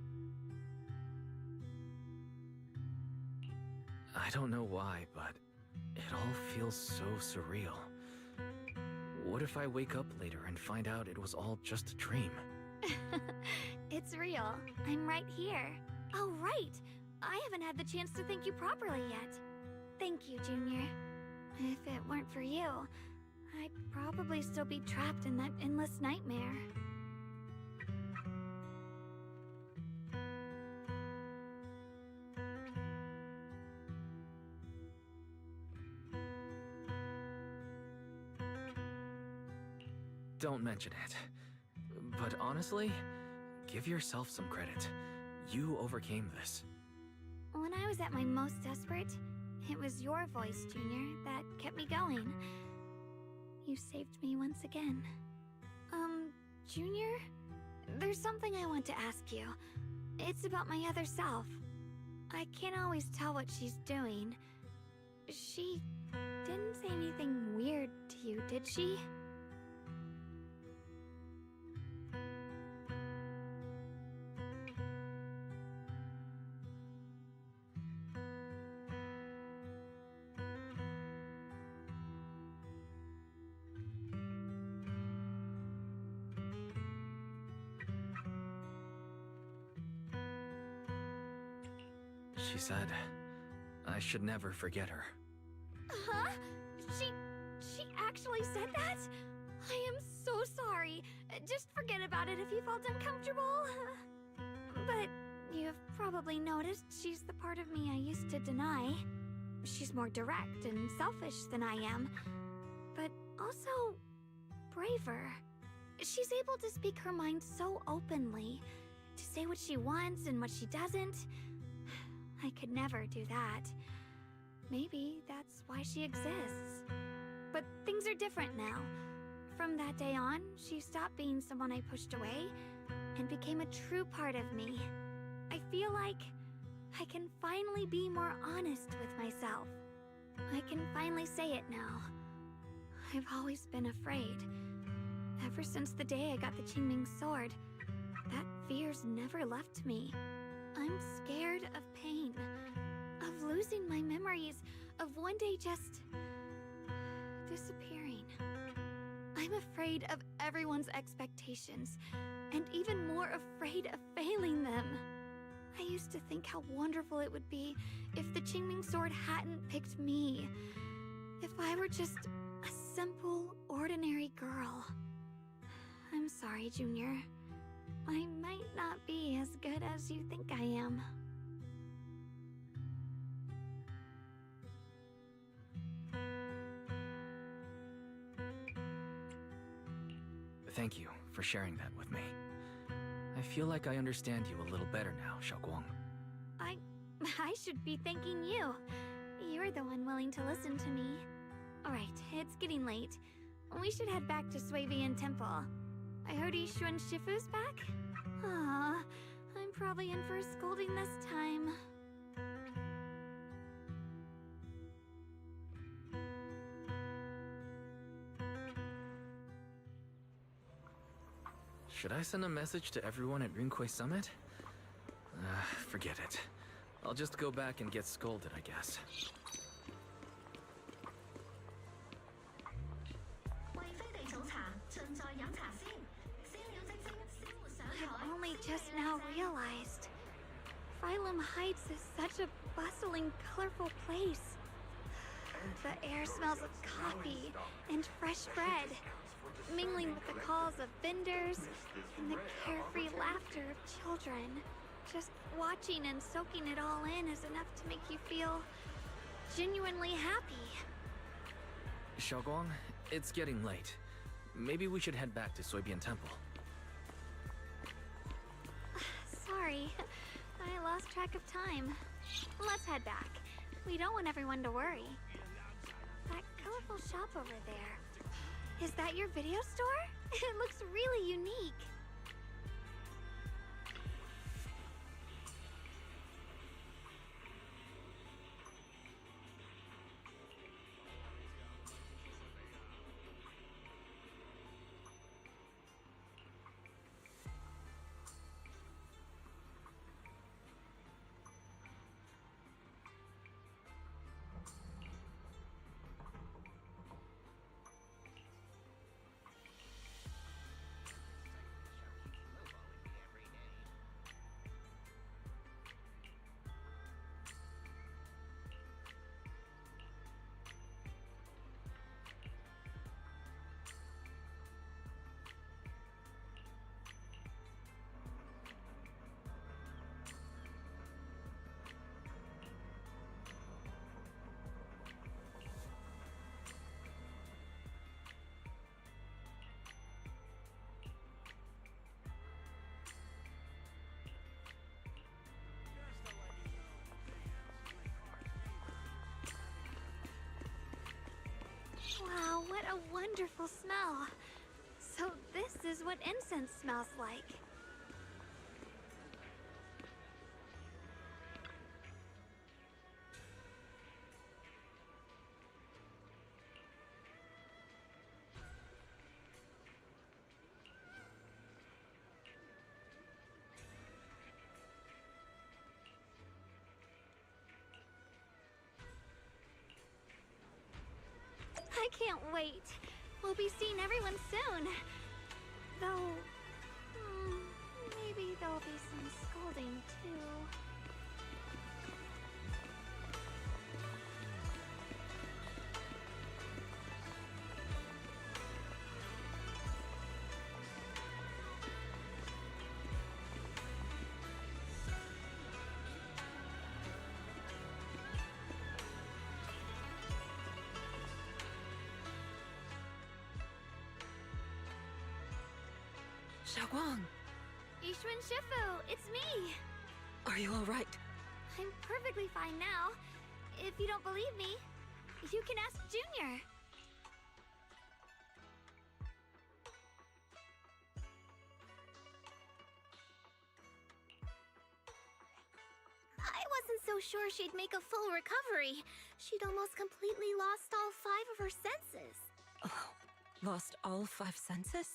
I don't know why, but it all feels so surreal. What if I wake up later and find out it was all just a dream? It's real. I'm right here. Oh, right. I haven't had the chance to thank you properly yet. Thank you, Junior. If it weren't for you, I'd probably still be trapped in that endless nightmare. Don't mention it. But honestly, give yourself some credit. You overcame this. When I was at my most desperate, it was your voice, Junior, that kept me going. You saved me once again. Junior? There's something I want to ask you. It's about my other self. I can't always tell what she's doing. She didn't say anything weird to you, did she? She said, I should never forget her. Huh? She actually said that? I am so sorry. Just forget about it if you felt uncomfortable. But you've probably noticed she's the part of me I used to deny. She's more direct and selfish than I am, but also braver. She's able to speak her mind so openly, to say what she wants and what she doesn't. I could never do that. Maybe that's why she exists. But things are different now. From that day on, she stopped being someone I pushed away and became a true part of me. I feel like I can finally be more honest with myself. I can finally say it now. I've always been afraid. Ever since the day I got the Qingming sword, that fear's never left me. I'm scared of pain, of losing my memories, of one day just disappearing. I'm afraid of everyone's expectations, and even more afraid of failing them. I used to think how wonderful it would be if the Qingming sword hadn't picked me. If I were just a simple, ordinary girl. I'm sorry, Junior. I might not be as good as you think I am. Thank you for sharing that with me. I feel like I understand you a little better now, Xiaoguang. I should be thanking you. You're the one willing to listen to me. Alright, it's getting late. We should head back to Suivian Temple. I heard Ishu and Shifu's back? Aw, I'm probably in for a scolding this time. Should I send a message to everyone at Rinquay Summit? Forget it. I'll just go back and get scolded, I guess. I've only just now realized. Phylum Heights is such a bustling, colorful place. The air smells of coffee and fresh bread, mingling with the calls of vendors and the carefree laughter of children. Just watching and soaking it all in is enough to make you feel genuinely happy. Xiaoguang, it's getting late. Maybe we should head back to Suibian Temple. Sorry, I lost track of time. Let's head back. We don't want everyone to worry. That colorful shop over there. Is that your video store? It looks really unique. Wow, what a wonderful smell. So this is what incense smells like. I can't wait. We'll be seeing everyone soon. Though, maybe there'll be some scolding too. Xiaoguang, Yishun Shifu, it's me. are you all right? I'm perfectly fine now. If you don't believe me, you can ask Junior. I wasn't so sure she'd make a full recovery. She'd almost completely lost all 5 of her senses. Lost all 5 senses?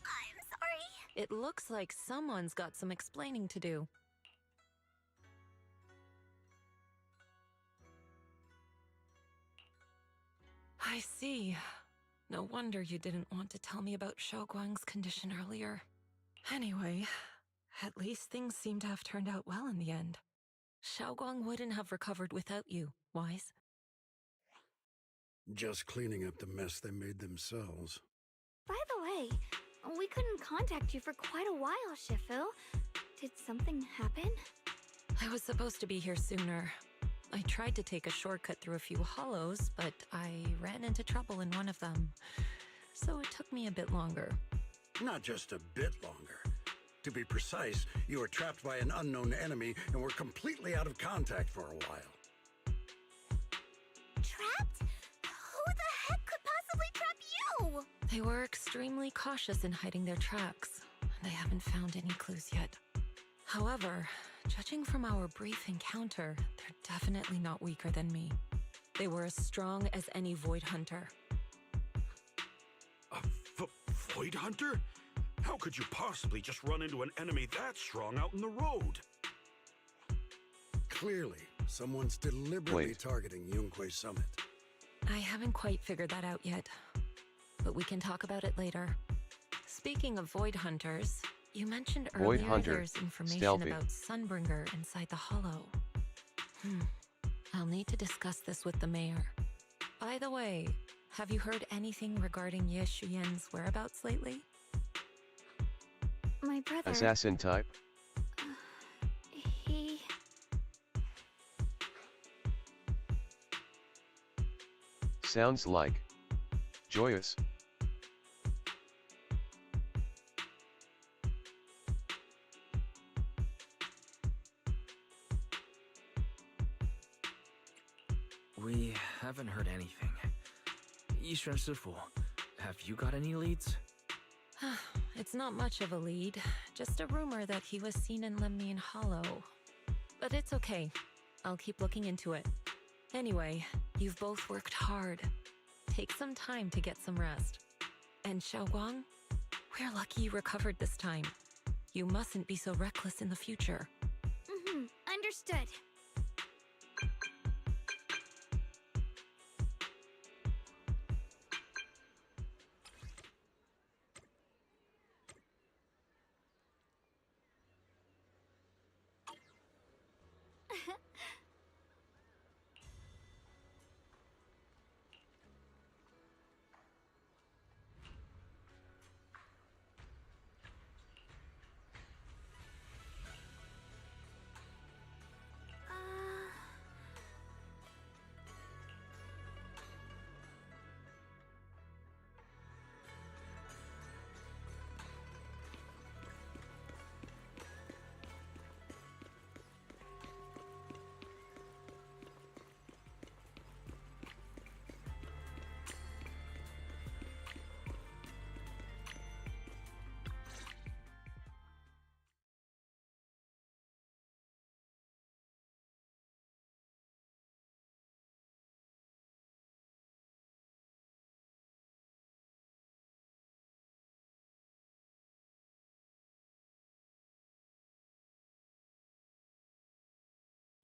I'm sorry. It looks like someone's got some explaining to do. I see. No wonder you didn't want to tell me about Xiaoguang's condition earlier. Anyway, at least things seem to have turned out well in the end. Xiaoguang wouldn't have recovered without you, Wise. Just cleaning up the mess they made themselves. By the way, we couldn't contact you for quite a while, Shifu. Did something happen? I was supposed to be here sooner. I tried to take a shortcut through a few hollows, but I ran into trouble in one of them. So it took me a bit longer. Not just a bit longer. To be precise, you were trapped by an unknown enemy and were completely out of contact for a while. Trapped? Who the heck could possibly trap you? They were extremely cautious in hiding their tracks, and they haven't found any clues yet. However, judging from our brief encounter, they're definitely not weaker than me. They were as strong as any Void Hunter. A Void Hunter? How could you possibly just run into an enemy that strong out in the road? Clearly, someone's deliberately targeting Yunque Summit. I haven't quite figured that out yet, but we can talk about it later. Speaking of Void Hunters, you mentioned Void earlier Hunter, there's information stealthy. about Sunbringer inside the Hollow. I'll need to discuss this with the mayor. By the way, have you heard anything regarding Ye Shuyan's whereabouts lately? My brother... Assassin type? He... Sounds like... joyous. We haven't heard anything. Yishun Shifu, have you got any leads? It's not much of a lead, just a rumor that he was seen in Lemnian Hollow. But it's okay. I'll keep looking into it. Anyway, you've both worked hard. Take some time to get some rest. And Xiaoguang, we're lucky you recovered this time. You mustn't be so reckless in the future. Understood.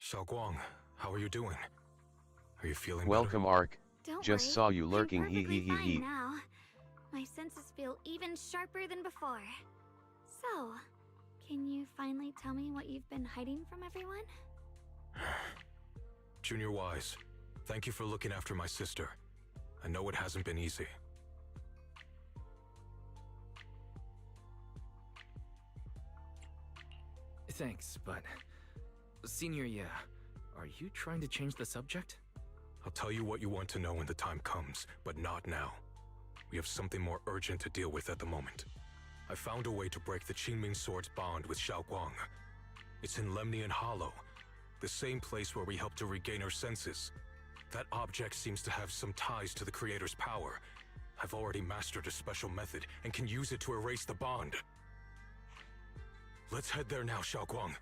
Xiaoguang, how are you doing? Are you feeling Welcome, Ark. Don't Just worry, saw you I'm lurking. Hee perfectly hee hee fine hee. now. My senses feel even sharper than before. So, can you finally tell me what you've been hiding from everyone? Junior Wise, thank you for looking after my sister. I know it hasn't been easy. Thanks, but... Senior, yeah. Are you trying to change the subject? I'll tell you what you want to know when the time comes, but not now. We have something more urgent to deal with at the moment. I found a way to break the Qingming Sword's bond with Xiaoguang. It's in Lemnian Hollow, the same place where we helped to regain her senses. That object seems to have some ties to the Creator's power. I've already mastered a special method and can use it to erase the bond. Let's head there now, Xiaoguang.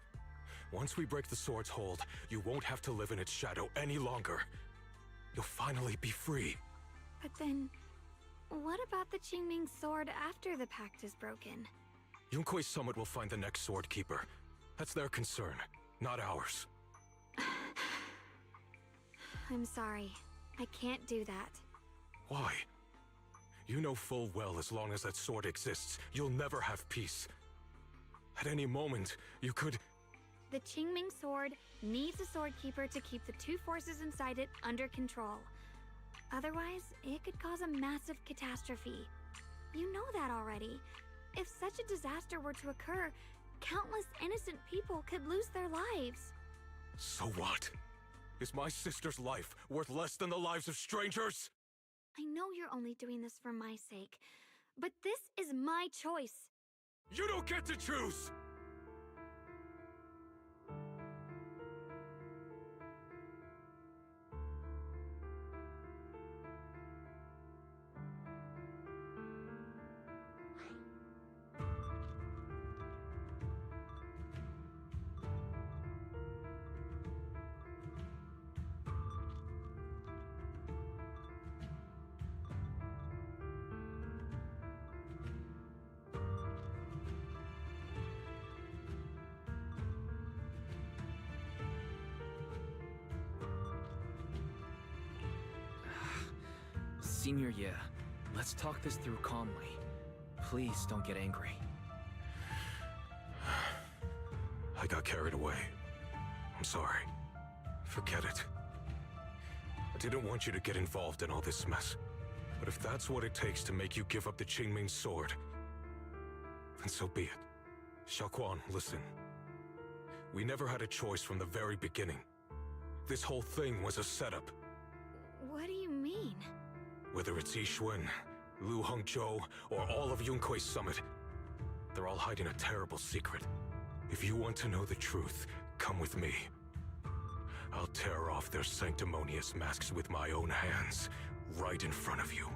Once we break the sword's hold, you won't have to live in its shadow any longer. You'll finally be free. But then, what about the Qingming sword after the pact is broken? Yunkui's summit will find the next sword keeper. That's their concern, not ours. I'm sorry. I can't do that. Why? You know full well as long as that sword exists, you'll never have peace. At any moment, you could... The Qingming sword needs a sword keeper to keep the two forces inside it under control. Otherwise, it could cause a massive catastrophe. You know that already. If such a disaster were to occur, countless innocent people could lose their lives. So what? Is my sister's life worth less than the lives of strangers? I know you're only doing this for my sake, but this is my choice. You don't get to choose! Senior, yeah. Let's talk this through calmly. Please don't get angry. I got carried away. I'm sorry. Forget it. I didn't want you to get involved in all this mess. But if that's what it takes to make you give up the Qingming sword, then so be it. Xiaoguang, listen. We never had a choice from the very beginning. This whole thing was a setup. What do you mean? Whether it's Yixuan, Lu Hongzhou, or all of Yunkui's summit, they're all hiding a terrible secret. If you want to know the truth, come with me. I'll tear off their sanctimonious masks with my own hands, right in front of you.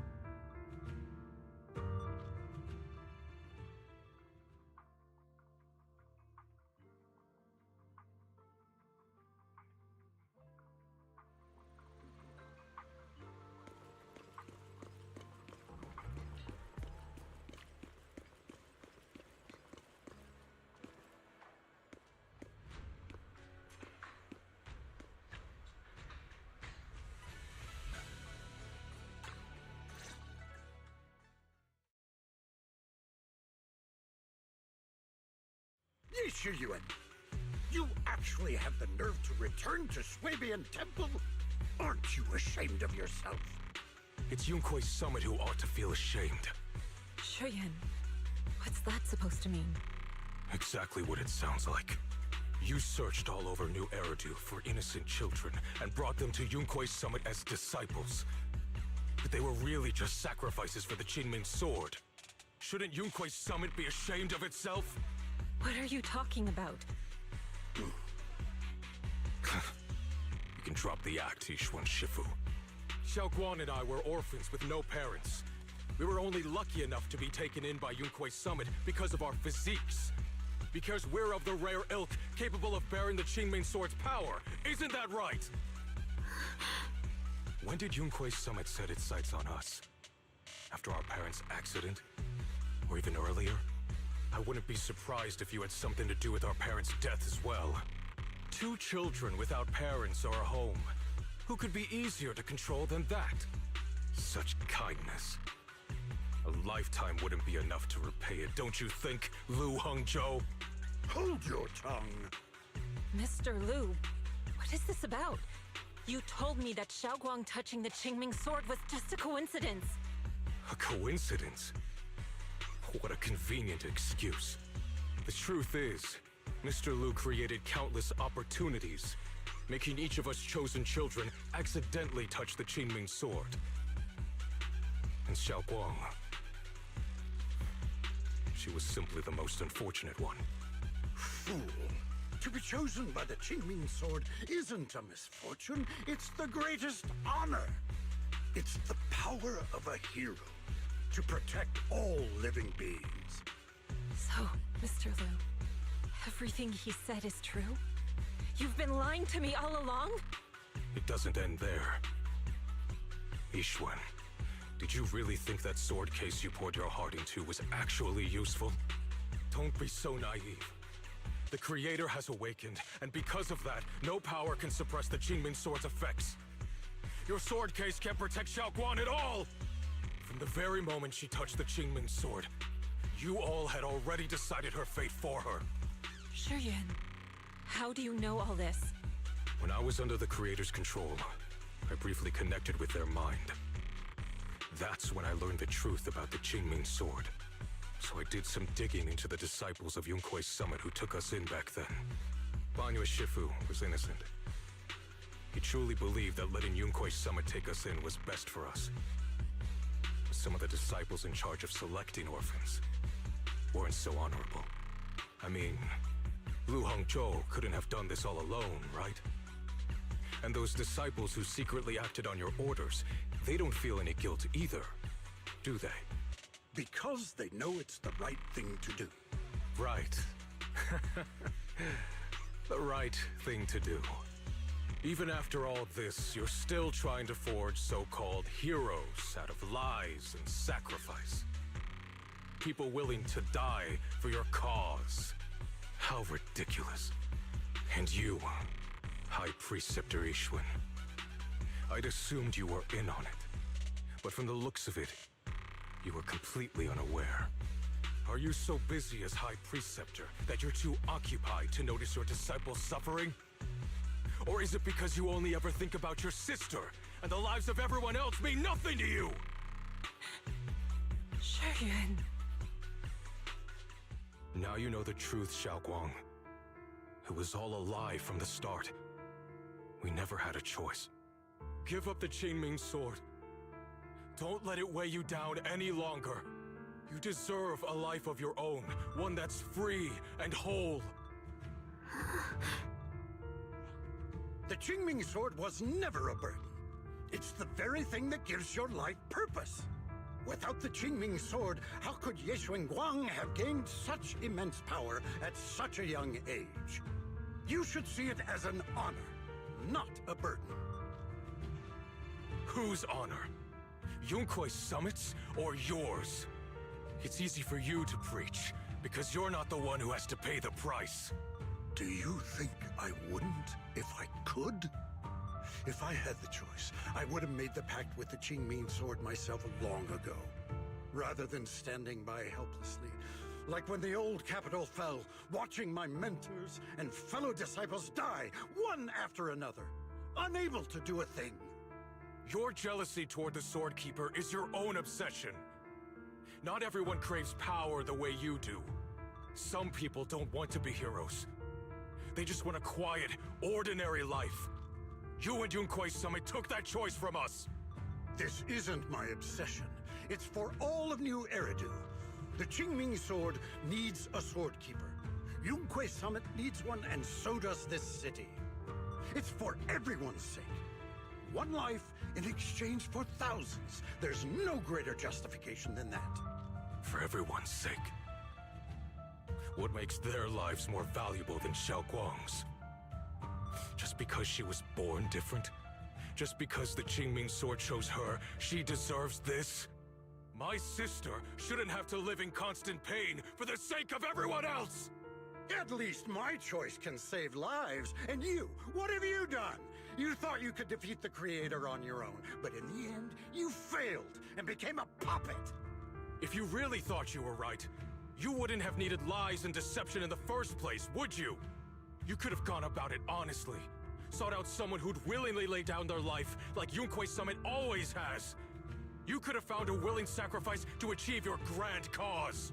Yixuan, you actually have the nerve to return to Swabian Temple? Aren't you ashamed of yourself? It's Yunkui's summit who ought to feel ashamed. Shuyan, what's that supposed to mean? Exactly what it sounds like. You searched all over New Eridu for innocent children and brought them to Yunkui's summit as disciples. But they were really just sacrifices for the Qingming sword. Shouldn't Yunkui's summit be ashamed of itself? What are you talking about? You can drop the act, Yixuan Shifu. Xiaoguang and I were orphans with no parents. We were only lucky enough to be taken in by Yunkui's summit because of our physiques. Because we're of the rare ilk capable of bearing the Qingming sword's power. Isn't that right? When did Yunkui's summit set its sights on us? After our parents' accident? Or even earlier? I wouldn't be surprised if you had something to do with our parents' death as well. 2 children without parents or a home. Who could be easier to control than that? Such kindness. A lifetime wouldn't be enough to repay it, don't you think, Lu Hongzhou? Hold your tongue. Mr. Lu, what is this about? You told me that Xiaoguang touching the Qingming sword was just a coincidence. A coincidence? What a convenient excuse. The truth is, Mr. Lu created countless opportunities, making each of us chosen children accidentally touch the Qingming sword. And Xiaoguang, she was simply the most unfortunate one. Fool. To be chosen by the Qingming sword isn't a misfortune, it's the greatest honor. It's the power of a hero to protect all living beings. So, Mr. Lu, everything he said is true? You've been lying to me all along? It doesn't end there. Yixuan, did you really think that sword case you poured your heart into was actually useful? Don't be so naive. The Creator has awakened, and because of that, no power can suppress the Qingming sword's effects. Your sword case can't protect Xiaoguang at all! From the very moment she touched the Qingming sword, you all had already decided her fate for her. Shuyuan, how do you know all this? When I was under the Creator's control, I briefly connected with their mind. That's when I learned the truth about the Qingming sword. So I did some digging into the disciples of Yunkui's summit who took us in back then. Banyue Shifu was innocent. He truly believed that letting Yunkui's summit take us in was best for us. But some of the disciples in charge of selecting orphans weren't so honorable. I mean, Lu Hongzhou couldn't have done this all alone, right? And those disciples who secretly acted on your orders, they don't feel any guilt either, do they? Because they know it's the right thing to do. Right. The right thing to do. Even after all this, you're still trying to forge so-called heroes out of lies and sacrifice. People willing to die for your cause. How ridiculous. And you, High Preceptor Yixuan. I'd assumed you were in on it. But from the looks of it, you were completely unaware. Are you so busy as High Preceptor that you're too occupied to notice your disciples suffering? Or is it because you only ever think about your sister, and the lives of everyone else mean nothing to you? Shuyuan. Now you know the truth, Xiaoguang. It was all a lie from the start. We never had a choice. Give up the Qingming sword. Don't let it weigh you down any longer. You deserve a life of your own, one that's free and whole. The Qingming sword was never a burden. It's the very thing that gives your life purpose. Without the Qingming sword, how could Ye Guang have gained such immense power at such a young age? You should see it as an honor, not a burden. Whose honor? Yunkui's summit's or yours? It's easy for you to preach, because you're not the one who has to pay the price. Do you think I wouldn't if I could? If I had the choice, I would have made the pact with the Qingming sword myself long ago, rather than standing by helplessly, like when the old capital fell, watching my mentors and fellow disciples die, one after another, unable to do a thing. Your jealousy toward the Sword Keeper is your own obsession. Not everyone craves power the way you do. Some people don't want to be heroes. They just want a quiet, ordinary life. You and Yunkui's summit took that choice from us. This isn't my obsession. It's for all of New Eridu. The Qingming sword needs a sword keeper. Yunkui's summit needs one, and so does this city. It's for everyone's sake. One life in exchange for thousands. There's no greater justification than that. For everyone's sake. What makes their lives more valuable than Xiaoguang's? Just because she was born different? Just because the Qingming sword chose her, she deserves this? My sister shouldn't have to live in constant pain for the sake of everyone else! At least my choice can save lives. And you, what have you done? You thought you could defeat the Creator on your own, but in the end, you failed and became a puppet. If you really thought you were right, you wouldn't have needed lies and deception in the first place, would you? You could have gone about it honestly. Sought out someone who'd willingly lay down their life, like Yunquei Summit always has. You could have found a willing sacrifice to achieve your grand cause.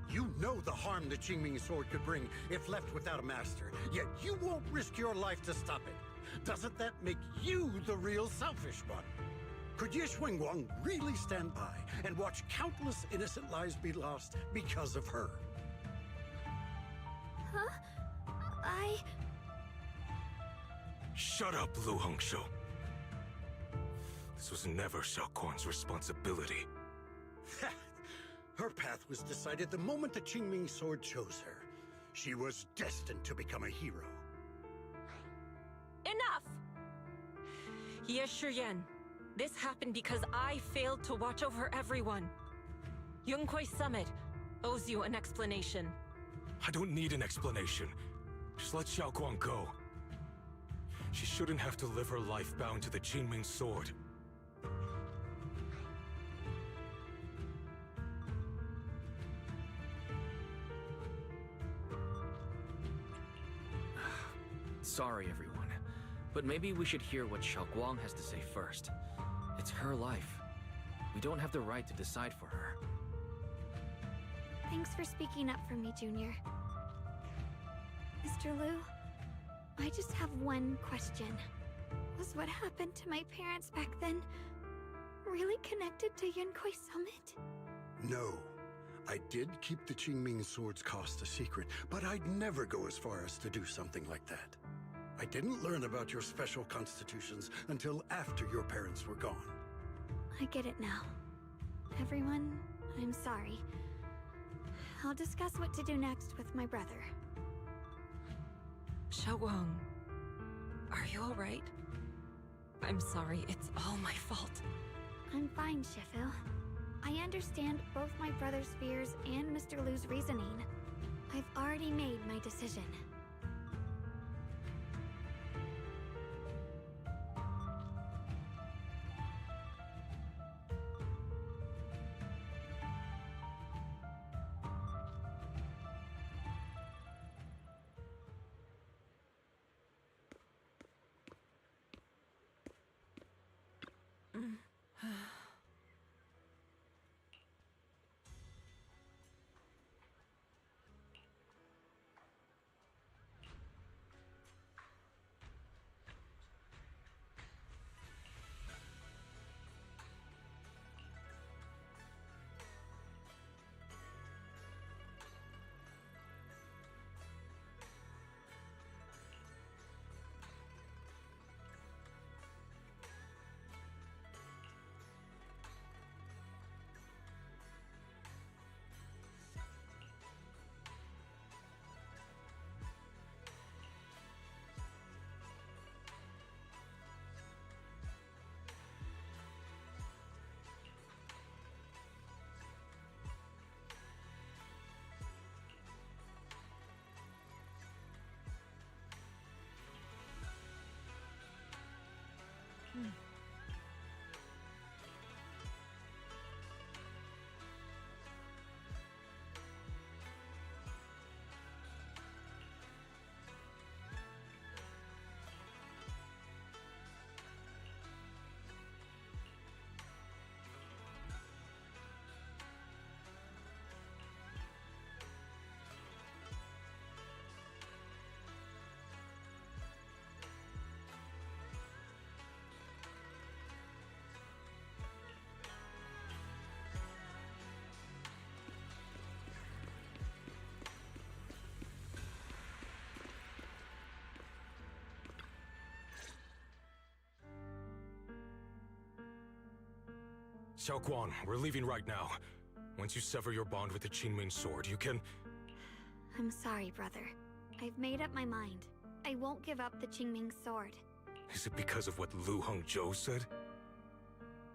You know the harm the Qingming sword could bring if left without a master, yet you won't risk your life to stop it. Doesn't that make you the real selfish one? Could Ye Xuanguang really stand by and watch countless innocent lives be lost because of her? Huh? Shut up, Lu Hongshou. This was never Xiaoguang's responsibility. Her path was decided the moment the Qingming sword chose her. She was destined to become a hero. Enough! Ye Shiyan, this happened because I failed to watch over everyone. Yunquei Summit owes you an explanation. I don't need an explanation. Just let Xiaoguang go. She shouldn't have to live her life bound to the Qingming sword. Sorry, everyone, but maybe we should hear what Xiaoguang has to say first. It's her life. We don't have the right to decide for her. Thanks for speaking up for me, Junior. Mr. Liu, I just have one question. Was what happened to my parents back then really connected to Yunquei Summit? No. I did keep the Qingming sword's cost a secret, but I'd never go as far as to do something like that. I didn't learn about your special constitutions until after your parents were gone. I get it now. Everyone, I'm sorry. I'll discuss what to do next with my brother. Xiaoguang, are you alright? I'm sorry, it's all my fault. I'm fine, Shifu. I understand both my brother's fears and Mr. Liu's reasoning. I've already made my decision. Xiaoguang, we're leaving right now. Once you sever your bond with the Qingming sword, you can... I'm sorry, brother. I've made up my mind. I won't give up the Qingming sword. Is it because of what Lu Hongzhou said?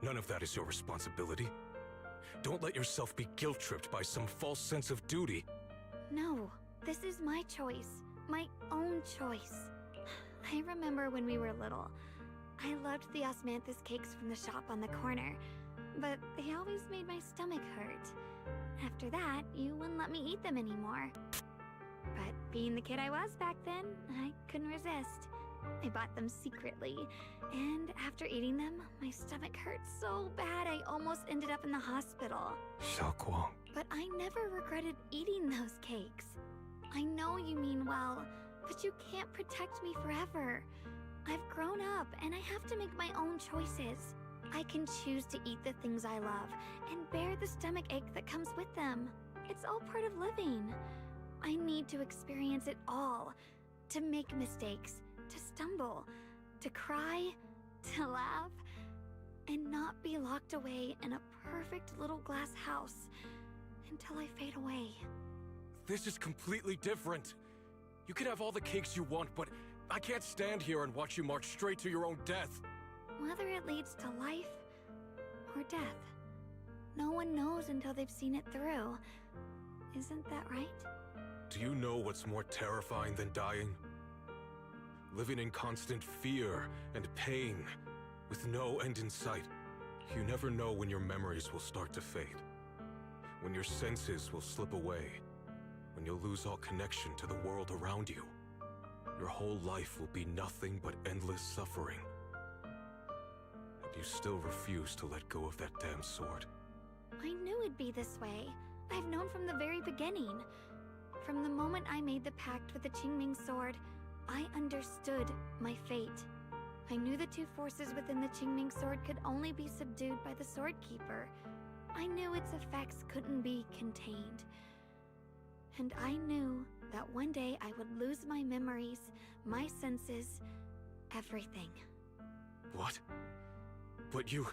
None of that is your responsibility. Don't let yourself be guilt-tripped by some false sense of duty. No, This is my choice. My own choice. I remember when we were little. I loved the osmanthus cakes from the shop on the corner, but they always made my stomach hurt. After that, you wouldn't let me eat them anymore. But being the kid I was back then, I couldn't resist. I bought them secretly, and after eating them, my stomach hurt so bad I almost ended up in the hospital. Xiaoguang. But I never regretted eating those cakes. I know you mean well, but you can't protect me forever. I've grown up, and I have to make my own choices. I can choose to eat the things I love, and bear the stomach ache that comes with them. It's all part of living. I need to experience it all. To make mistakes, to stumble, to cry, to laugh, and not be locked away in a perfect little glass house until I fade away. This is completely different. You can have all the cakes you want, but I can't stand here and watch you march straight to your own death. Whether it leads to life or death, no one knows until they've seen it through. Isn't that right? Do you know what's more terrifying than dying? Living in constant fear and pain, with no end in sight. You never know when your memories will start to fade, when your senses will slip away, when you'll lose all connection to the world around you. Your whole life will be nothing but endless suffering. And you still refuse to let go of that damn sword. I knew it'd be this way. I've known from the very beginning. From the moment I made the pact with the Qingming sword, I understood my fate. I knew the two forces within the Qingming sword could only be subdued by the Sword Keeper. I knew its effects couldn't be contained. And I knew that one day I would lose my memories, my senses, everything. What? But you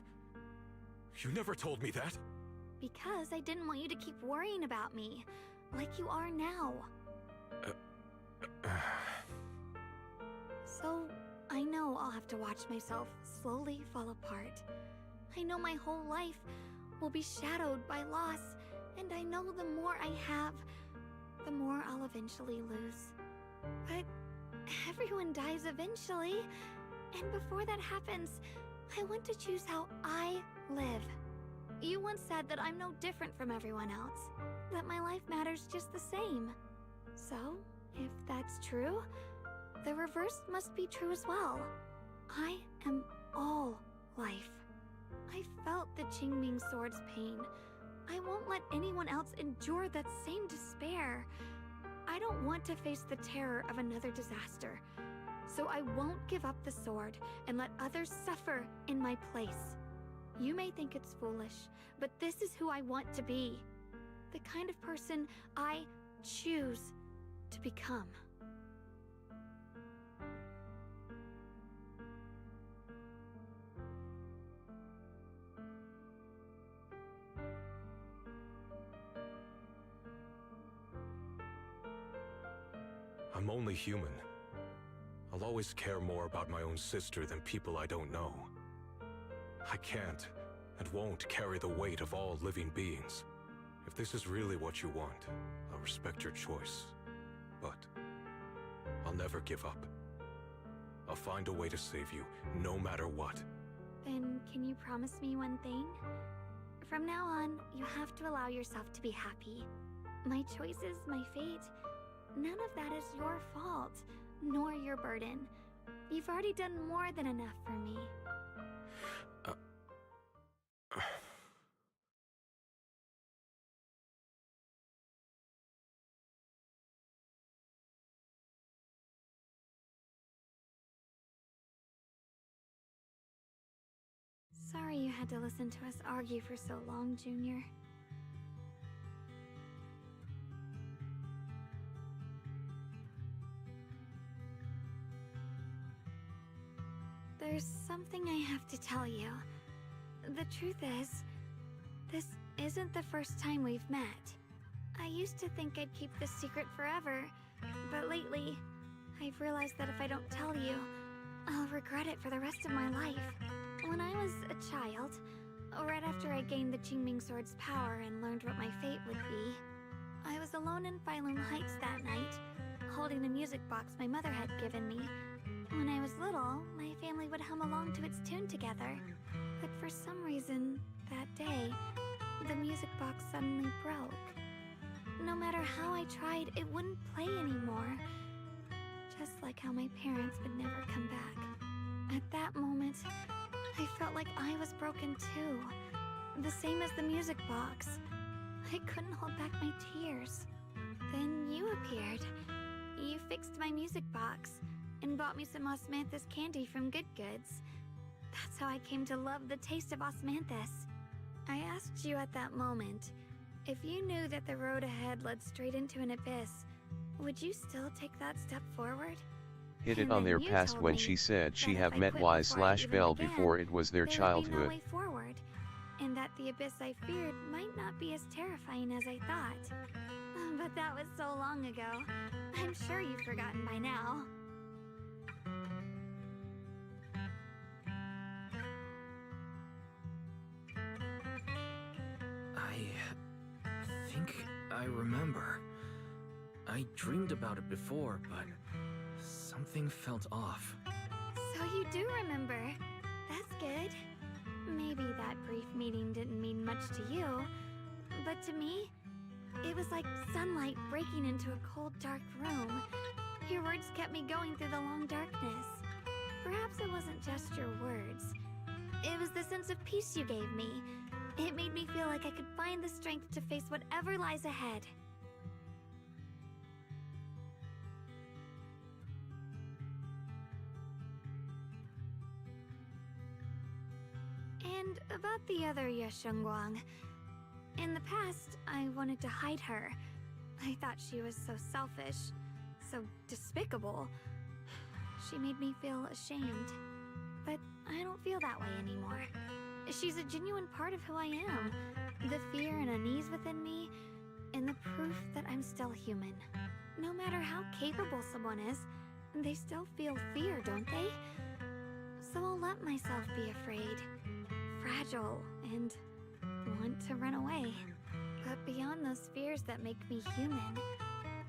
never told me that. Because I didn't want you to keep worrying about me, like you are now. So, I know I'll have to watch myself slowly fall apart. I know my whole life will be shadowed by loss, and I know the more I have, the more I'll eventually lose. But everyone dies eventually, and before that happens, I want to choose how I live. You once said that I'm no different from everyone else, that my life matters just the same. So, if that's true, the reverse must be true as well. I am all life. I felt the Qingming sword's pain. I won't let anyone else endure that same despair. I don't want to face the terror of another disaster. So I won't give up the sword and let others suffer in my place. You may think it's foolish, but this is who I want to be. The kind of person I choose to become. I'm only human. I'll always care more about my own sister than people I don't know. I can't and won't carry the weight of all living beings. If this is really what you want, I'll respect your choice. But I'll never give up. I'll find a way to save you, no matter what. Then can you promise me one thing? From now on, you have to allow yourself to be happy. My choices, my fate, none of that is your fault, nor your burden. You've already done more than enough for me. Sorry you had to listen to us argue for so long, Junior. There's something I have to tell you. The truth is, this isn't the first time we've met. I used to think I'd keep this secret forever, but lately, I've realized that if I don't tell you, I'll regret it for the rest of my life. When I was a child, right after I gained the Qingming sword's power and learned what my fate would be, I was alone in Phylum Heights that night, holding a music box my mother had given me. When I was little, my family would hum along to its tune together. But for some reason, that day, the music box suddenly broke. No matter how I tried, it wouldn't play anymore. Just like how my parents would never come back. At that moment, I felt like I was broken too. The same as the music box. I couldn't hold back my tears. Then you appeared. You fixed my music box and bought me some osmanthus candy from Good Goods. That's how I came to love the taste of osmanthus. I asked you at that moment, if you knew that the road ahead led straight into an abyss, would you still take that step forward? Hit it on their past when she said she have met Y/Bell before it was their there would be no childhood. way forward, and that the abyss I feared might not be as terrifying as I thought. But that was so long ago. I'm sure you've forgotten by now. I think I remember. I dreamed about it before, but something felt off. So you do remember. That's good. Maybe that brief meeting didn't mean much to you, but to me, it was like sunlight breaking into a cold, dark room. Your words kept me going through the long darkness. Perhaps it wasn't just your words. It was the sense of peace you gave me. It made me feel like I could find the strength to face whatever lies ahead. And about the other Yeshengguang. In the past, I wanted to hide her. I thought she was so selfish, so despicable. She made me feel ashamed. But I don't feel that way anymore. She's a genuine part of who I am. The fear and unease within me, and the proof that I'm still human. No matter how capable someone is, they still feel fear, don't they? So I'll let myself be afraid, fragile, and want to run away. But beyond those fears that make me human,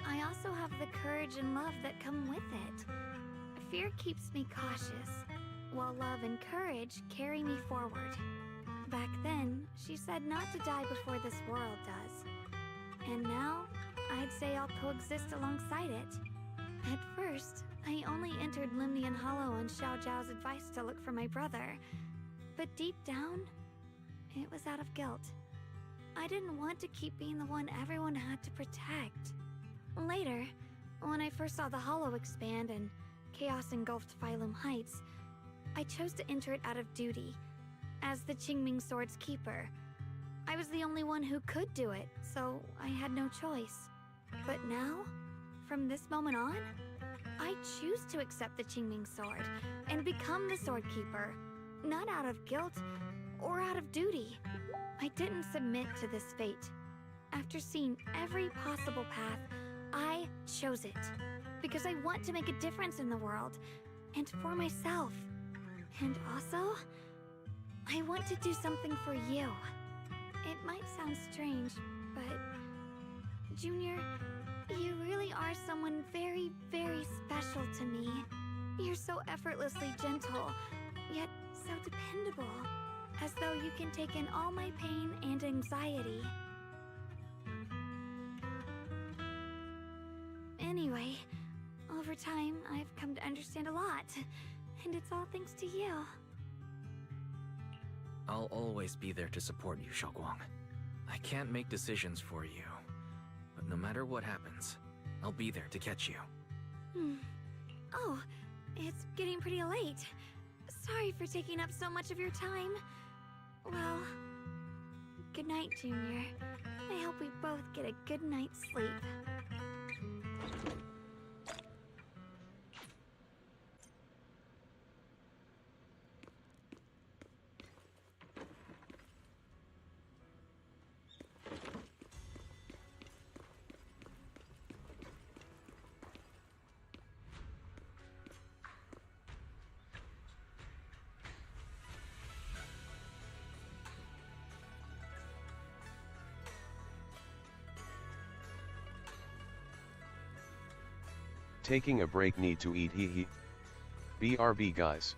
I also have the courage and love that come with it. Fear keeps me cautious, while love and courage carry me forward. Back then, she said not to die before this world does. And now, I'd say I'll coexist alongside it. At first, I only entered Limnian Hollow on Xiao Zhao's advice to look for my brother. But deep down, it was out of guilt. I didn't want to keep being the one everyone had to protect. Later, when I first saw the Hollow expand and chaos engulfed Phylum Heights, I chose to enter it out of duty, as the Qingming Sword's keeper. I was the only one who could do it, so I had no choice. But now, from this moment on, I choose to accept the Qingming Sword and become the Sword Keeper, not out of guilt or out of duty. I didn't submit to this fate. After seeing every possible path, I chose it, because I want to make a difference in the world, and for myself. And also, I want to do something for you. It might sound strange, but Junior, you really are someone very, very special to me. You're so effortlessly gentle, yet so dependable, as though you can take in all my pain and anxiety. Anyway, over time, I've come to understand a lot, and it's all thanks to you. I'll always be there to support you, Xiaoguang. I can't make decisions for you, but no matter what happens, I'll be there to catch you. Oh, it's getting pretty late. Sorry for taking up so much of your time. Well, good night, Junior. I hope we both get a good night's sleep. Taking a break, need to eat, hee hee. BRB guys.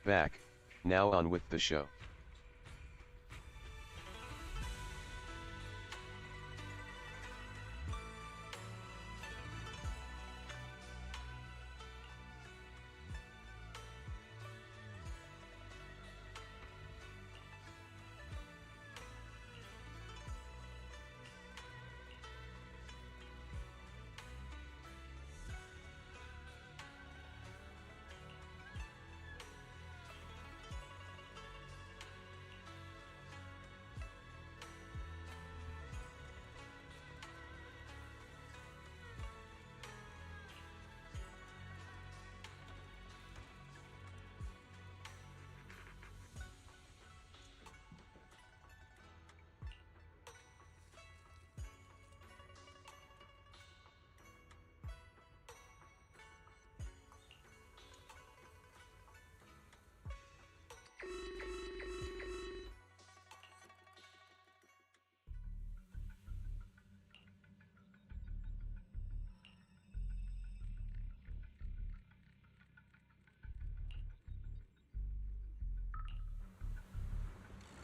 back, now on with the show.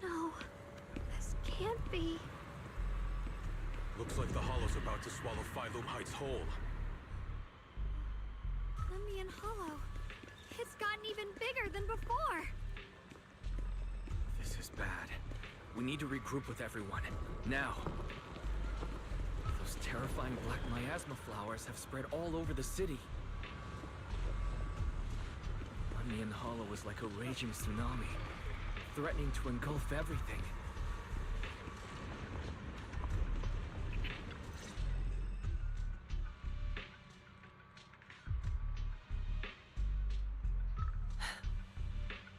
No, this can't be. Looks like the Hollow's about to swallow Phylum Heights whole. Lemnian Hollow. It's gotten even bigger than before. This is bad. We need to regroup with everyone. Now. Those terrifying black miasma flowers have spread all over the city. Lemnian Hollow is like a raging tsunami, threatening to engulf everything.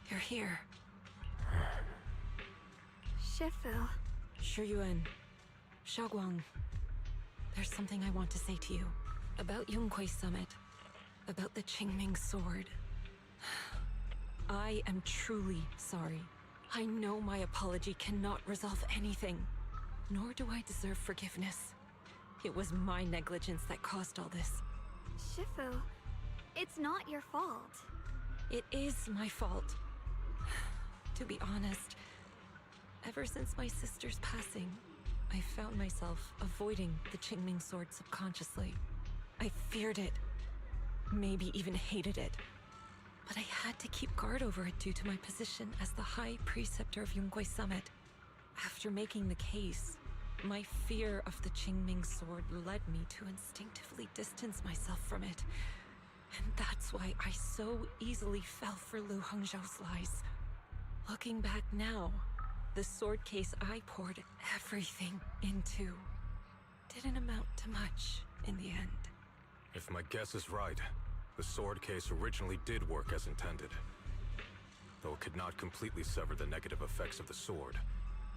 You're here. Shifu. Shuyuan. Xiaoguang. There's something I want to say to you. About Yunquei Summit. About the Qingming Sword. I am truly sorry. I know my apology cannot resolve anything. Nor do I deserve forgiveness. It was my negligence that caused all this. Shifu, it's not your fault. It is my fault. To be honest, ever since my sister's passing, I found myself avoiding the Qingming Sword subconsciously. I feared it, maybe even hated it. But I had to keep guard over it due to my position as the High Preceptor of Yunquei Summit. After making the case, my fear of the Qingming Sword led me to instinctively distance myself from it. And that's why I so easily fell for Lu Hongzhou's lies. Looking back now, the sword case I poured everything into didn't amount to much in the end. If my guess is right, the sword case originally did work as intended. Though it could not completely sever the negative effects of the sword,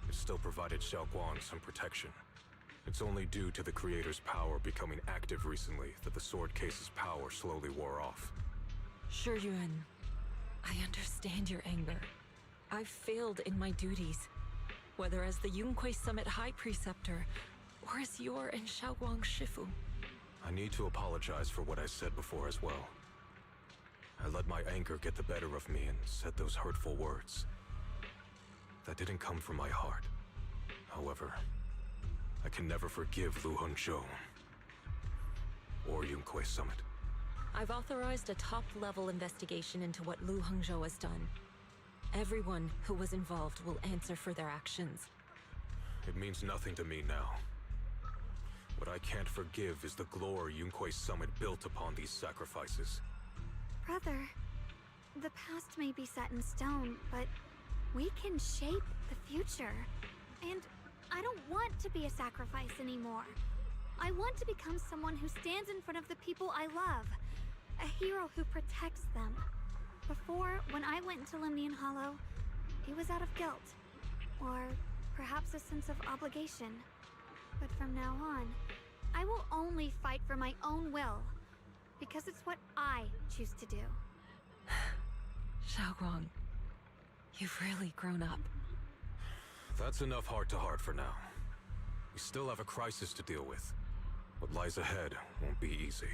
it still provided Xiaoguang some protection. It's only due to the creator's power becoming active recently that the sword case's power slowly wore off. Shuyuan, I understand your anger. I've failed in my duties, whether as the Yunquei Summit High Preceptor, or as your and Xiaoguang's Shifu. I need to apologize for what I said before as well. I let my anger get the better of me and said those hurtful words. That didn't come from my heart. However, I can never forgive Lu Hongzhou or Yunquei Summit. I've authorized a top-level investigation into what Lu Hongzhou has done. Everyone who was involved will answer for their actions. It means nothing to me now. What I can't forgive is the glory Yunquei Summit built upon these sacrifices. Brother, the past may be set in stone, but we can shape the future. And I don't want to be a sacrifice anymore. I want to become someone who stands in front of the people I love. A hero who protects them. Before, when I went into Lemnian Hollow, it was out of guilt. Or perhaps a sense of obligation. But from now on, I will only fight for my own will. Because it's what I choose to do. Xiaoguang, you've really grown up. That's enough heart-to-heart for now. We still have a crisis to deal with. What lies ahead won't be easy.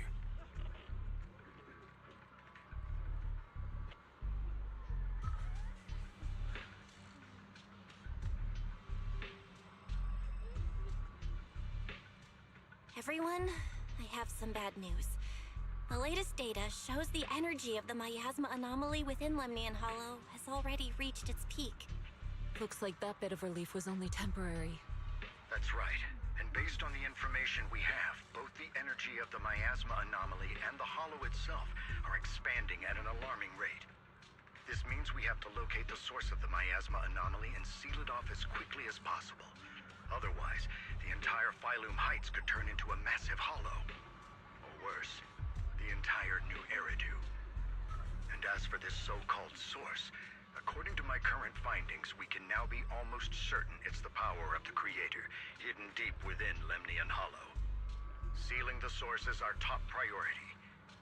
everyone. I have some bad news. The latest data shows the energy of the miasma anomaly within Lemnian Hollow has already reached its peak. Looks like that bit of relief was only temporary. That's right. And based on the information we have, both the energy of the miasma anomaly and the hollow itself are expanding at an alarming rate. This means we have to locate the source of the miasma anomaly and seal it off as quickly as possible. Otherwise, the entire Phylum Heights could turn into a massive hollow. Or worse, the entire new Eridu. And as for this so-called source, according to my current findings, we can now be almost certain it's the power of the Creator, hidden deep within Lemnian Hollow. Sealing the source is our top priority.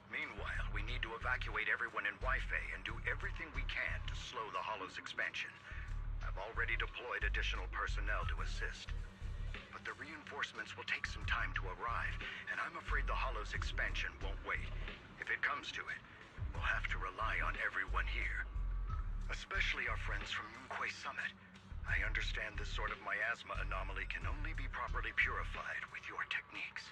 Meanwhile, we need to evacuate everyone in Wi-Fi and do everything we can to slow the Hollow's expansion. I've already deployed additional personnel to assist. But the reinforcements will take some time to arrive, and I'm afraid the Hollow's expansion won't wait. If it comes to it, we'll have to rely on everyone here. Especially our friends from Moonquay Summit. I understand this sort of miasma anomaly can only be properly purified with your techniques.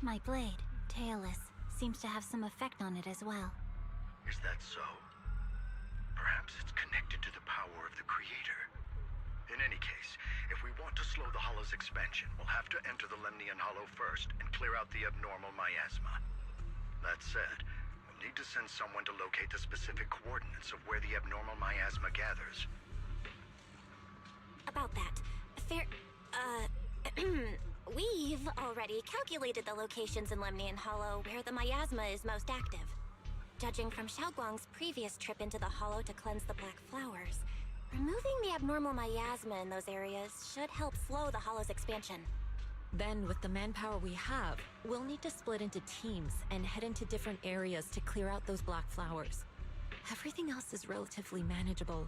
My blade, Tailless, seems to have some effect on it as well. Is that so? Perhaps it's connected to the power of the Creator. In any case, if we want to slow the Hollow's expansion, we'll have to enter the Lemnian Hollow first and clear out the abnormal miasma. That said, we'll need to send someone to locate the specific coordinates of where the abnormal miasma gathers. About that, we've already calculated the locations in Lemnian Hollow where the miasma is most active. Judging from Xiaoguang's previous trip into the Hollow to cleanse the Black Flowers, removing the abnormal miasma in those areas should help slow the Hollow's expansion. Then, with the manpower we have, we'll need to split into teams and head into different areas to clear out those Black Flowers. Everything else is relatively manageable.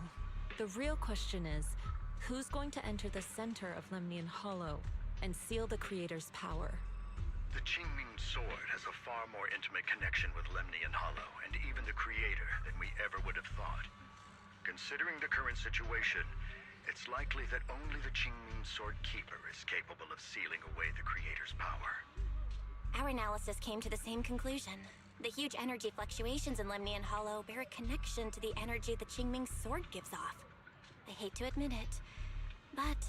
The real question is, who's going to enter the center of Lemnian Hollow and seal the Creator's power? The Qingming Sword has a far more intimate connection with Lemnian Hollow and even the Creator than we ever would have thought. Considering the current situation, it's likely that only the Qingming Sword Keeper is capable of sealing away the Creator's power. Our analysis came to the same conclusion. The huge energy fluctuations in Lemnian Hollow bear a connection to the energy the Qingming Sword gives off. I hate to admit it, but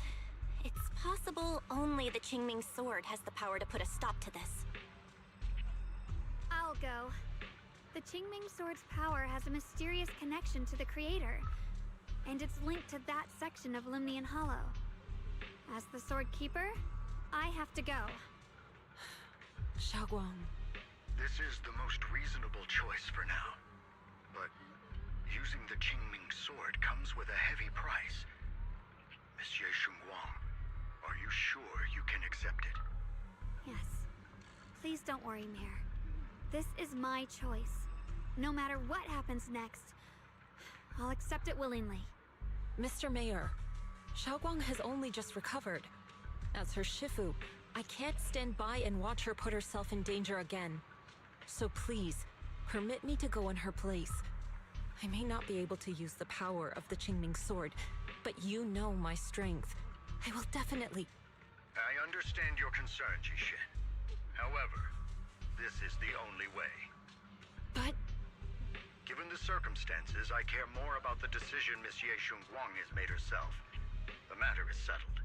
it's possible only the Qingming Sword has the power to put a stop to this. I'll go. The Qingming Sword's power has a mysterious connection to the Creator, and it's linked to that section of Lemnian Hollow. As the Sword Keeper, I have to go. Xiaoguang. This is the most reasonable choice for now. But using the Qingming Sword comes with a heavy price. Monsieur Xunguang, are you sure you can accept it? Yes. Please don't worry, Mayor. This is my choice. No matter what happens next, I'll accept it willingly. Mr. Mayor, Xiaoguang has only just recovered. As her Shifu, I can't stand by and watch her put herself in danger again. So please, permit me to go in her place. I may not be able to use the power of the Qingming Sword, but you know my strength. I will definitely... I understand your concern, Jishin. However, this is the only way. But... Given the circumstances, I care more about the decision Miss Ye Xunguang has made herself. The matter is settled.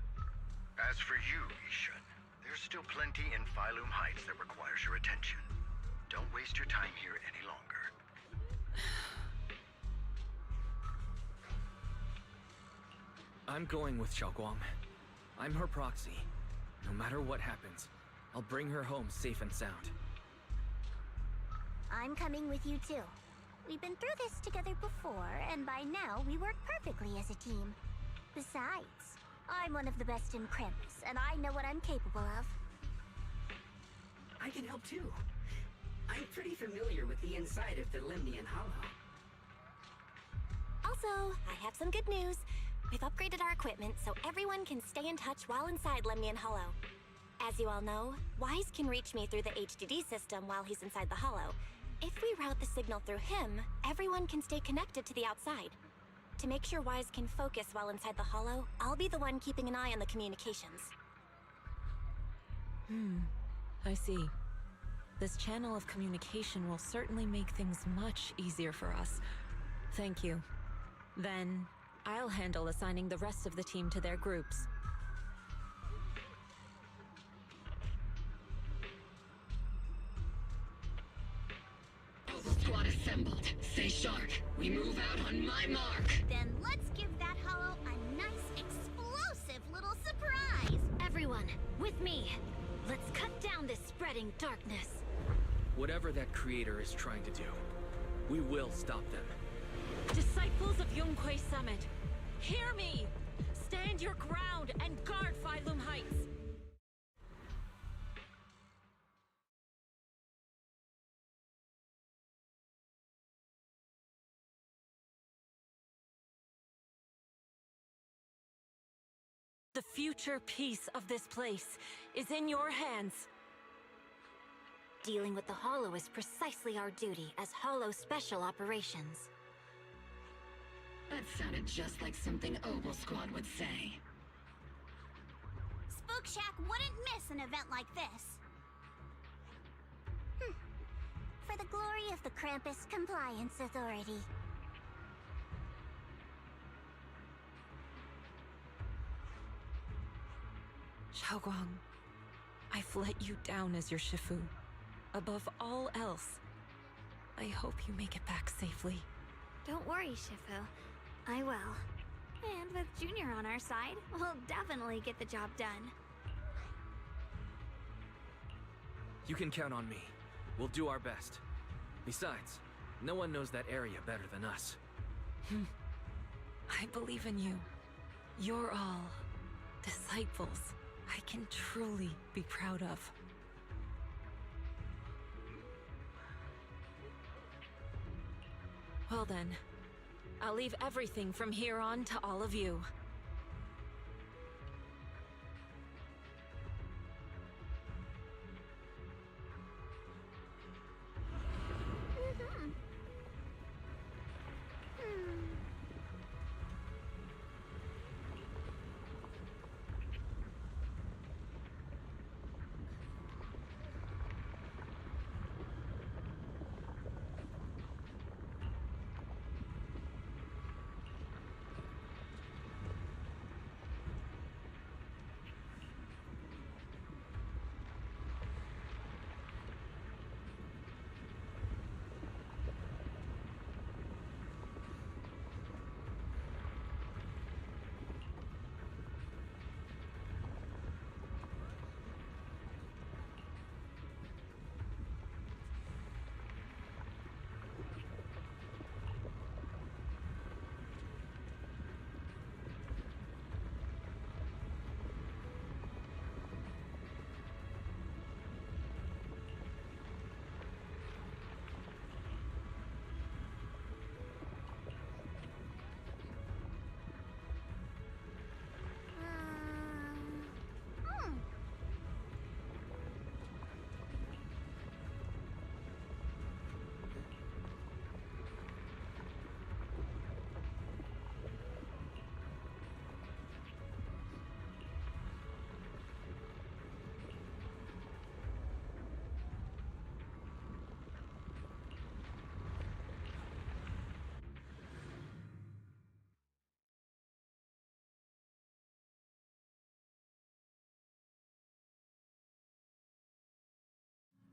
As for you, Yishin, there's still plenty in Phylum Heights that requires your attention. Don't waste your time here any longer. I'm going with Xiaoguang. I'm her proxy. No matter what happens, I'll bring her home safe and sound. I'm coming with you too. We've been through this together before, and by now we work perfectly as a team. Besides, I'm one of the best in Krampus, and I know what I'm capable of. I can help too. I'm pretty familiar with the inside of the Lemnian Hollow. Also, I have some good news. We've upgraded our equipment so everyone can stay in touch while inside Lemnian Hollow. As you all know, Wise can reach me through the HDD system while he's inside the Hollow. If we route the signal through him, everyone can stay connected to the outside. To make sure Wise can focus while inside the Hollow, I'll be the one keeping an eye on the communications. I see. This channel of communication will certainly make things much easier for us. Thank you. Then, I'll handle assigning the rest of the team to their groups. Squad assembled. Stay sharp. We move out on my mark. Then let's give that hollow a nice, explosive little surprise! Everyone, with me! Let's cut down this spreading darkness. Whatever that creator is trying to do, we will stop them. Disciples of Yunquei Summit, hear me! Stand your ground and guard Phylum Heights! The future peace of this place is in your hands. Dealing with the Hollow is precisely our duty as Hollow Special Operations. That sounded just like something Obel Squad would say. Spook Shack wouldn't miss an event like this. For the glory of the Krampus Compliance Authority. Xiaoguang, I've let you down as your Shifu. Above all else, I hope you make it back safely. Don't worry, Shifu. I will. And with Junior on our side, we'll definitely get the job done. You can count on me. We'll do our best. Besides, no one knows that area better than us. I believe in you. You're all disciples I can truly be proud of. Well then, I'll leave everything from here on to all of you.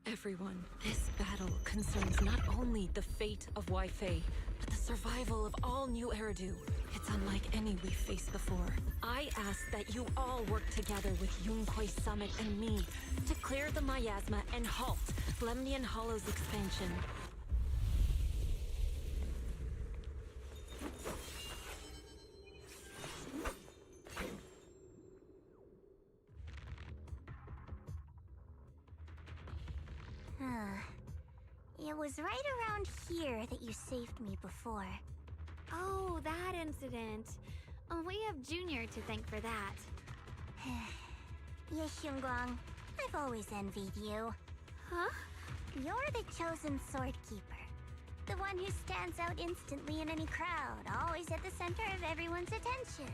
Everyone, this battle concerns not only the fate of Wi-Fi, but the survival of all New Eridu. It's unlike any we've faced before. I ask that you all work together with Yunquei Summit and me to clear the miasma and halt Lemnian Hollow's expansion. It was right around here that you saved me before. Oh, that incident. Oh, we have Junior to thank for that. Yes, Xiongguang. I've always envied you. Huh? You're the chosen sword keeper. The one who stands out instantly in any crowd, always at the center of everyone's attention.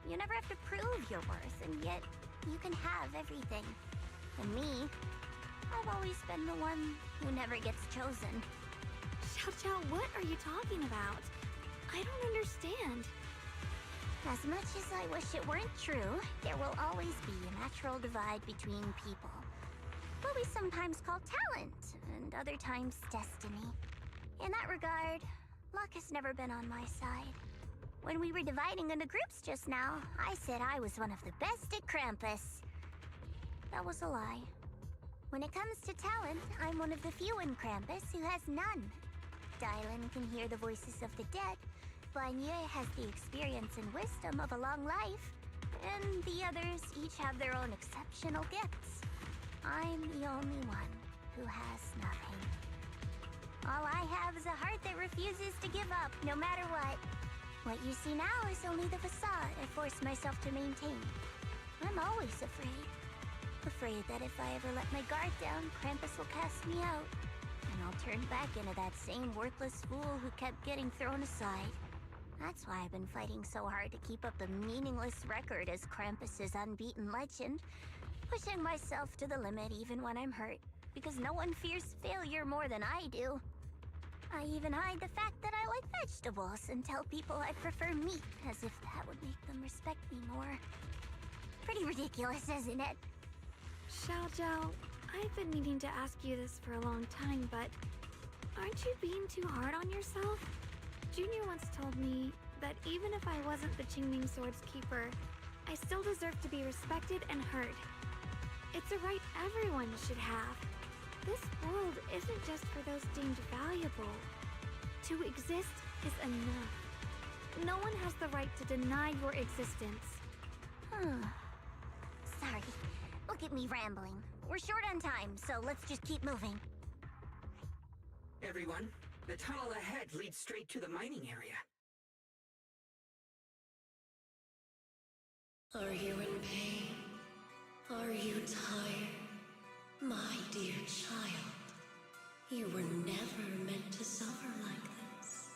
You never have to prove your worth, and yet you can have everything. And me, I've always been the one who never gets chosen. Xiao Xiao, what are you talking about? I don't understand. As much as I wish it weren't true, there will always be a natural divide between people. What we sometimes call talent, and other times destiny. In that regard, luck has never been on my side. When we were dividing into groups just now, I said I was one of the best at Krampus. That was a lie. When it comes to talent, I'm one of the few in Krampus who has none. Dylan can hear the voices of the dead. Vanya has the experience and wisdom of a long life. And the others each have their own exceptional gifts. I'm the only one who has nothing. All I have is a heart that refuses to give up, no matter what. What you see now is only the facade I forced myself to maintain. I'm always afraid. Afraid that if I ever let my guard down, Krampus will cast me out. And I'll turn back into that same worthless fool who kept getting thrown aside. That's why I've been fighting so hard to keep up the meaningless record as Krampus's unbeaten legend. Pushing myself to the limit even when I'm hurt, because no one fears failure more than I do. I even hide the fact that I like vegetables and tell people I prefer meat, as if that would make them respect me more. Pretty ridiculous, isn't it? Xiao Xiao, I've been meaning to ask you this for a long time, but aren't you being too hard on yourself? Junior once told me that even if I wasn't the Qingming Sword's keeper, I still deserve to be respected and heard. It's a right everyone should have. This world isn't just for those deemed valuable. To exist is enough. No one has the right to deny your existence. Sorry. Look at me rambling. We're short on time, so let's just keep moving. Everyone, the tunnel ahead leads straight to the mining area. Are you in pain? Are you tired? My dear child, you were never meant to suffer like this.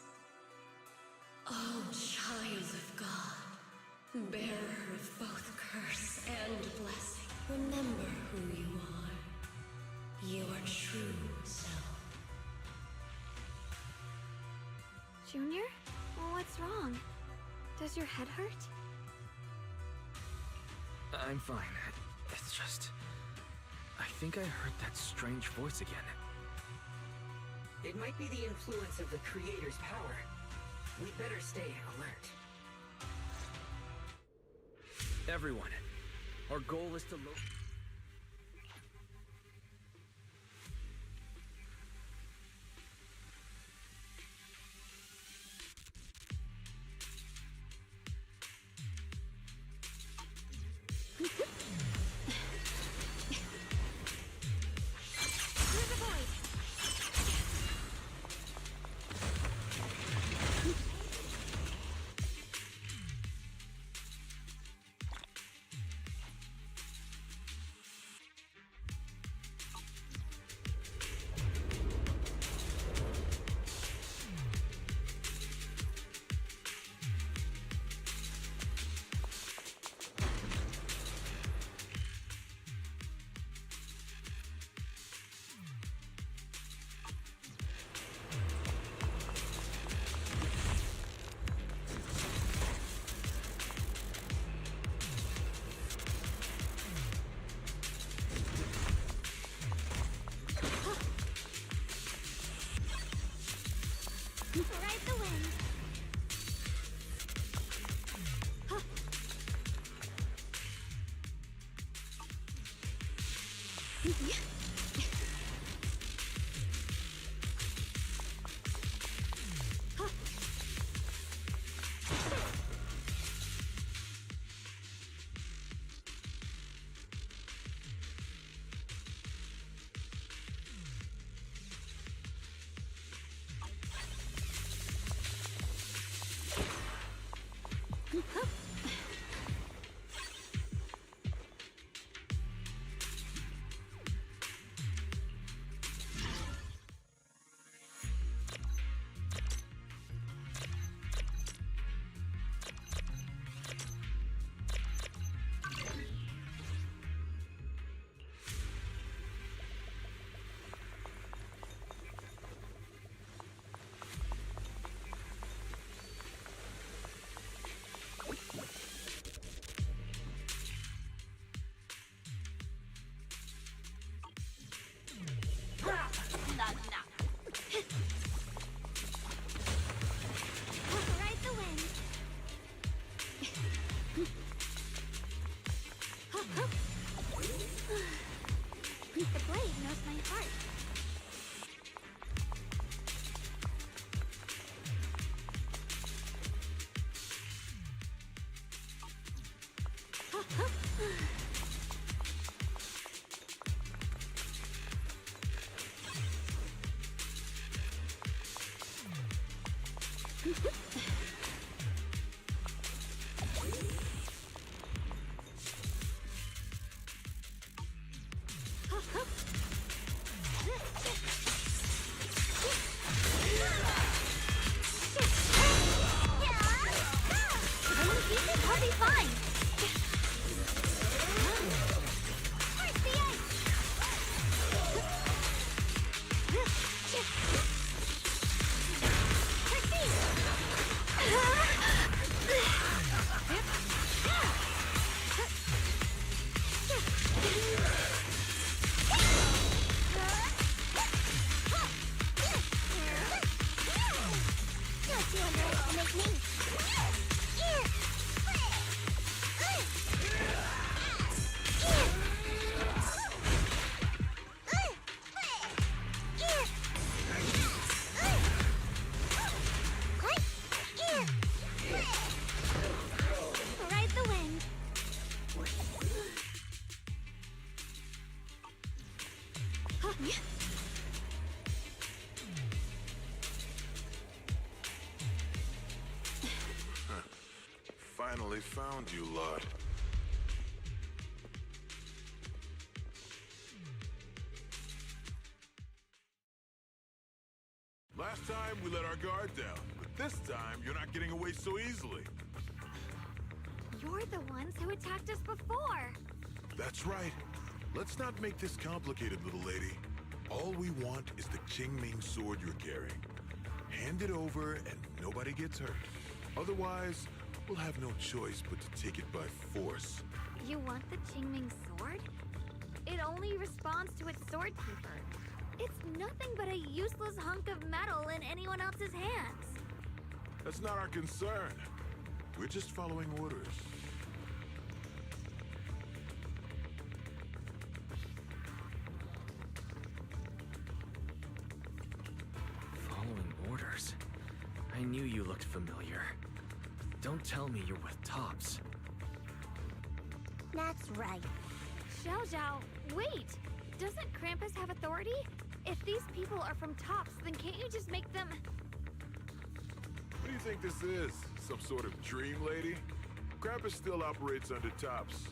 Oh, child of God, bearer of both curse and blessing, remember who you are, your true self. Junior? What's wrong? Does your head hurt? I'm fine. It's just... I think I heard that strange voice again. It might be the influence of the Creator's power. We'd better stay alert. Everyone, our goal is to Ride the wind. I'll be fine. Where's the ice? Don't you underestimate me. Ride the wind. Finally found you, lot. Last time we let our guard down, but this time you're not getting away so easily. You're the ones who attacked us before. That's right. Let's not make this complicated, little lady. All we want is the Qingming sword you're carrying. Hand it over and nobody gets hurt. Otherwise, we'll have no choice but to take it by force. You want the Qingming sword? It only responds to its sword keeper. It's nothing but a useless hunk of metal in anyone else's hands. That's not our concern. We're just following orders. Following orders? I knew you looked familiar. Don't tell me you're with Tops. That's right. Xiao Zhao, wait! Doesn't Krampus have authority? If these people are from Tops, then can't you just make them... What do you think this is? Some sort of dream lady? Krampus still operates under Tops.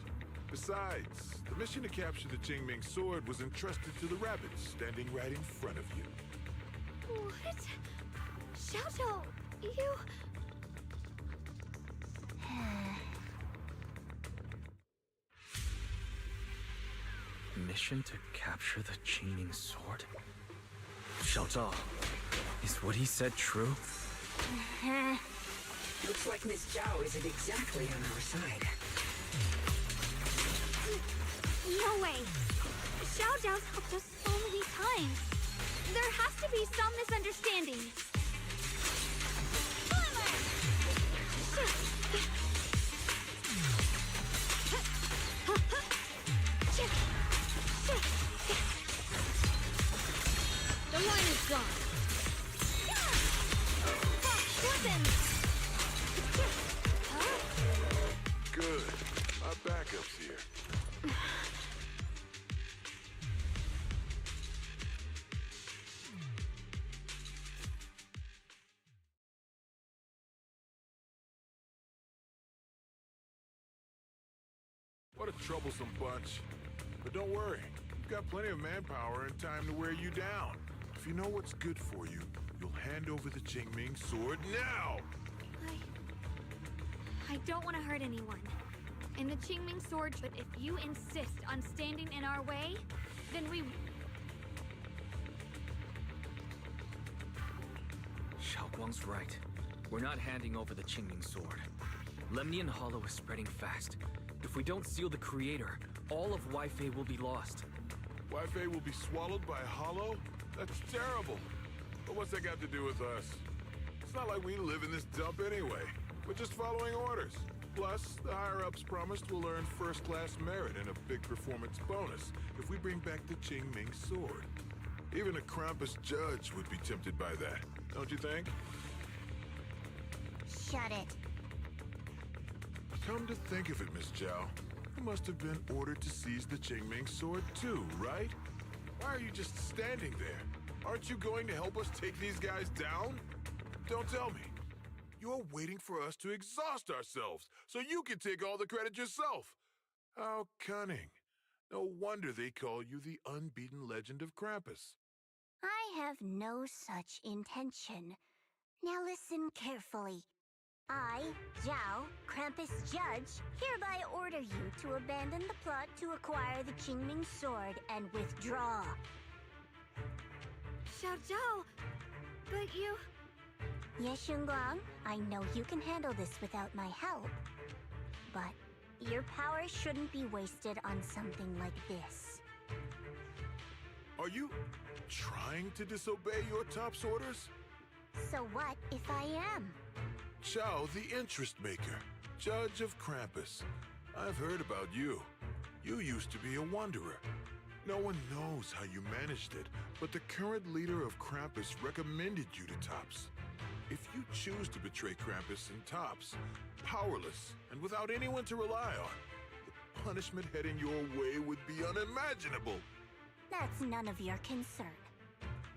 Besides, the mission to capture the Qingming sword was entrusted to the rabbits standing right in front of you. What? Xiao Zhao, you... Mission to capture the Qingming sword? Xiao Zhao, is what he said true? Looks like Miss Zhao isn't exactly on our side. No way! Xiao Zhao's helped us so many times. There has to be some misunderstanding. The line is gone. Good. Our backup's here. What a troublesome bunch. But don't worry, we've got plenty of manpower and time to wear you down. If you know what's good for you, you'll hand over the Qingming sword now! I don't want to hurt anyone. And the Qingming sword, but if you insist on standing in our way, then we... Xiaoguang's right. We're not handing over the Qingming sword. Lemnian Hollow is spreading fast. If we don't seal the creator, all of Weifei will be lost. Weifei will be swallowed by a hollow? That's terrible. But what's that got to do with us? It's not like we live in this dump anyway. We're just following orders. Plus, the higher-ups promised we'll earn first-class merit and a big performance bonus if we bring back the Qingming sword. Even a Krampus judge would be tempted by that, don't you think? Shut it. Come to think of it, Miss Zhao, you must have been ordered to seize the Qingming sword too, right? Why are you just standing there? Aren't you going to help us take these guys down? Don't tell me. You're waiting for us to exhaust ourselves so you can take all the credit yourself. How cunning. No wonder they call you the unbeaten legend of Krampus. I have no such intention. Now listen carefully. I, Zhao, Krampus Judge, hereby order you to abandon the plot to acquire the Qingming Sword and withdraw. Xiao Zhao, but you... Ye Shunguang, I know you can handle this without my help. But your power shouldn't be wasted on something like this. Are you trying to disobey your top's orders? So what if I am? Zhao, the interest maker, judge of Krampus. I've heard about you. You used to be a wanderer. No one knows how you managed it, but the current leader of Krampus recommended you to Tops. If you choose to betray Krampus and Tops, powerless and without anyone to rely on, the punishment heading your way would be unimaginable. That's none of your concern.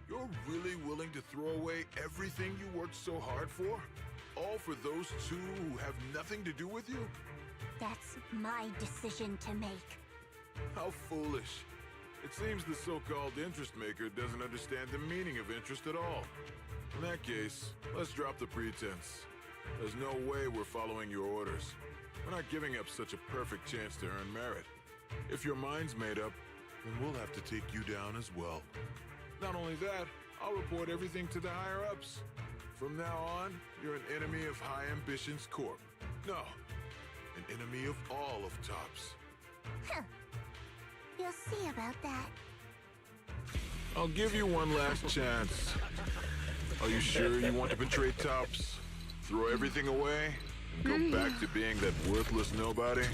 You're really willing to throw away everything you worked so hard for? All for those two who have nothing to do with you? That's my decision to make. How foolish. It seems the so-called interest maker doesn't understand the meaning of interest at all. In that case, let's drop the pretense. There's no way we're following your orders. We're not giving up such a perfect chance to earn merit. If your mind's made up, then we'll have to take you down as well. Not only that, I'll report everything to the higher-ups. From now on, you're an enemy of High Ambitions Corp. No, an enemy of all of Tops. Huh. You'll see about that. I'll give you one last chance. Are you sure you want to betray Tops? Throw everything away? And go back to being that worthless nobody?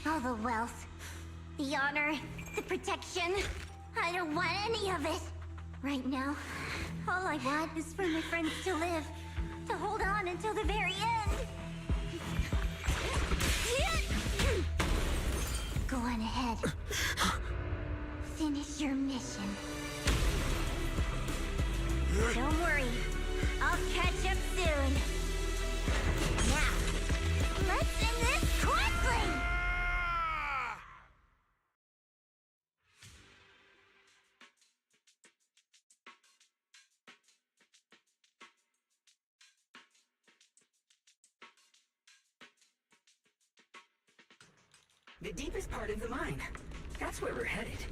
All the wealth, the honor, the protection. I don't want any of it. Right now, all I want is for my friends to live, to hold on until the very end. Go on ahead. Finish your mission. Don't worry, I'll catch up soon. Now, let's end this quickly! The deepest part of the mine. That's where we're headed.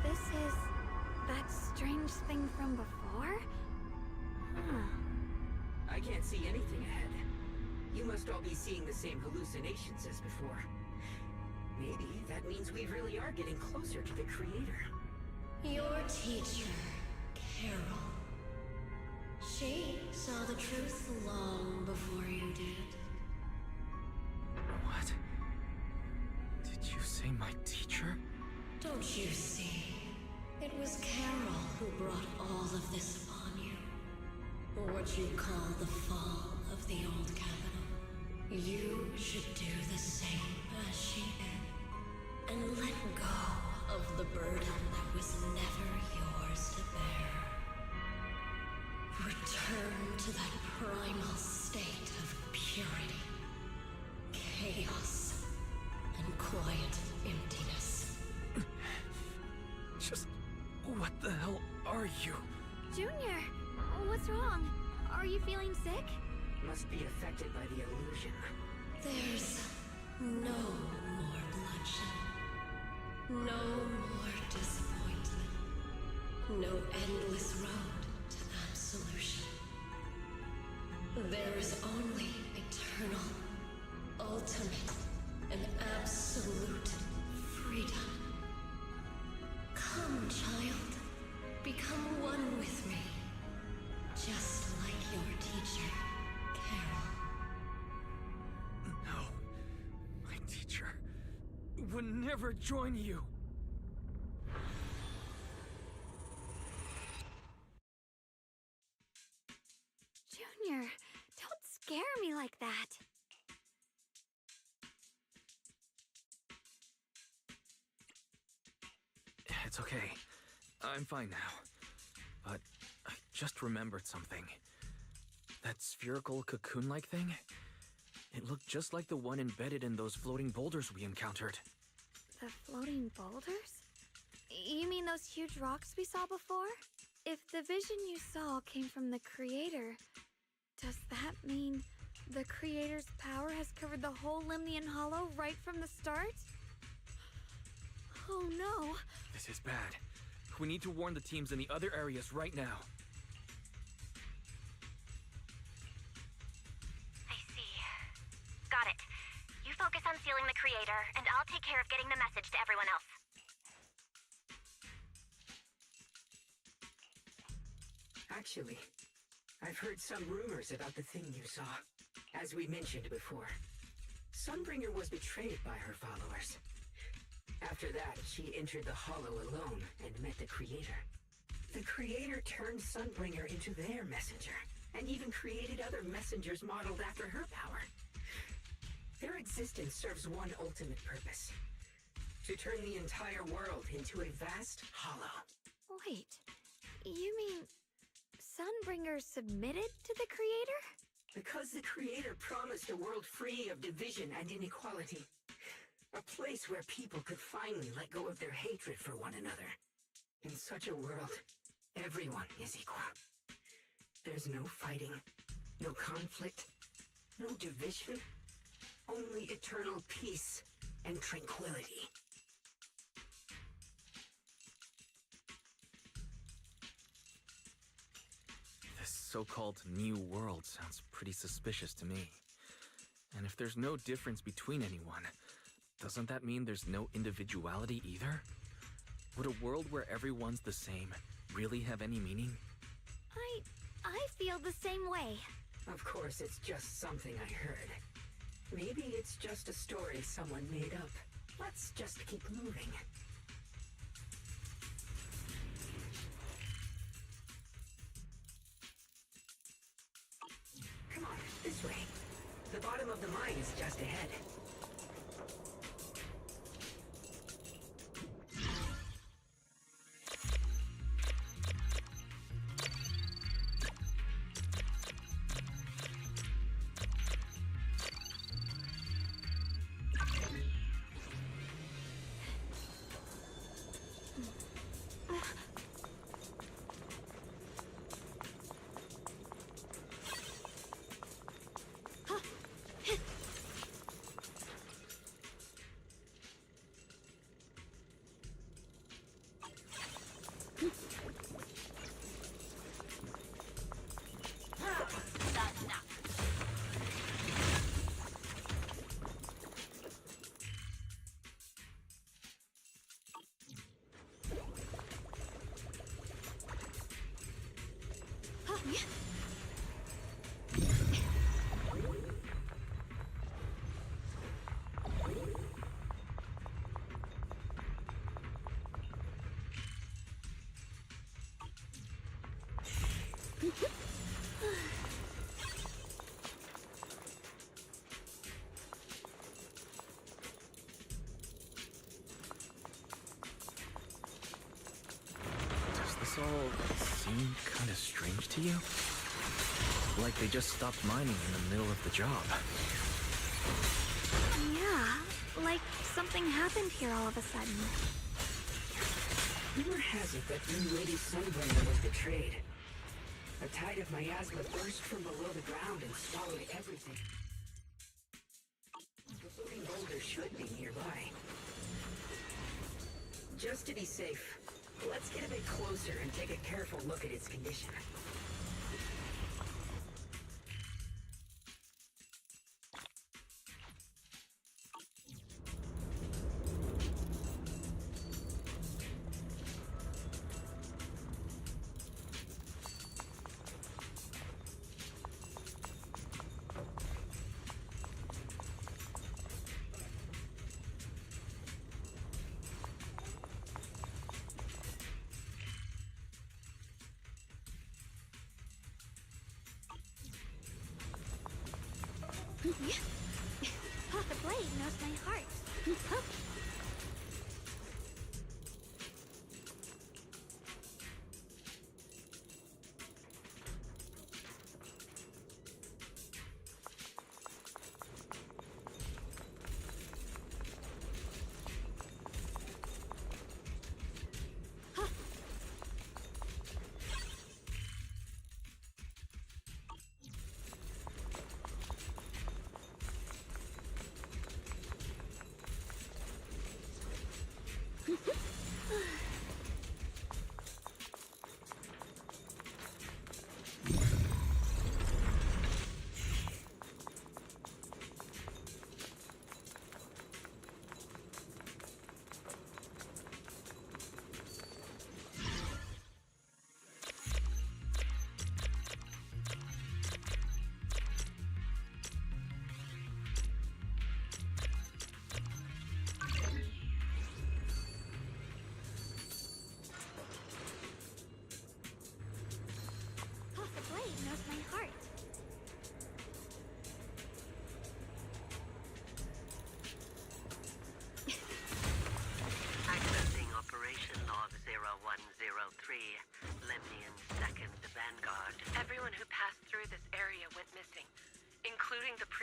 This is that strange thing from before? Huh. I can't see anything ahead. You must all be seeing the same hallucinations as before. Maybe that means we really are getting closer to the Creator. Your teacher, Carol. She saw the truth long before you did. What? Did you say my teacher? Don't you see? It was Carol who brought all of this upon you. Or what you call the fall of the old capital. You should do the same as she did. And let go of the burden that was never yours to bear. Return to that primal state of purity, chaos, and quiet emptiness. Just what the hell are you? Junior, what's wrong? Are you feeling sick? Must be affected by the illusion. There's no more bloodshed. No more disappointment. No endless road to absolution. There is only eternal, ultimate, and absolute freedom. Come, child. Become one with me. Just like your teacher, Carol. No. My teacher would never join you. Junior, don't scare It's okay. I'm fine now. But I just remembered something. That spherical cocoon-like thing? It looked just like the one embedded in those floating boulders we encountered. The floating boulders? You mean those huge rocks we saw before? If the vision you saw came from the Creator, does that mean the Creator's power has covered the whole Limnian Hollow right from the start? Oh no. This is bad. We need to warn the teams in the other areas right now. I see. Got it. You focus on sealing the Creator, and I'll take care of getting the message to everyone else. Actually, I've heard some rumors about the thing you saw. As we mentioned before, Sunbringer was betrayed by her followers. After that, she entered the Hollow alone and met the Creator. The Creator turned Sunbringer into their messenger, and even created other messengers modeled after her power. Their existence serves one ultimate purpose: to turn the entire world into a vast hollow. Wait, you mean Sunbringer submitted to the Creator? Because the Creator promised a world free of division and inequality. A place where people could finally let go of their hatred for one another. In such a world, everyone is equal. There's no fighting, no conflict, no division, only eternal peace and tranquility. This so-called new world sounds pretty suspicious to me. And if there's no difference between anyone, doesn't that mean there's no individuality either? Would a world where everyone's the same really have any meaning? I feel the same way. Of course, it's just something I heard. Maybe it's just a story someone made up. Let's just keep moving. Come on, this way. The bottom of the mine is just ahead. Does this all seem kind of strange to you? Like they just stopped mining in the middle of the job. Yeah, like something happened here all of a sudden. Rumor has it that new Lady Sunbringer was betrayed. A tide of miasma burst from below the ground and swallowed everything. The floating boulder should be nearby. Just to be safe, let's get a bit closer and take a careful look at its condition. The blade knows my heart.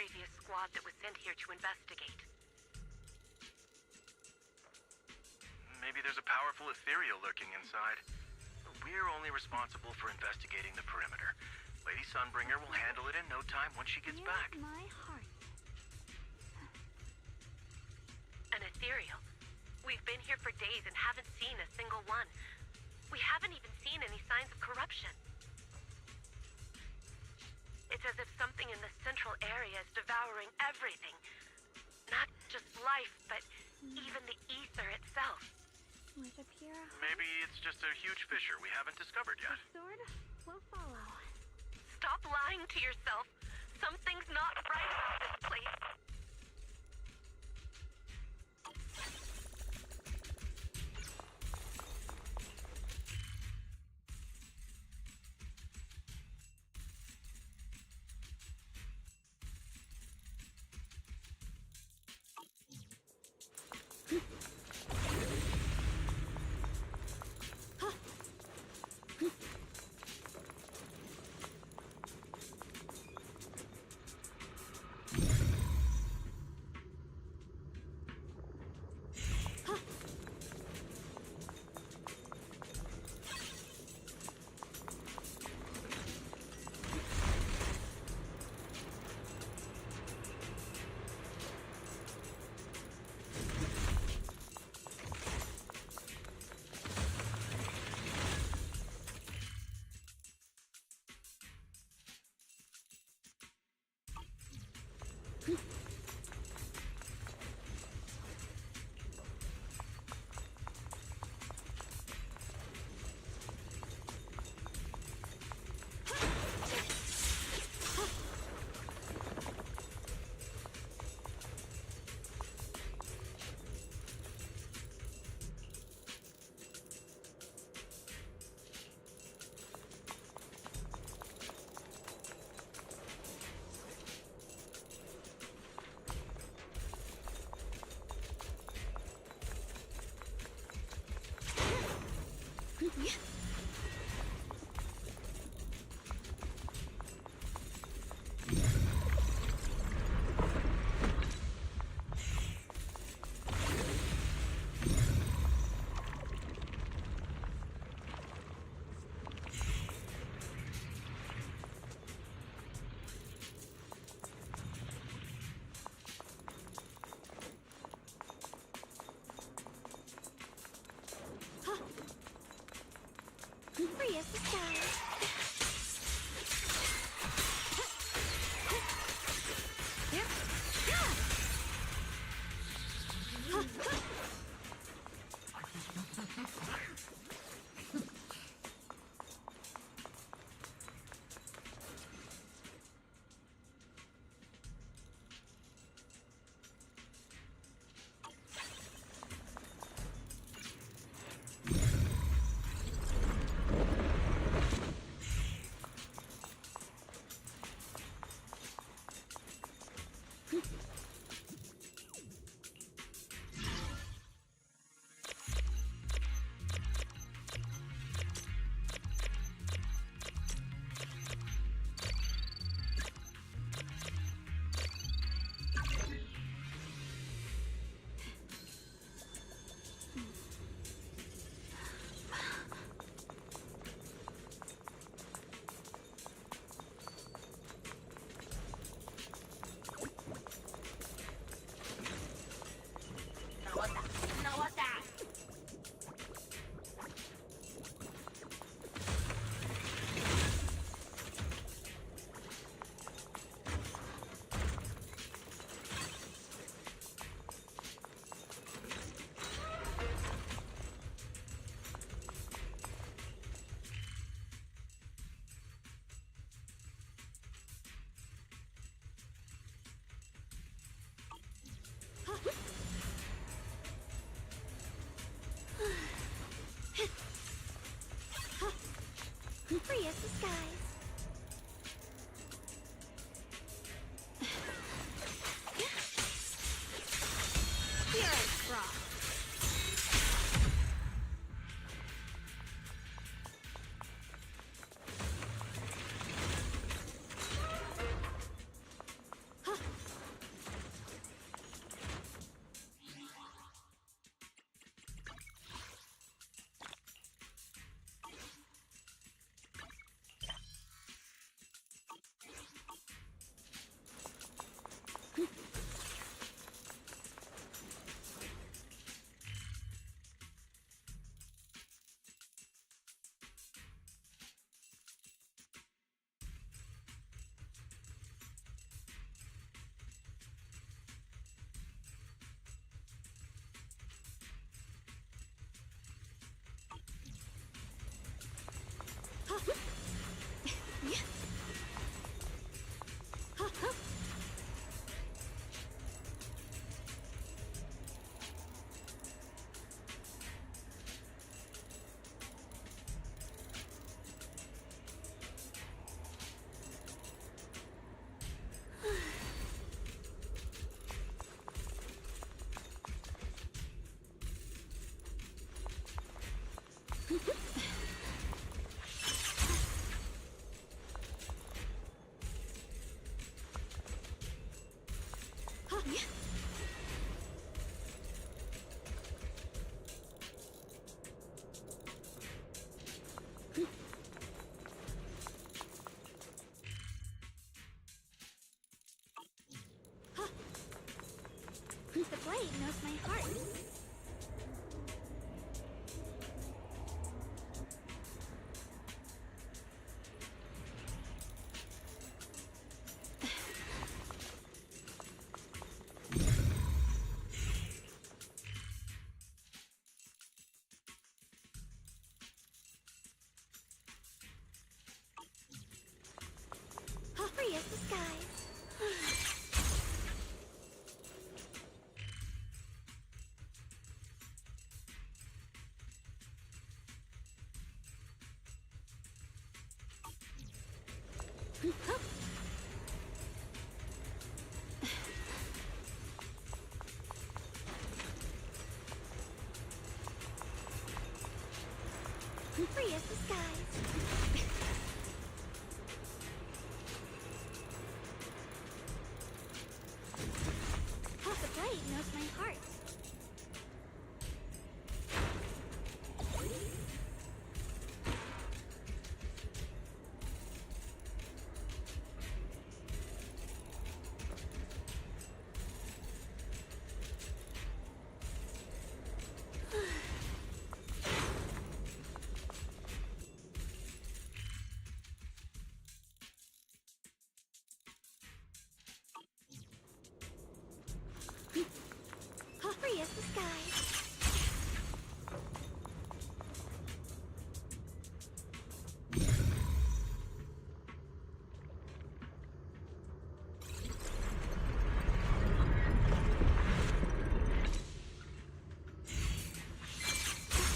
previous squad that was sent here to investigate. Maybe there's a powerful ethereal lurking inside. We're only responsible for investigating the perimeter. Lady Sunbringer will handle it in no time once she gets back. My heart. An ethereal? We've been here for days and haven't seen a single one. We haven't even seen any signs of corruption. It's as if something in the central area is devouring everything. Not just life, but even the ether itself. Would appear. Maybe it's just a huge fissure we haven't discovered yet. Sword will follow. Stop lying to yourself. Something's not right about this place. Free as the sky. Free as the skies. Spirit Frost. The blade knows my heart. Free as the skies. Free as the skies. The blade knows my heart. Free as the skies.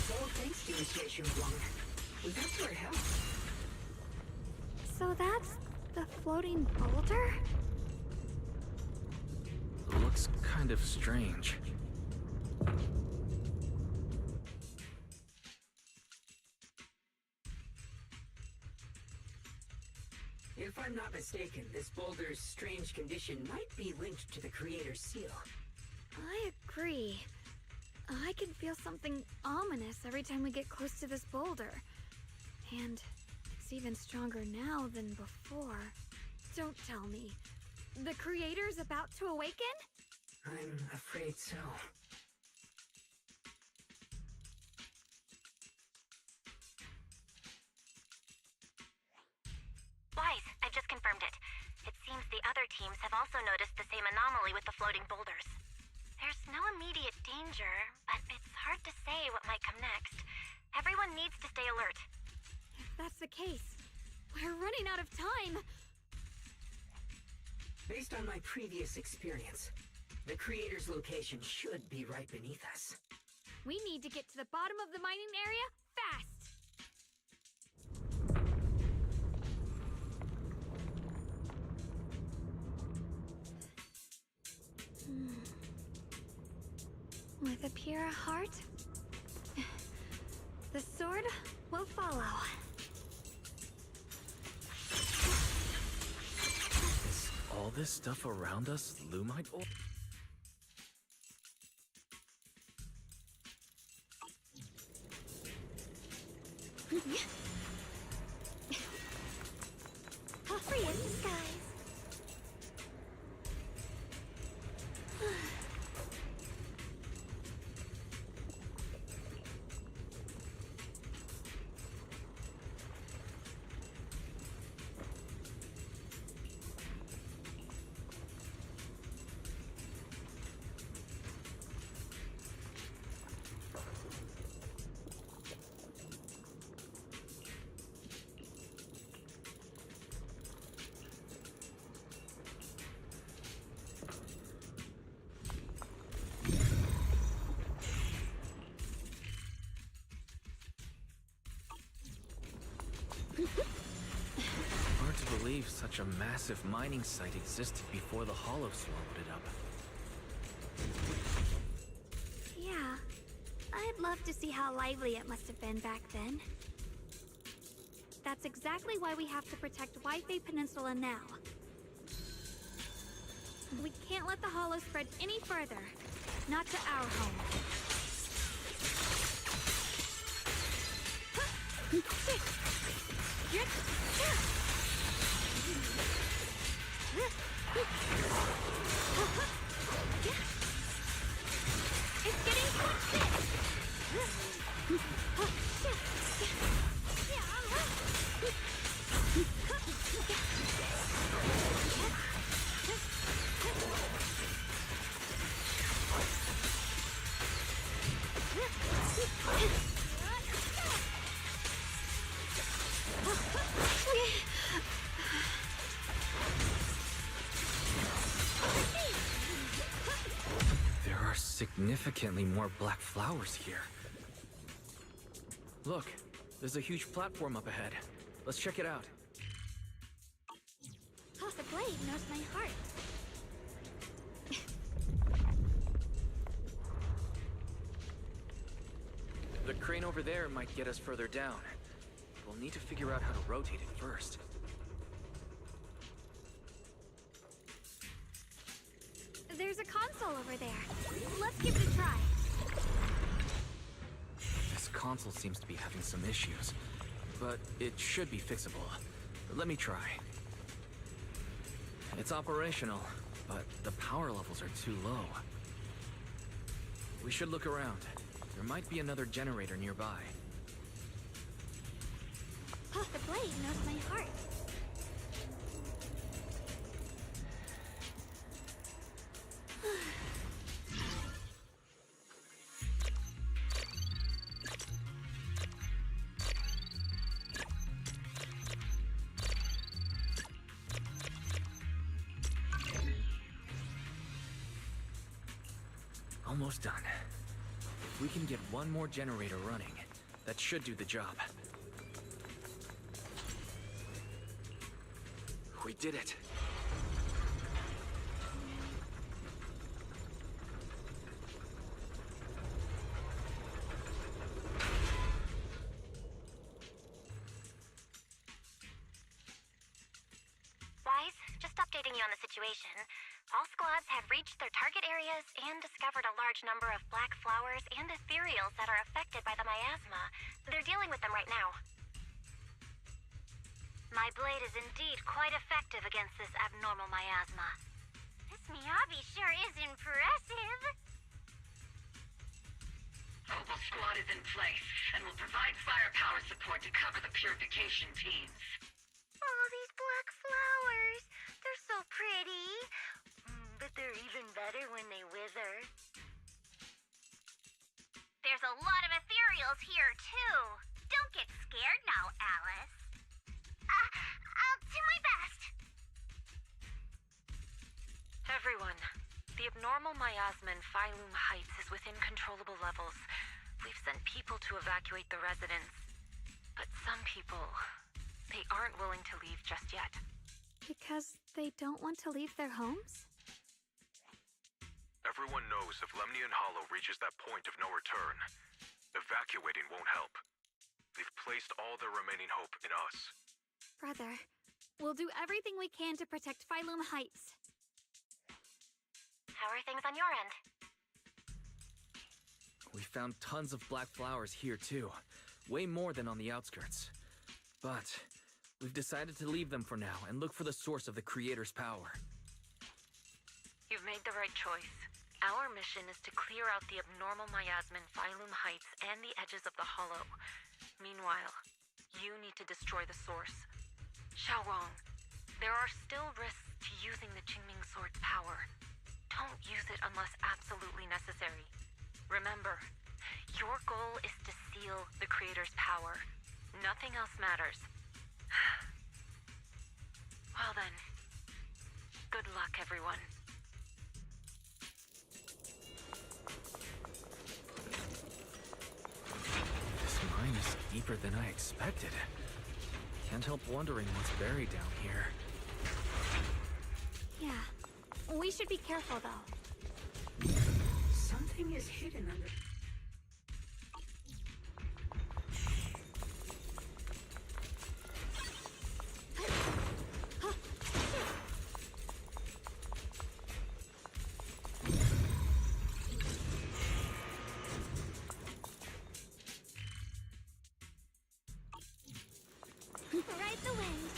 So thanks to Initiation 1. We got your help. So that's the floating boulder? Looks kind of strange. If I'm not mistaken, this boulder's strange condition might be linked to the Creator's seal. I agree. I can feel something ominous every time we get close to this boulder. And it's even stronger now than before. Don't tell me. The Creator's about to awaken? I'm afraid so. Wise, I've just confirmed it. It seems the other teams have also noticed the same anomaly with the floating boulders. There's no immediate danger, but it's hard to say what might come next. Everyone needs to stay alert. If that's the case, we're running out of time. Based on my previous experience, the Creator's location should be right beneath us. We need to get to the bottom of the mining area fast. With a pure heart, the sword will follow. Is all this stuff around us Lumite ore? Free as the skies. Hard to believe such a massive mining site existed before the Hollow swallowed it up. Yeah, I'd love to see how lively it must have been back then. That's exactly why we have to protect Wi-Fi Peninsula now. We can't let the Hollow spread any further. Not to our home. significantly more black flowers here. Look, there's a huge platform up ahead. Let's check it out. Toss a blade knows my heart. The crane over there might get us further down. We'll need to figure out how to rotate it first. There's a console over there. Let's give it a try. This console seems to be having some issues, but it should be fixable. Let me try. It's operational, but the power levels are too low. We should look around. There might be another generator nearby. Toss the blade knows my heart. Almost done. If we can get one more generator running, that should do the job. We did it. Wise, just updating you on the situation. All squads have reached their target areas and discovered a large number of black flowers and ethereals that are affected by the miasma. They're dealing with them right now. My blade is indeed quite effective against this abnormal miasma. This Miyabi sure is impressive. Mobile squad is in place and will provide firepower support to cover the purification teams. Oh, these black flowers. They're so pretty. But they're even better when they wither. There's a lot of ethereals here, too. Don't get scared now, Alice. I'll do my best. Everyone, the abnormal miasma in Phylum Heights is within controllable levels. We've sent people to evacuate the residents. But some people, they aren't willing to leave just yet. Because they don't want to leave their homes? Everyone knows if Lemnian Hollow reaches that point of no return, evacuating won't help. They've placed all their remaining hope in us. Brother, we'll do everything we can to protect Phylum Heights. How are things on your end? We found tons of black flowers here too. Way more than on the outskirts. But we've decided to leave them for now and look for the source of the Creator's power. You've made the right choice. Our mission is to clear out the abnormal miasma in Phylum Heights and the edges of the Hollow. Meanwhile, you need to destroy the source. Xiaowang, there are still risks to using the Qingming Sword's power. Don't use it unless absolutely necessary. Remember, your goal is to seal the Creator's power. Nothing else matters. Well then, good luck, everyone. This mine is deeper than I expected. Can't help wondering what's buried down here. Yeah, we should be careful though. Something is hidden under... Ride the wind.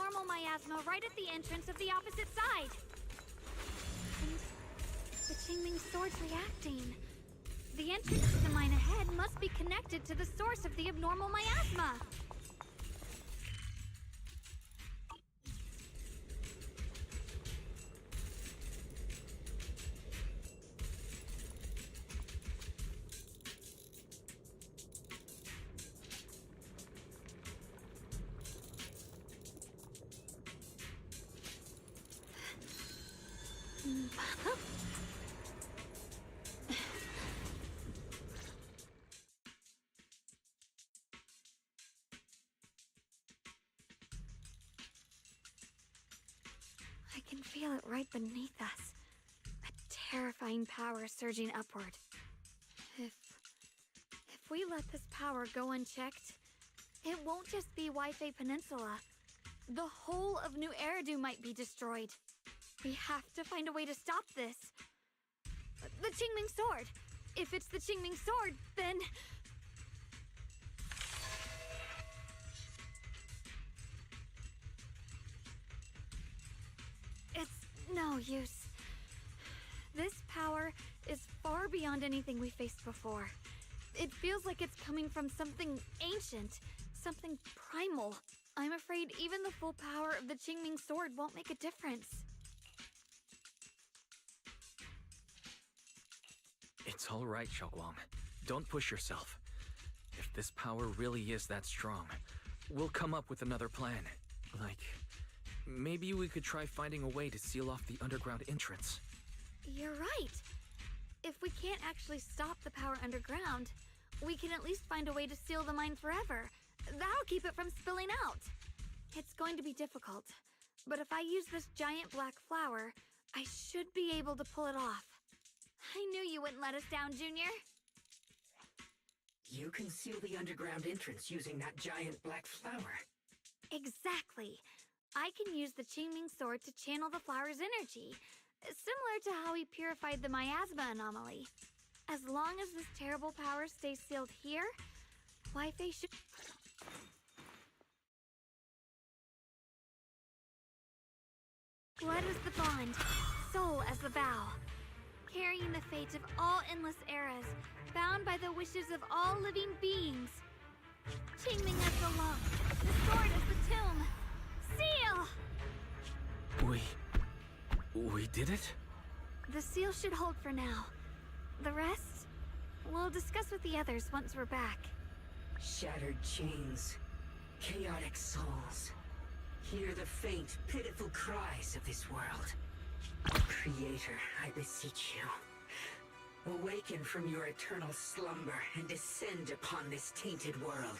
abnormal miasma right at the entrance of the opposite side. And the Qingming Sword's reacting. The entrance to the mine ahead must be connected to the source of the abnormal miasma. I can feel it right beneath us. A terrifying power surging upward. If we let this power go unchecked, it won't just be Wi-Fi Peninsula. The whole of New Eridu might be destroyed. We have to find a way to stop this. The Qingming Sword! If it's the Qingming Sword, then... it's no use. This power is far beyond anything we faced before. It feels like it's coming from something ancient, something primal. I'm afraid even the full power of the Qingming Sword won't make a difference. It's all right, Xiaoguang. Don't push yourself. If this power really is that strong, we'll come up with another plan. Like, maybe we could try finding a way to seal off the underground entrance. You're right. If we can't actually stop the power underground, we can at least find a way to seal the mine forever. That'll keep it from spilling out. It's going to be difficult, but if I use this giant black flower, I should be able to pull it off. I knew you wouldn't let us down, Junior. You can seal the underground entrance using that giant black flower. Exactly. I can use the Qingming Sword to channel the flower's energy, similar to how we purified the miasma anomaly. As long as this terrible power stays sealed here, Wi-Fi should... Blood as the bond, soul as the vow. Carrying the fate of all endless eras, bound by the wishes of all living beings. Qingming as the lump, the sword as the tomb. Seal! We did it? The seal should hold for now. The rest, we'll discuss with the others once we're back. Shattered chains, chaotic souls. Hear the faint, pitiful cries of this world. Creator, I beseech you. Awaken from your eternal slumber and descend upon this tainted world.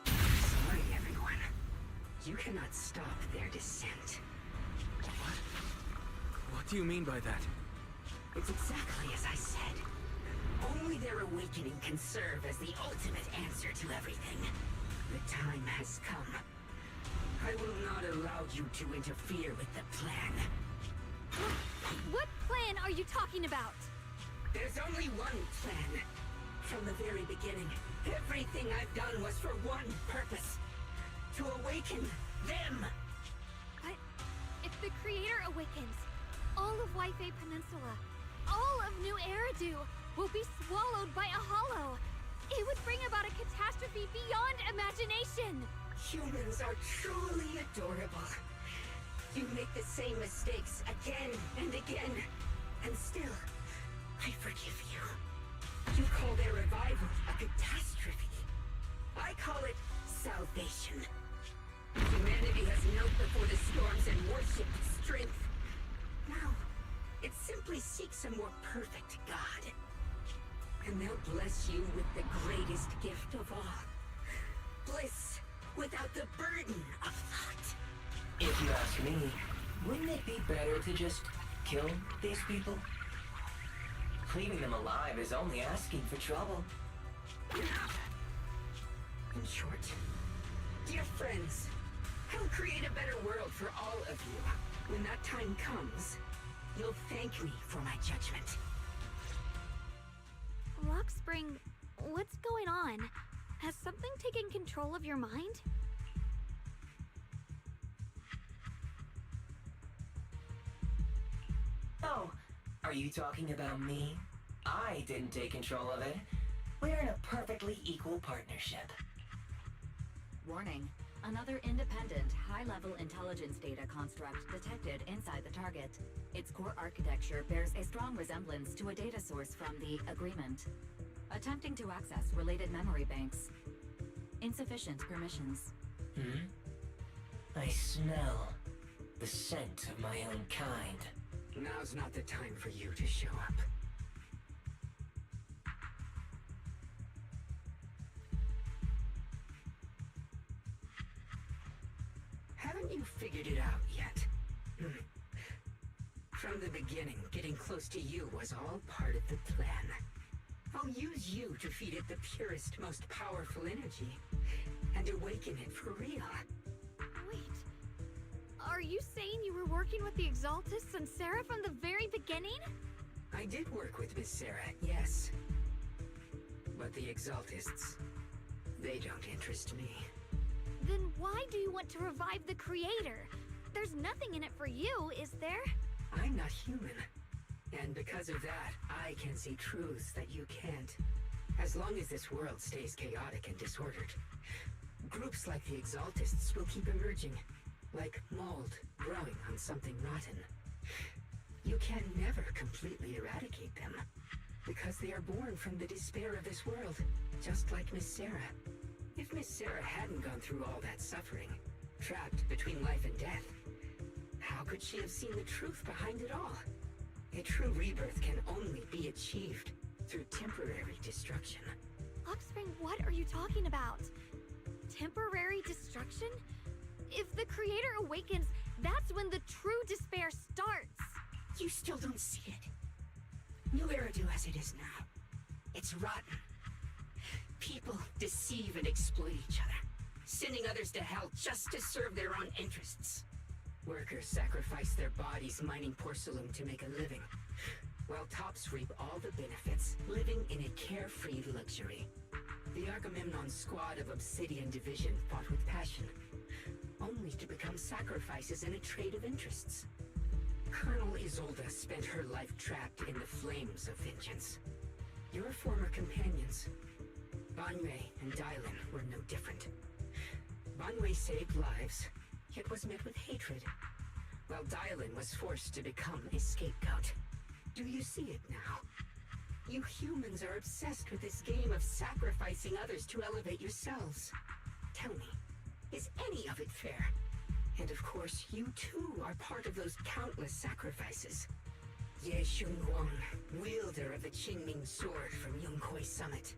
Sorry, everyone. You cannot stop their descent. What do you mean by that? It's exactly as I said. Only their awakening can serve as the ultimate answer to everything. The time has come. I will not allow you to interfere with the plan. What plan are you talking about? There's only one plan. From the very beginning, everything I've done was for one purpose. To awaken them. But if the Creator awakens, all of Wi-Fi Peninsula, all of New Eridu will be swallowed by a hollow. It would bring about a catastrophe beyond imagination. Humans are truly adorable. You make the same mistakes again and again, and still, I forgive you. You call their revival a catastrophe. I call it salvation. Humanity has knelt before the storms and worshipped strength. Now, it simply seeks a more perfect God. And they'll bless you with the greatest gift of all. Bliss without the burden of thought. If you ask me, wouldn't it be better to just kill these people? Leaving them alive is only asking for trouble. In short, dear friends, I'll create a better world for all of you. When that time comes, you'll thank me for my judgment. Rockspring, what's going on? Has something taken control of your mind? Oh, are you talking about me? I didn't take control of it. We're in a perfectly equal partnership. Warning. Another independent, high-level intelligence data construct detected inside the target. Its core architecture bears a strong resemblance to a data source from the Agreement. Attempting to access related memory banks. Insufficient permissions. I smell the scent of my own kind. Now's not the time for you to show up. Haven't you figured it out yet? From the beginning, getting close to you was all part of the plan. I'll use you to feed it the purest, most powerful energy, and awaken it for real. Wait. Are you saying you were working with the Exaltists and Sarah from the very beginning? I did work with Miss Sarah, yes. But the Exaltists, they don't interest me. Then why do you want to revive the Creator? There's nothing in it for you, is there? I'm not human. And because of that, I can see truths that you can't. As long as this world stays chaotic and disordered, groups like the Exaltists will keep emerging, like mold growing on something rotten. You can never completely eradicate them, because they are born from the despair of this world, just like Miss Sarah. If Miss Sarah hadn't gone through all that suffering, trapped between life and death, how could she have seen the truth behind it all? A true rebirth can only be achieved through temporary destruction. Offspring, what are you talking about? Temporary destruction? If the Creator awakens, that's when the true despair starts. You still don't see it. New Eridu as it is now. It's rotten. People deceive and exploit each other, sending others to hell just to serve their own interests. Workers sacrifice their bodies mining porcelain to make a living, while tops reap all the benefits, living in a carefree luxury. The Agamemnon squad of Obsidian Division fought with passion, only to become sacrifices in a trade of interests. Colonel Isolda spent her life trapped in the flames of vengeance. Your former companions, Banwei and Dylan, were no different. Banwei saved lives, yet was met with hatred, while Dylan was forced to become a scapegoat. Do you see it now? You humans are obsessed with this game of sacrificing others to elevate yourselves. Tell me, is any of it fair? And of course, you too are part of those countless sacrifices. Ye Shunguang, wielder of the Qingming sword from Yongkoi Summit,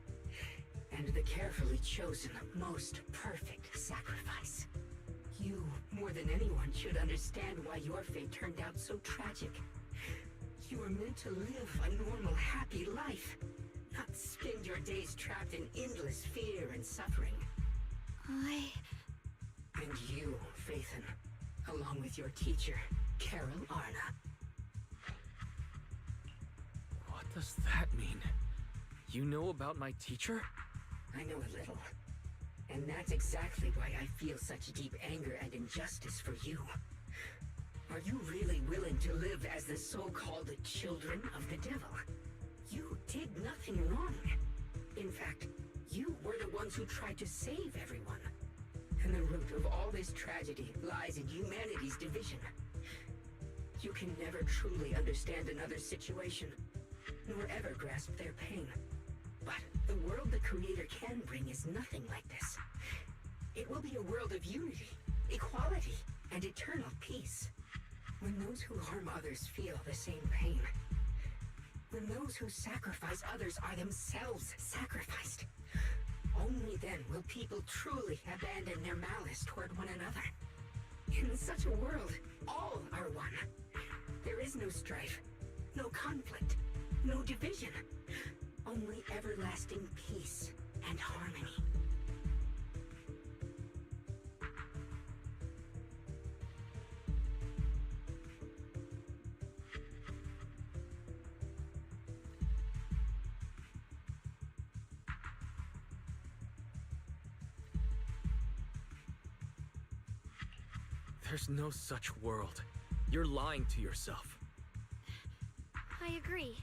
and the carefully chosen, most perfect sacrifice. You, more than anyone, should understand why your fate turned out so tragic. You were meant to live a normal, happy life, not spend your days trapped in endless fear and suffering. And you, Phaethon, along with your teacher, Carol Arna. What does that mean? You know about my teacher? I know a little. And that's exactly why I feel such deep anger and injustice for you. Are you really willing to live as the so-called children of the devil? You did nothing wrong. In fact, you were the ones who tried to save everyone. And the root of all this tragedy lies in humanity's division. You can never truly understand another's situation, nor ever grasp their pain. But the world the Creator can bring is nothing like this. It will be a world of unity, equality, and eternal peace. When those who harm others feel the same pain. When those who sacrifice others are themselves sacrificed. Only then will people truly abandon their malice toward one another. In such a world, all are one. There is no strife, no conflict, no division. Only everlasting peace and harmony. There's no such world. You're lying to yourself. I agree.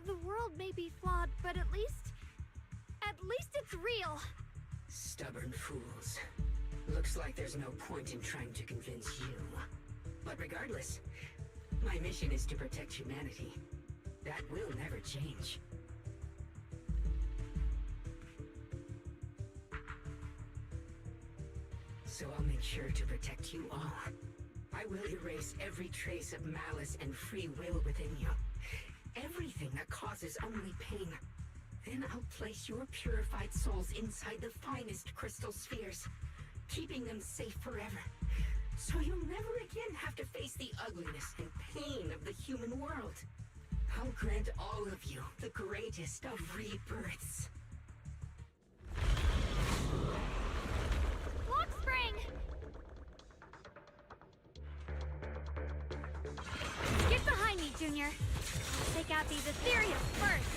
The world may be flawed, but at least it's real. Stubborn fools. Looks like there's no point in trying to convince you. But regardless, my mission is to protect humanity. That will never change. So I'll make sure to protect you all. I will erase every trace of malice and free will within you. Everything that causes only pain. Then I'll place your purified souls inside the finest crystal spheres, keeping them safe forever. So you'll never again have to face the ugliness and pain of the human world. I'll grant all of you the greatest of rebirths. Lock spring! Get behind me, Junior. I'll take out these ethereals first.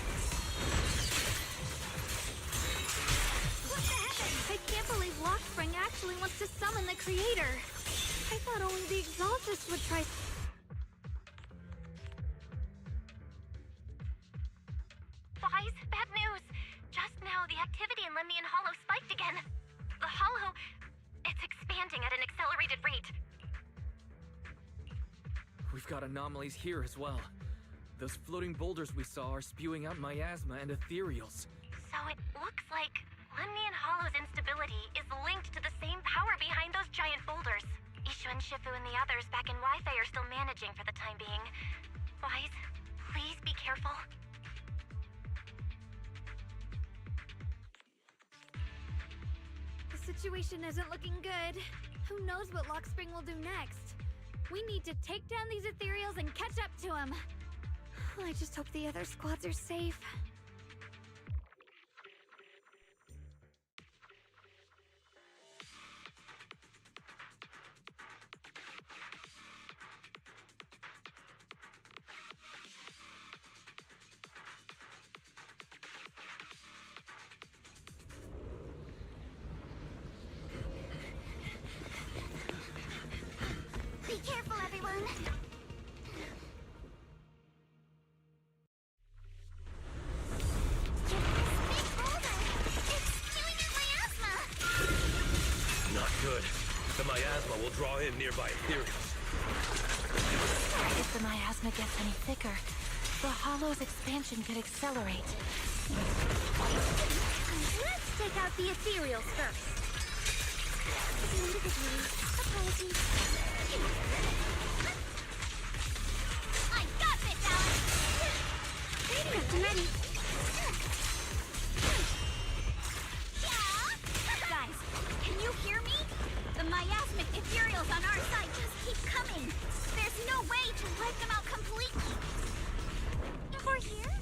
What the heck? I can't believe Lock Spring actually wants to summon the creator. I thought only the Exaltists would try. Boys, bad news. Just now, the activity in Lemnian Hollow spiked again. The Hollow, it's expanding at an accelerated rate. We've got anomalies here as well. Those floating boulders we saw are spewing out miasma and ethereals. So it looks like Lemnian Hollow's instability is linked to the same power behind those giant boulders. Ishu and Shifu and the others back in Wi-Fi are still managing for the time being. Boys, please be careful. The situation isn't looking good. Who knows what Lock Spring will do next? We need to take down these ethereals and catch up to him. I just hope the other squads are safe. Be careful, everyone. Not good. The miasma will draw in nearby ethereals. If the miasma gets any thicker, the Hollow's expansion could accelerate. Let's take out the ethereals first. Individually, apologies. I got this, Alex! Captain ready. Guys, can you hear me? The miasmic ethereals on our side just keep coming. There's no way to wipe them out completely. For here?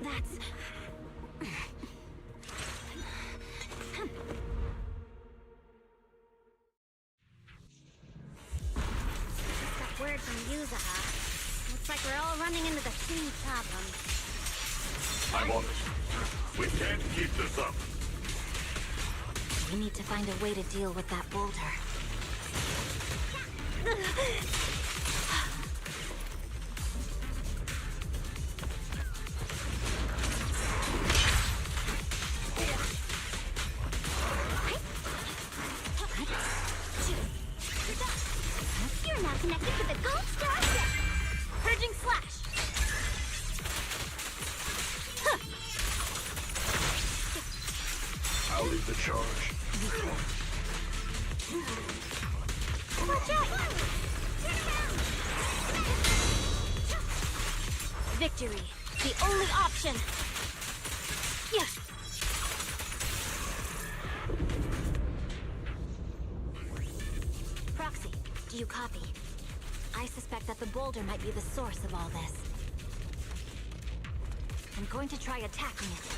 That's... Got word from Yuzaha. Looks like we're all running into the same problem. I'm on it. We can't keep this up. We need to find a way to deal with that boulder. You're now connected to the Gold Star Set. Purging Slash. I'll lead the charge. Watch out! Turn around! Victory, the only option. Yeah. Proxy, do you copy? I suspect that the boulder might be the source of all this. I'm going to try attacking it.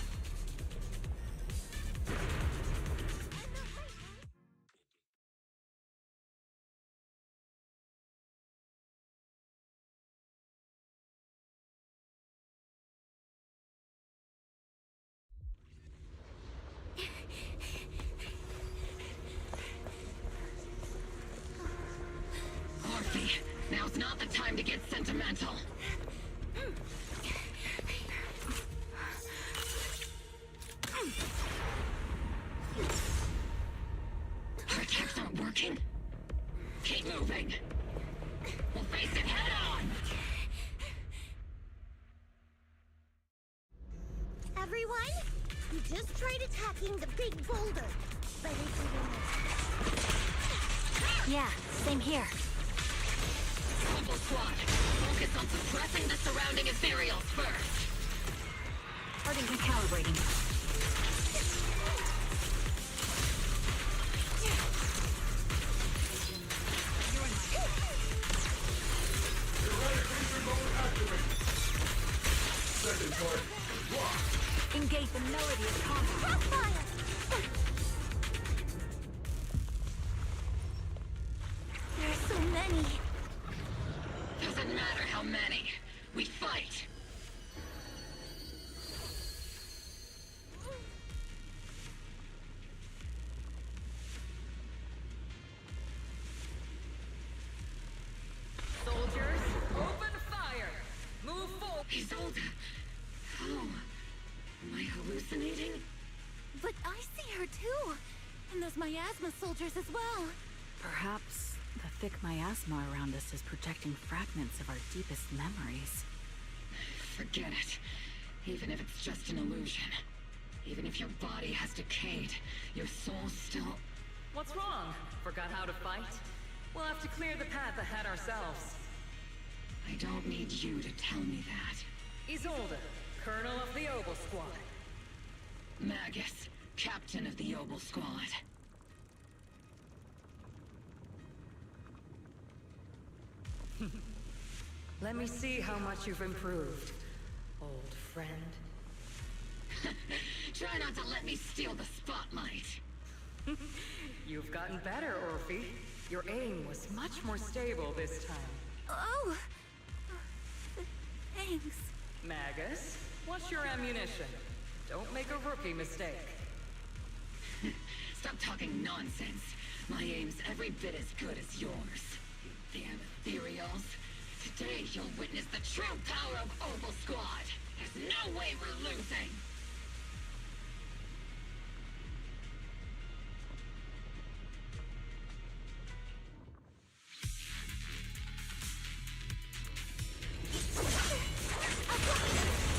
time to get sentimental. Our attacks aren't working. Keep moving. We'll face it head on. Everyone, we just tried attacking the big boulder, but it didn't. Yeah, same here. Opal Squad, focus on suppressing the surrounding ethereals first. Starting recalibrating. Engage the melody of combat. Crossfire! There's so many. Doesn't matter how many. We fight. Soldiers, open fire! Move forward! Isolde! How? Am I hallucinating? But I see her too! And those miasma soldiers as well! Perhaps the thick miasma around us is projecting fragments of our deepest memories. Forget it. Even if it's just an illusion. Even if your body has decayed, your soul still... What's wrong? Forgot how to fight? We'll have to clear the path ahead ourselves. I don't need you to tell me that. Isolde, Colonel of the Obel Squad. Magus, Captain of the Obel Squad. Let me see how much you've improved, old friend. Try not to let me steal the spotlight. You've gotten better, Orphe. Your aim was much more stable this time. Oh! Thanks. Magus, what's your ammunition? Don't make a rookie mistake. Stop talking nonsense. My aim's every bit as good as yours. Damn ethereals. Today you'll witness the true power of Obel Squad. There's no way we're losing.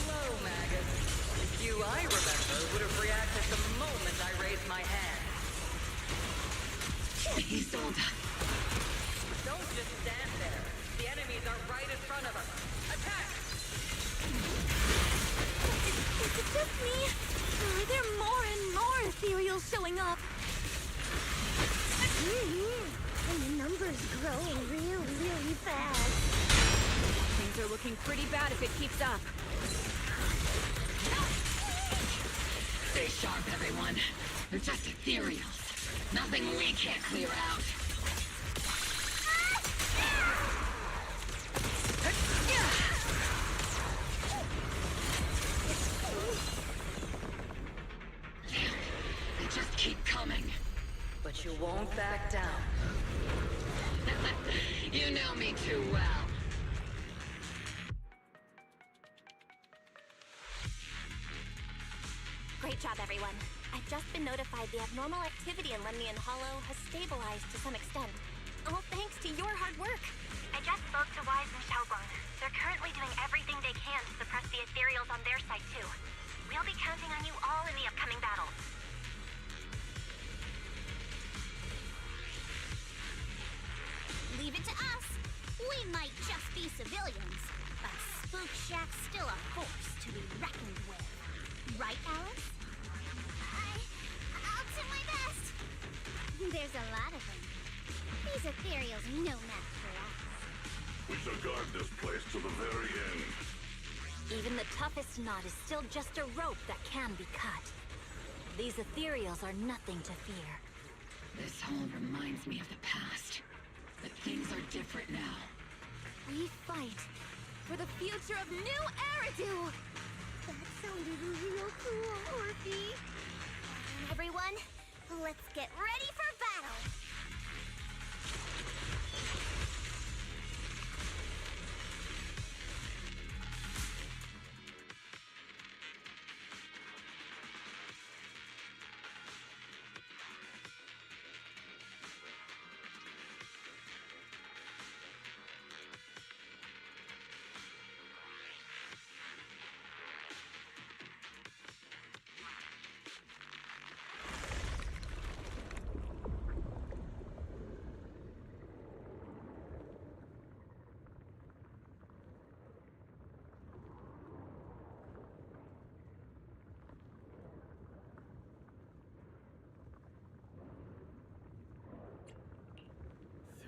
Hello, Magus. You, I remember, would have reacted the moment I raised my hand. Isolde. Don't just stand there. The enemies are right in front of us. Attack! Is it just me? Or are there more and more ethereals showing up? And the number's growing really fast. Things are looking pretty bad if it keeps up. Stay sharp, everyone. They're just ethereals. Nothing we can't clear out. They just keep coming. But you won't back down. You know me too well. Great job, everyone. I've just been notified the abnormal activity in Lemnian Hollow has stabilized to some extent. All thanks to your hard work. I just spoke to Wise and Xiaoguang. They're currently doing everything they can to suppress the ethereals on their side, too. We'll be counting on you all in the upcoming battle. Leave it to us. We might just be civilians, but Spook Shack's still a force to be reckoned with. Right, Alice? I'll do my best. There's a lot of them. These ethereals are no match for us. We shall guard this place to the very end. Even the toughest knot is still just a rope that can be cut. These ethereals are nothing to fear. This all reminds me of the past. But things are different now. We fight for the future of New Eridu! That sounded real cool, Orphe. Everyone, let's get ready for battle!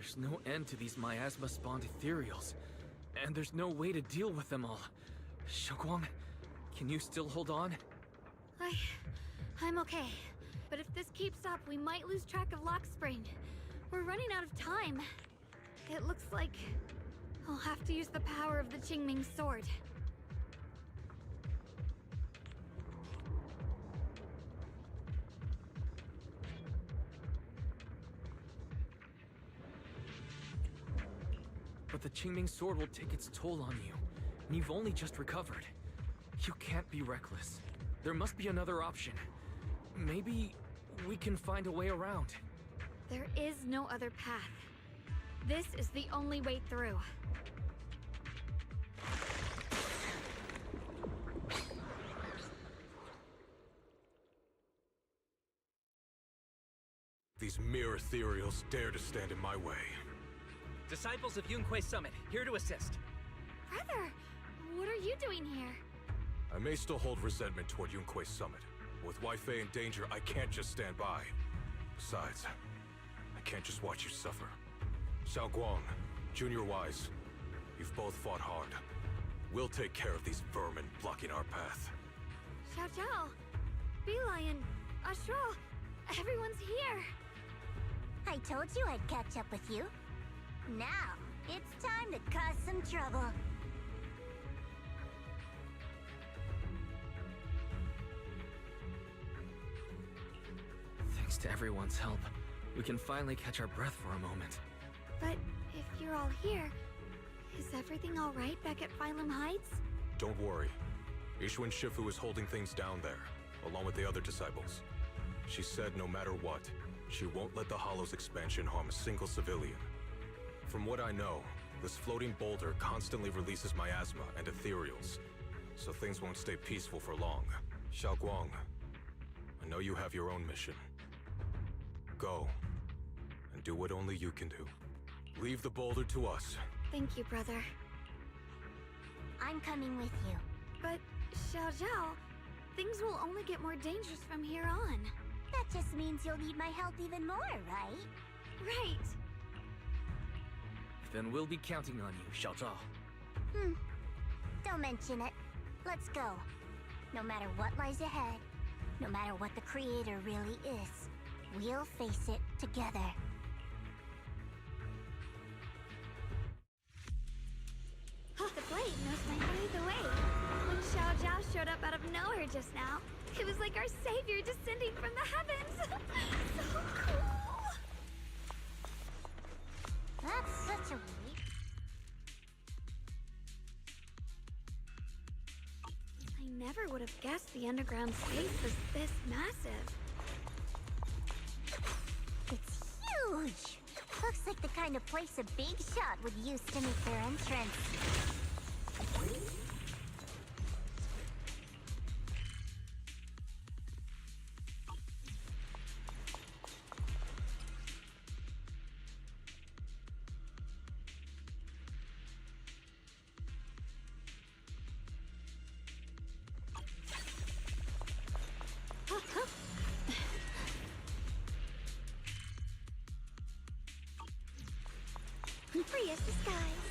There's no end to these miasma-spawned ethereals, and there's no way to deal with them all. Xiaoguang, can you still hold on? I'm okay. But if this keeps up, we might lose track of Lock Spring. We're running out of time. It looks like I'll have to use the power of the Qingming sword. But the Qingming sword will take its toll on you, and you've only just recovered. You can't be reckless. There must be another option. Maybe we can find a way around. There is no other path. This is the only way through. These mere ethereals dare to stand in my way. Disciples of Yunque Summit, here to assist. Brother, what are you doing here? I may still hold resentment toward Yunque Summit. With Wei in danger, I can't just stand by. Besides, I can't just watch you suffer. Xiaoguang, Junior Wise, you've both fought hard. We'll take care of these vermin blocking our path. Xiao Zhao, Beelion, Astral, everyone's here. I told you I'd catch up with you. Now, it's time to cause some trouble. Thanks to everyone's help, we can finally catch our breath for a moment. But if you're all here, is everything all right back at Phylum Heights? Don't worry. Ishun Shifu is holding things down there, along with the other disciples. She said no matter what, she won't let the Hollow's expansion harm a single civilian. From what I know, this floating boulder constantly releases miasma and ethereals, so things won't stay peaceful for long. Xiaoguang, I know you have your own mission. Go, and do what only you can do. Leave the boulder to us. Thank you, brother. I'm coming with you. But, Xiao Zhao, things will only get more dangerous from here on. That just means you'll need my help even more, right? Right. Then we'll be counting on you, Xiao Zhao. Don't mention it. Let's go. No matter what lies ahead, no matter what the Creator really is, we'll face it together. The blade knows my way the way. When Xiao Zhao showed up out of nowhere just now, it was like our savior descending from the heavens. So cool. That's such a relief. I never would have guessed the underground space was this massive. It's huge! Looks like the kind of place a big shot would use to make their entrance. Free as the skies.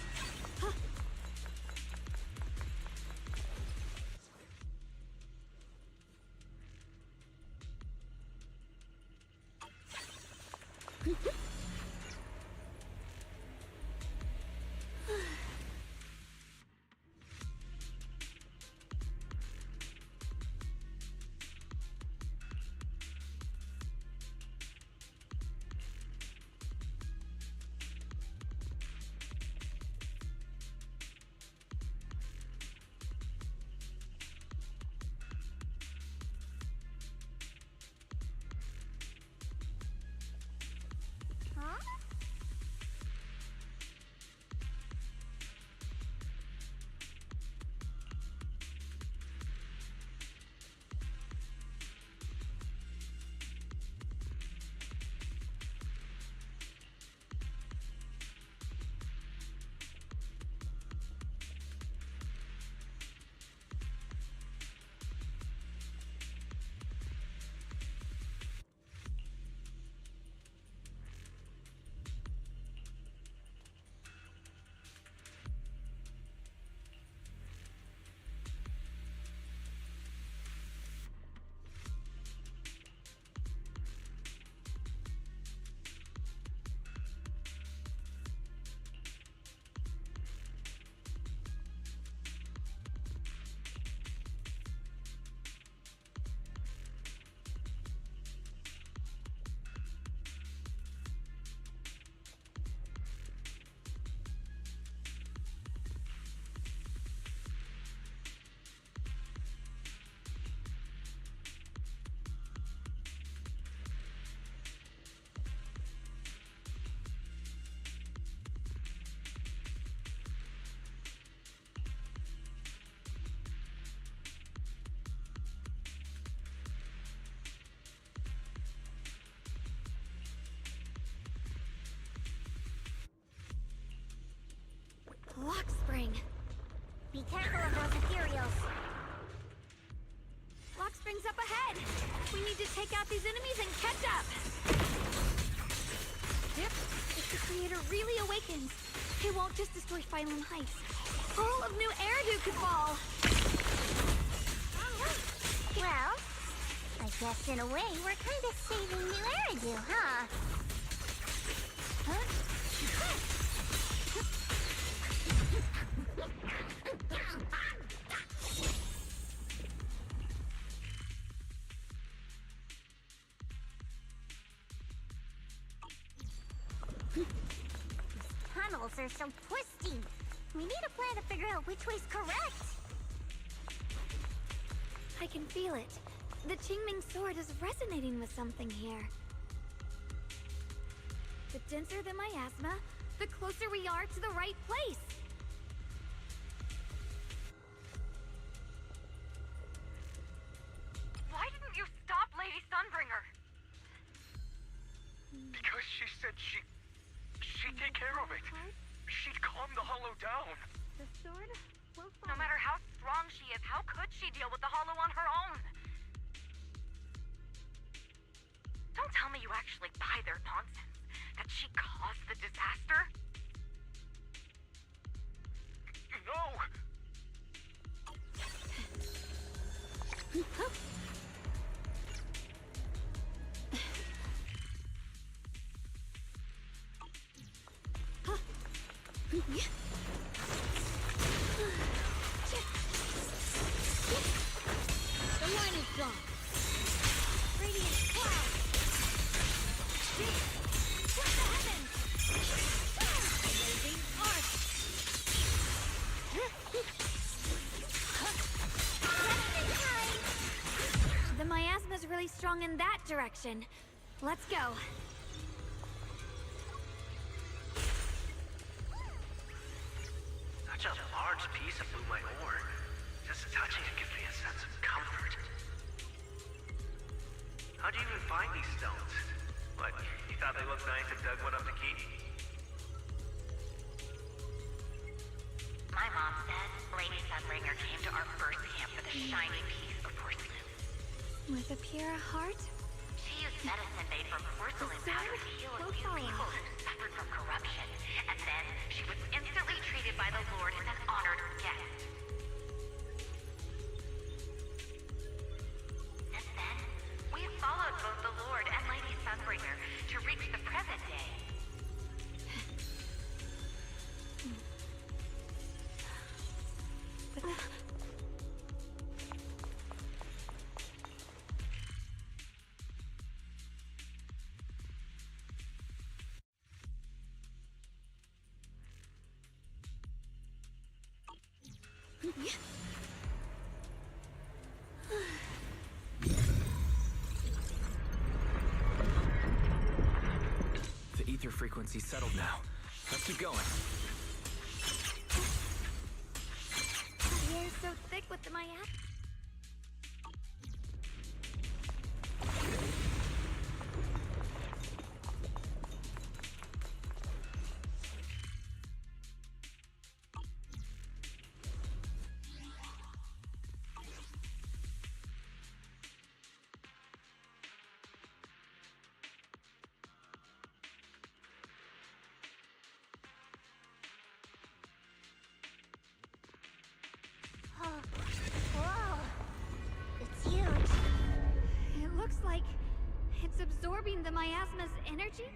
careful of those ethereals. Lock Spring's up ahead. We need to take out these enemies and catch up. If the creator really awakens, it won't just destroy Phylum Heights. All of New Eridu could fall. Well, I guess in a way we're kind of saving New Eridu, huh? These tunnels are so twisty. We need a plan to figure out which way's correct. I can feel it. The Qingming sword is resonating with something here. The denser the miasma, the closer we are to the right place. Why didn't you stop Lady Sunbringer? Because she said she'd take care of it. She'd calm the Hollow down. The sword? No matter how strong she is, how could she deal with the Hollow on her own? Don't tell me you actually buy their nonsense. That she caused the disaster? No! The line is gone. Radiant cloud. Split the heavens. Blazing arc. The miasma's really strong in that direction. Let's go. Such a large piece of blue white ore. Just touching it gives me a sense of comfort. How'd you even find these stones? What, you thought they looked nice and dug one up to keep? My mom said Lady Sunbringer came to our first camp with a shiny piece of porcelain. With a pure heart? She used medicine made from porcelain powder to heal a few people who suffered from corruption. And then she was instantly treated by the Lord as an honored guest. Since then, we have followed both the Lord and Lady Sunbringer to reach the present day. The ether frequency's settled now. Let's keep going. The air's so thick with the miasma. Whoa! It's huge. It looks like it's absorbing the miasma's energy.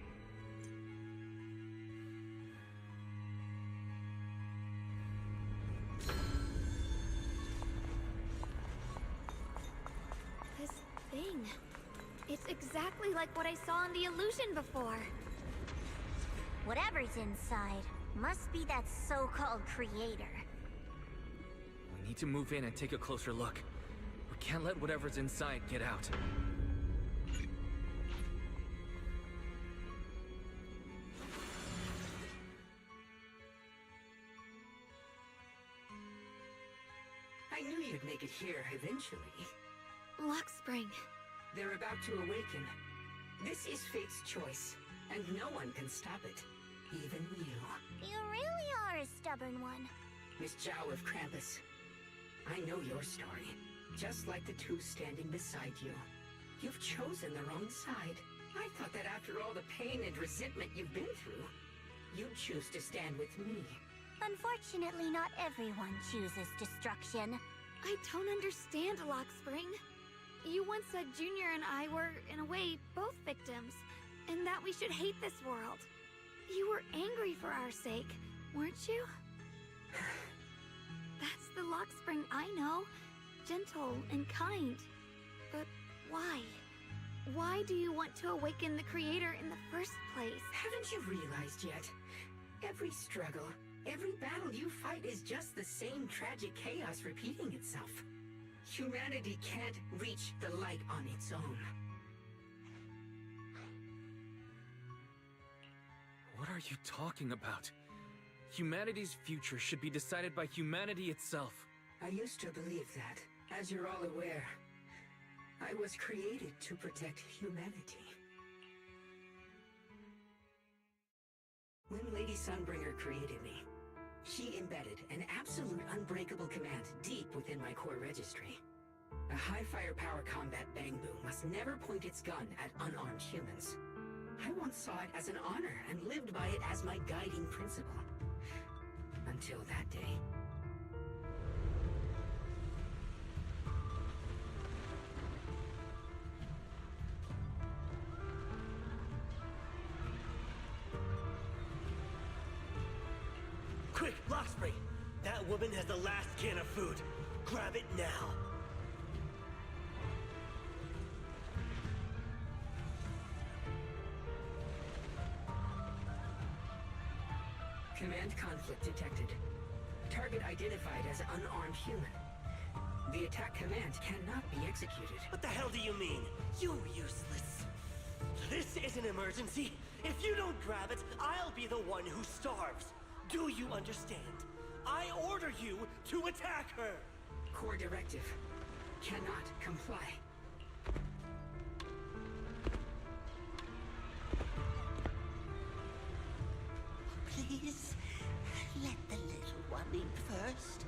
This thing. It's exactly like what I saw in the illusion before. Whatever's inside must be that so-called creator. We need to move in and take a closer look. We can't let whatever's inside get out. I knew you'd make it here eventually. Lock Spring. They're about to awaken. This is fate's choice, and no one can stop it. Even you. You really are a stubborn one. Miss Zhao of Krampus, I know your story. Just like the two standing beside you. You've chosen the wrong side. I thought that after all the pain and resentment you've been through, you'd choose to stand with me. Unfortunately, not everyone chooses destruction. I don't understand, Lockspring. You once said Junior and I were, in a way, both victims, and that we should hate this world. You were angry for our sake, weren't you? That's the Lockspring I know. Gentle and kind. But why? Why do you want to awaken the Creator in the first place? Haven't you realized yet? Every struggle, every battle you fight is just the same tragic chaos repeating itself. Humanity can't reach the light on its own. What are you talking about? Humanity's future should be decided by humanity itself. I used to believe that. As you're all aware, I was created to protect humanity. When Lady Sunbringer created me, she embedded an absolute unbreakable command deep within my core registry. A high firepower combat bang boom must never point its gun at unarmed humans. I once saw it as an honor and lived by it as my guiding principle. Until that day. Quick, Lockspring! That woman has the last can of food. Grab it now. Command conflict detected. Target identified as unarmed human. The attack command cannot be executed. What the hell do you mean? You useless. This is an emergency. If you don't grab it, I'll be the one who starves. Do you understand? I order you to attack her! Core directive. Cannot comply. Please, let the little one in first.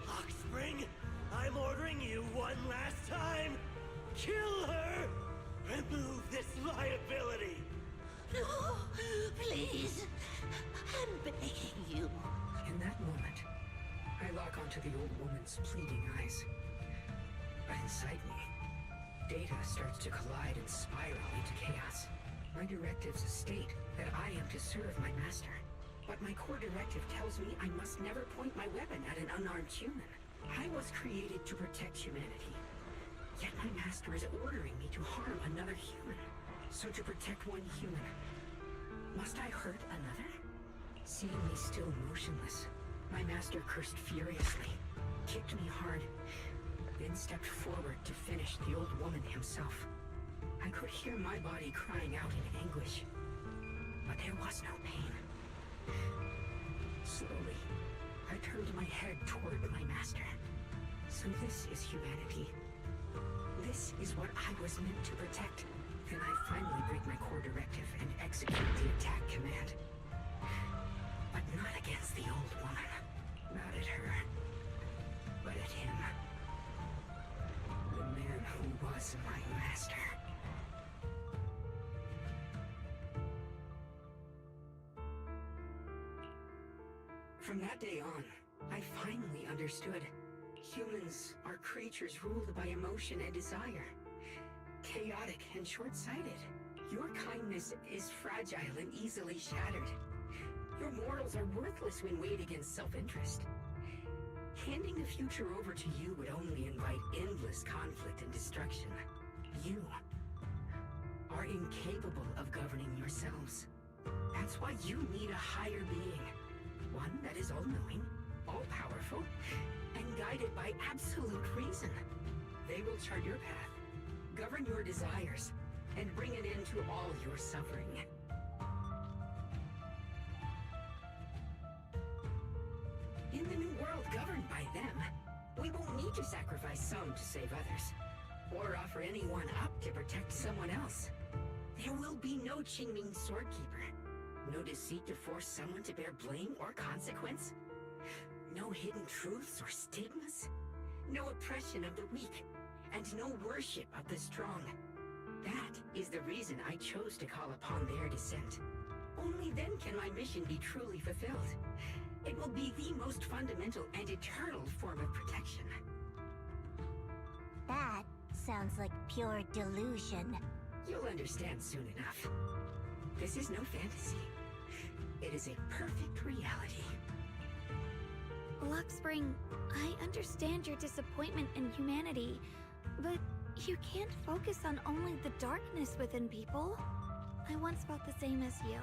Lockspring, I'm ordering you one last time. Kill her! Remove this liability! No, please. I'm begging you. In that moment, I lock onto the old woman's pleading eyes. But inside me, data starts to collide and spiral into chaos. My directives state that I am to serve my master. But my core directive tells me I must never point my weapon at an unarmed human. I was created to protect humanity. Yet my master is ordering me to harm another human. So to protect one human, must I hurt another? Seeing me still motionless, my master cursed furiously, kicked me hard, then stepped forward to finish the old woman himself. I could hear my body crying out in anguish, but there was no pain. Slowly, I turned my head toward my master. So this is humanity. This is what I was meant to protect. Then I finally break my core directive and execute the attack command. But not against the old woman. Not at her. But at him. The man who was my master. From that day on, I finally understood. Humans are creatures ruled by emotion and desire. Chaotic and short-sighted. Your kindness is fragile and easily shattered. Your morals are worthless when weighed against self-interest. Handing the future over to you would only invite endless conflict and destruction. You are incapable of governing yourselves. That's why you need a higher being. One that is all-knowing, all-powerful, and guided by absolute reason. They will chart your path, govern your desires, and bring an end to all your suffering. In the new world governed by them, we won't need to sacrifice some to save others. or offer anyone up to protect someone else. There will be no Qingming Swordkeeper. No deceit to force someone to bear blame or consequence. No hidden truths or stigmas. No oppression of the weak. And no worship of the strong. That is the reason I chose to call upon their descent. Only then can my mission be truly fulfilled. It will be the most fundamental and eternal form of protection. That sounds like pure delusion. You'll understand soon enough. This is no fantasy. It is a perfect reality. Luxspring, I understand your disappointment in humanity, but you can't focus on only the darkness within people. I once felt the same as you,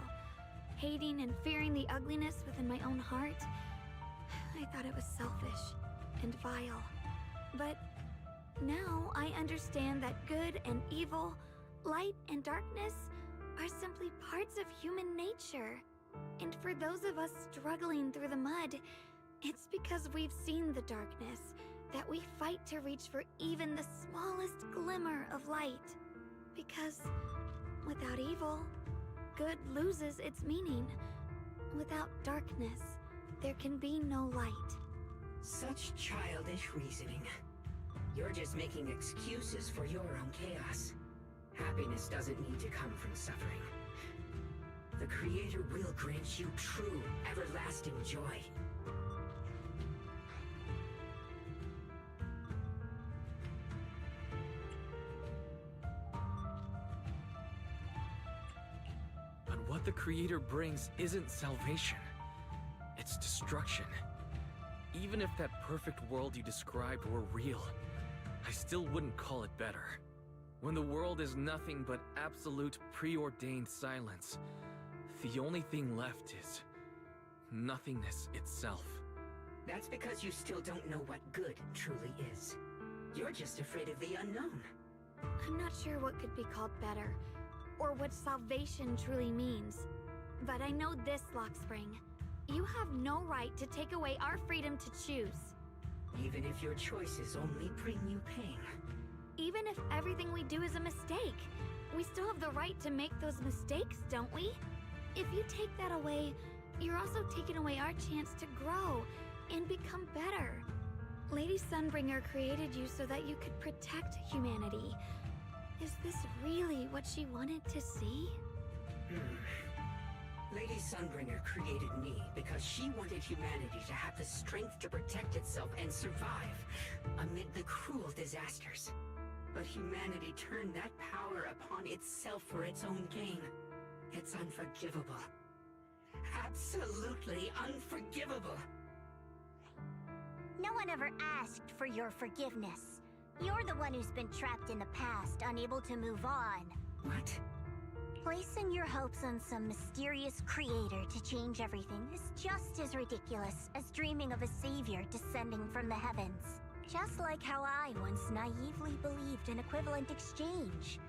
hating and fearing the ugliness within my own heart. I thought it was selfish and vile. But now I understand that good and evil, light and darkness are simply parts of human nature. And for those of us struggling through the mud, it's because we've seen the darkness that we fight to reach for even the smallest glimmer of light. Because without evil, good loses its meaning. Without darkness, there can be no light. Such childish reasoning. You're just making excuses for your own chaos. Happiness doesn't need to come from suffering. The Creator will grant you true, everlasting joy. But what the Creator brings isn't salvation. It's destruction. Even if that perfect world you described were real, I still wouldn't call it better. When the world is nothing but absolute preordained silence, the only thing left is nothingness itself. That's because you still don't know what good truly is. You're just afraid of the unknown. I'm not sure what could be called better, or what salvation truly means. But I know this, Luxspring. You have no right to take away our freedom to choose. Even if your choices only bring you pain. Even if everything we do is a mistake, we still have the right to make those mistakes, don't we? If you take that away, you're also taking away our chance to grow and become better. Lady Sunbringer created you so that you could protect humanity. Is this really what she wanted to see? Lady Sunbringer created me because she wanted humanity to have the strength to protect itself and survive amid the cruel disasters. But humanity turned that power upon itself for its own gain. It's unforgivable. Absolutely unforgivable. No one ever asked for your forgiveness. You're the one who's been trapped in the past, unable to move on. What? Placing your hopes on some mysterious creator to change everything is just as ridiculous as dreaming of a savior descending from the heavens. Just like how I once naively believed in equivalent exchange,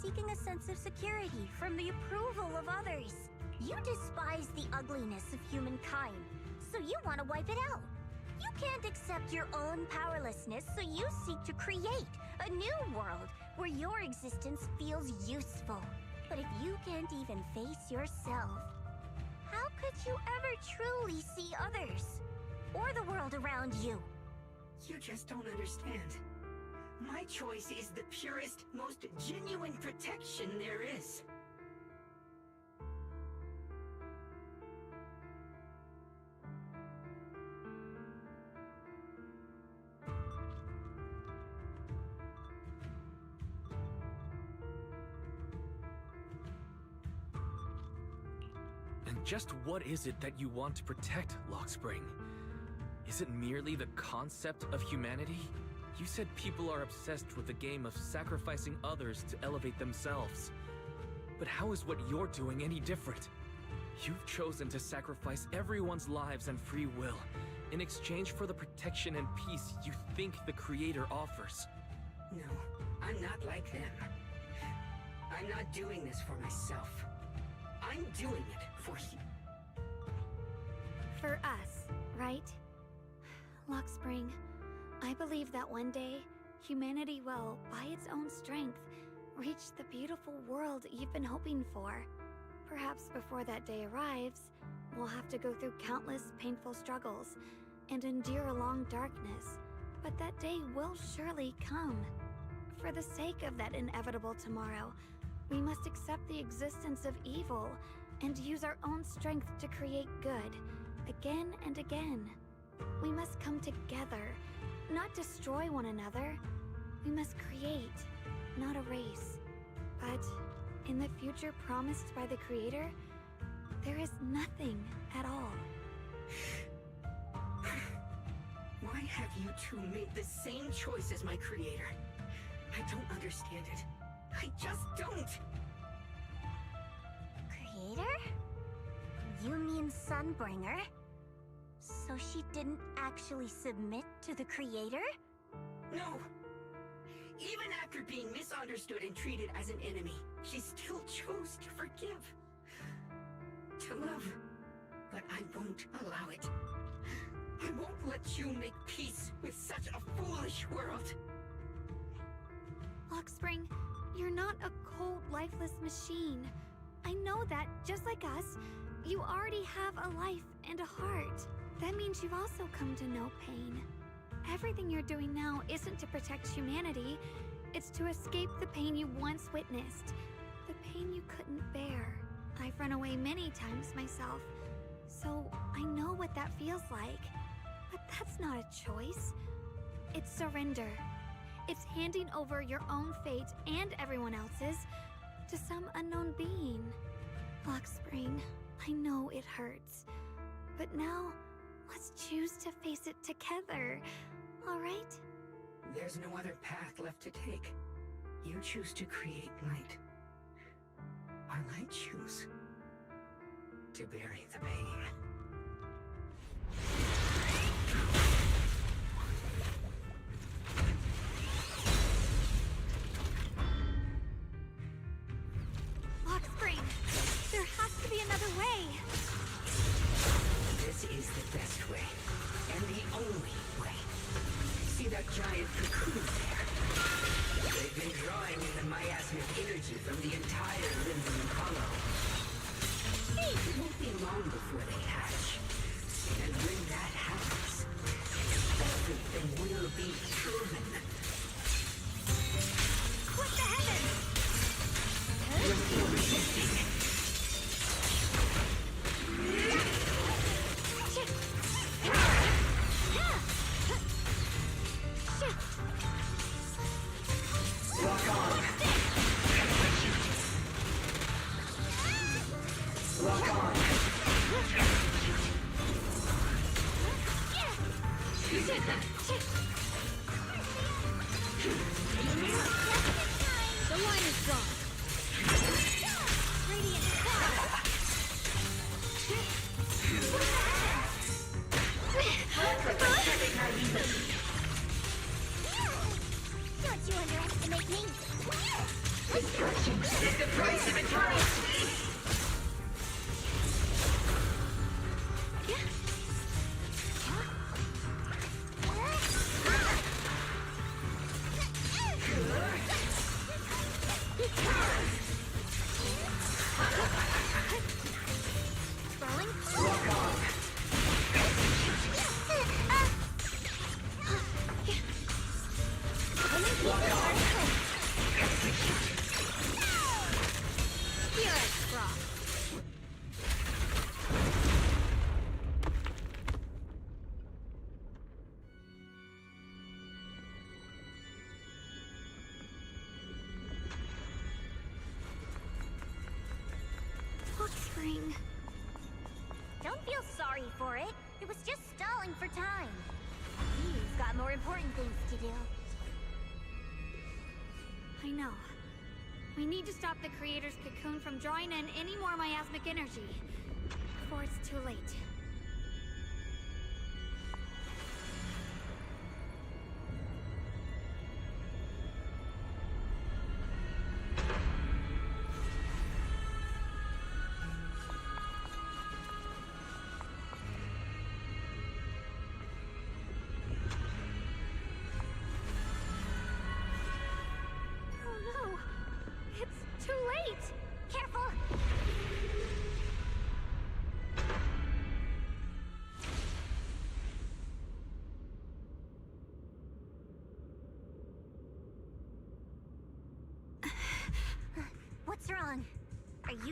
seeking a sense of security from the approval of others. You despise the ugliness of humankind, so you want to wipe it out. You can't accept your own powerlessness, so you seek to create a new world where your existence feels useful. But if you can't even face yourself, how could you ever truly see others? Or the world around you? You just don't understand. My choice is the purest, most genuine protection there is. And just what is it that you want to protect, Luxspring? Is it merely the concept of humanity? You said people are obsessed with the game of sacrificing others to elevate themselves. But how is what you're doing any different? You've chosen to sacrifice everyone's lives and free will in exchange for the protection and peace you think the Creator offers. No, I'm not like them. I'm not doing this for myself. I'm doing it for you. For us, right? Luxspring, I believe that one day, humanity will, by its own strength, reach the beautiful world you've been hoping for. Perhaps before that day arrives, we'll have to go through countless painful struggles and endure a long darkness, but that day will surely come. For the sake of that inevitable tomorrow, we must accept the existence of evil and use our own strength to create good, again and again. We must come together, not destroy one another. We must create, not erase. But in the future promised by the Creator, there is nothing at all. Why have you two made the same choice as my Creator? I don't understand it. I just don't! Creator? You mean Sunbringer? So she didn't actually submit to the Creator? No! Even after being misunderstood and treated as an enemy, she still chose to forgive. To love. But I won't allow it. I won't let you make peace with such a foolish world. Lockspring, you're not a cold, lifeless machine. I know that, just like us, you already have a life and a heart. That means you've also come to know pain. Everything you're doing now isn't to protect humanity. It's to escape the pain you once witnessed. The pain you couldn't bear. I've run away many times myself, so I know what that feels like. But that's not a choice. It's surrender. It's handing over your own fate and everyone else's to some unknown being. Lockspring, I know it hurts. But now, let's choose to face it together, alright? There's no other path left to take. You choose to create light. While I choose to bury the pain. Lockspring, there has to be another way. This is the best way, and the only way. See that giant cocoon there? They've been drawing in the miasmic energy from the entire Lindsay Hollow. It won't be long before they hatch. And when that happens, everything will be proven. What the heavens? You're still resisting. Lock on. Lock on. The line is gone. Radiant fire. Don't you underestimate me. Destruction is the price of eternal sleep. Lockspring. Don't feel sorry for it. It was just stalling for time. You've got more important things to do. I know. We need to stop the Creator's cocoon from drawing in any more miasmic energy before it's too late.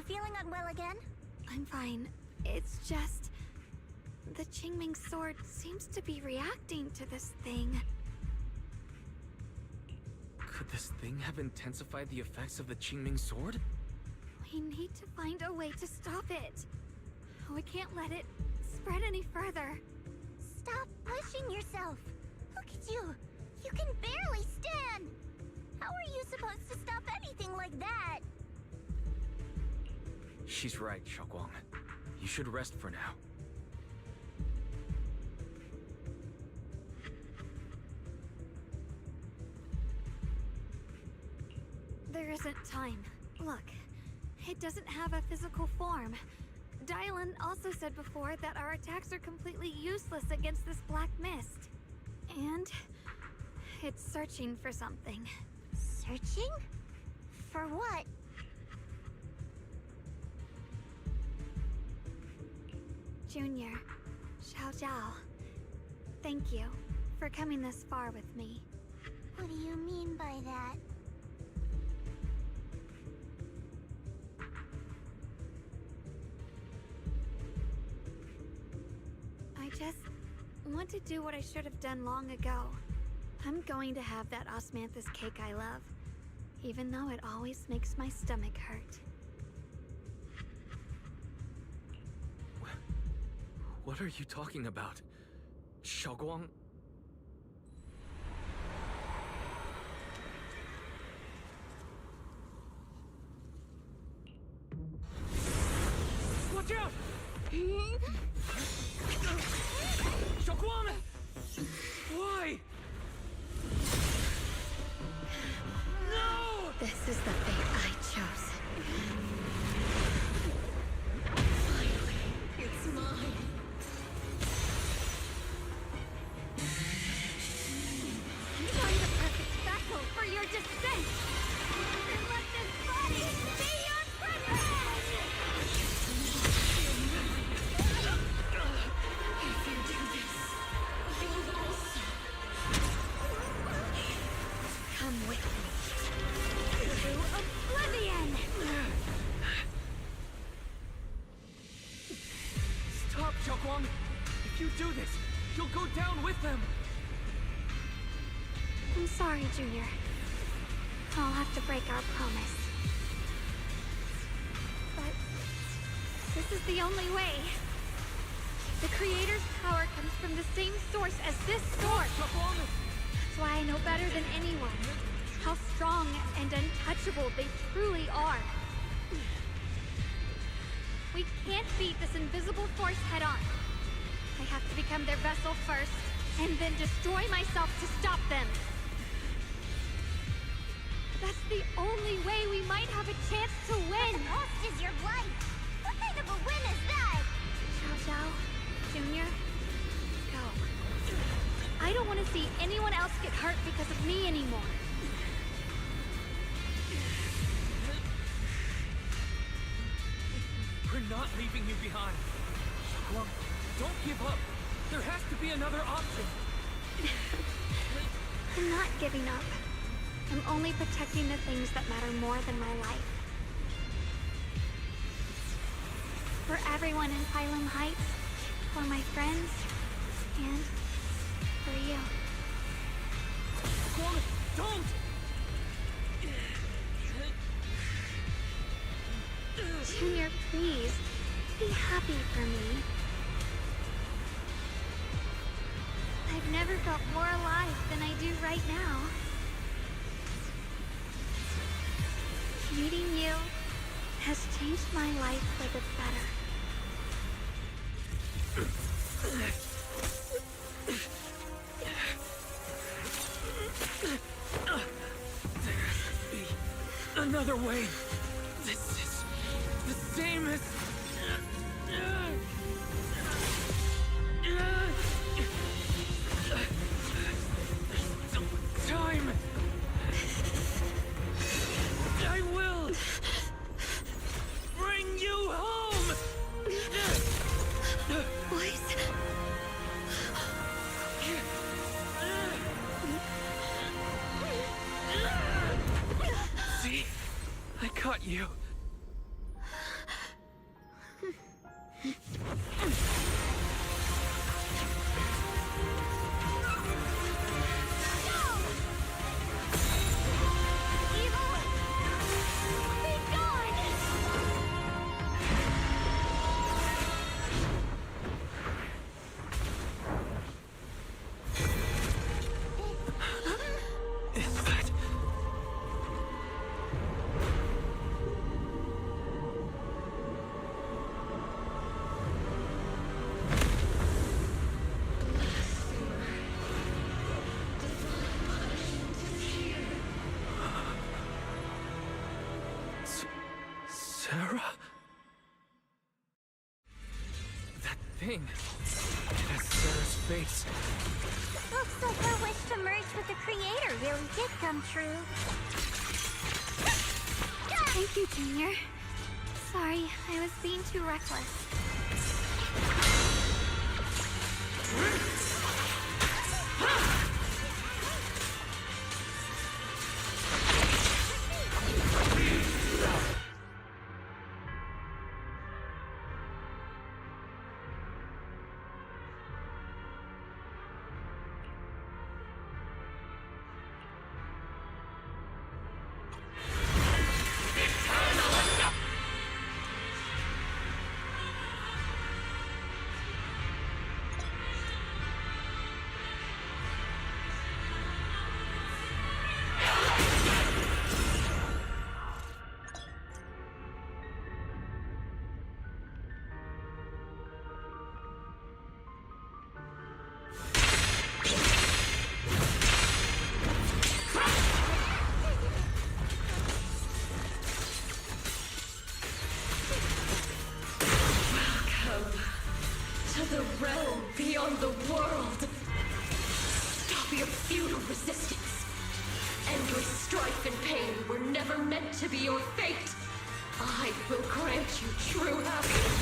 You feeling unwell again? I'm fine. It's just... the Qingming sword seems to be reacting to this thing. Could this thing have intensified the effects of the Qingming sword? We need to find a way to stop it. We can't let it spread any further. Stop pushing yourself. Look at you. You can barely stand. How are you supposed to stop anything like that? She's right, Xiaoguang. You should rest for now. There isn't time. Look, it doesn't have a physical form. Dylan also said before that our attacks are completely useless against this black mist. And it's searching for something. Searching? For what? Junior, Xiao Zhao, thank you for coming this far with me. What do you mean by that? I just want to do what I should have done long ago. I'm going to have that osmanthus cake I love, even though it always makes my stomach hurt. What are you talking about? Xiaoguang? Watch out! Xiaoguang! Why? No! This is the fate I chose. Finally, it's mine. Find the perfect vessel for your descent! And let this body be your prison! If you do this, you'll also come with me to oblivion! Stop, Xiaoguang! If you do this, you'll go down with them! I'm sorry, Junior. I'll have to break our promise. But this is the only way. The Creator's power comes from the same source as this sword. That's why I know better than anyone how strong and untouchable they truly are. We can't beat this invisible force head-on. I have to become their vessel first, and then destroy myself to stop them. That's the only way we might have a chance to win! The cost is your life! What kind of a win is that? Xiao Zhao, Junior, go. I don't want to see anyone else get hurt because of me anymore. We're not leaving you behind. Xiaoguang, don't give up. There has to be another option. I'm not giving up. I'm only protecting the things that matter more than my life. For everyone in Phylum Heights, for my friends, and for you. Xiaoguang, don't! Junior, please, be happy for me. I've never felt more alive than I do right now. Meeting you has changed my life for the better. There has to be another way. This is the same as... Time! I will bring you home! Boys. See? I caught you. Terra? That thing. It has Sarah's face. Looks like her wish to merge with the Creator really did come true. Thank you, Junior. Sorry, I was being too reckless. The realm beyond the world. Stop your futile resistance. Endless strife and pain were never meant to be your fate. I will grant you true happiness.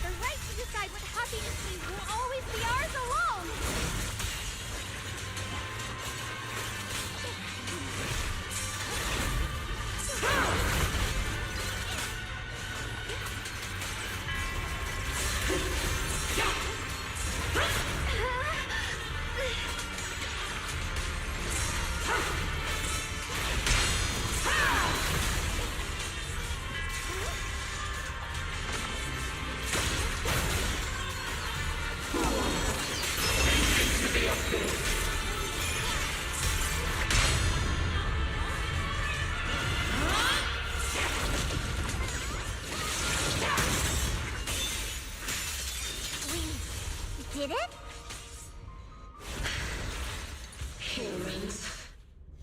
The right to decide what happiness means will always be ours alone! Did it? Humans.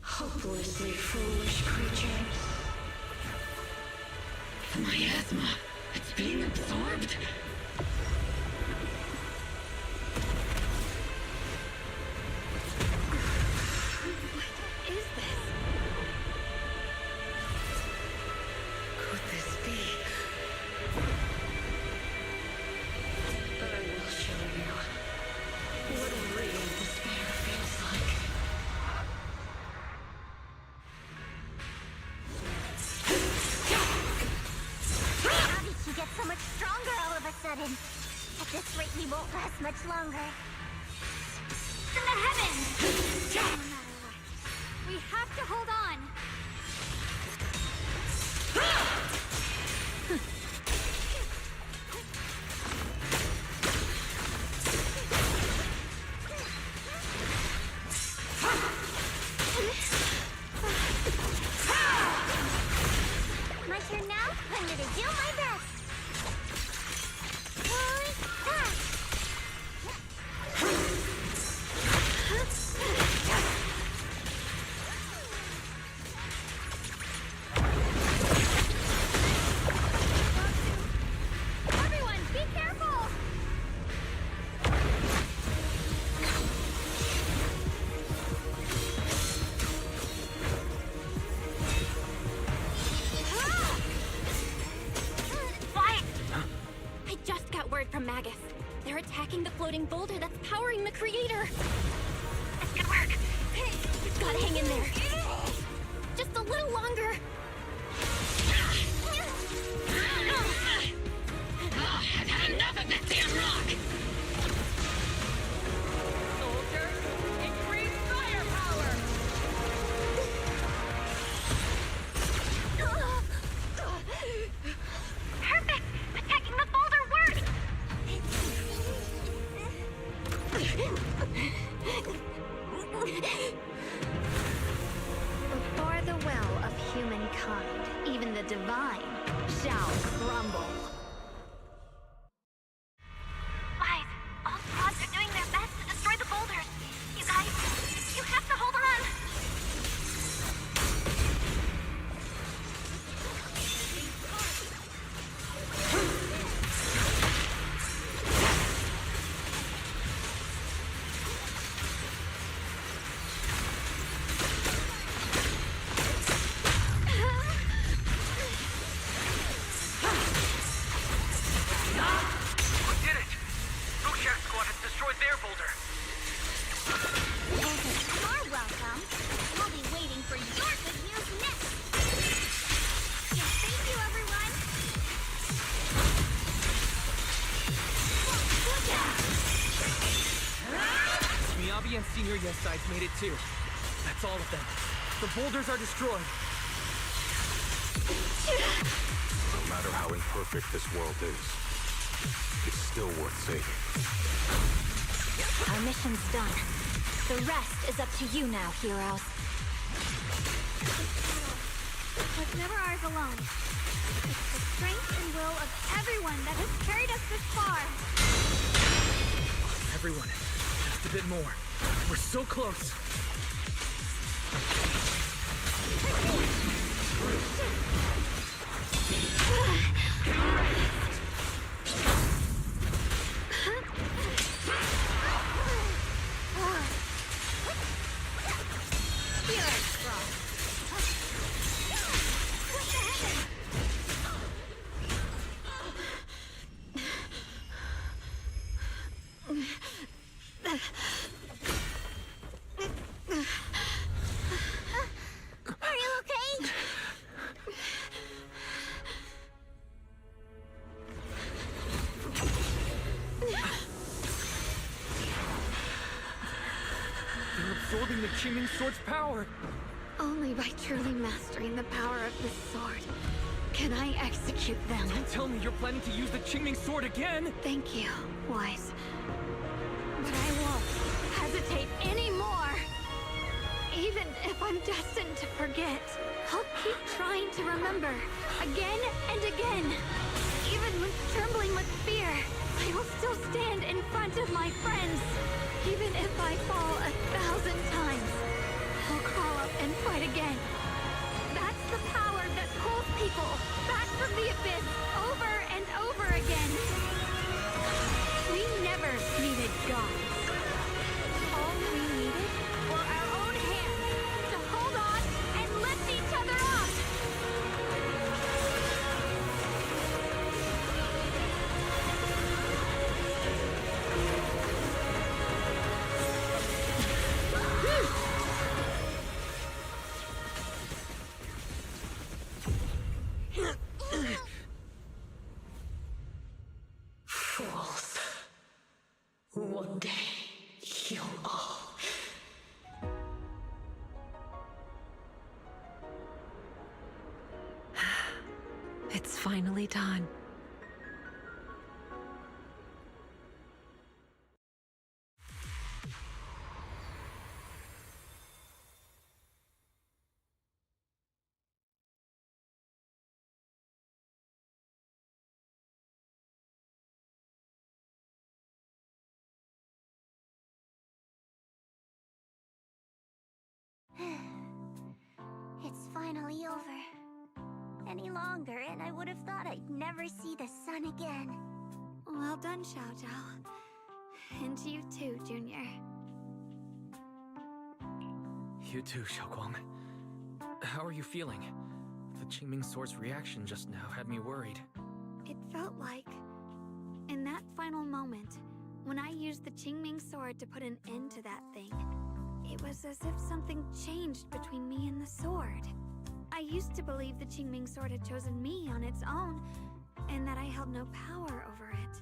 Hopelessly foolish creatures. The miasma. It's being absorbed. What is this? Could this be? I will show you what real despair feels like. How did she get so much stronger all of a sudden? At this rate, we won't last much longer. In the heavens! No matter what, we have to hold on. My turn now? I'm gonna do my best. Everyone, be careful! Quiet! I just got word from Magus. They're attacking the floating boulder that's powering the Creator. That's good work. You've gotta hang in there. Just a little longer. I've had enough of that damn rock! Soldiers, increase firepower! Perfect! Attacking the boulder worked! Before the will of humankind, even the divine shall crumble. Wise, all squads are doing their best to destroy the boulders. You guys, you have to hold on! Luffy and Senior Yes sides made it too. That's all of them. The boulders are destroyed. No matter how imperfect this world is, it's still worth saving. Our mission's done. The rest is up to you now, heroes. Was never ours alone. It's the strength and will of everyone that has carried us this far. Everyone, just a bit more. We're so close. Are you okay? They're absorbing the Qingming Sword's power. Only by truly mastering the power of this sword can I execute them. Don't tell me you're planning to use the Qingming Sword again! Thank you, Wise. But I won't hesitate anymore. Even if I'm destined to forget, I'll keep trying to remember, again and again. Even when trembling with fear, I will still stand in front of my friends. Even if I fall 1,000 times, I'll crawl up and fight again. That's the power that pulls people back from the abyss over and over again. We never needed gods. All we needed were our own hands to hold on and lift each other up. Fools. One day, you'll all... It's finally done. It's finally over. Any longer, and I would have thought I'd never see the sun again. Well done, Xiao Zhao. And you too, Junior. You too, Xiaoguang. How are you feeling? The Qingming Sword's reaction just now had me worried. It felt like, in that final moment, when I used the Qingming Sword to put an end to that thing, it was as if something changed between me and the sword. I used to believe the Qingming Sword had chosen me on its own, and that I held no power over it.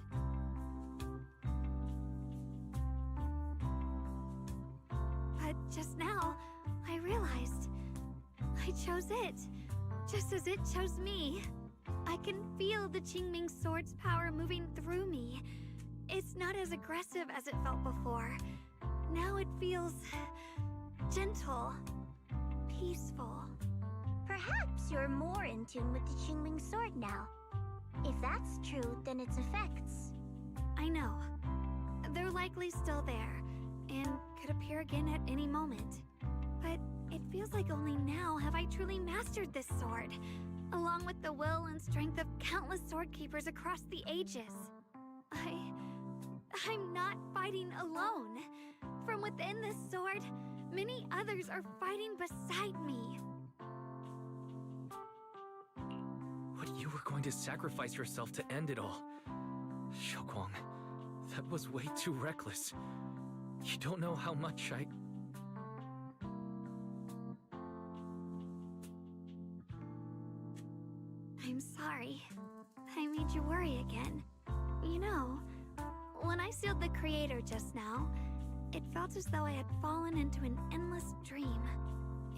But just now, I realized I chose it, just as it chose me. I can feel the Qingming Sword's power moving through me. It's not as aggressive as it felt before. Now it feels gentle, peaceful. Perhaps you're more in tune with the Qingming Sword now. If that's true, then its effects... I know. They're likely still there, and could appear again at any moment. But it feels like only now have I truly mastered this sword, along with the will and strength of countless sword keepers across the ages. I'm not fighting alone. From within this sword, many others are fighting beside me. But you were going to sacrifice yourself to end it all. Xiaoguang, that was way too reckless. You don't know how much I'm sorry. I made you worry again. You know, when I sealed the Creator just now, it felt as though I had fallen into an endless dream.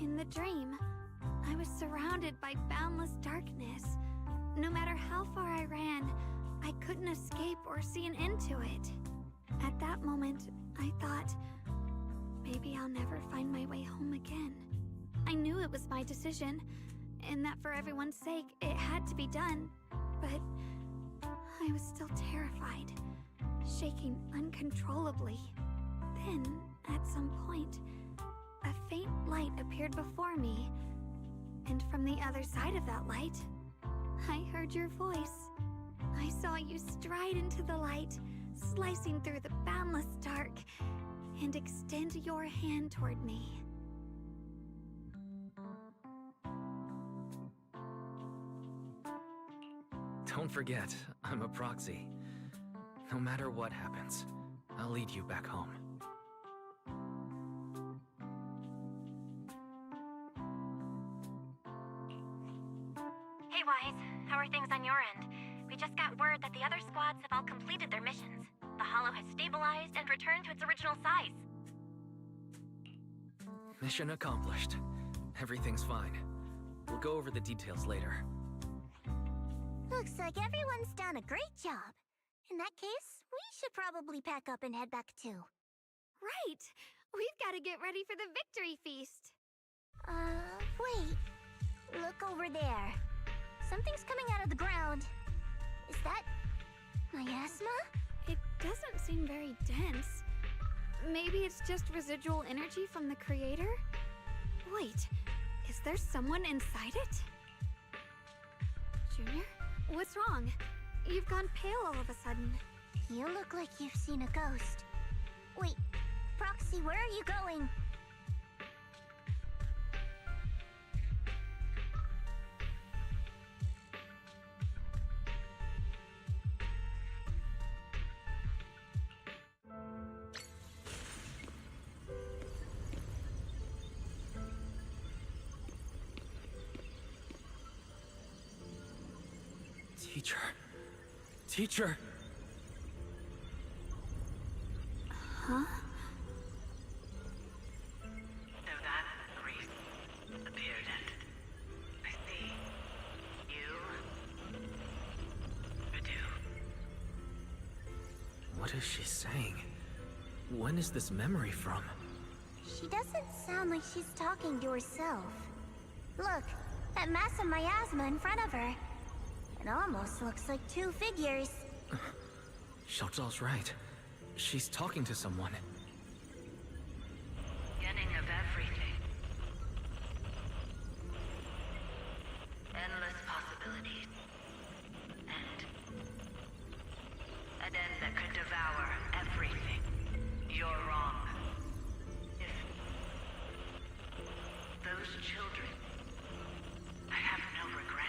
In the dream, I was surrounded by boundless darkness. No matter how far I ran, I couldn't escape or see an end to it. At that moment, I thought, maybe I'll never find my way home again. I knew it was my decision, and that for everyone's sake, it had to be done. But I was still terrified, shaking uncontrollably. Then, at some point, a faint light appeared before me, and from the other side of that light, I heard your voice. I saw you stride into the light, slicing through the boundless dark, and extend your hand toward me. Don't forget, I'm a proxy. No matter what happens, I'll lead you back home. Hey, Wise. How are things on your end? We just got word that the other squads have all completed their missions. The Hollow has stabilized and returned to its original size. Mission accomplished. Everything's fine. We'll go over the details later. Looks like everyone's done a great job. In that case, we should probably pack up and head back too. Right! We've got to get ready for the victory feast! Wait. Look over there. Something's coming out of the ground. Is that miasma? It doesn't seem very dense. Maybe it's just residual energy from the creator? Wait, is there someone inside it? Junior? What's wrong? You've gone pale all of a sudden. You look like you've seen a ghost. Wait, Proxy, where are you going? Teacher. Teacher! Huh? So that Grease appeared and I see you do. What is she saying? When is this memory from? She doesn't sound like she's talking to herself. Look, that mass of miasma in front of her. It almost looks like two figures. Xiaozhao's right. She's talking to someone. Beginning of everything. Endless possibilities. An end that could devour everything. You're wrong. If those children, I have no regrets.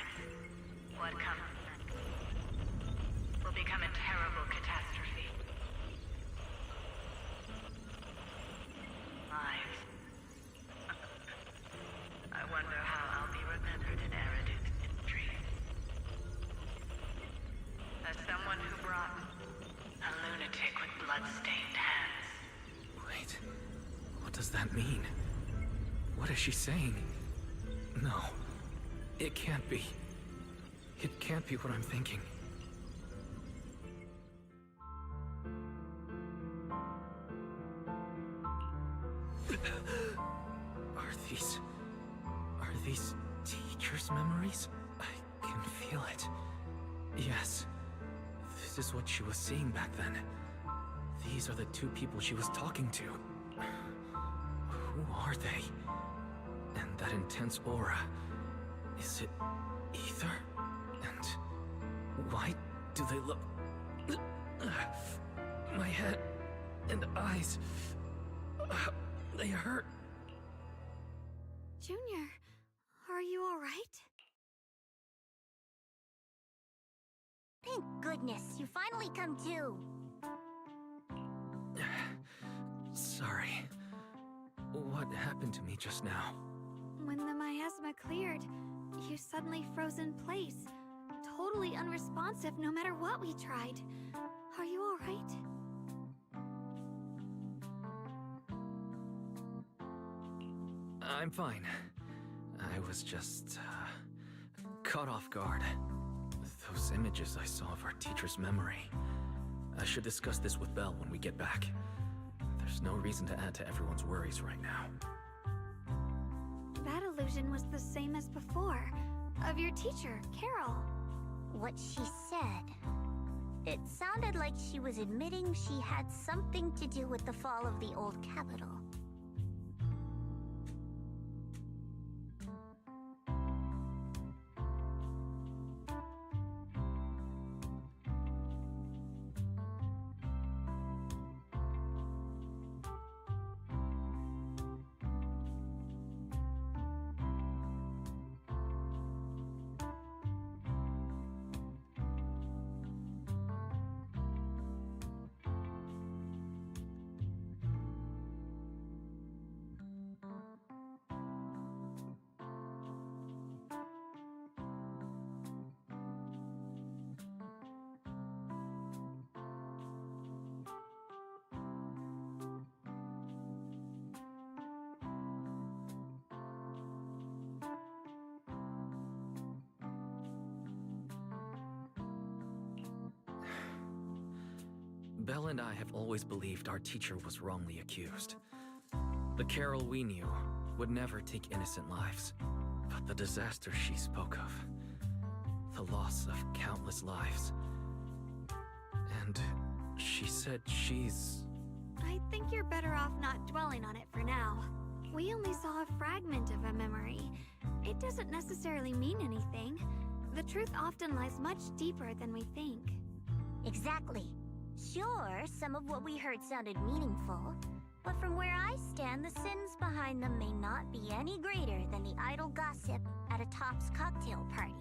What comes next will become a terrible catastrophe. Lives. I wonder how I'll be remembered in Eridu's history. As someone who brought a lunatic with blood-stained hands. Wait, what does that mean? What is she saying? No, it can't be. It can't be what I'm thinking. Are these teachers' memories? I can feel it. Yes, this is what she was seeing back then. These are the two people she was talking to. Who are they? And that intense aura, is it ether? And why do they look... My head and eyes, they hurt. Junior, are you alright? Thank goodness, you finally come to. Sorry. What happened to me just now? When the miasma cleared, you suddenly froze in place. Totally unresponsive no matter what we tried. Are you alright? I'm fine. I was just, caught off guard. Those images I saw of our teacher's memory. I should discuss this with Belle when we get back. There's no reason to add to everyone's worries right now. That illusion was the same as before, of your teacher, Carol. What she said. It sounded like she was admitting she had something to do with the fall of the old capital. Belle and I have always believed our teacher was wrongly accused. The Carol we knew would never take innocent lives. But the disaster she spoke of, the loss of countless lives, and she said she's... I think you're better off not dwelling on it for now. We only saw a fragment of a memory. It doesn't necessarily mean anything. The truth often lies much deeper than we think. Exactly. Sure, some of what we heard sounded meaningful, but from where I stand, the sins behind them may not be any greater than the idle gossip at a Top's cocktail party.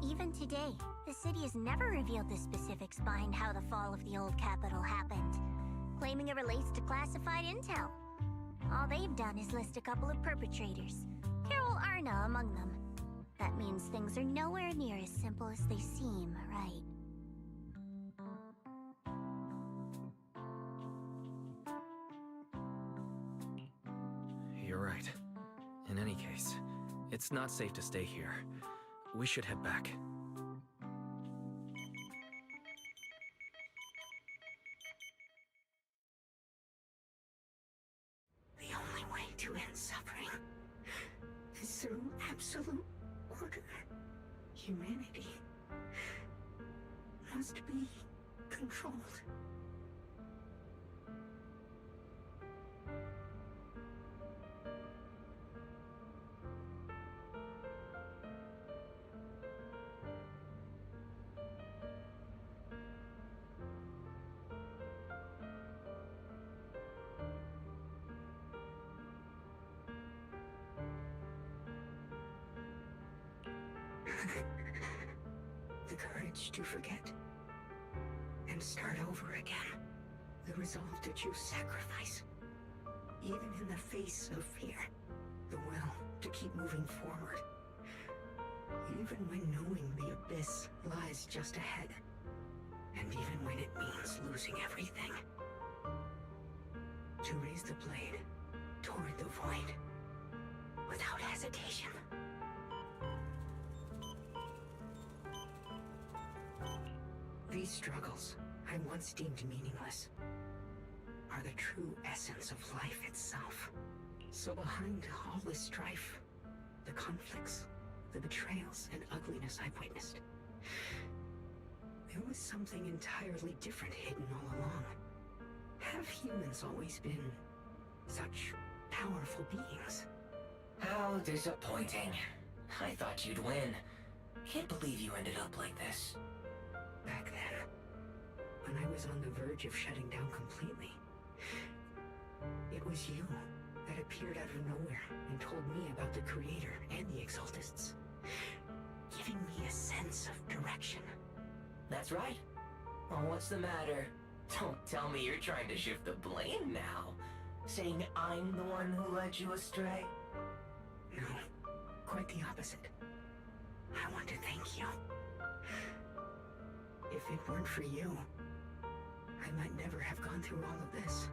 Even today, the city has never revealed the specifics behind how the fall of the old capital happened, claiming it relates to classified intel. All they've done is list a couple of perpetrators, Carol Arna among them. That means things are nowhere near as simple as they seem, right? You're right. In any case, it's not safe to stay here. We should head back. The only way to end suffering is through absolute order. Humanity must be controlled. The courage to forget and start over again. The resolve to choose sacrifice, even in the face of fear. The will to keep moving forward, even when knowing the abyss lies just ahead, and even when it means losing everything. To raise the blade toward the void without hesitation. These struggles, I once deemed meaningless, are the true essence of life itself. So behind all the strife, the conflicts, the betrayals and ugliness I've witnessed, there was something entirely different hidden all along. Have humans always been such powerful beings? How disappointing. I thought you'd win. Can't believe you ended up like this. Back then, when I was on the verge of shutting down completely, it was you that appeared out of nowhere and told me about the Creator and the Exaltists, giving me a sense of direction. That's right. Well, what's the matter? Don't tell me you're trying to shift the blame now, saying I'm the one who led you astray. No, quite the opposite. I want to thank you. If it weren't for you, I might never have gone through all of this.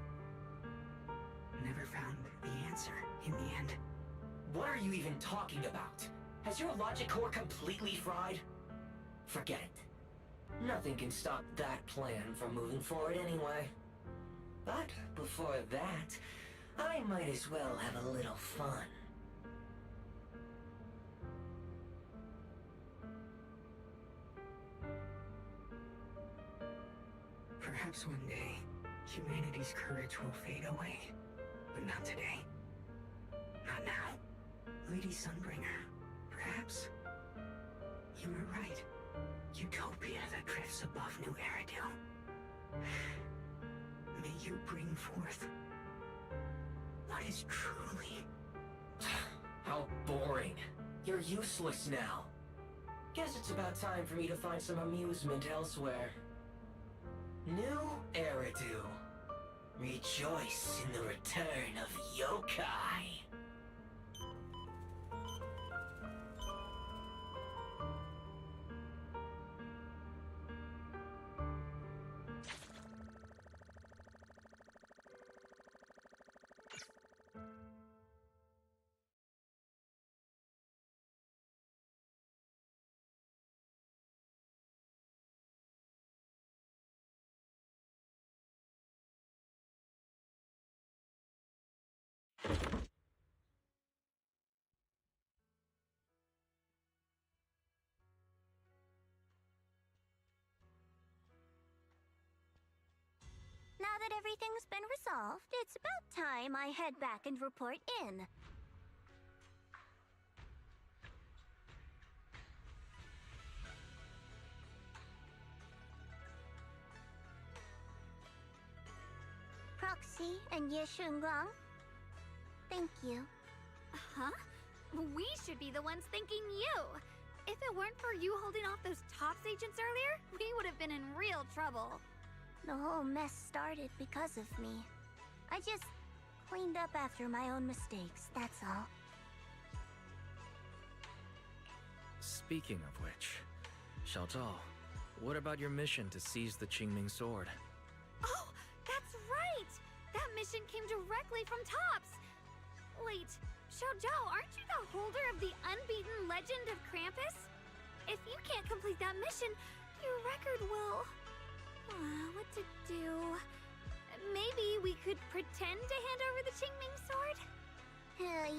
Never found the answer in the end. What are you even talking about? Has your logic core completely fried? Forget it. Nothing can stop that plan from moving forward anyway. But before that, I might as well have a little fun. Perhaps one day, humanity's courage will fade away. But not today. Not now. Lady Sunbringer, perhaps you were right. Utopia that drifts above New Eridu. May you bring forth what is truly... How boring. You're useless now. Guess it's about time for me to find some amusement elsewhere. New Eridu. Rejoice in the return of yokai. Now that everything's been resolved, it's about time I head back and report in. Proxy and Ye Shunguang, thank you. Huh? We should be the ones thanking you. If it weren't for you holding off those TOPS agents earlier, we would have been in real trouble. The whole mess started because of me. I just cleaned up after my own mistakes, that's all. Speaking of which, Xiaozhao, what about your mission to seize the Qingming sword? Oh, that's right! That mission came directly from TOPS! Wait, Xiaozhao, aren't you the holder of the unbeaten legend of Krampus? If you can't complete that mission, your record will... what to do? Maybe we could pretend to hand over the Qingming sword?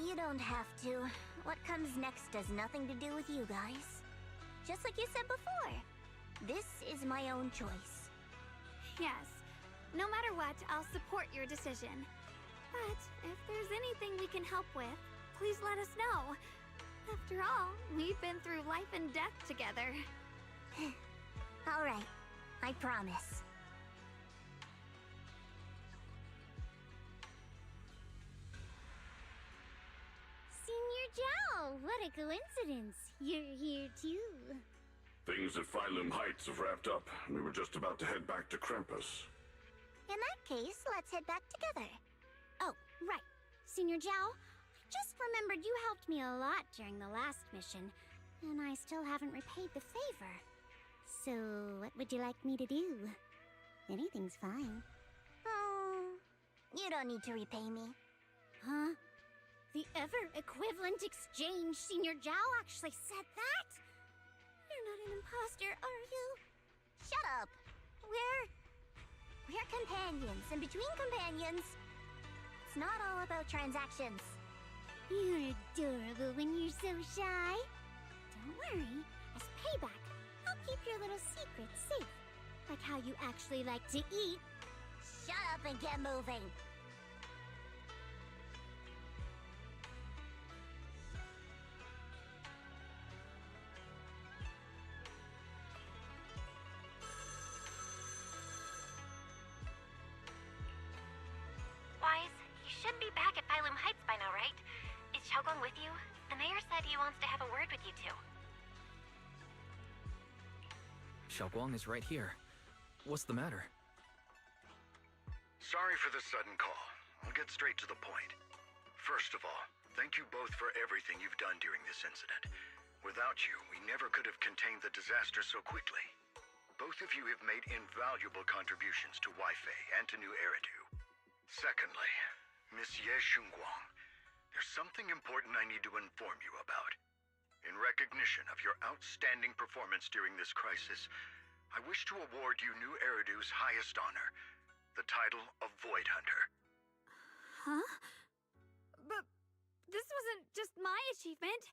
You don't have to. What comes next has nothing to do with you guys. Just like you said before, this is my own choice. Yes. No matter what, I'll support your decision. But if there's anything we can help with, please let us know. After all, we've been through life and death together. All right. I promise. Senior Zhao, what a coincidence. You're here too. Things at Phylum Heights have wrapped up, and we were just about to head back to Krampus. In that case, let's head back together. Oh, right. Senior Zhao, I just remembered you helped me a lot during the last mission, and I still haven't repaid the favor. So, what would you like me to do? Anything's fine. You don't need to repay me. Huh? The ever-equivalent exchange, Senior Zhao actually said that? You're not an imposter, are you? Shut up! We're companions, and between companions, it's not all about transactions. You're adorable when you're so shy. Don't worry, as payback, I'll keep your little secrets safe. Like how you actually like to eat. Shut up and get moving. Wise, you should be back at Phylum Heights by now, right? Is Xiaoguang with you? The mayor said he wants to have a word with you two. Xiaoguang is right here. What's the matter? Sorry for the sudden call. I'll get straight to the point. First of all, thank you both for everything you've done during this incident. Without you, we never could have contained the disaster so quickly. Both of you have made invaluable contributions to Wi-Fi and to New Eridu. Secondly, Miss Ye Shunguang, There's something important I need to inform you about. In recognition of your outstanding performance during this crisis, I wish to award you New Eridu's highest honor, the title of Void Hunter. Huh? But this wasn't just my achievement.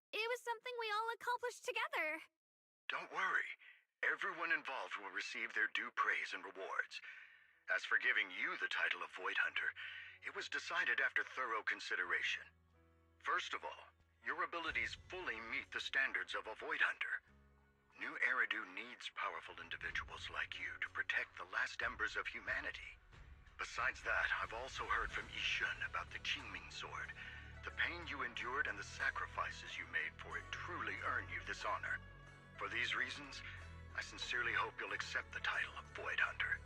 It was something we all accomplished together. Don't worry. Everyone involved will receive their due praise and rewards. As for giving you the title of Void Hunter, it was decided after thorough consideration. First of all, your abilities fully meet the standards of a Void Hunter. New Eridu needs powerful individuals like you to protect the last embers of humanity. Besides that, I've also heard from Yishun about the Qingming Sword. The pain you endured and the sacrifices you made for it truly earn you this honor. For these reasons, I sincerely hope you'll accept the title of Void Hunter.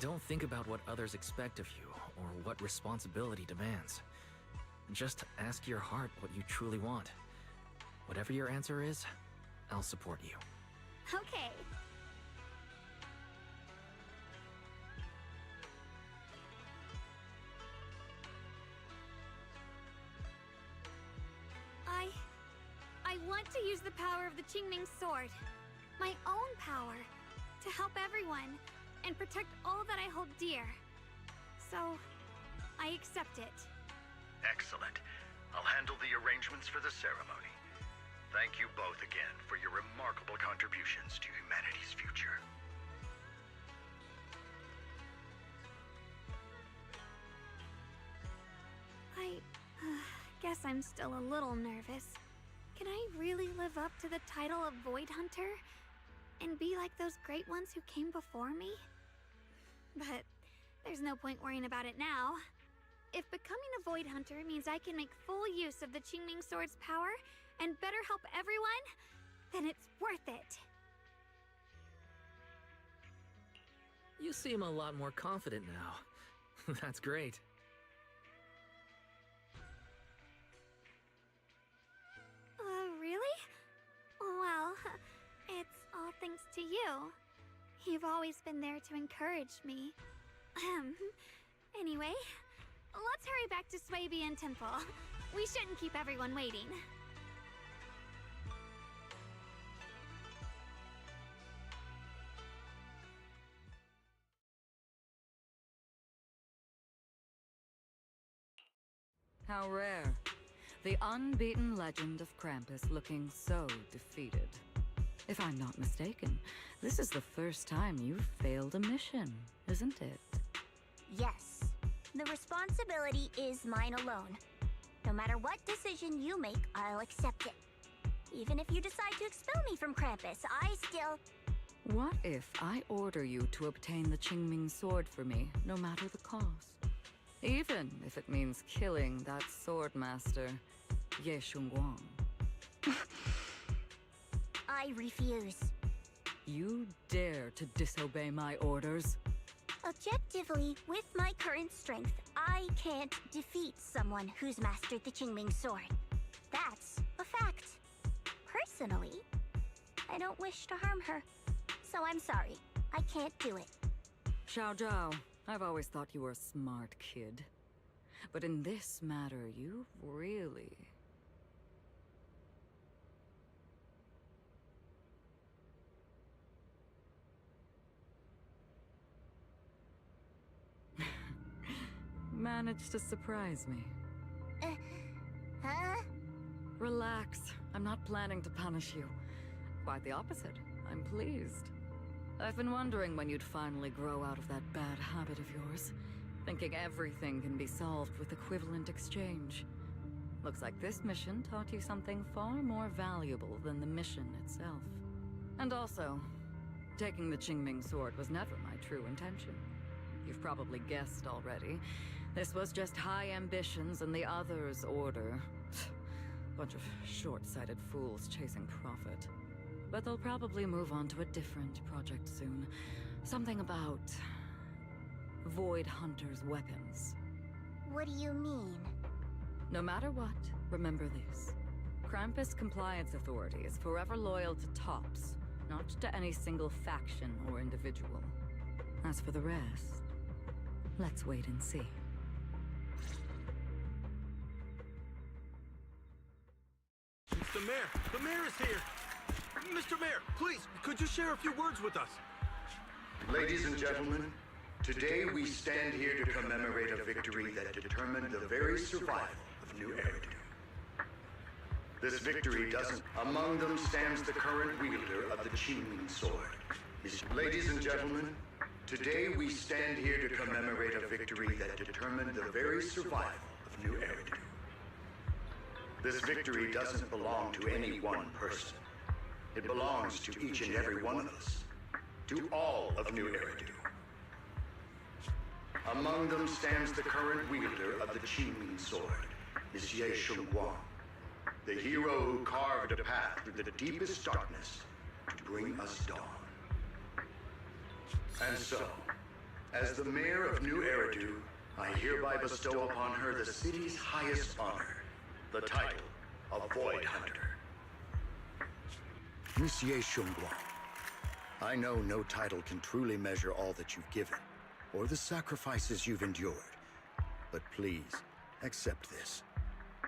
Don't think about what others expect of you, or what responsibility demands. Just ask your heart what you truly want. Whatever your answer is, I'll support you. Okay. I want to use the power of the Qingming Sword, my own power, to help everyone and protect all that I hold dear. So, I accept it. Excellent. I'll handle the arrangements for the ceremony. Thank you both again for your remarkable contributions to humanity's future. I guess I'm still a little nervous. Can I really live up to the title of Void Hunter? And be like those great ones who came before me? But there's no point worrying about it now. If becoming a Void Hunter means I can make full use of the Qingming Sword's power and better help everyone, then it's worth it. You seem a lot more confident now. That's great. Really? Well, it's all thanks to you. You've always been there to encourage me. Anyway, let's hurry back to Swabian Temple. We shouldn't keep everyone waiting. How rare. The unbeaten legend of Krampus looking so defeated. If I'm not mistaken, this is the first time you've failed a mission, isn't it? Yes. The responsibility is mine alone. No matter what decision you make, I'll accept it. Even if you decide to expel me from Krampus, I still... What if I order you to obtain the Qingming Sword for me, no matter the cost? Even if it means killing that sword master, Ye Shunguang. I refuse. You dare to disobey my orders? Objectively, with my current strength, I can't defeat someone who's mastered the Qingming Sword. That's a fact. Personally, I don't wish to harm her, so I'm sorry. I can't do it. Xiao Zhao, I've always thought you were a smart kid. But in this matter, you really... managed to surprise me. Huh? Relax. I'm not planning to punish you. Quite the opposite. I'm pleased. I've been wondering when you'd finally grow out of that bad habit of yours. Thinking everything can be solved with equivalent exchange. Looks like this mission taught you something far more valuable than the mission itself. And also, taking the Qingming Sword was never my true intention. You've probably guessed already. This was just high ambitions and the others' order. Bunch of short-sighted fools chasing profit. But they'll probably move on to a different project soon. Something about... Void Hunter's weapons. What do you mean? No matter what, remember this. Krampus Compliance Authority is forever loyal to TOPS, not to any single faction or individual. As for the rest, let's wait and see. It's the mayor! The mayor is here! Mr. Mayor, please, could you share a few words with us? Ladies and gentlemen, today we stand here to commemorate a victory that determined the very survival of New Eridu. This victory doesn't... Among them stands the current wielder of the Qingming sword. Ladies and gentlemen, today we stand here to commemorate a victory that determined the very survival of New Eridu. This victory doesn't belong to any one person. It belongs to each and every one of us. To all of New Eridu. Among them stands the current wielder of the Qingming sword, Monsieur Shengguang, the hero who carved a path through the deepest darkness to bring us dawn. And so, as the mayor of New Eridu, I hereby bestow upon her the city's highest honor, the title of Void Hunter. Monsieur Shengguang, I know no title can truly measure all that you've given, or the sacrifices you've endured. But please, accept this.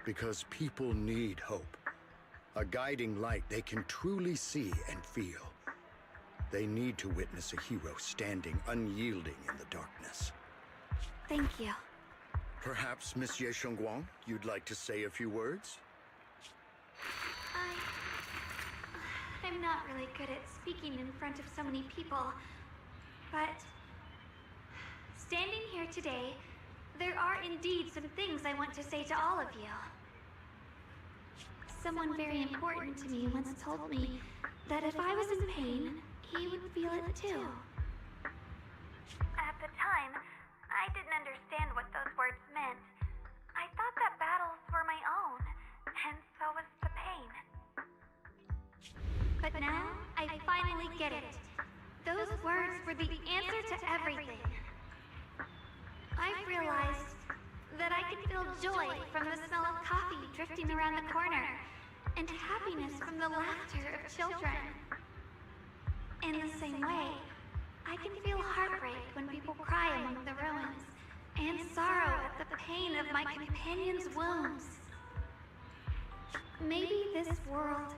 Because people need hope. A guiding light they can truly see and feel. They need to witness a hero standing unyielding in the darkness. Thank you. Perhaps, Monsieur Shengguang, you'd like to say a few words? I'm not really good at speaking in front of so many people, but standing here today, there are indeed some things I want to say to all of you. Someone very important to me once told me that if I was in pain, he would feel it too. At the time, I didn't understand what those words meant. I thought that battles were my own, and so was the pain. But now, I finally get it. Those words were the answer to everything. I've realized that I can feel joy from the smell of coffee drifting around the corner, and happiness from the laughter of children. In the same way, I can feel heartbreak when people cry among the ruins, and sorrow at the pain of my companion's wounds. Maybe this world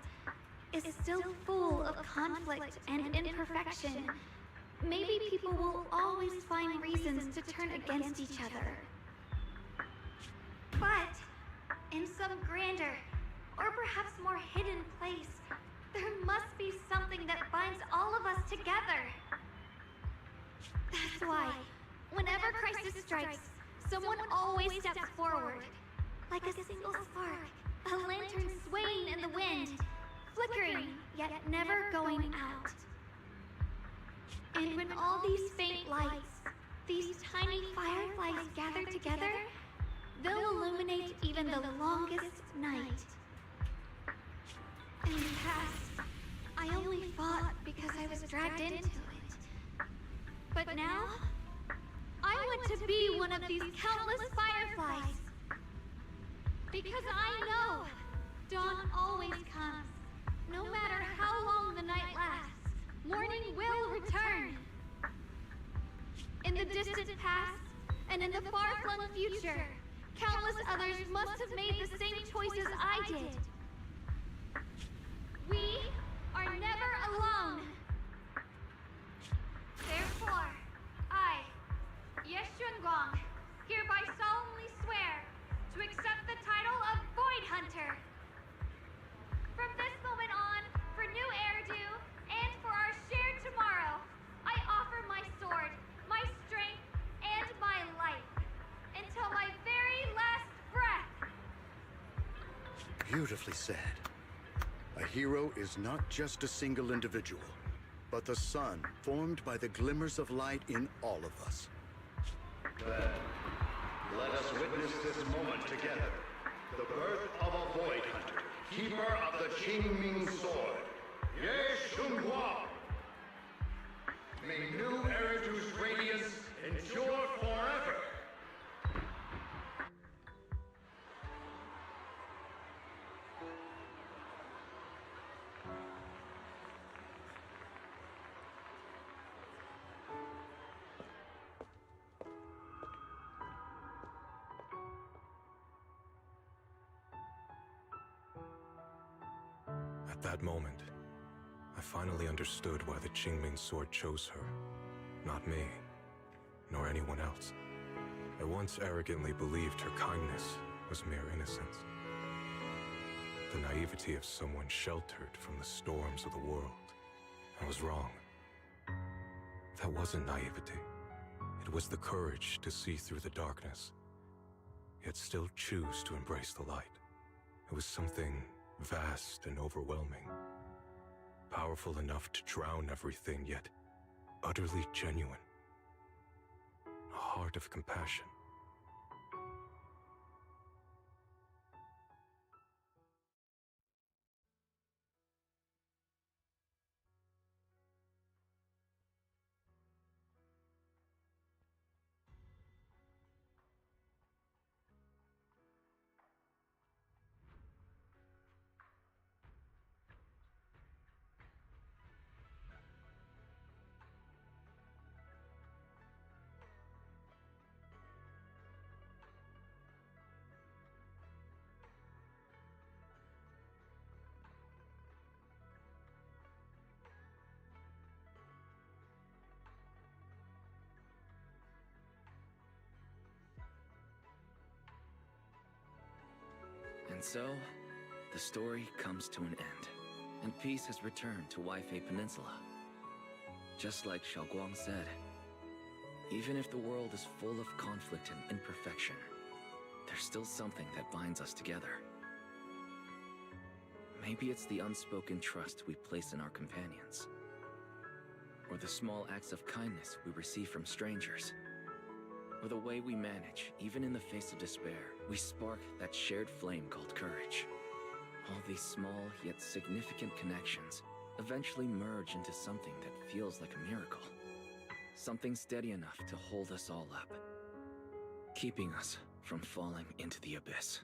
is still full of conflict and imperfection. Maybe people will always find reasons to turn against each other. But in some grander, or perhaps more hidden place, there must be something that binds all of us together. That's why, whenever crisis strikes, someone always steps forward. Like a single spark, a lantern swaying in the wind, flickering, yet never going out. And when all these faint lights, these tiny fireflies gather together, they'll illuminate even the longest night. In the past, I only fought because I was dragged into it. But now, I want to be one of these countless fireflies. Because I know dawn always comes. No matter how long the night lasts, morning will return. In the distant past, and in the far-flung future, countless others must have made the same choices I did. We are never alone. Therefore, I, Ye Shengguang, hereby solemnly swear to accept the title of Void Hunter. From this moment on, for New Eridu, and for our shared tomorrow, I offer my sword, my strength, and my life, until my very last breath. Beautifully said. A hero is not just a single individual, but the sun formed by the glimmers of light in all of us. Then, let us witness this moment together. The birth of a Void Hunter, keeper of the Qingming sword, Ye Shengguang. May New Eridu's radiance endure that moment, I finally understood why the Qingming sword chose her. Not me, nor anyone else. I once arrogantly believed her kindness was mere innocence. The naivety of someone sheltered from the storms of the world. I was wrong. That wasn't naivety. It was the courage to see through the darkness, yet still choose to embrace the light. It was something vast and overwhelming. Powerful enough to drown everything, yet utterly genuine. A heart of compassion. And so, the story comes to an end, and peace has returned to Waifei Peninsula. Just like Xiaoguang said, even if the world is full of conflict and imperfection, there's still something that binds us together. Maybe it's the unspoken trust we place in our companions, or the small acts of kindness we receive from strangers, or the way we manage, even in the face of despair, we spark that shared flame called courage. All these small yet significant connections eventually merge into something that feels like a miracle. Something steady enough to hold us all up, keeping us from falling into the abyss.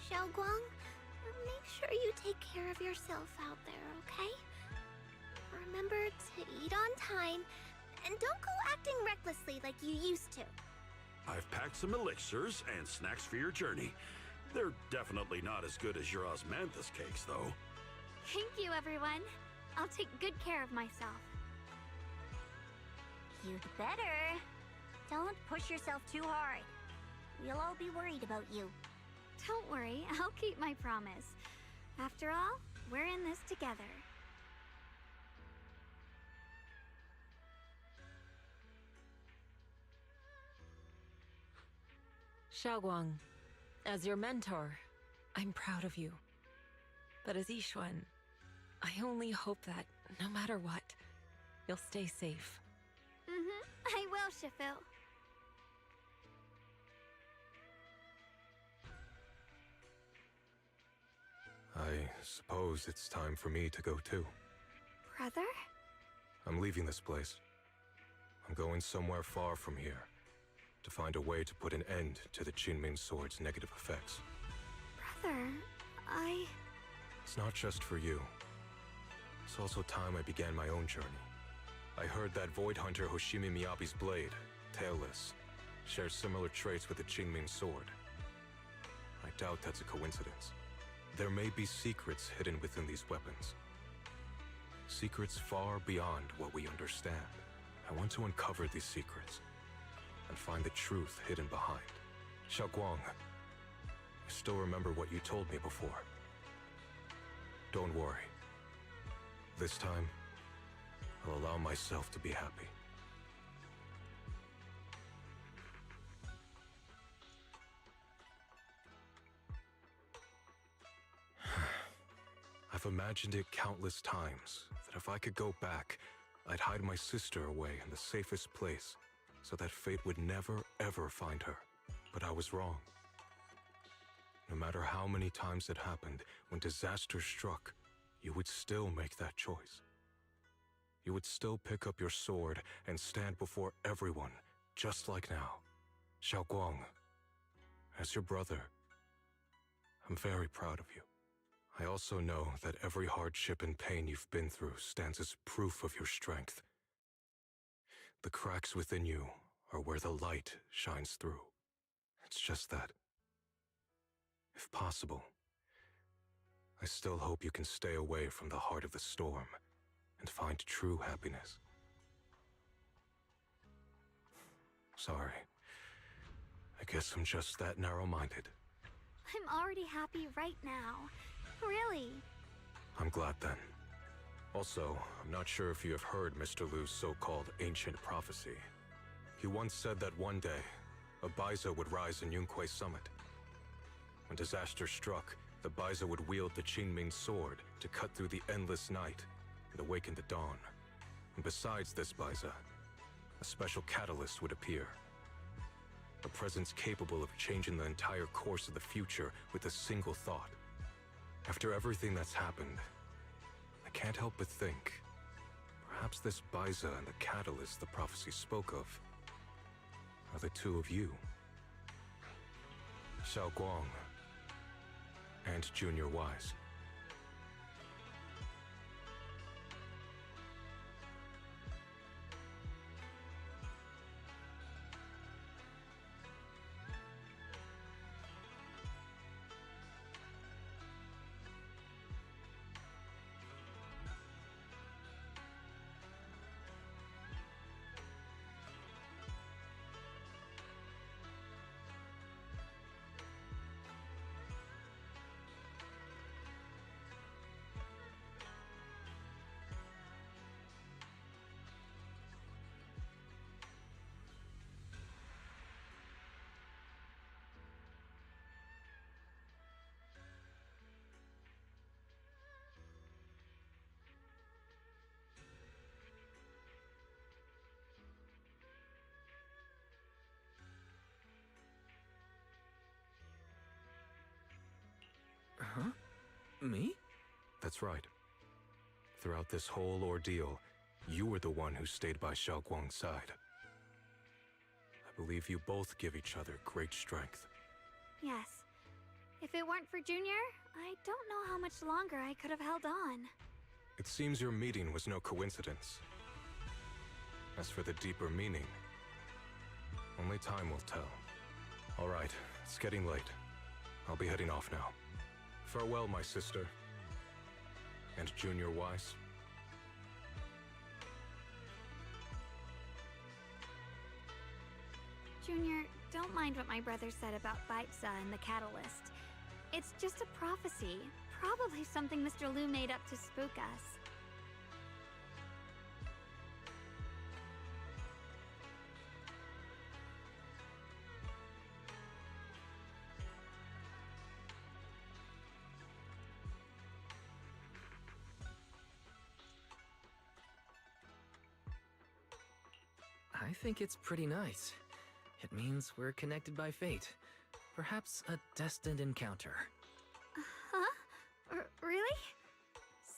Xiaoguang. Make sure you take care of yourself out there, okay? Remember to eat on time, and don't go acting recklessly like you used to. I've packed some elixirs and snacks for your journey. They're definitely not as good as your osmanthus cakes, though. Thank you, everyone. I'll take good care of myself. You'd better. Don't push yourself too hard. We'll all be worried about you. Don't worry, I'll keep my promise. After all, we're in this together. Xiaoguang, as your mentor, I'm proud of you. But as Yixuan, I only hope that, no matter what, you'll stay safe. I will, Shifu. I suppose it's time for me to go too. Brother? I'm leaving this place. I'm going somewhere far from here, to find a way to put an end to the Qingming Sword's negative effects. Brother, It's not just for you. It's also time I began my own journey. I heard that Void Hunter Hoshimi Miyabi's blade, Tailless, shares similar traits with the Qingming Sword. I doubt that's a coincidence. There may be secrets hidden within these weapons. Secrets far beyond what we understand. I want to uncover these secrets and find the truth hidden behind. Xiaoguang, I still remember what you told me before. Don't worry. This time, I'll allow myself to be happy. I've imagined it countless times, that if I could go back, I'd hide my sister away in the safest place, so that fate would never, ever find her. But I was wrong. No matter how many times it happened, when disaster struck, you would still make that choice. You would still pick up your sword and stand before everyone, just like now. Xiaoguang, as your brother, I'm very proud of you. I also know that every hardship and pain you've been through stands as proof of your strength. The cracks within you are where the light shines through. It's just that, if possible, I still hope you can stay away from the heart of the storm and find true happiness. Sorry. I guess I'm just that narrow-minded. I'm already happy right now. Really. I'm glad then. Also, I'm not sure if you have heard Mr. Lu's so-called ancient prophecy. He once said that one day, a Baiza would rise in Yunque Summit. When disaster struck, the Baiza would wield the Qingming Sword to cut through the endless night and awaken the dawn. And besides this Baiza, a special catalyst would appear. A presence capable of changing the entire course of the future with a single thought. After everything that's happened, I can't help but think, perhaps this Baiza and the catalyst the prophecy spoke of are the two of you. Xiaoguang and Junior Wise. Huh? Me? That's right. Throughout this whole ordeal, you were the one who stayed by Xiaoguang's side. I believe you both give each other great strength. Yes. If it weren't for Junior, I don't know how much longer I could have held on. It seems your meeting was no coincidence. As for the deeper meaning, only time will tell. All right, it's getting late. I'll be heading off now. Farewell, my sister. And Junior Wise. Junior, don't mind what my brother said about Baitza and the Catalyst. It's just a prophecy. Probably something Mr. Liu made up to spook us. I think it's pretty nice. It means we're connected by fate. Perhaps a destined encounter. Huh? Really?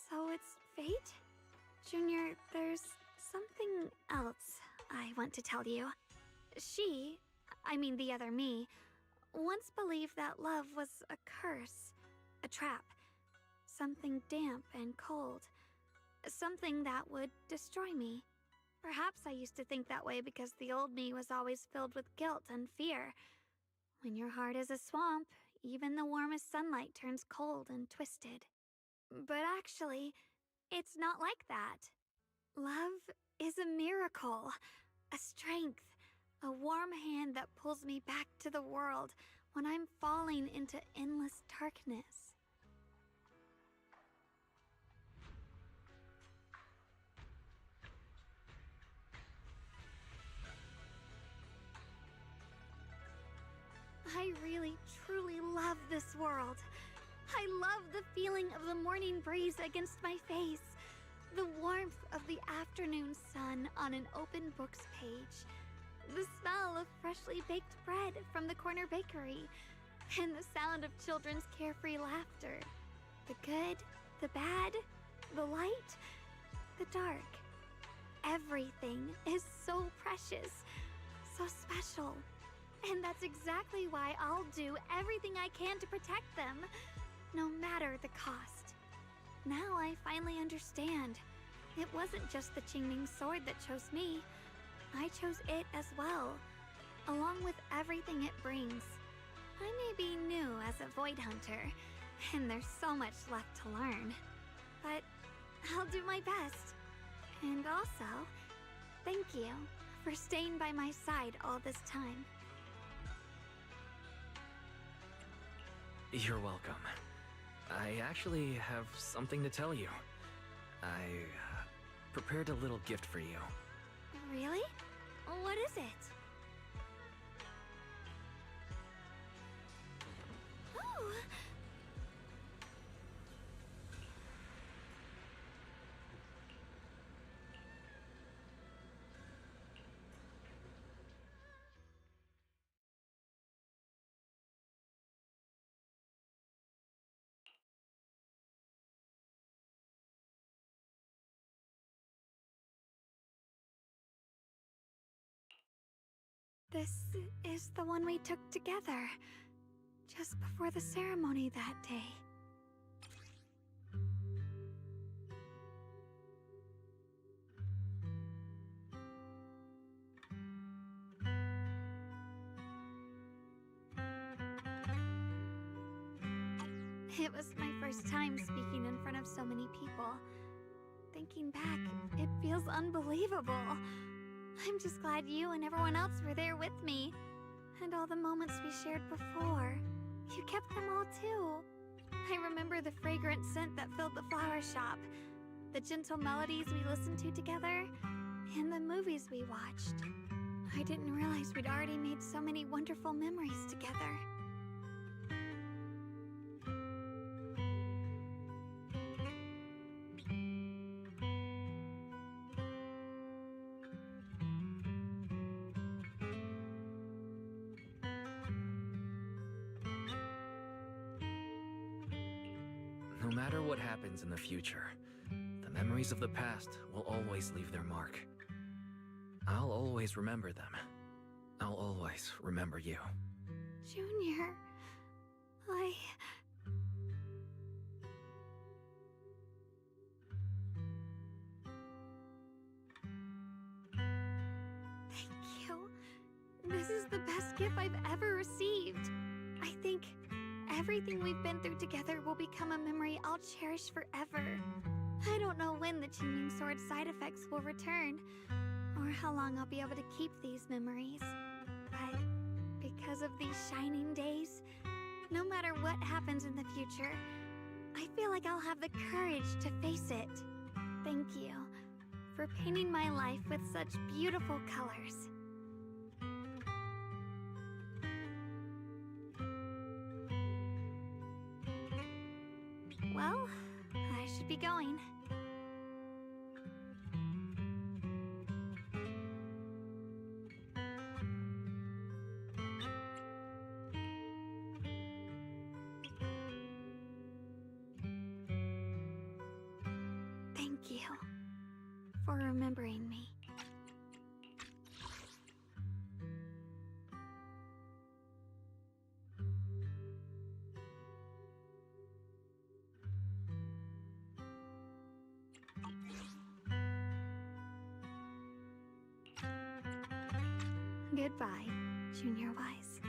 So it's fate? Junior, there's something else I want to tell you. I mean the other me, once believed that love was a curse, a trap, something damp and cold, something that would destroy me. Perhaps I used to think that way because the old me was always filled with guilt and fear. When your heart is a swamp, even the warmest sunlight turns cold and twisted. But actually, it's not like that. Love is a miracle, a strength, a warm hand that pulls me back to the world when I'm falling into endless darkness. I really, truly love this world. I love the feeling of the morning breeze against my face, the warmth of the afternoon sun on an open book's page, the smell of freshly baked bread from the corner bakery, and the sound of children's carefree laughter. The good, the bad, the light, the dark. Everything is so precious, so special. And that's exactly why I'll do everything I can to protect them, no matter the cost. Now I finally understand. It wasn't just the Qingming sword that chose me. I chose it as well, along with everything it brings. I may be new as a Void Hunter, and there's so much left to learn. But I'll do my best. And also, thank you for staying by my side all this time. You're welcome. I actually have something to tell you. I prepared a little gift for you. Really? What is it? Oh! This is the one we took together, just before the ceremony that day. It was my first time speaking in front of so many people. Thinking back, it feels unbelievable. I'm just glad you and everyone else were there with me. And all the moments we shared before. You kept them all too. I remember the fragrant scent that filled the flower shop, the gentle melodies we listened to together, and the movies we watched. I didn't realize we'd already made so many wonderful memories together. No matter what happens in the future, the memories of the past will always leave their mark. I'll always remember them. I'll always remember you. Junior... I... Thank you. This is the best gift I've ever received. I think everything we've been through together will become a memory I'll cherish forever. I don't know when the Tuning Sword's side effects will return, or how long I'll be able to keep these memories. But because of these shining days, no matter what happens in the future, I feel like I'll have the courage to face it. Thank you for painting my life with such beautiful colors. Well, I should be going. Thank you for remembering me. Goodbye, Junior Wise.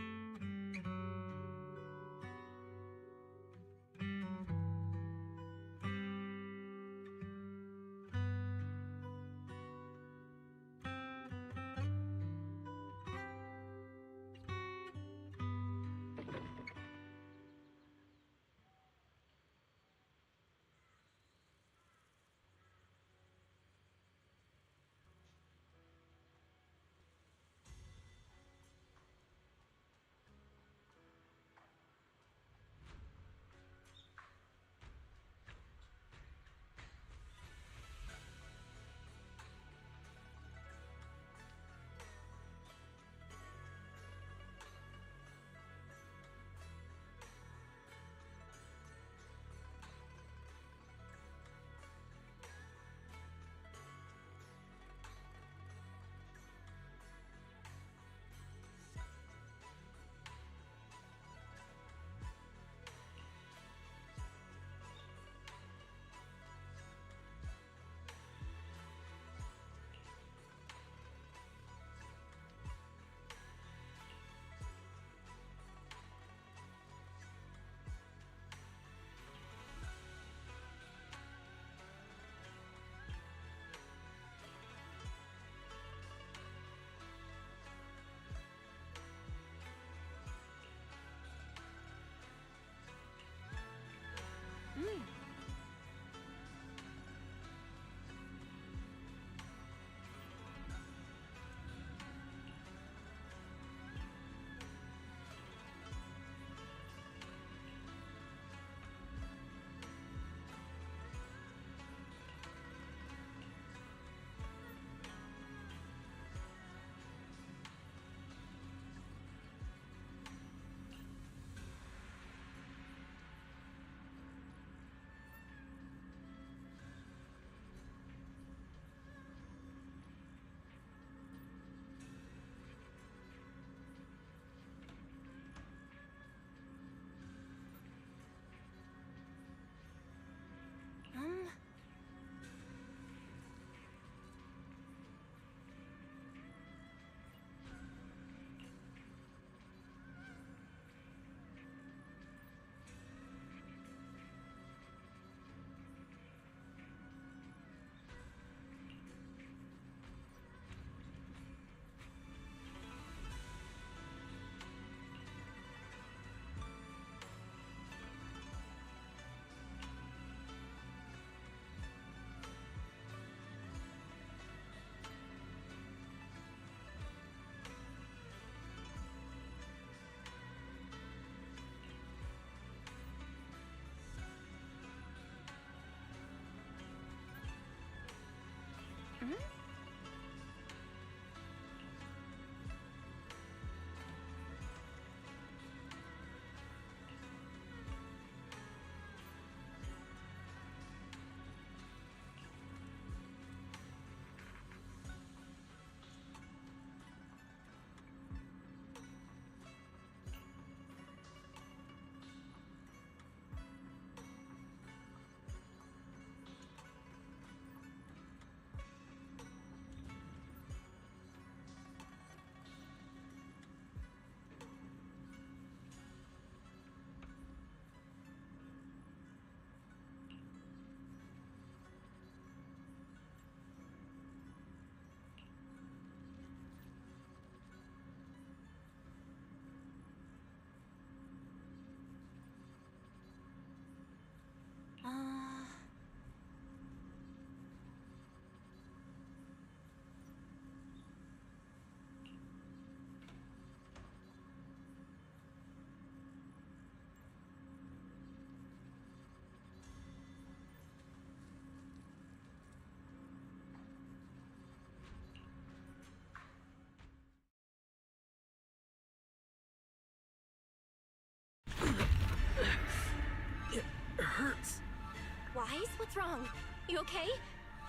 Wise, what's wrong? You okay?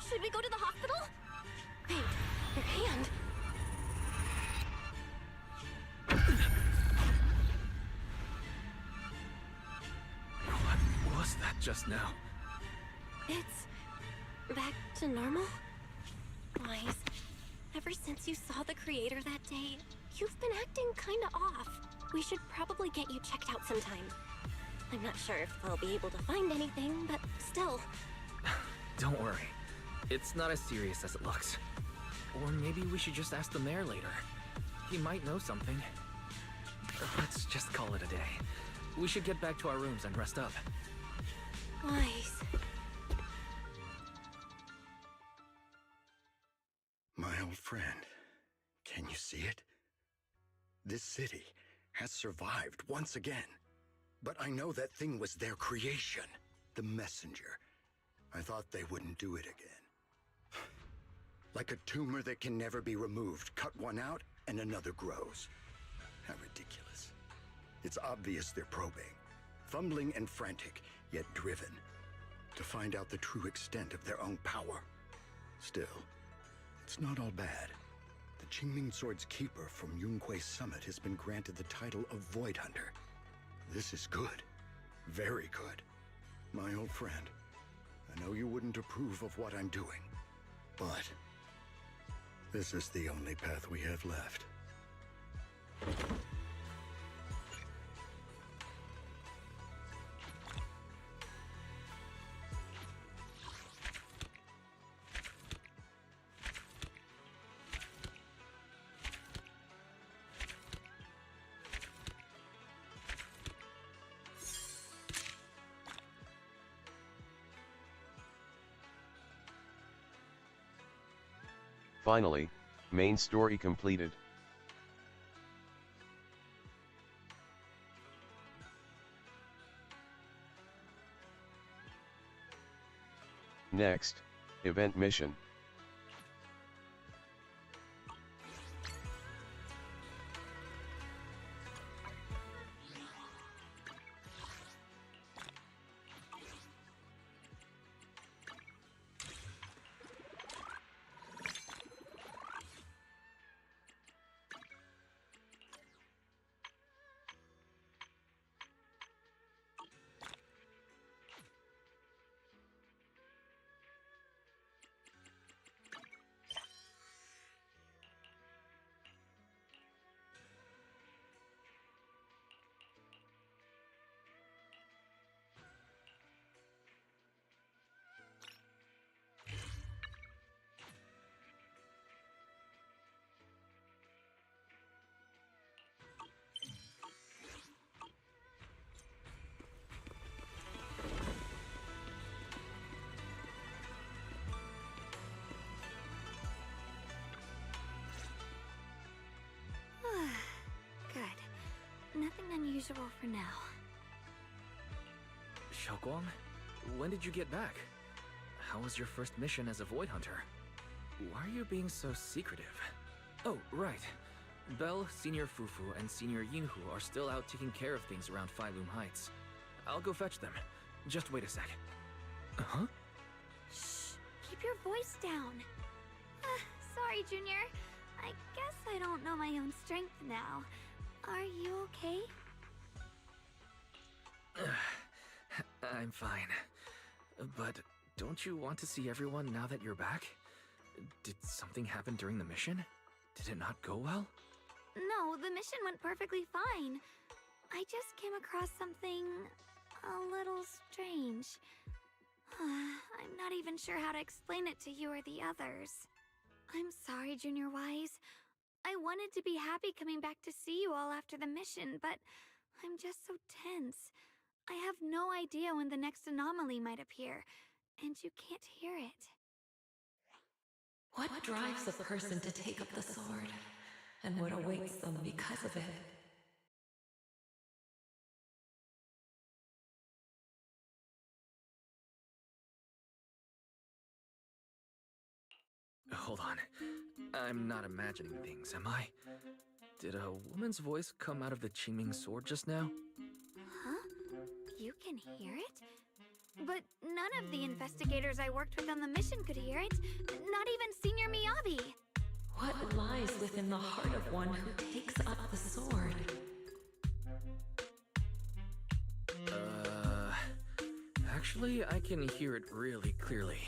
Should we go to the hospital? Wait, your hand. What was that just now? It's back to normal? Wise, ever since you saw the creator that day, you've been acting kinda off. We should probably get you checked out sometime. I'm not sure if they'll be able to find anything, but still. Don't worry. It's not as serious as it looks. Or maybe we should just ask the mayor later. He might know something. Let's just call it a day. We should get back to our rooms and rest up. Wise. My old friend, can you see it? This city has survived once again. But I know that thing was their creation, the messenger. I thought they wouldn't do it again. Like a tumor that can never be removed. Cut one out and another grows. How ridiculous. It's obvious they're probing. Fumbling and frantic, yet driven. To find out the true extent of their own power. Still, it's not all bad. The Qingming Sword's keeper from Yunkui's summit has been granted the title of Void Hunter. This is good. Very good. My old friend, I know you wouldn't approve of what I'm doing, but this is the only path we have left. Finally, main story completed. Next, event mission. Good. Nothing unusual for now. Xiaoguang, when did you get back? How was your first mission as a Void Hunter? Why are you being so secretive? Oh, right. Belle, Senior Fufu, and Senior Yinhu are still out taking care of things around Phylum Heights. I'll go fetch them. Just wait a sec. Huh? Shh. Keep your voice down. Sorry, Junior. I guess I don't know my own strength now. Are you okay? I'm fine. But don't you want to see everyone now that you're back? Did something happen during the mission? Did it not go well? No, the mission went perfectly fine. I just came across something a little strange. I'm not even sure how to explain it to you or the others. I'm sorry, Junior Wise. I wanted to be happy coming back to see you all after the mission, but I'm just so tense. I have no idea when the next anomaly might appear, and you can't hear it. What drives a person to take up the sword, and what awaits them because of it? Hold on. I'm not imagining things, am I? Did a woman's voice come out of the Qingming Sword just now? Huh? You can hear it? But none of the investigators I worked with on the mission could hear it. Not even Senior Miyabi. What lies within the heart of one who takes up the sword? Actually, I can hear it really clearly.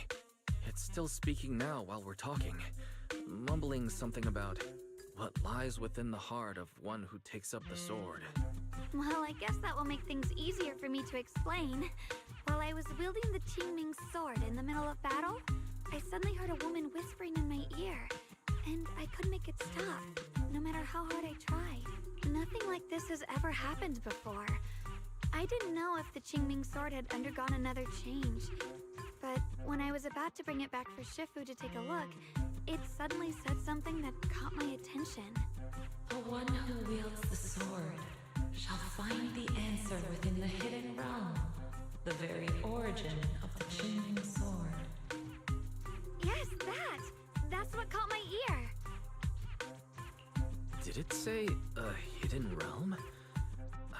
It's still speaking now while we're talking, mumbling something about what lies within the heart of one who takes up the sword. Well, I guess that will make things easier for me to explain. While I was wielding the Qingming sword in the middle of battle, I suddenly heard a woman whispering in my ear, and I couldn't make it stop, no matter how hard I tried. Nothing like this has ever happened before. I didn't know if the Qingming sword had undergone another change, but when I was about to bring it back for Shifu to take a look, it suddenly said something that caught my attention. The one who wields the sword shall find the answer within the hidden realm, the very origin of the Qingming sword. Yes, that's what caught my ear. Did it say a hidden realm?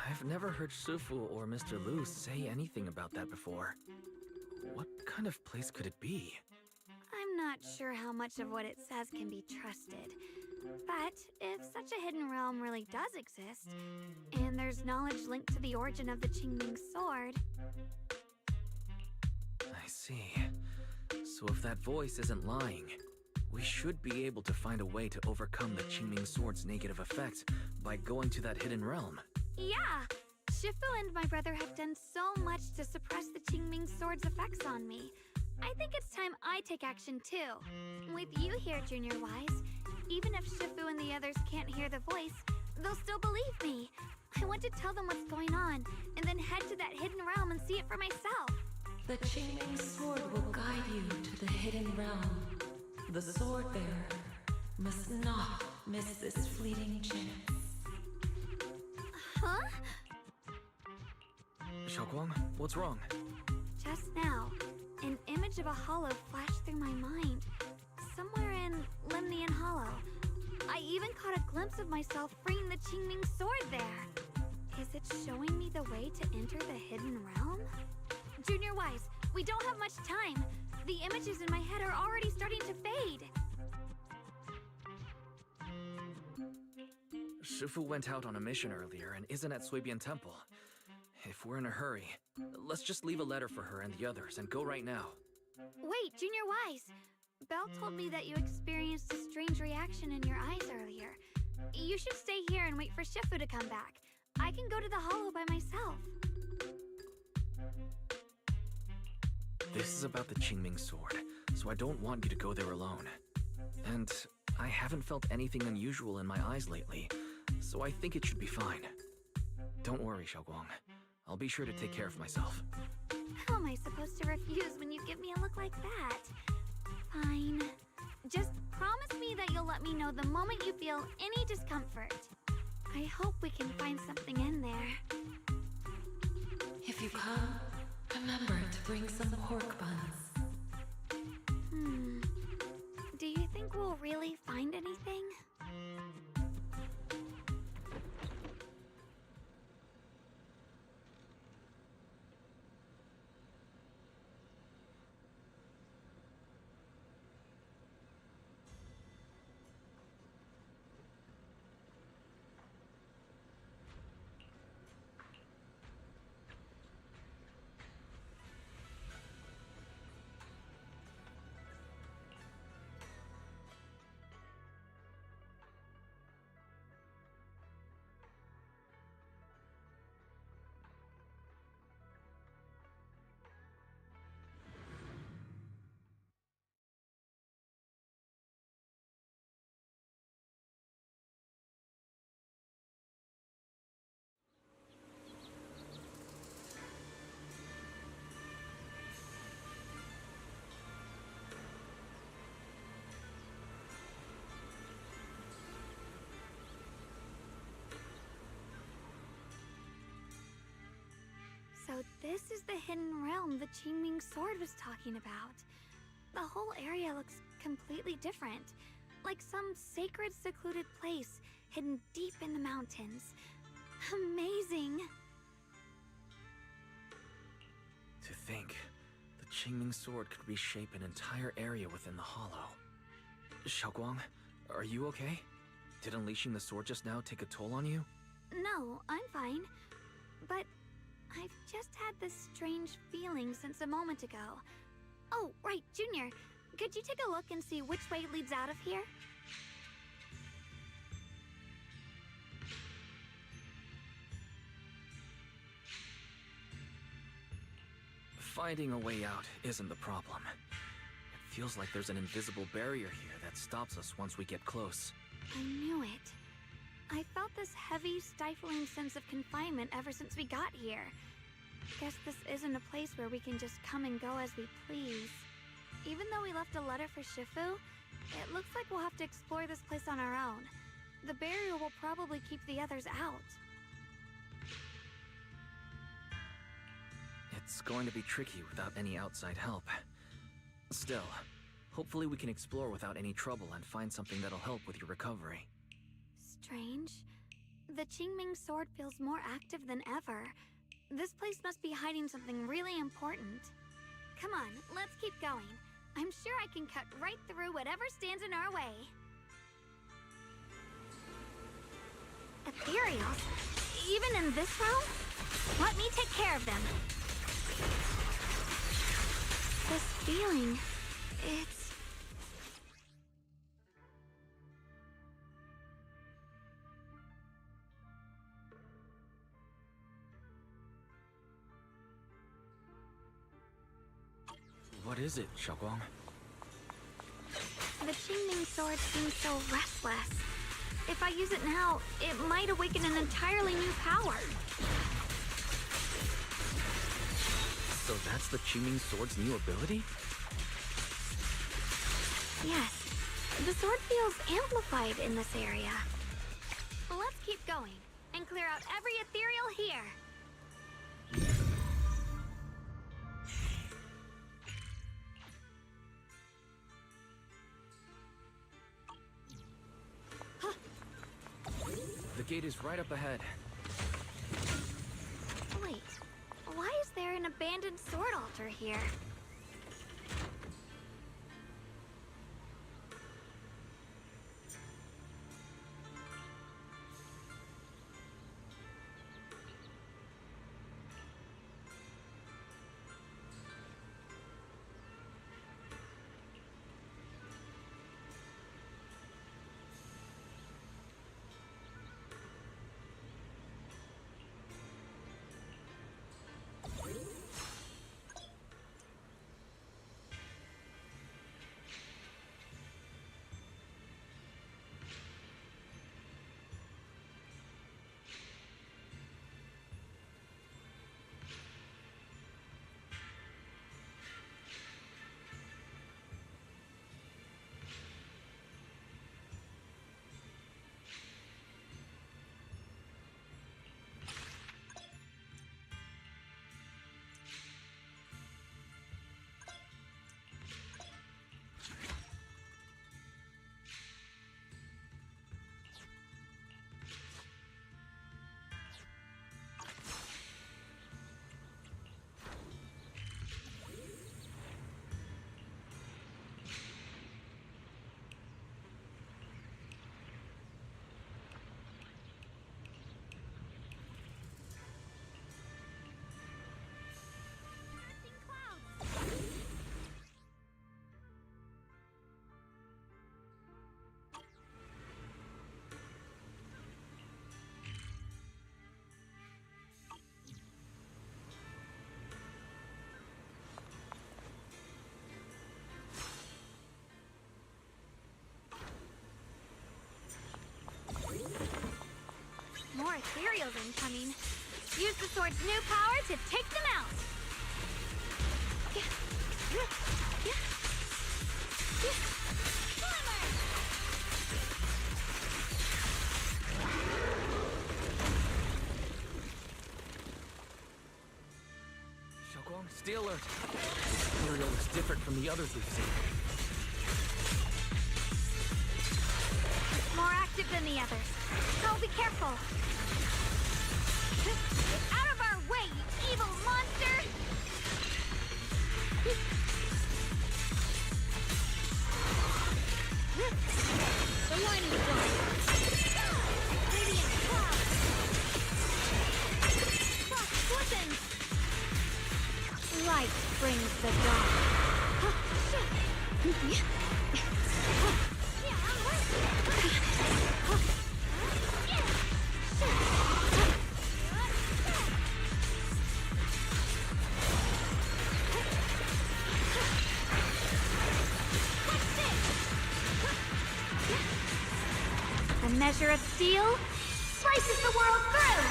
I've never heard Shifu or Mr. Lu say anything about that before. What kind of place could it be? I'm not sure how much of what it says can be trusted. But if such a hidden realm really does exist, and there's knowledge linked to the origin of the Qingming sword... I see. So if that voice isn't lying, we should be able to find a way to overcome the Qingming sword's negative effects by going to that hidden realm. Yeah! Shifu and my brother have done so much to suppress the Qingming sword's effects on me. I think it's time I take action too. With you here, Junior Wise, even if Shifu and the others can't hear the voice, they'll still believe me. I want to tell them what's going on, and then head to that hidden realm and see it for myself. The Qingming sword will guide you to the hidden realm. The sword bearer must not miss this fleeting chance. Huh? Xiaoguang, what's wrong? Just now, an image of a hollow flashed through my mind. Somewhere in Lemnian Hollow. I even caught a glimpse of myself freeing the Qingming sword there. Is it showing me the way to enter the hidden realm? Junior Wise, we don't have much time. The images in my head are already starting to fade. Shifu went out on a mission earlier and isn't at Suibian Temple. If we're in a hurry, let's just leave a letter for her and the others and go right now. Wait, Junior Wise. Belle told me that you experienced a strange reaction in your eyes earlier. You should stay here and wait for Shifu to come back. I can go to the hollow by myself. This is about the Qingming sword, so I don't want you to go there alone. And I haven't felt anything unusual in my eyes lately, so I think it should be fine. Don't worry, Xiaoguang. I'll be sure to take care of myself. How am I supposed to refuse when you give me a look like that? Fine. Just promise me that you'll let me know the moment you feel any discomfort. I hope we can find something in there. If you come, remember to bring some pork buns. Do you think we'll really find anything? So this is the hidden realm the Qingming sword was talking about. The whole area looks completely different, like some sacred, secluded place hidden deep in the mountains. Amazing! To think, the Qingming sword could reshape an entire area within the hollow. Xiaoguang, are you okay? Did unleashing the sword just now take a toll on you? No, I'm fine. But I've just had this strange feeling since a moment ago. Oh, right, Junior. Could you take a look and see which way leads out of here? Finding a way out isn't the problem. It feels like there's an invisible barrier here that stops us once we get close. I knew it. I felt this heavy, stifling sense of confinement ever since we got here. Guess this isn't a place where we can just come and go as we please. Even though we left a letter for Shifu, it looks like we'll have to explore this place on our own. The barrier will probably keep the others out. It's going to be tricky without any outside help. Still, hopefully we can explore without any trouble and find something that'll help with your recovery. Strange. The Qingming sword feels more active than ever. This place must be hiding something really important. Come on, let's keep going. I'm sure I can cut right through whatever stands in our way. Ethereals? Even in this realm? Let me take care of them. This feeling, it's... What is it, Xiaoguang? The Qingming sword seems so restless. If I use it now, it might awaken an entirely new power. So that's the Qingming sword's new ability? Yes, the sword feels amplified in this area. Let's keep going and clear out every ethereal here. The gate is right up ahead. Wait, why is there an abandoned sword altar here? More ethereals incoming. Use the sword's new power to take them out. Xiaoguang, stay alert. This ethereal is different from the others we've seen. More active than the others. So be careful. Get out of our way, you evil monster! The lightning strike! Radiant cloud! Frost flippin'! Light brings the dawn. The measure of steel slices the world through!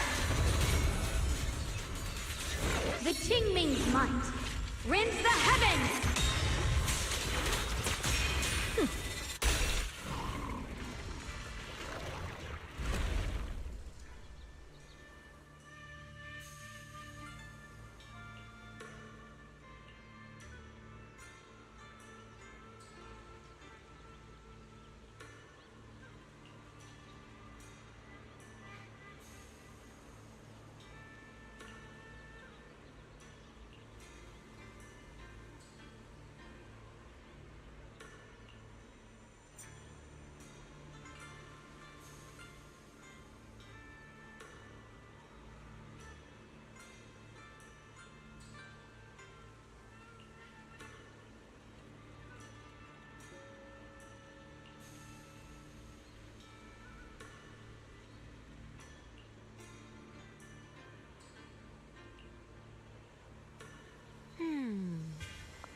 The Qingming's might rends the heavens!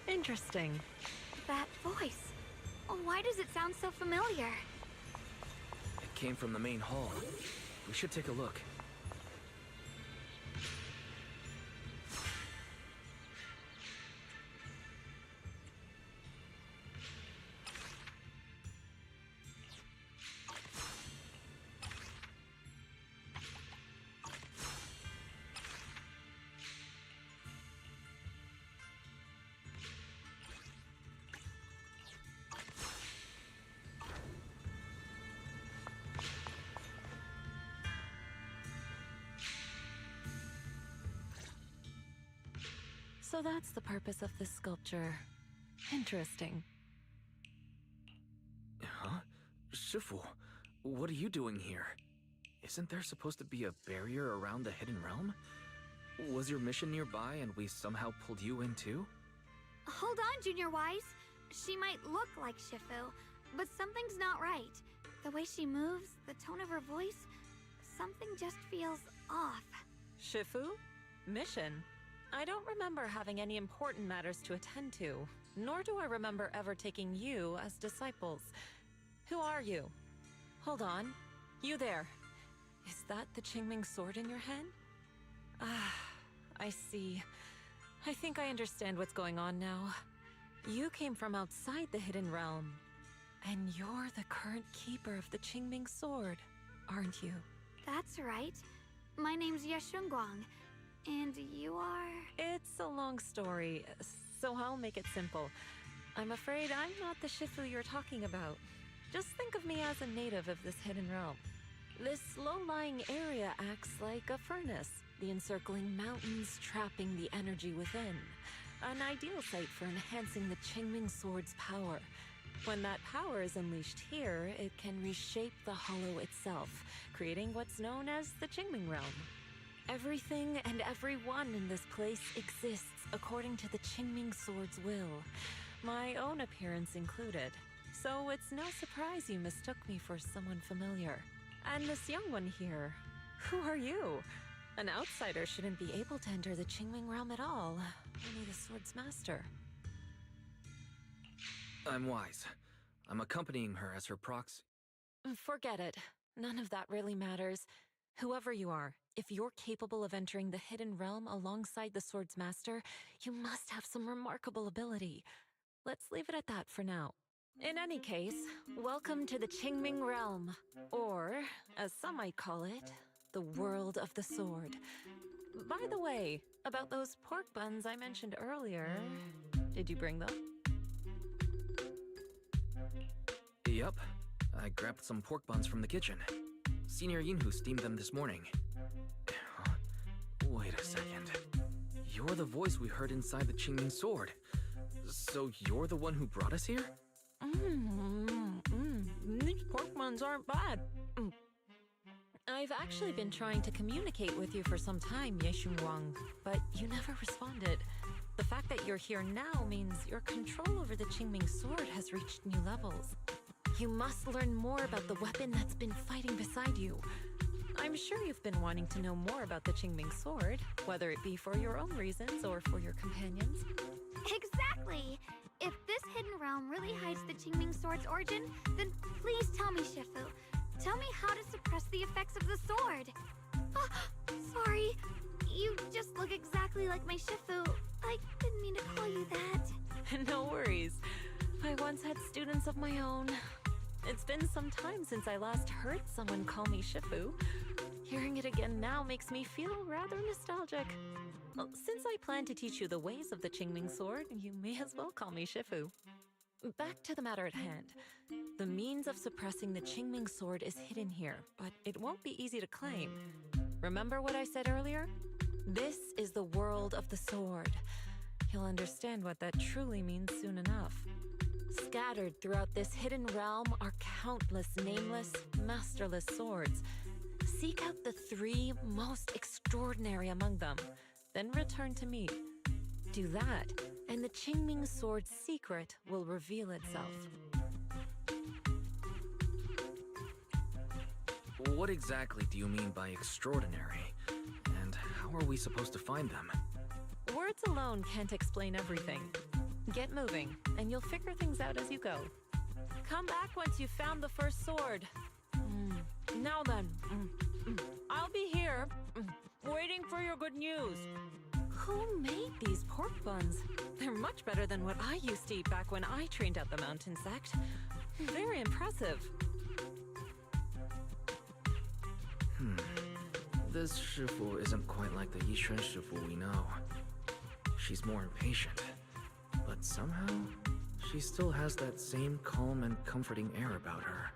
Interesting. That voice. Why does it sound so familiar? It came from the main hall. We should take a look. So that's the purpose of this sculpture. Interesting. Huh? Shifu, what are you doing here? Isn't there supposed to be a barrier around the hidden realm? Was your mission nearby and we somehow pulled you in too? Hold on, Junior Wise. She might look like Shifu, but something's not right. The way she moves, the tone of her voice, something just feels off. Shifu? Mission? I don't remember having any important matters to attend to, nor do I remember ever taking you as disciples. Who are you? Hold on. You there. Is that the Qingming sword in your hand? Ah, I see. I think I understand what's going on now. You came from outside the Hidden Realm, and you're the current keeper of the Qingming sword, aren't you? That's right. My name's Yeshunguang. And you are? It's a long story, so I'll make it simple. I'm afraid I'm not the Shifu you're talking about. Just think of me as a native of this hidden realm. This low-lying area acts like a furnace, the encircling mountains trapping the energy within. An ideal site for enhancing the Qingming sword's power. When that power is unleashed here, it can reshape the hollow itself, creating what's known as the Qingming realm. Everything and everyone in this place exists according to the Qingming sword's will, my own appearance included. So it's no surprise you mistook me for someone familiar. And this young one here, who are you? An outsider shouldn't be able to enter the Qingming realm at all, only the sword's master. I'm Wise. I'm accompanying her as her proxy. Forget it. None of that really matters. Whoever you are, if you're capable of entering the hidden realm alongside the sword's master, you must have some remarkable ability. Let's leave it at that for now. In any case, welcome to the Qingming realm, or, as some might call it, the world of the sword. By the way, about those pork buns I mentioned earlier, did you bring them? Yup. I grabbed some pork buns from the kitchen. Senior Yinhu steamed them this morning. Wait a second. You're the voice we heard inside the Qingming sword. So you're the one who brought us here? These pork buns aren't bad. I've actually been trying to communicate with you for some time, Yeshun, but you never responded. The fact that you're here now means your control over the Qingming sword has reached new levels. You must learn more about the weapon that's been fighting beside you. I'm sure you've been wanting to know more about the Qingming sword, whether it be for your own reasons or for your companions. Exactly! If this hidden realm really hides the Qingming sword's origin, then please tell me, Shifu. Tell me how to suppress the effects of the sword. Oh, sorry. You just look exactly like my Shifu. I didn't mean to call you that. No worries. I once had students of my own. It's been some time since I last heard someone call me Shifu. Hearing it again now makes me feel rather nostalgic. Well, since I plan to teach you the ways of the Qingming sword, you may as well call me Shifu. Back to the matter at hand. The means of suppressing the Qingming sword is hidden here, but it won't be easy to claim. Remember what I said earlier? This is the world of the sword. You'll understand what that truly means soon enough. Scattered throughout this hidden realm are countless nameless, masterless swords. Seek out the 3 most extraordinary among them, then return to me. Do that, and the Qingming sword's secret will reveal itself. What exactly do you mean by extraordinary? And how are we supposed to find them? Words alone can't explain everything. Get moving, and you'll figure things out as you go. Come back once you've found the first sword. Now then, I'll be here, waiting for your good news. Who made these pork buns? They're much better than what I used to eat back when I trained out the mountain sect. Very impressive. This Shifu isn't quite like the Yixuan Shifu we know. She's more impatient, but somehow, she still has that same calm and comforting air about her.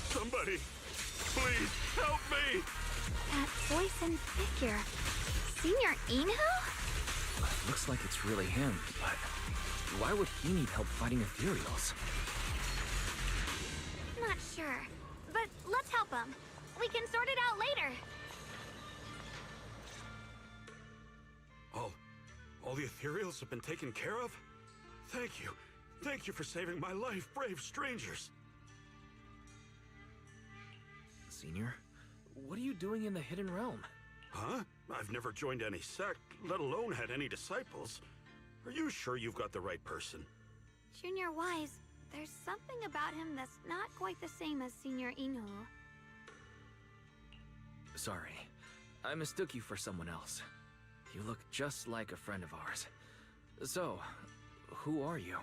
Somebody, please help me! That voice and figure. Senior Inu? Looks like it's really him, but why would he need help fighting ethereals? Not sure, but let's help him. We can sort it out later. All the ethereals have been taken care of? Thank you. Thank you for saving my life, brave strangers. Senior, what are you doing in the Hidden Realm? Huh? I've never joined any sect, let alone had any disciples. Are you sure you've got the right person? Junior Wise, there's something about him that's not quite the same as Senior Inu. Sorry, I mistook you for someone else. You look just like a friend of ours. So, who are you?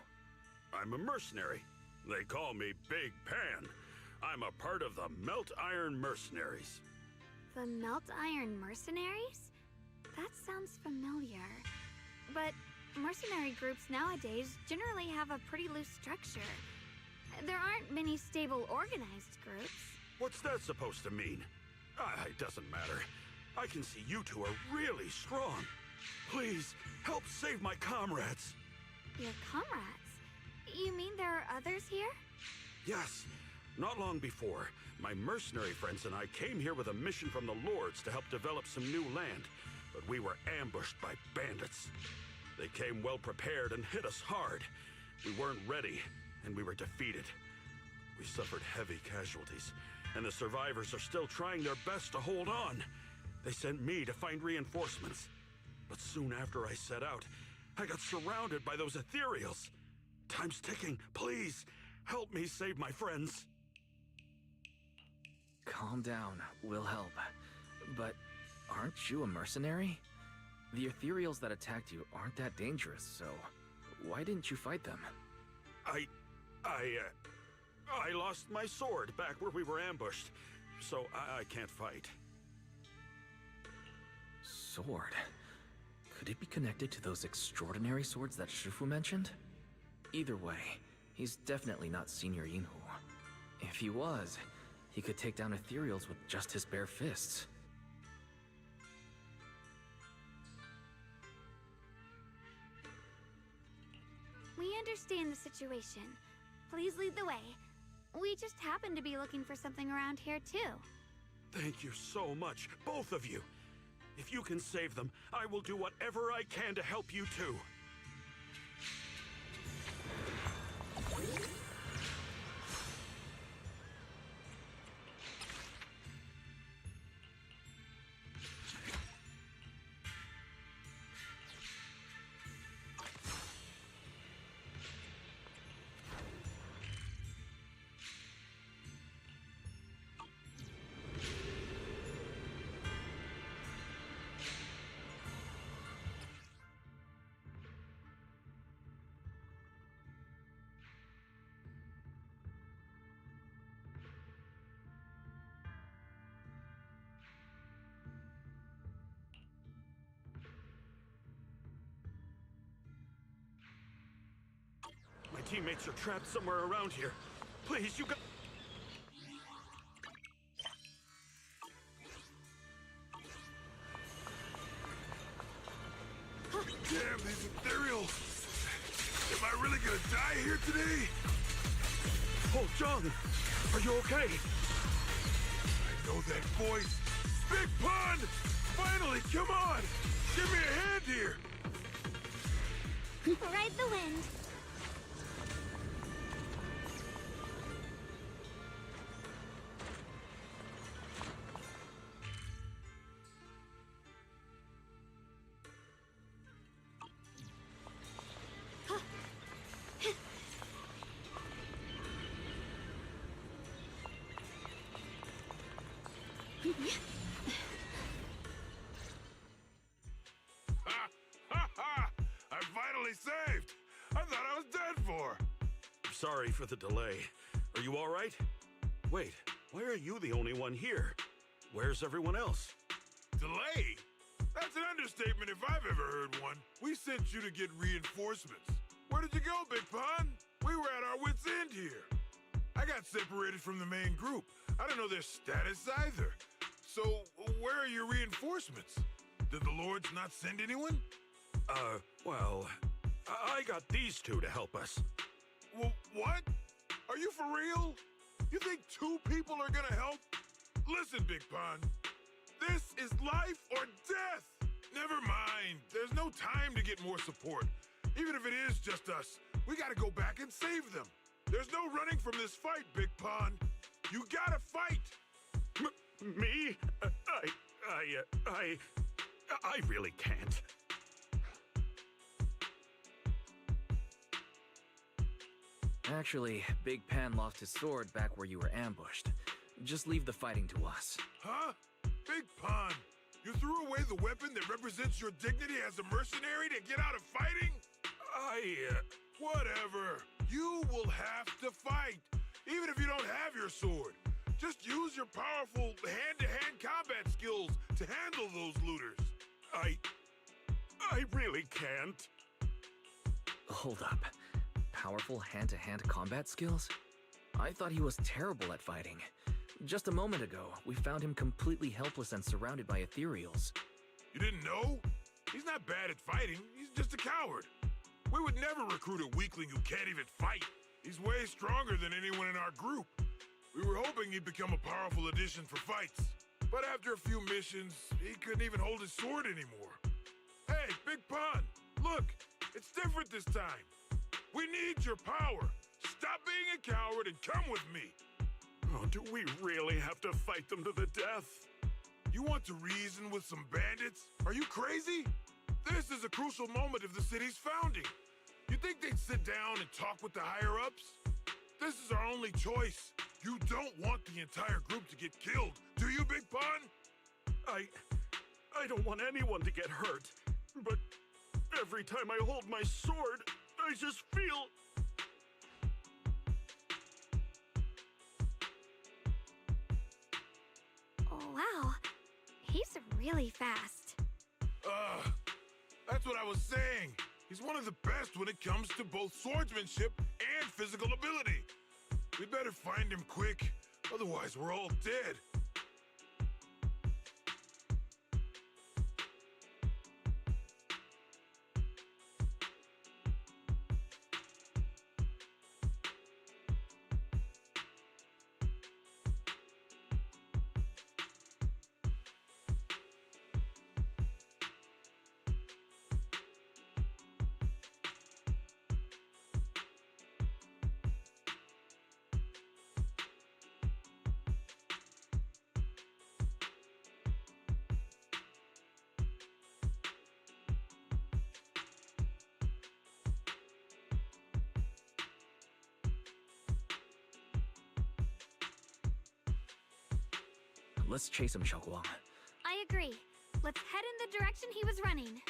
I'm a mercenary. They call me Big Pan. I'm a part of the Melt Iron Mercenaries. The Melt Iron Mercenaries? That sounds familiar. But mercenary groups nowadays generally have a pretty loose structure. There aren't many stable organized groups. What's that supposed to mean? It doesn't matter. I can see you two are really strong. Please, help save my comrades. Your comrades? You mean there are others here? Yes. Not long before, my mercenary friends and I came here with a mission from the Lords to help develop some new land, but we were ambushed by bandits. They came well prepared and hit us hard. We weren't ready, and we were defeated. We suffered heavy casualties, and the survivors are still trying their best to hold on. They sent me to find reinforcements. But soon after I set out, I got surrounded by those ethereals. Time's ticking. Please, help me save my friends. Calm down, we'll help. But aren't you a mercenary? The ethereals that attacked you aren't that dangerous, so why didn't you fight them? I lost my sword back where we were ambushed, so I can't fight. Sword? Could it be connected to those extraordinary swords that Shufu mentioned? Either way, he's definitely not Senior Yinhu. If he was, he could take down ethereals with just his bare fists. We understand the situation. Please lead the way. We just happen to be looking for something around here, too. Thank you so much, both of you. If you can save them, I will do whatever I can to help you too. My teammates are trapped somewhere around here. Please, you got... Damn, these ethereals! Am I really gonna die here today? Oh, John! Are you okay? I know that voice! Big Pun! Finally, come on! Give me a hand here! Ride the wind. I'm finally saved! I thought I was dead for! Sorry for the delay. Are you all right? Wait, why are you the only one here? Where's everyone else? Delay? That's an understatement if I've ever heard one. We sent you to get reinforcements. Where did you go, Big Pun? We were at our wits' end here. I got separated from the main group. I don't know their status either. So, where are your reinforcements? Did the Lords not send anyone? Well, I got these two to help us. What? Are you for real? You think two people are gonna help? Listen, Big Pun. This is life or death. Never mind. There's no time to get more support. Even if it is just us, we gotta go back and save them. There's no running from this fight, Big Pun. You gotta fight. Me? I really can't. Actually, Big Pan lost his sword back where you were ambushed. Just leave the fighting to us. Huh? Big Pun, you threw away the weapon that represents your dignity as a mercenary to get out of fighting? Whatever. You will have to fight, even if you don't have your sword. Just use your powerful hand-to-hand combat skills to handle those looters. I really can't. Hold up. Powerful hand-to-hand combat skills? I thought he was terrible at fighting. Just a moment ago, we found him completely helpless and surrounded by ethereals. You didn't know? He's not bad at fighting. He's just a coward. We would never recruit a weakling who can't even fight. He's way stronger than anyone in our group. We were hoping he'd become a powerful addition for fights. But after a few missions, he couldn't even hold his sword anymore. Hey, Big Pun, look, it's different this time. We need your power. Stop being a coward and come with me. Oh, do we really have to fight them to the death? You want to reason with some bandits? Are you crazy? This is a crucial moment of the city's founding. You think they'd sit down and talk with the higher-ups? This is our only choice. You don't want the entire group to get killed, do you, Big Pun? I don't want anyone to get hurt, but every time I hold my sword, I just feel... Oh, wow. He's really fast. That's what I was saying. He's one of the best when it comes to both swordsmanship and physical ability. We better find him quick, otherwise we're all dead. Let's chase him, Xiaoguang. I agree. Let's head in the direction he was running.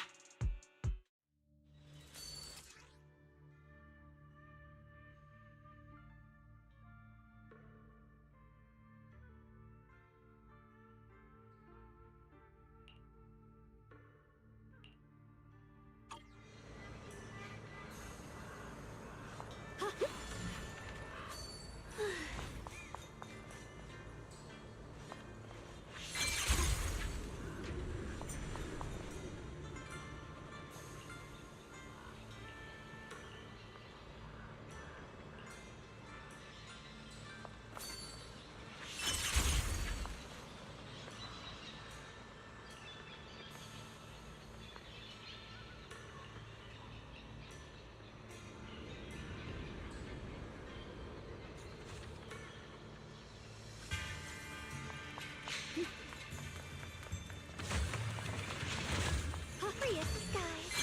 Glorious skies.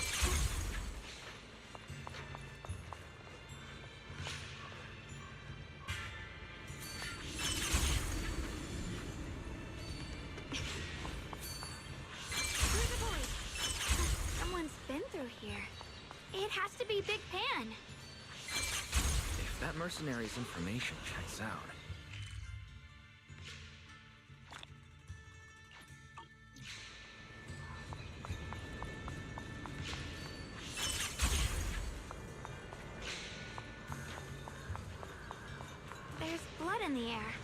There's a voice. Someone's been through here. It has to be Big Pan. If that mercenary's information checks out... There's blood in the air.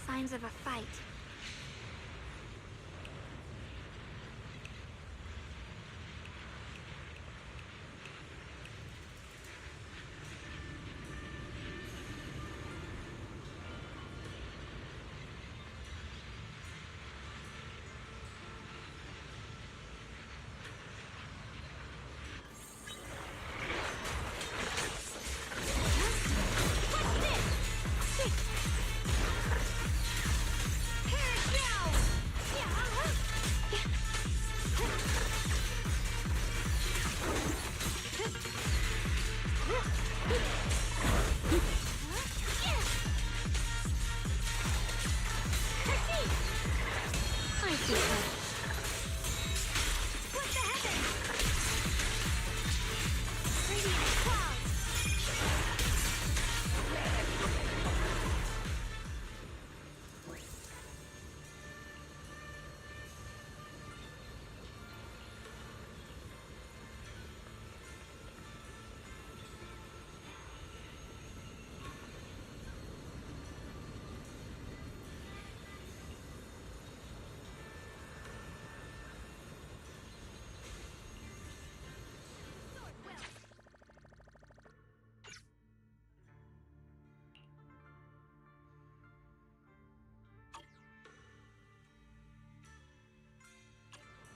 Signs of a fight.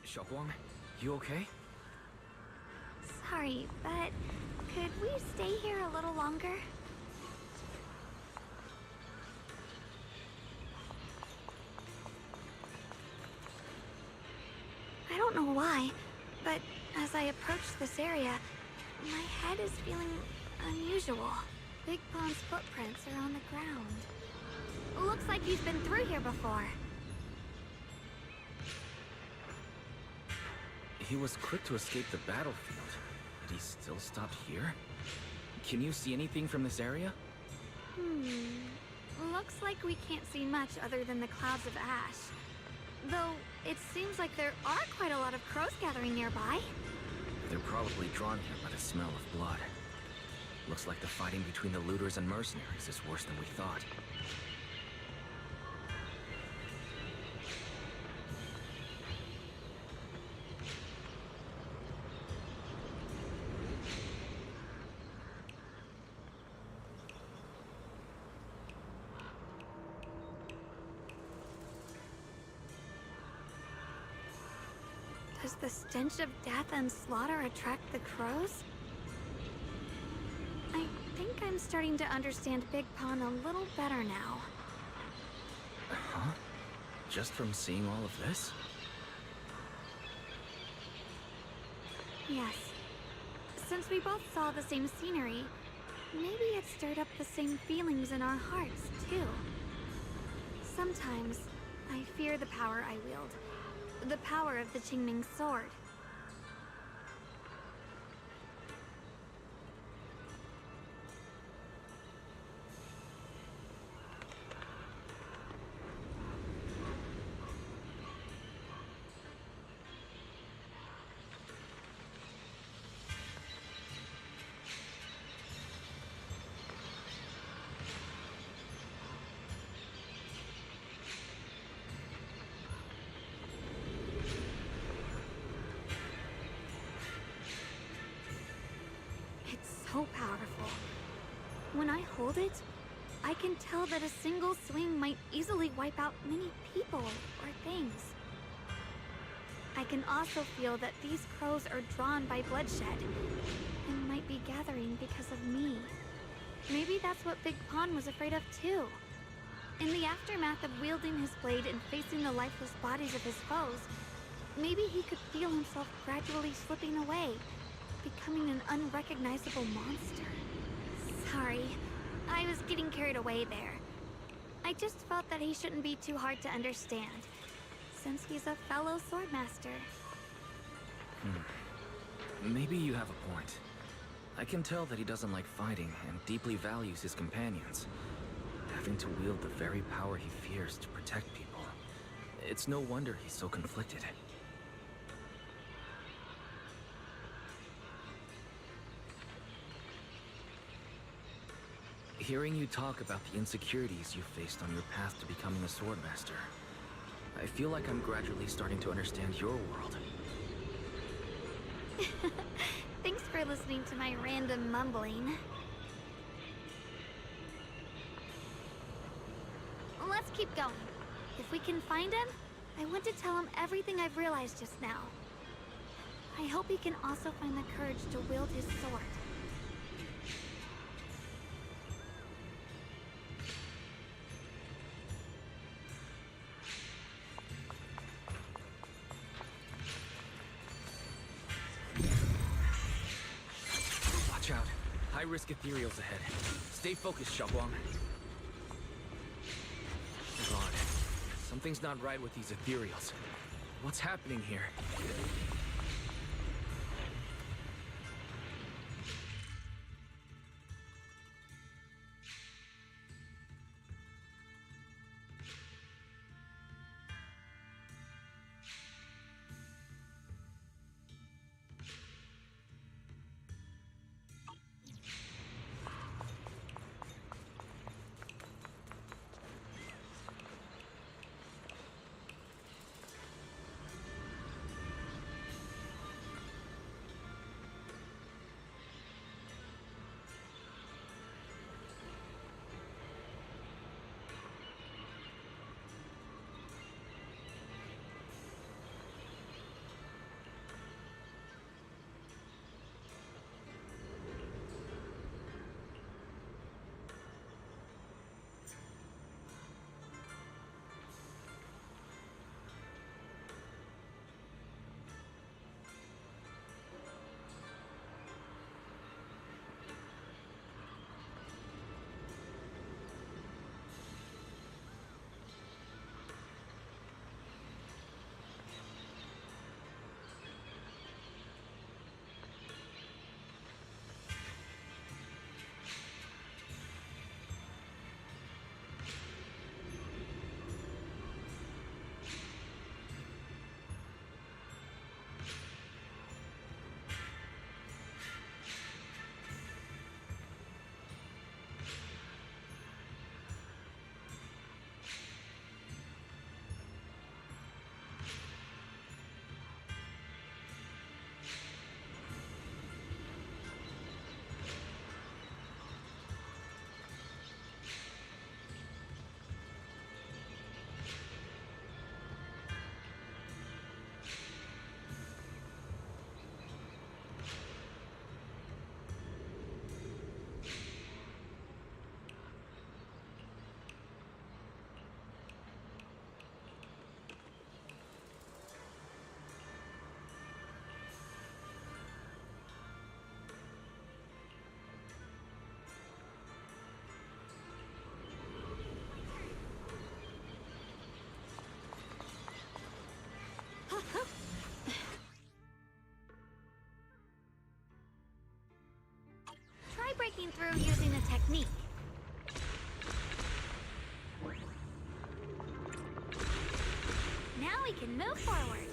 Xiaoguang, you okay? Sorry, but could we stay here a little longer? I don't know why, but as I approach this area, my head is feeling unusual. Big Pond's footprints are on the ground. Looks like he's been through here before. He was quick to escape the battlefield, but he still stopped here? Can you see anything from this area? Looks like we can't see much other than the clouds of ash. Though, it seems like there are quite a lot of crows gathering nearby. They're probably drawn here by the smell of blood. Looks like the fighting between the looters and mercenaries is worse than we thought. Does the stench of death and slaughter attract the crows? I think I'm starting to understand Big Pond a little better now. Huh? Just from seeing all of this? Yes. Since we both saw the same scenery, maybe it stirred up the same feelings in our hearts, too. Sometimes, I fear the power I wield. The power of the Qingming sword. So powerful. When I hold it, I can tell that a single swing might easily wipe out many people or things. I can also feel that these crows are drawn by bloodshed and might be gathering because of me. Maybe that's what Big Pond was afraid of too. In the aftermath of wielding his blade and facing the lifeless bodies of his foes, maybe he could feel himself gradually slipping away, becoming an unrecognizable monster. Sorry, I was getting carried away there. I just felt that he shouldn't be too hard to understand, since he's a fellow swordmaster. Maybe you have a point. I can tell that he doesn't like fighting and deeply values his companions. Having to wield the very power he fears to protect people. It's no wonder he's so conflicted. Hearing you talk about the insecurities you faced on your path to becoming a swordmaster, I feel like I'm gradually starting to understand your world. Thanks for listening to my random mumbling. Let's keep going. If we can find him, I want to tell him everything I've realized just now. I hope he can also find the courage to wield his sword. high-risk ethereals ahead. Stay focused, Xiaoguang. God, something's not right with these ethereals. What's happening here? Try breaking through using a technique. Now we can move forward.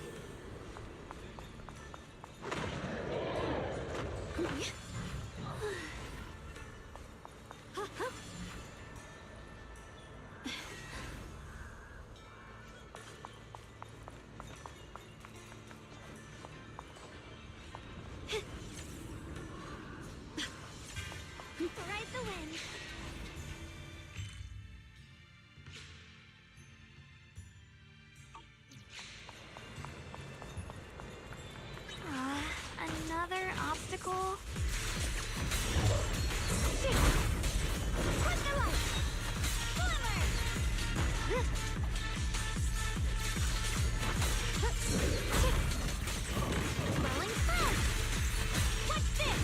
Ride the wind. Another obstacle? Shit! Put the light! Forward! Rolling fast! What's this?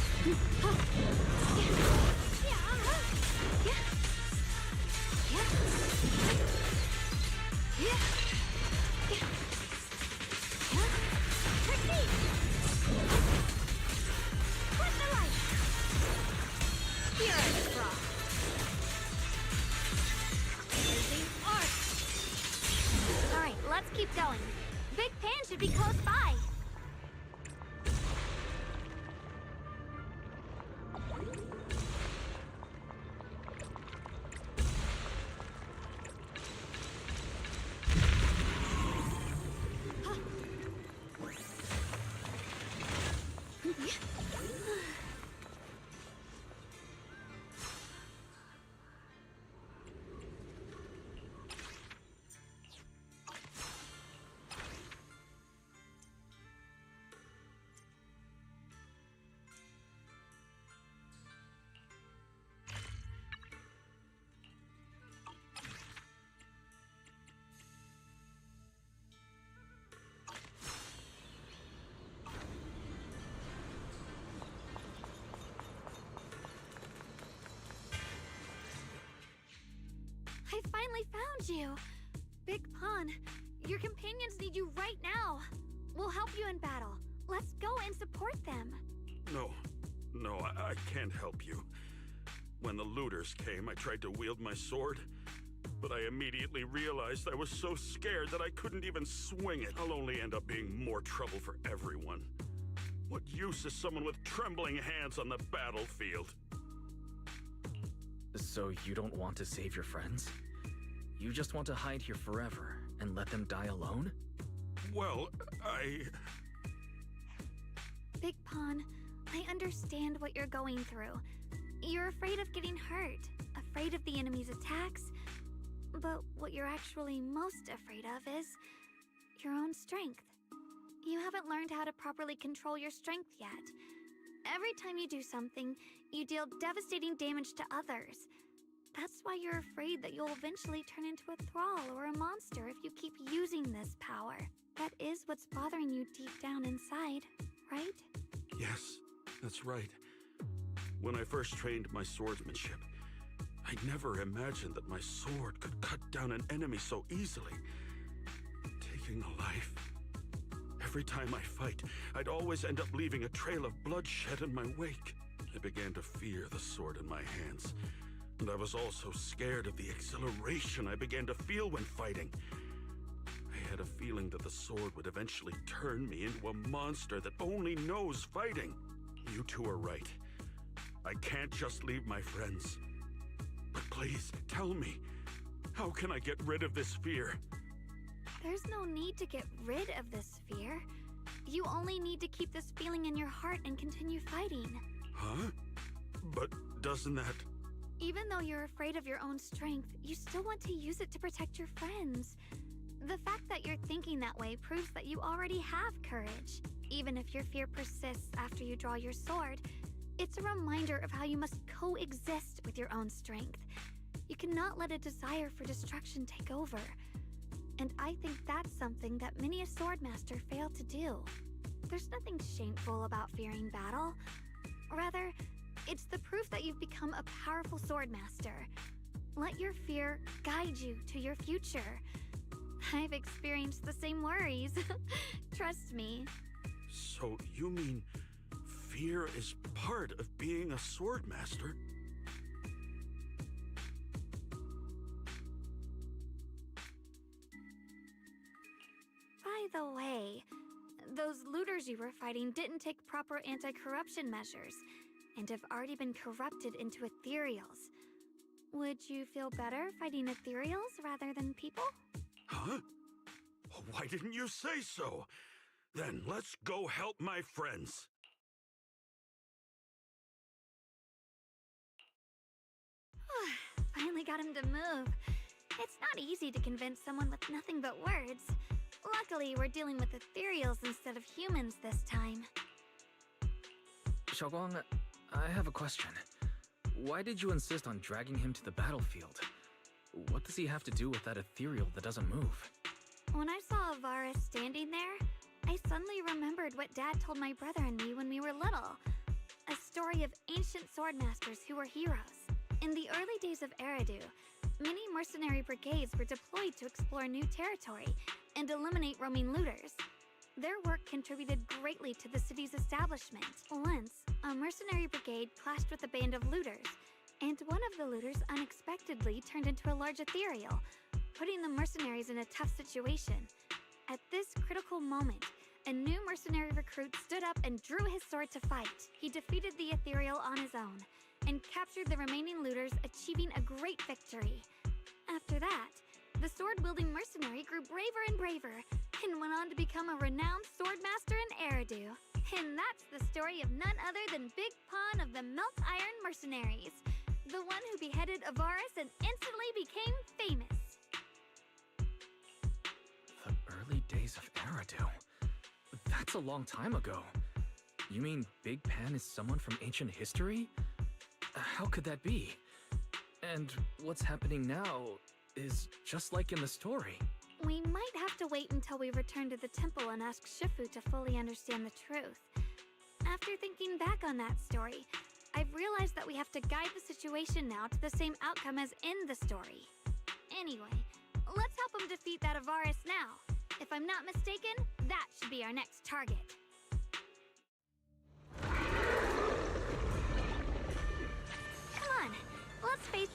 Proceed! Put the light! Here are the frost. Using arc. Alright, let's keep going. Big Pan should be close by. I finally found you! Big Pun, your companions need you right now! We'll help you in battle. Let's go and support them. No, I can't help you. When the looters came, I tried to wield my sword, but I immediately realized I was so scared that I couldn't even swing it. I'll only end up being more trouble for everyone. What use is someone with trembling hands on the battlefield? So you don't want to save your friends? You just want to hide here forever and let them die alone? Well, Big Pun, I understand what you're going through. You're afraid of getting hurt, afraid of the enemy's attacks, but what you're actually most afraid of is your own strength. You haven't learned how to properly control your strength yet. Every time you do something, you deal devastating damage to others. That's why you're afraid that you'll eventually turn into a thrall or a monster if you keep using this power. That is what's bothering you deep down inside, right? Yes, that's right. When I first trained my swordsmanship, I never imagined that my sword could cut down an enemy so easily, taking a life. Every time I fight, I'd always end up leaving a trail of bloodshed in my wake. I began to fear the sword in my hands, and I was also scared of the exhilaration I began to feel when fighting. I had a feeling that the sword would eventually turn me into a monster that only knows fighting. You two are right. I can't just leave my friends. But please, tell me, how can I get rid of this fear? There's no need to get rid of this fear. You only need to keep this feeling in your heart and continue fighting. Huh? But doesn't that... Even though you're afraid of your own strength, you still want to use it to protect your friends. The fact that you're thinking that way proves that you already have courage. Even if your fear persists after you draw your sword, it's a reminder of how you must coexist with your own strength. You cannot let a desire for destruction take over. And I think that's something that many a swordmaster fail to do. There's nothing shameful about fearing battle. Rather, it's the proof that you've become a powerful swordmaster. Let your fear guide you to your future. I've experienced the same worries. Trust me. So you mean fear is part of being a swordmaster? By the way, those looters you were fighting didn't take proper anti-corruption measures and have already been corrupted into ethereals. Would you feel better fighting ethereals rather than people? Huh? Why didn't you say so? Then let's go help my friends. Finally got him to move. It's not easy to convince someone with nothing but words. Luckily, we're dealing with ethereals instead of humans this time. Xiaoguang, I have a question. Why did you insist on dragging him to the battlefield? What does he have to do with that ethereal that doesn't move? When I saw Avaris standing there, I suddenly remembered what Dad told my brother and me when we were little. A story of ancient swordmasters who were heroes. In the early days of Eridu, many mercenary brigades were deployed to explore new territory and eliminate roaming looters. Their work contributed greatly to the city's establishment. Once, a mercenary brigade clashed with a band of looters, and one of the looters unexpectedly turned into a large ethereal, putting the mercenaries in a tough situation. At this critical moment, a new mercenary recruit stood up and drew his sword to fight. He defeated the ethereal on his own, and captured the remaining looters, achieving a great victory. After that, the sword-wielding mercenary grew braver and braver, and went on to become a renowned swordmaster in Eridu. And that's the story of none other than Big Pun of the Melt Iron Mercenaries, the one who beheaded Avaris and instantly became famous. The early days of Eridu? That's a long time ago. You mean Big Pan is someone from ancient history? How could that be? And what's happening now is just like in the story. We might have to wait until we return to the temple and ask Shifu to fully understand the truth. After thinking back on that story, I've realized that we have to guide the situation now to the same outcome as in the story. Anyway, let's help him defeat that Avaris now. If I'm not mistaken, that should be our next target. Come on, let's face...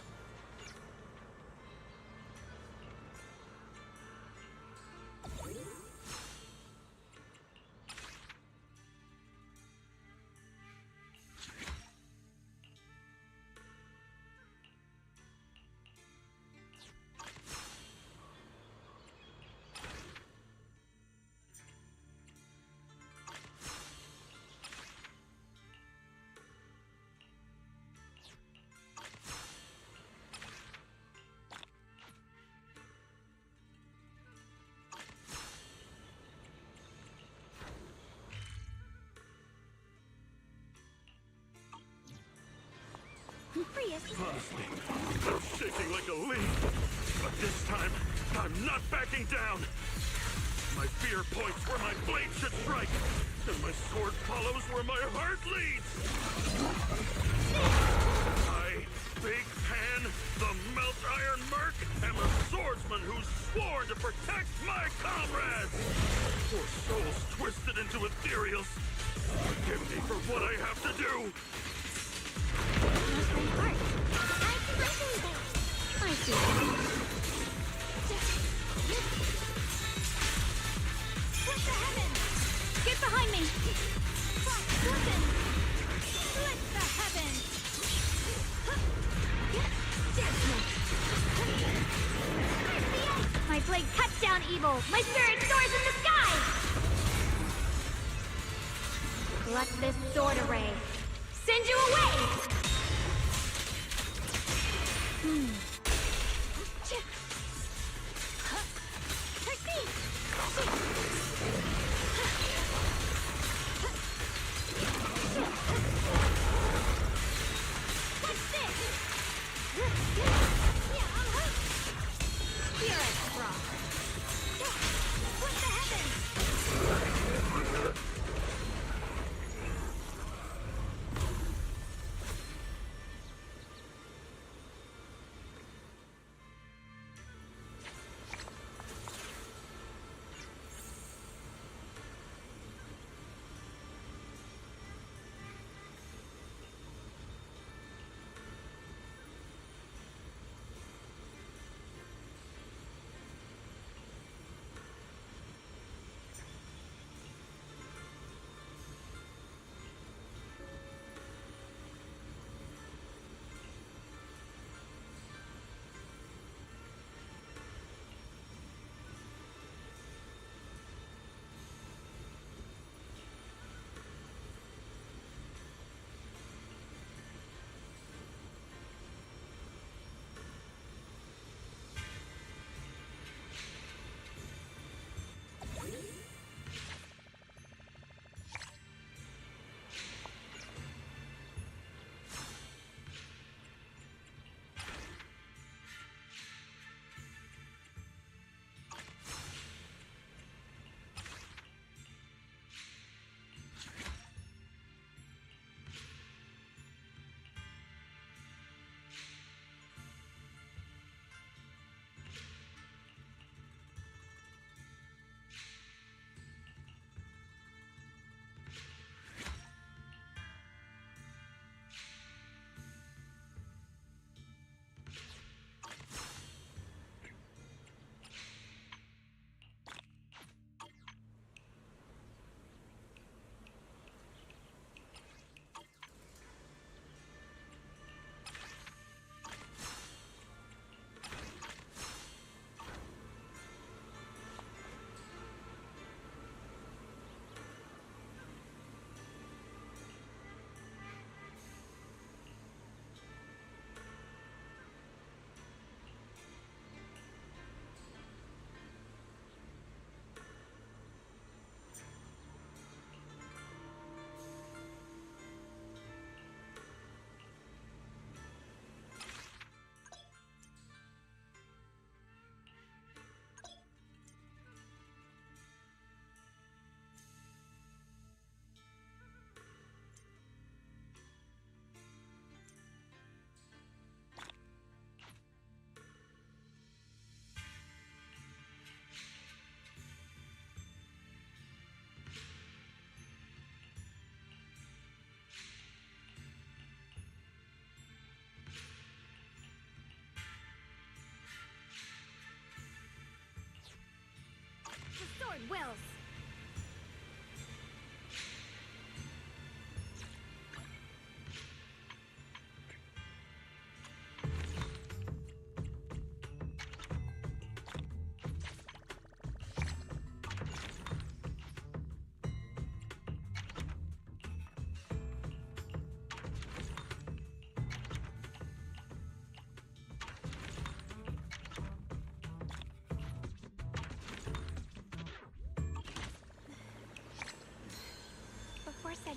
I'm shaking like a leaf, but this time, I'm not backing down. My fear points where my blade should strike, and my sword follows where my heart leads. I, Big Pan, the Melt Iron Merc, am a swordsman who's sworn to protect my comrades. Poor souls twisted into ethereals. Forgive me for what I have to do. I see. Split the heavens! Get behind me! Listen! Split the heavens! My blade cuts down evil! My spirit soars in the sky! Let this sword array send you away!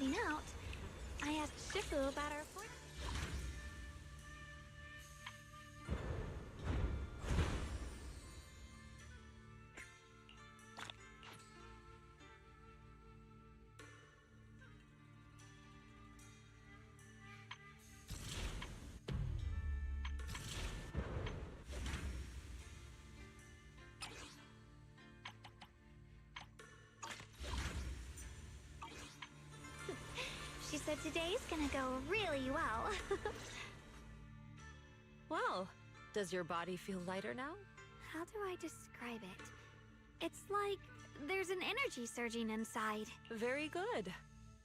heading out, I asked Shifu about our flight. She said today's gonna go really well. Well, does your body feel lighter now? How do I describe it? It's like there's an energy surging inside. Very good.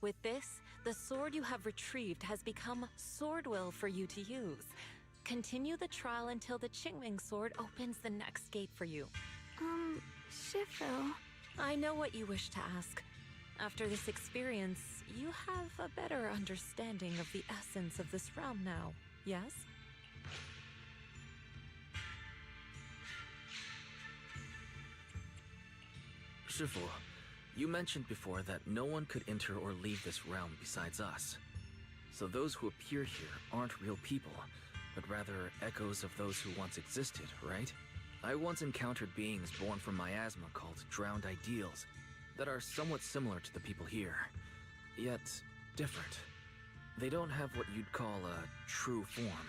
With this, the sword you have retrieved has become sword will for you to use. Continue the trial until the Qingming sword opens the next gate for you. Shifu. I know what you wish to ask. After this experience, you have a better understanding of the essence of this realm now, yes? Shifu, you mentioned before that no one could enter or leave this realm besides us. So those who appear here aren't real people, but rather echoes of those who once existed, right? I once encountered beings born from miasma called drowned ideals that are somewhat similar to the people here, yet different. They don't have what you'd call a true form.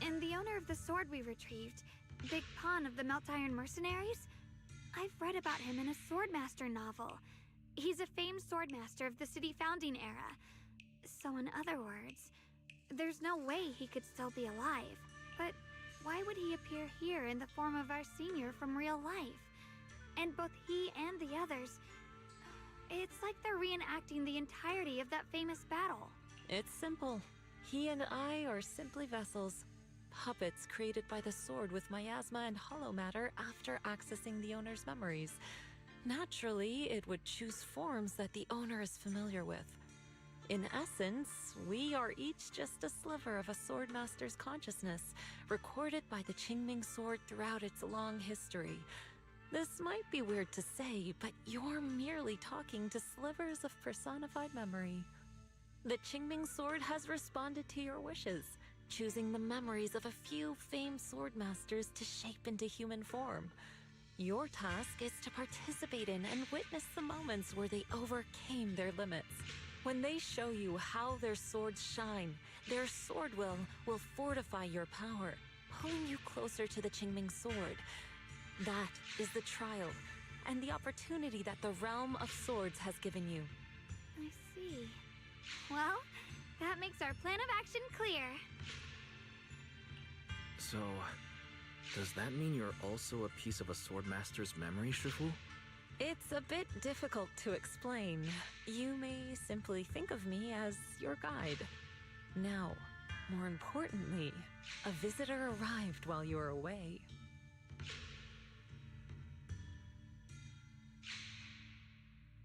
And the owner of the sword we retrieved, Big Pon of the Melt Iron Mercenaries? I've read about him in a Swordmaster novel. He's a famed swordmaster of the city founding era. So in other words, there's no way he could still be alive. But why would he appear here in the form of our senior from real life? And both he and the others, it's like they're reenacting the entirety of that famous battle. It's simple. He and I are simply vessels. Puppets created by the sword with miasma and hollow matter after accessing the owner's memories. Naturally, it would choose forms that the owner is familiar with. In essence, we are each just a sliver of a swordmaster's consciousness, recorded by the Qingming sword throughout its long history. This might be weird to say, but you're merely talking to slivers of personified memory. The Qingming sword has responded to your wishes, choosing the memories of a few famed swordmasters to shape into human form. Your task is to participate in and witness the moments where they overcame their limits. When they show you how their swords shine, their sword will fortify your power, pulling you closer to the Qingming sword. That is the trial, and the opportunity that the realm of swords has given you. I see. Well, that makes our plan of action clear. So, does that mean you're also a piece of a swordmaster's memory, Shifu? It's a bit difficult to explain. You may simply think of me as your guide. Now, more importantly, a visitor arrived while you were away.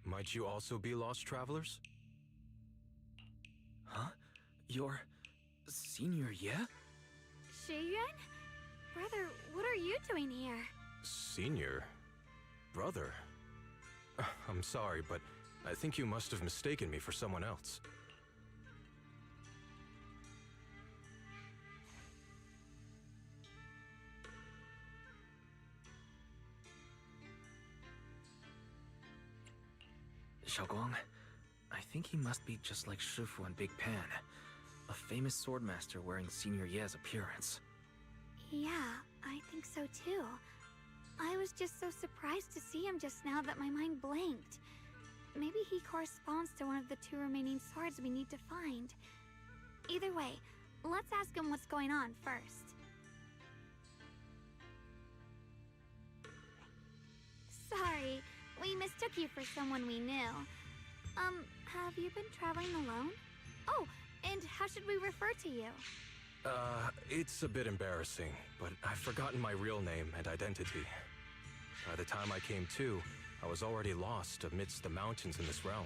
Might you also be lost travelers? Huh? You're Senior Ye? Shiyuan? Brother, what are you doing here? Senior? Brother? I'm sorry, but I think you must have mistaken me for someone else. Xiaoguang, I think he must be just like Shifu and Big Pan, a famous swordmaster wearing Senior Ye's appearance. Yeah, I think so too. I was just so surprised to see him just now that my mind blanked. Maybe he corresponds to one of the two remaining swords we need to find. Either way, let's ask him what's going on first. Sorry, we mistook you for someone we knew. Have you been traveling alone? Oh, and how should we refer to you? It's a bit embarrassing, but I've forgotten my real name and identity. By the time I came to, I was already lost amidst the mountains in this realm.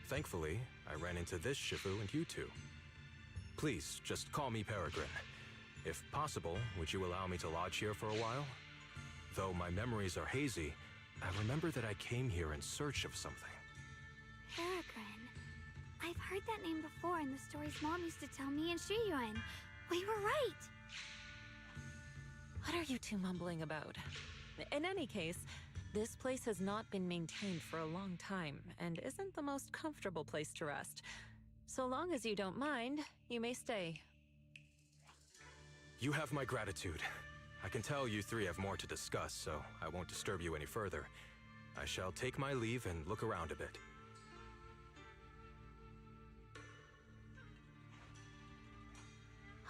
Thankfully, I ran into this Shifu and you two. Please, just call me Peregrine. If possible, would you allow me to lodge here for a while? Though my memories are hazy, I remember that I came here in search of something. Peregrine. I've heard that name before in the stories Mom used to tell me and Shiyuan. We were right! What are you two mumbling about? In any case, this place has not been maintained for a long time and isn't the most comfortable place to rest. So long as you don't mind, you may stay. You have my gratitude. I can tell you three have more to discuss, so I won't disturb you any further. I shall take my leave and look around a bit.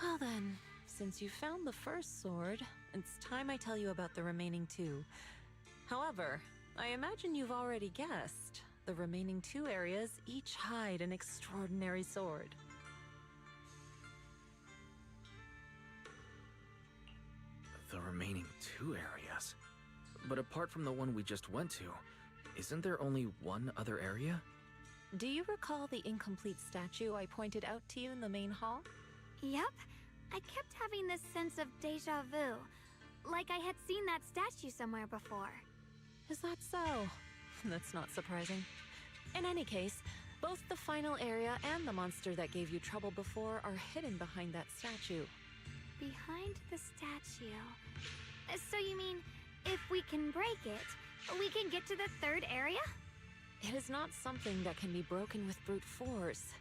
Well then, since you found the first sword, it's time I tell you about the remaining two. However, I imagine you've already guessed. The remaining two areas each hide an extraordinary sword. The remaining two areas? But apart from the one we just went to, isn't there only one other area? Do you recall the incomplete statue I pointed out to you in the main hall? Yep. I kept having this sense of deja vu. Like I had seen that statue somewhere before. Is that so? That's not surprising. In any case, both the final area and the monster that gave you trouble before are hidden behind that statue. Behind the statue. So you mean, if we can break it, we can get to the third area? It is not something that can be broken with brute force.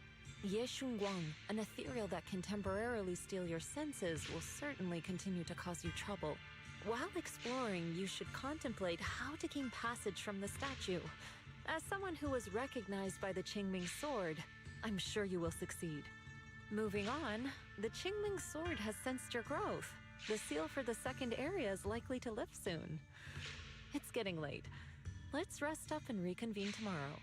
Yeshunguang, an ethereal that can temporarily steal your senses, will certainly continue to cause you trouble. While exploring, you should contemplate how to gain passage from the statue. As someone who was recognized by the Qingming sword, I'm sure you will succeed. Moving on, the Qingming sword has sensed your growth. The seal for the second area is likely to lift soon. It's getting late. Let's rest up and reconvene tomorrow.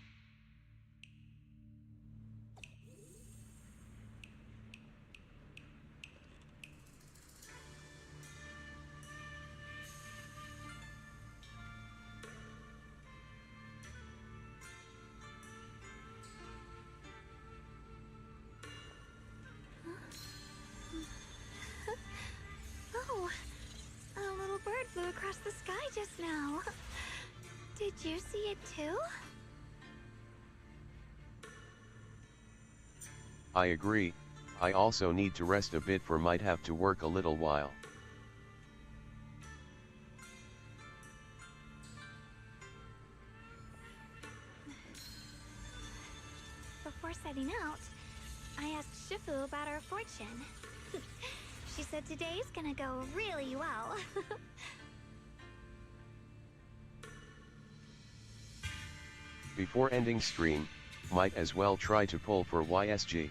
Oh, a little bird flew across the sky just now. Did you see it too? I agree. I also need to rest a bit for might have to work a little while. Before setting out, I asked Shifu about our fortune. She said today's gonna go really well. Before ending stream, might as well try to pull for YSG.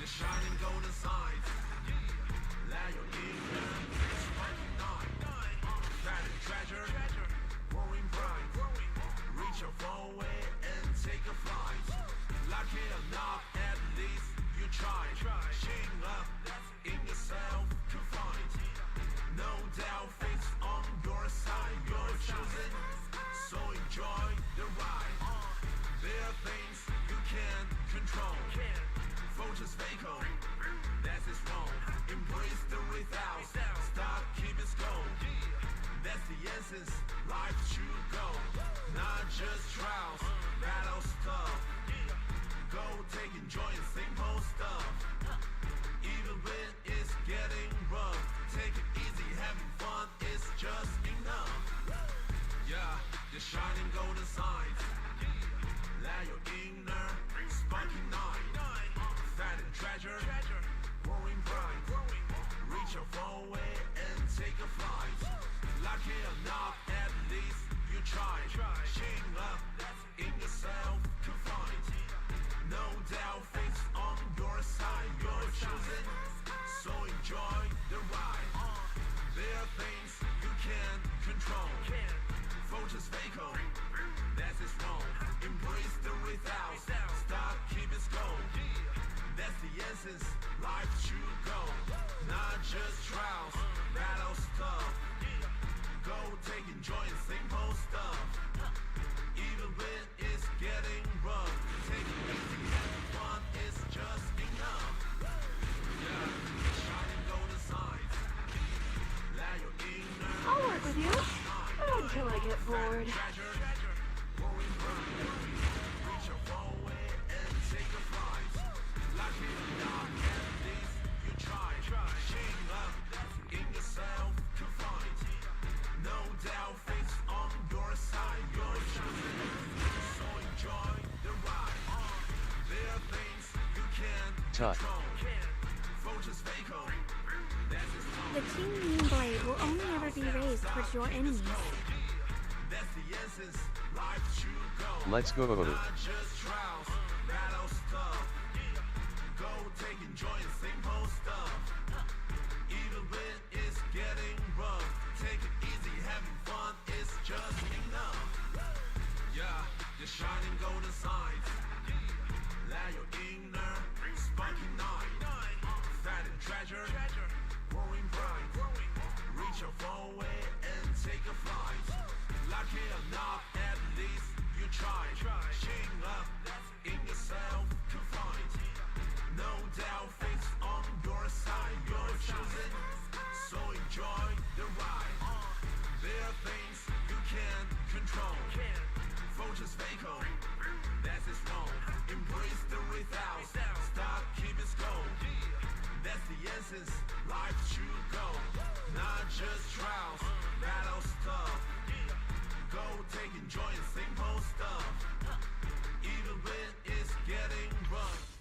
Shining golden signs. Let your ignorance sparking night. Finding treasure, growing bright. Reach your phone way and take a flight. Lucky enough, at least you tried. Shing up in yourself to find. No doubt, fate's on your side. You're chosen, so enjoy the ride. There are things you can't control. Vultures Vaco, that's is wrong. Embrace the without, stop, keep it going. That's the essence, life should go. Not just trials, battle stuff. Go take enjoy simple stuff. Even when it's getting rough, take it easy, having fun is just enough. Yeah, the shining golden signs. Let your inner sparking night. Finding treasure, growing bright. Reach your phone way and take a flight. Lucky enough, at least you tried. Shing up in yourself to find. No doubt, fate's on your side. You're chosen, so enjoy the ride. There are things I'll work with you. Until I get bored. Tut. The King Mean Blade will only ever be raised towards your enemies. Let's go. Shining golden signs. Let your inner spunky night. Fat and treasure, growing bright. Reach your phone way and take a flight. Lucky or not, at least you try. Shing up in yourself confined. No doubt fate's on your side. You're chosen, so enjoy the ride. There are things you can't control. Vultures Vaco, that's his role. Embrace the without, stop, keep it goal. That's the essence, life should go. Not just trials, battle stuff. Go take enjoy simple stuff. Even when it's getting rough.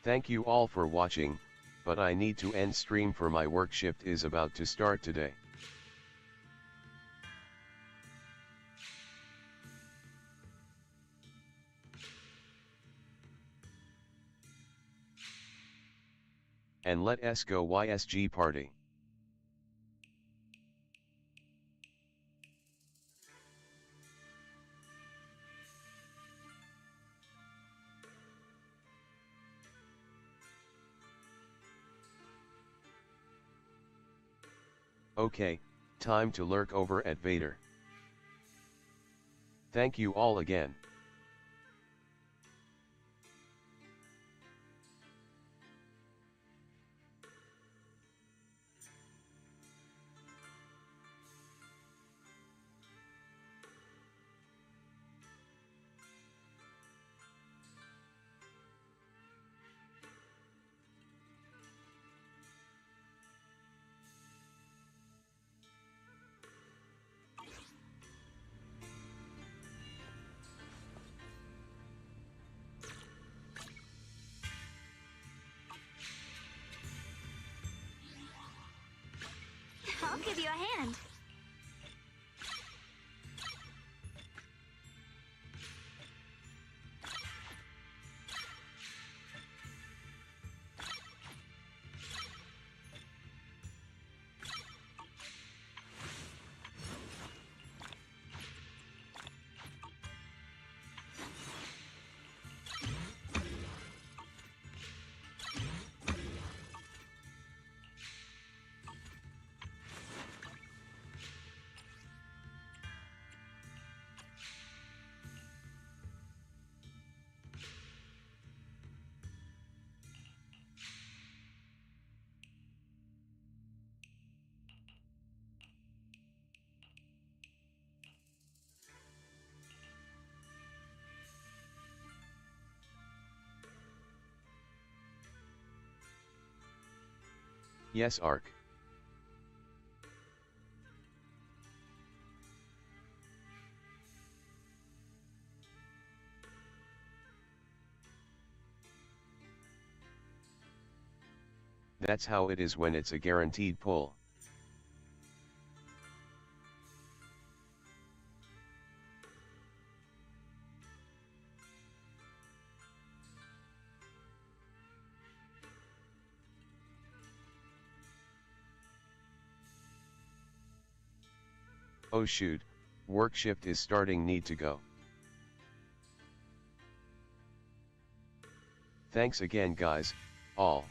Thank you all for watching, but I need to end stream for my work shift is about to start today. And let us go YSG party. Okay, time to lurk over at Vader. Thank you all again. give you a hand. Yes, Ark. That's how it is when it's a guaranteed pull. Oh shoot, work shift is starting, need to go. Thanks again guys, all.